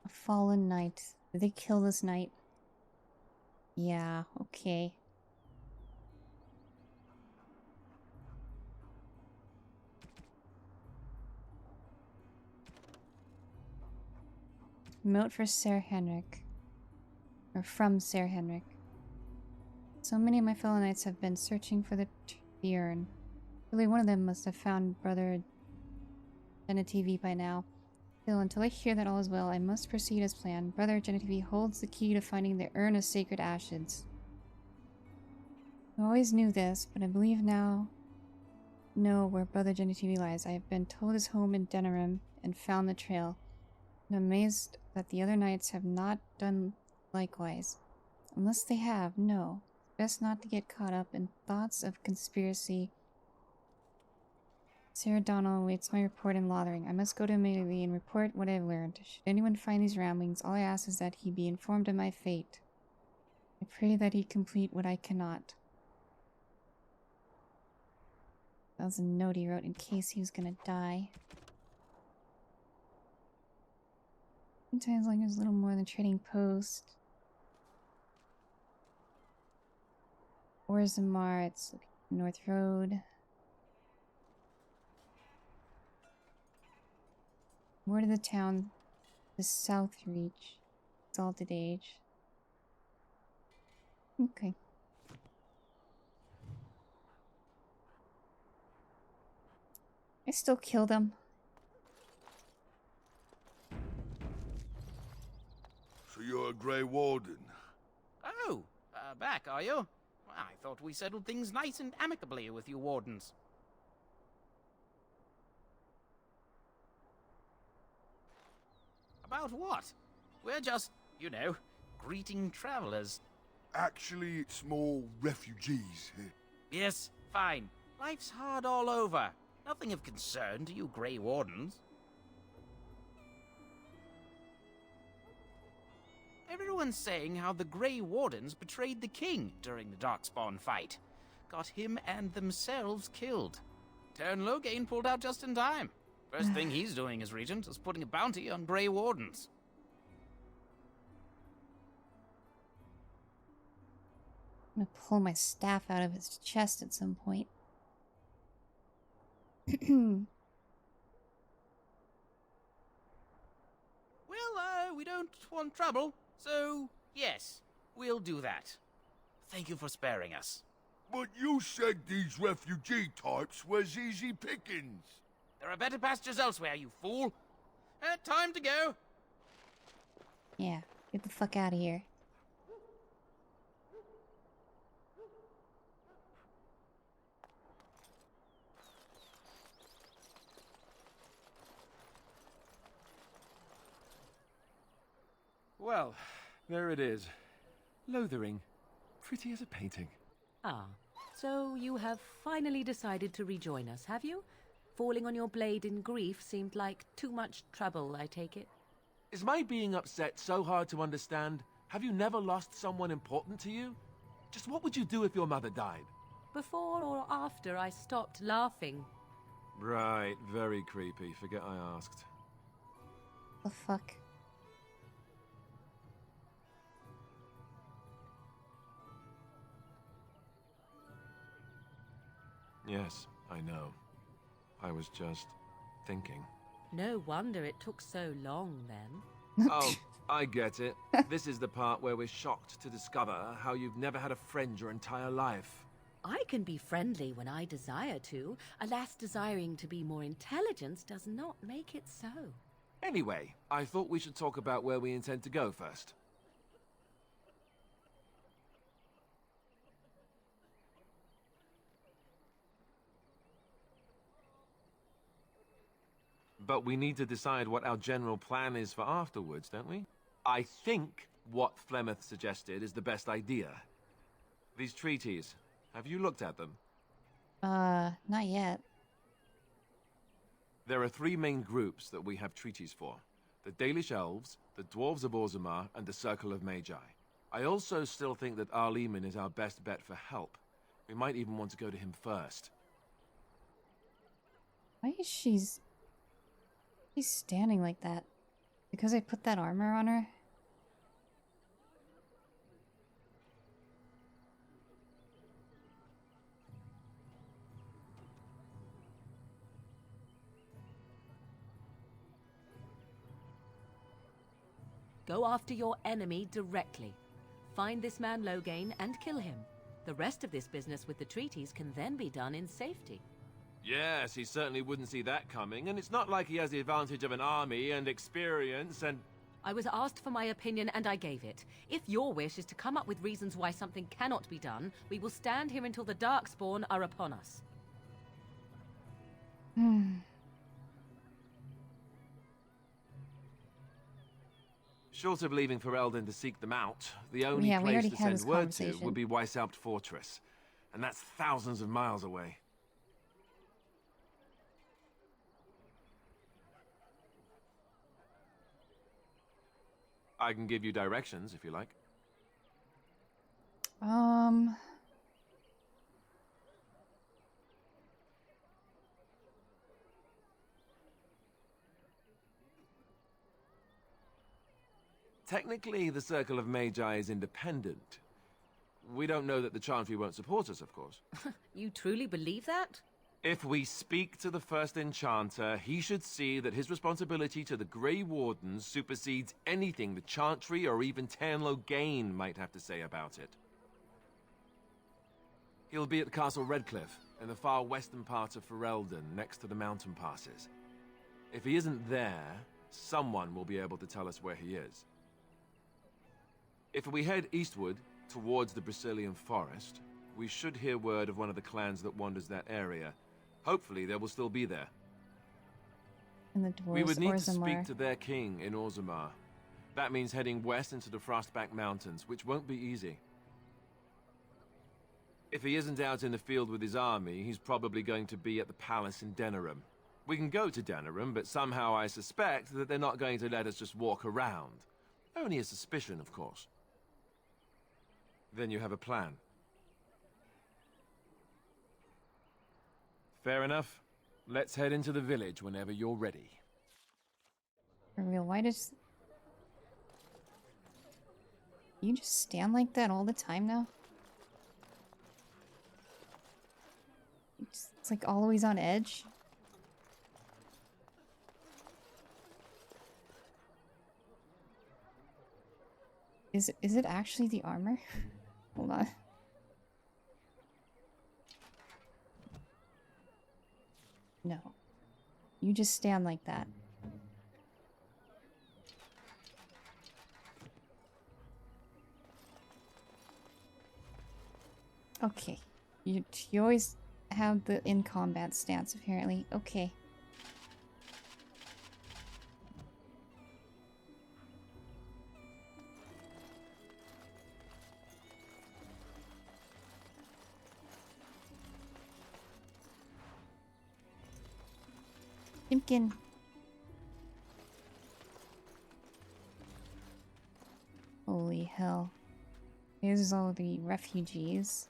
A fallen knight. Did they kill this knight? Yeah, okay. Note for Sir Henrik. Or from Sir Henrik. So many of my fellow knights have been searching for the Bjorn. Really, one of them must have found Brother Genetivi by now. Still, until I hear that all is well, I must proceed as planned. Brother Genetivi holds the key to finding the Urn of Sacred Ashes. I always knew this, but I believe now know where Brother Genetivi lies. I have been told his home in Denerim and found the trail. I'm amazed that the other knights have not done likewise. Unless they have, no. Best not to get caught up in thoughts of conspiracy. Sarah Donnell awaits my report in Lothering. I must go to him immediately and report what I have learned. Should anyone find these ramblings, all I ask is that he be informed of my fate. I pray that he complete what I cannot. That was a note he wrote in case he was gonna die. Sometimes like there's a little more than trading post. Orzammar, it's North Road. More to the town, the South Reach, Salted Age. Okay. I still killed him. So you're a Grey Warden? Oh, back, are you? I thought we settled things nice and amicably with you wardens. About what? We're just, you know, greeting travelers. Actually, it's more refugees here. Yes, fine. Life's hard all over. Nothing of concern to you Grey Wardens. Everyone's saying how the Grey Wardens betrayed the king during the Darkspawn fight. Got him and themselves killed. Turn Loghain pulled out just in time. First thing he's doing as regent is putting a bounty on Grey Wardens. I'm gonna pull my staff out of his chest at some point. Well, we don't want trouble, so yes, we'll do that. Thank you for sparing us. But you said these refugee types was easy pickings. There are better pastures elsewhere, you fool. Time to go. Yeah, get the fuck out of here. Well, there it is. Lothering. Pretty as a painting. Ah, so you have finally decided to rejoin us, have you? Falling on your blade in grief seemed like too much trouble, I take it. Is my being upset so hard to understand? Have you never lost someone important to you? Just what would you do if your mother died? Before or after I stopped laughing. Right, very creepy. Forget I asked. The fuck? Yes, I know. I was just thinking. No wonder it took so long, then. Oh, I get it. This is the part where we're shocked to discover how you've never had a friend your entire life. I can be friendly when I desire to. Alas, desiring to be more intelligent does not make it so. Anyway, I thought we should talk about where we intend to go first. But we need to decide what our general plan is for afterwards, don't we? I think what Flemeth suggested is the best idea. These treaties, have you looked at them? Not yet. There are three main groups that we have treaties for. The Dalish Elves, the Dwarves of Orzammar, and the Circle of Magi. I also still think that Arleman is our best bet for help. We might even want to go to him first. Why is she's standing like that? Because I put that armor on her? Go after your enemy directly. Find this man Loghain and kill him. The rest of this business with the treaties can then be done in safety. Yes, he certainly wouldn't see that coming, and it's not like he has the advantage of an army and experience and... I was asked for my opinion and I gave it. If your wish is to come up with reasons why something cannot be done, we will stand here until the Darkspawn are upon us. Short of leaving Ferelden to seek them out, the only Yeah, we place already to had send this word to conversation. would be Weishaupt Fortress. And that's thousands of miles away. I can give you directions if you like. Technically, the Circle of Magi is independent. We don't know that the Chantry won't support us, of course. You truly believe that? If we speak to the first Enchanter, he should see that his responsibility to the Grey Wardens supersedes anything the Chantry or even Tairn Loghain might have to say about it. He'll be at Castle Redcliffe, in the far western part of Ferelden, next to the mountain passes. If he isn't there, someone will be able to tell us where he is. If we head eastward, towards the Brisilian Forest, we should hear word of one of the clans that wanders that area. Hopefully, they will still be there. And the dwarves, We would need to Orzammar. speak to their king in Orzammar. That means heading west into the Frostback Mountains, which won't be easy. If he isn't out in the field with his army, he's probably going to be at the palace in Denerim. We can go to Denerim, but somehow I suspect that they're not going to let us just walk around. Only a suspicion, of course. Then you have a plan. Fair enough. Let's head into the village whenever you're ready. For real, why does... You just stand like that all the time now? It's like always on edge. Is it actually the armor? Hold on. No. You just stand like that. Okay. You always have the in combat stance, apparently. Okay. Pumpkin. Holy hell. Here's all the refugees.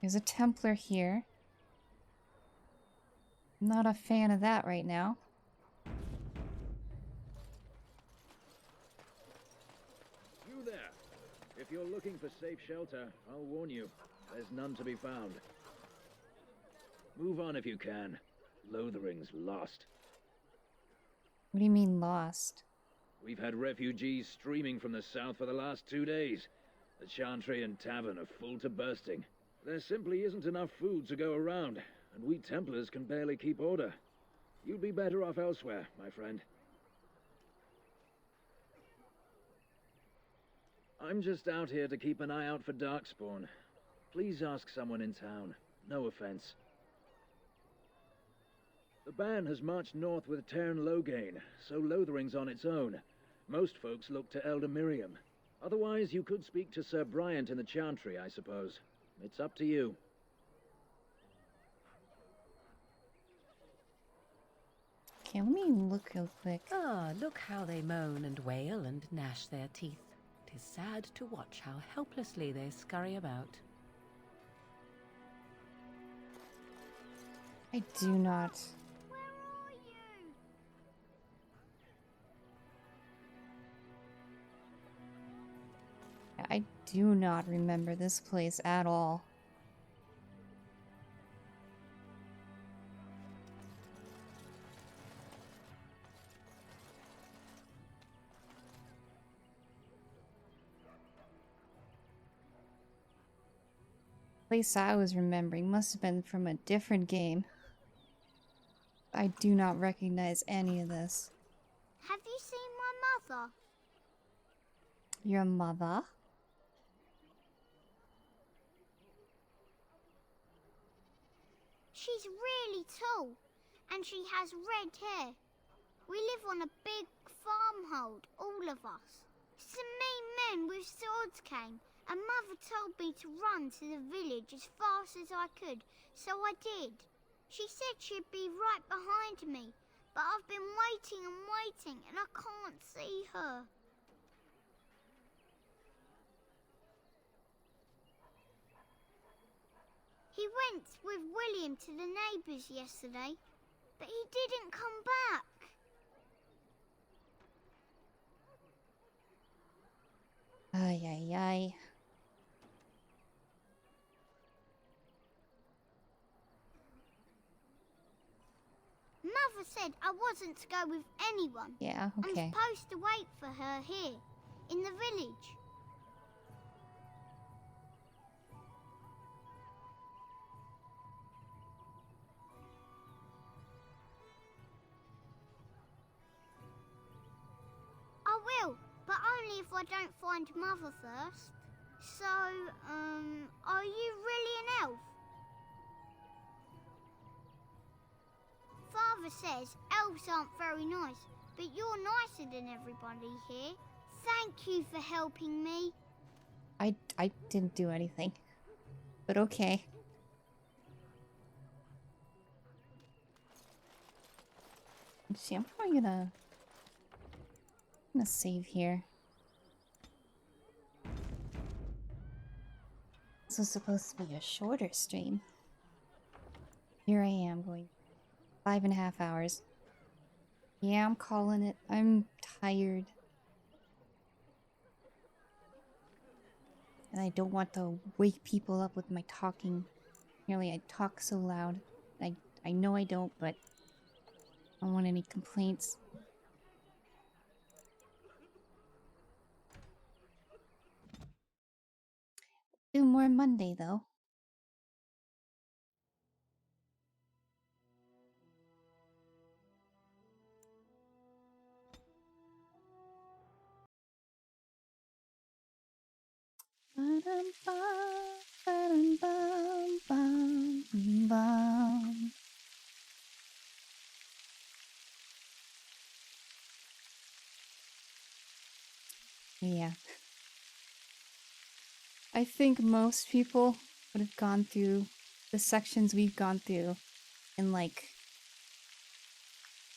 There's a Templar here. Not a fan of that right now. You there. If If you're looking for safe shelter, I'll warn you, there's none to be found. Move on if you can. Lothering's lost. What do you mean lost? We've had refugees streaming from the south for the last 2 days. The Chantry and Tavern are full to bursting. There simply isn't enough food to go around, and we Templars can barely keep order. You'd be better off elsewhere, my friend. I'm just out here to keep an eye out for Darkspawn. Please ask someone in town. No offense. The band has marched north with Terran Loghain, so Lothering's on its own. Most folks look to Elder Miriam. Otherwise, you could speak to Sir Bryant in the Chantry, I suppose. It's up to you. Okay, let me look real quick. Ah, look how they moan and wail and gnash their teeth. 'Tis sad to watch how helplessly they scurry about. I do not. I do not remember this place at all. Place I was remembering must have been from a different game. I do not recognize any of this. Have you seen my mother? Your mother? She's really tall, and she has red hair. We live on a big farmhold, all of us. Some mean men with swords came, and Mother told me to run to the village as fast as I could, so I did. She said she'd be right behind me, but I've been waiting and waiting, and I can't see her. He went with William to the neighbours yesterday, but he didn't come back. Ay, ay, ay. Mother said I wasn't to go with anyone. Yeah, okay. I'm supposed to wait for her here, in the village. I will, but only if I don't find Mother first. So, are you really an elf? Father says elves aren't very nice, but you're nicer than everybody here. Thank you for helping me. I didn't do anything. But okay. Let's see, I'm probably gonna save here. This was supposed to be a shorter stream. Here I am going 5.5 hours. Yeah, I'm calling it. I'm tired. And I don't want to wake people up with my talking. Nearly, I talk so loud. I know I don't, but I don't want any complaints. Do more Monday, though. Yeah. I think most people would have gone through the sections we've gone through in like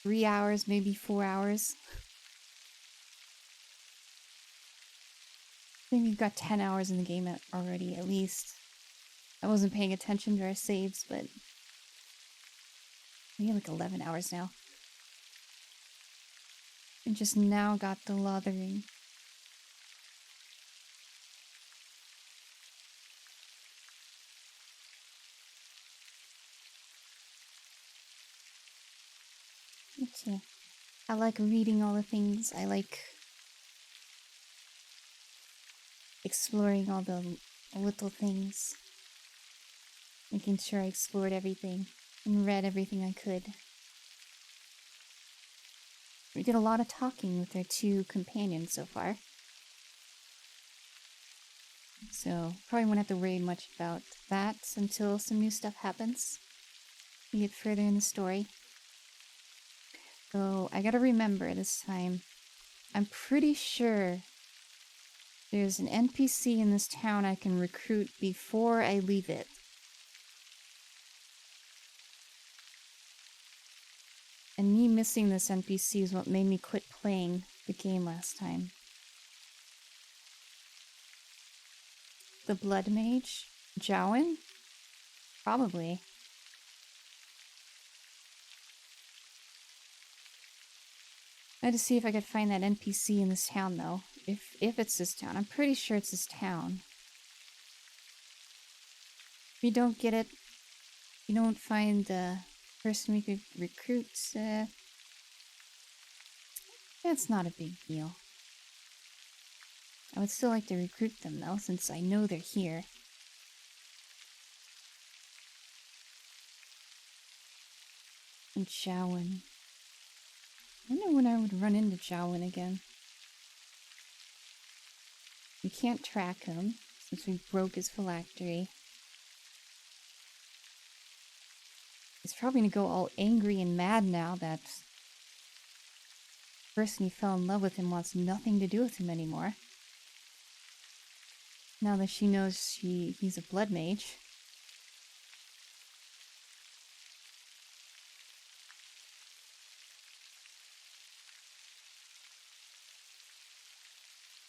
3 hours, maybe 4 hours. I think we've got 10 hours in the game already, at least. I wasn't paying attention to our saves, but we have like 11 hours now. And just now got the Lothering. Me too. I like reading all the things. I like exploring all the little things. Making sure I explored everything and read everything I could. We did a lot of talking with our two companions so far. So, probably won't have to worry much about that until some new stuff happens. We get further in the story. So, I gotta remember this time. I'm pretty sure there's an NPC in this town I can recruit before I leave it. And me missing this NPC is what made me quit playing the game last time. The Blood Mage? Jowen? Probably. I had to see if I could find that NPC in this town, though. If it's this town. I'm pretty sure it's this town. If you don't get it, you don't find the person we could recruit, that's not a big deal. I would still like to recruit them, though, since I know they're here. And Jowen. I wonder when I would run into Jowen again. We can't track him, since we broke his phylactery. He's probably gonna go all angry and mad now that the person he fell in love with him wants nothing to do with him anymore. Now that she knows he's a blood mage.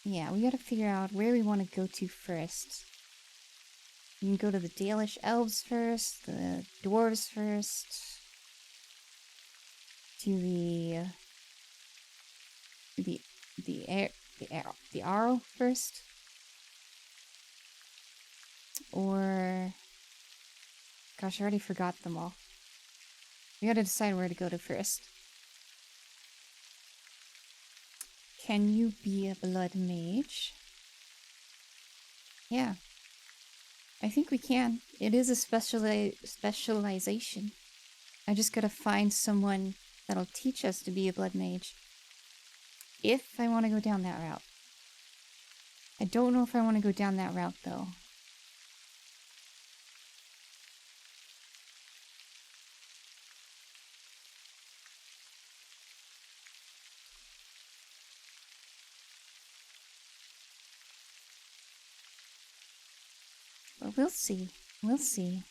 Yeah, we gotta figure out where we want to go to first. We can go to the Dalish elves first, the dwarves first, to the Arrow first, or gosh, I already forgot them all. We gotta decide where to go to first. Can you be a blood mage? Yeah. I think we can. It is a specialization. I just gotta find someone that'll teach us to be a blood mage. If I want to go down that route. I don't know if I want to go down that route, though. But we'll see. We'll see.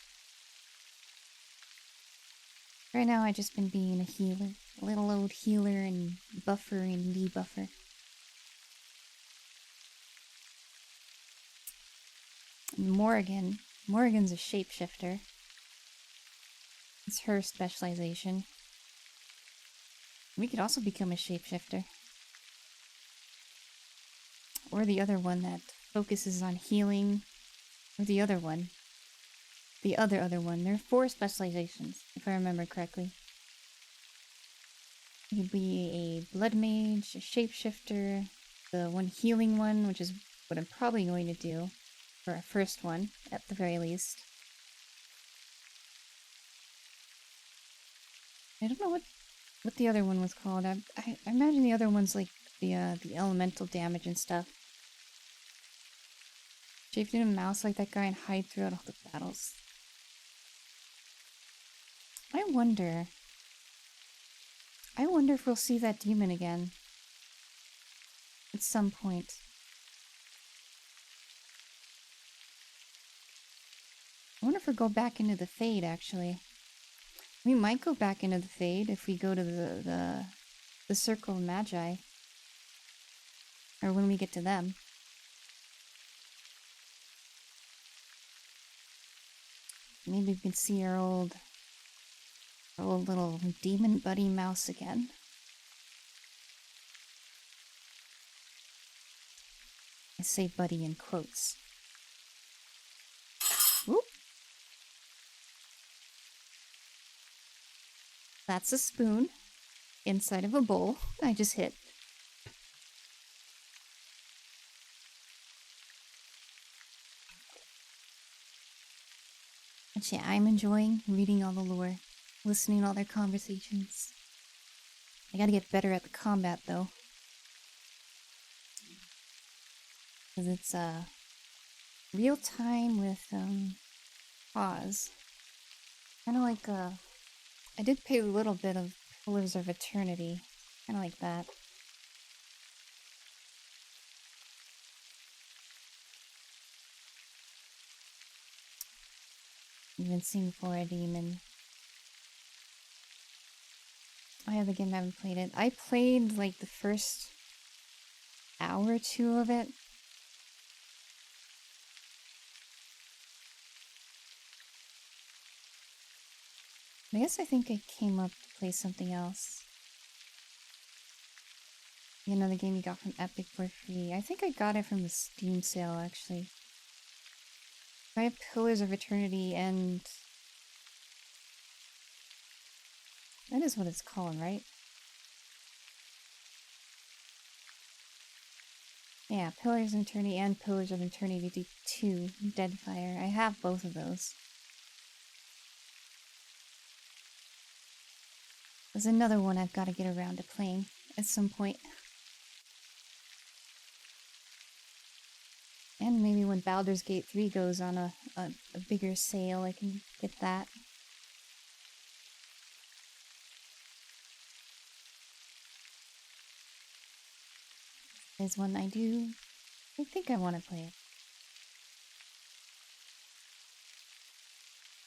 Right now, I've just been being a healer. A little old healer and buffer and debuffer. And Morrigan's a shapeshifter. It's her specialization. We could also become a shapeshifter. Or the other one that focuses on healing. Or the other one. The other one. There are 4 specializations, if I remember correctly. You could be a blood mage, a shapeshifter, the one healing one, which is what I'm probably going to do for our first one, at the very least. I don't know what the other one was called. I imagine the other one's like the elemental damage and stuff. Shaped in a mouse like that guy and hide throughout all the battles. I wonder if we'll see that demon again. At some point. I wonder if we'll go back into the Fade, actually. We might go back into the Fade if we go to the Circle of Magi. Or when we get to them. Maybe we can see our old little demon buddy mouse again. I say buddy in quotes. Whoop. That's a spoon. inside of a bowl I just hit. But yeah, I'm enjoying reading all the lore, listening to all their conversations. I gotta get better at the combat though. Because it's real time with pause. Kinda like I did play a little bit of Pillars of Eternity. Kinda like that. Even seeing for a demon. I have the game, I haven't played it. I played like the first hour or two of it. I think I came up to play something else. Another game you got from Epic for free. I think I got it from the Steam sale actually. I have Pillars of Eternity and... that is what it's called, right? Yeah, Pillars of Eternity and Pillars of Eternity 2, Deadfire. I have both of those. There's another one I've got to get around to playing at some point. And maybe when Baldur's Gate 3 goes on a bigger sale, I can get that. There's one I think I want to play it.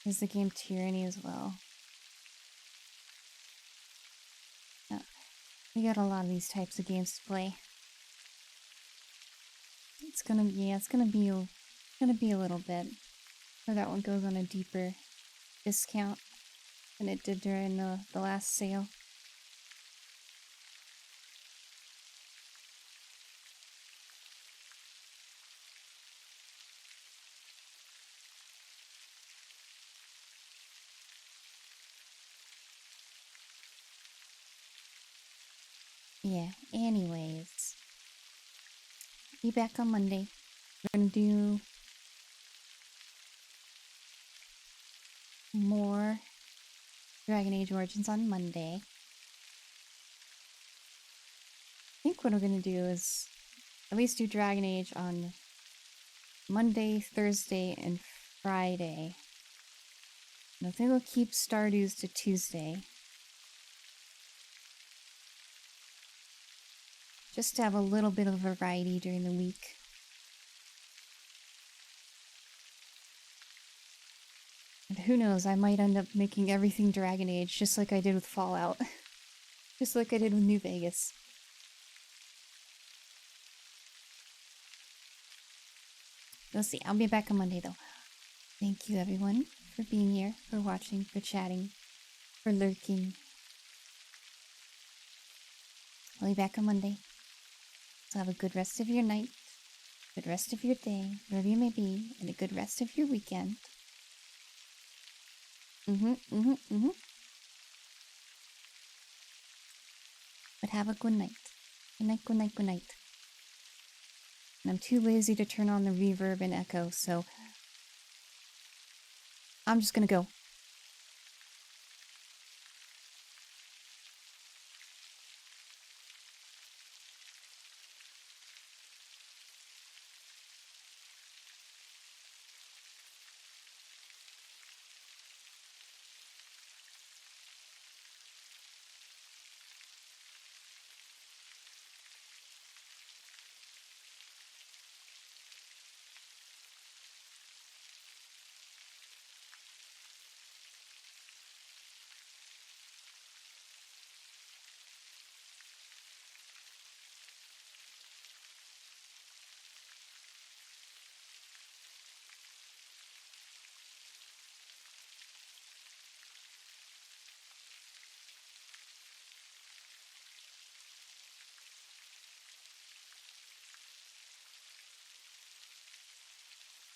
There's the game Tyranny as well. Oh, we got a lot of these types of games to play. It's gonna be a little bit. Or that one goes on a deeper discount than it did during the last sale. Yeah, anyways. Be back on Monday. We're gonna do more Dragon Age Origins on Monday. I think what we're gonna do is at least do Dragon Age on Monday, Thursday, and Friday. And I think we'll keep Stardew's to Tuesday. Just to have a little bit of variety during the week. And who knows, I might end up making everything Dragon Age, just like I did with Fallout. Just like I did with New Vegas. We'll see. I'll be back on Monday though. Thank you everyone for being here, for watching, for chatting, for lurking. I'll be back on Monday. So have a good rest of your night, good rest of your day, wherever you may be, and a good rest of your weekend. But have a good night. Good night, good night, good night. And I'm too lazy to turn on the reverb and echo, so I'm just gonna go.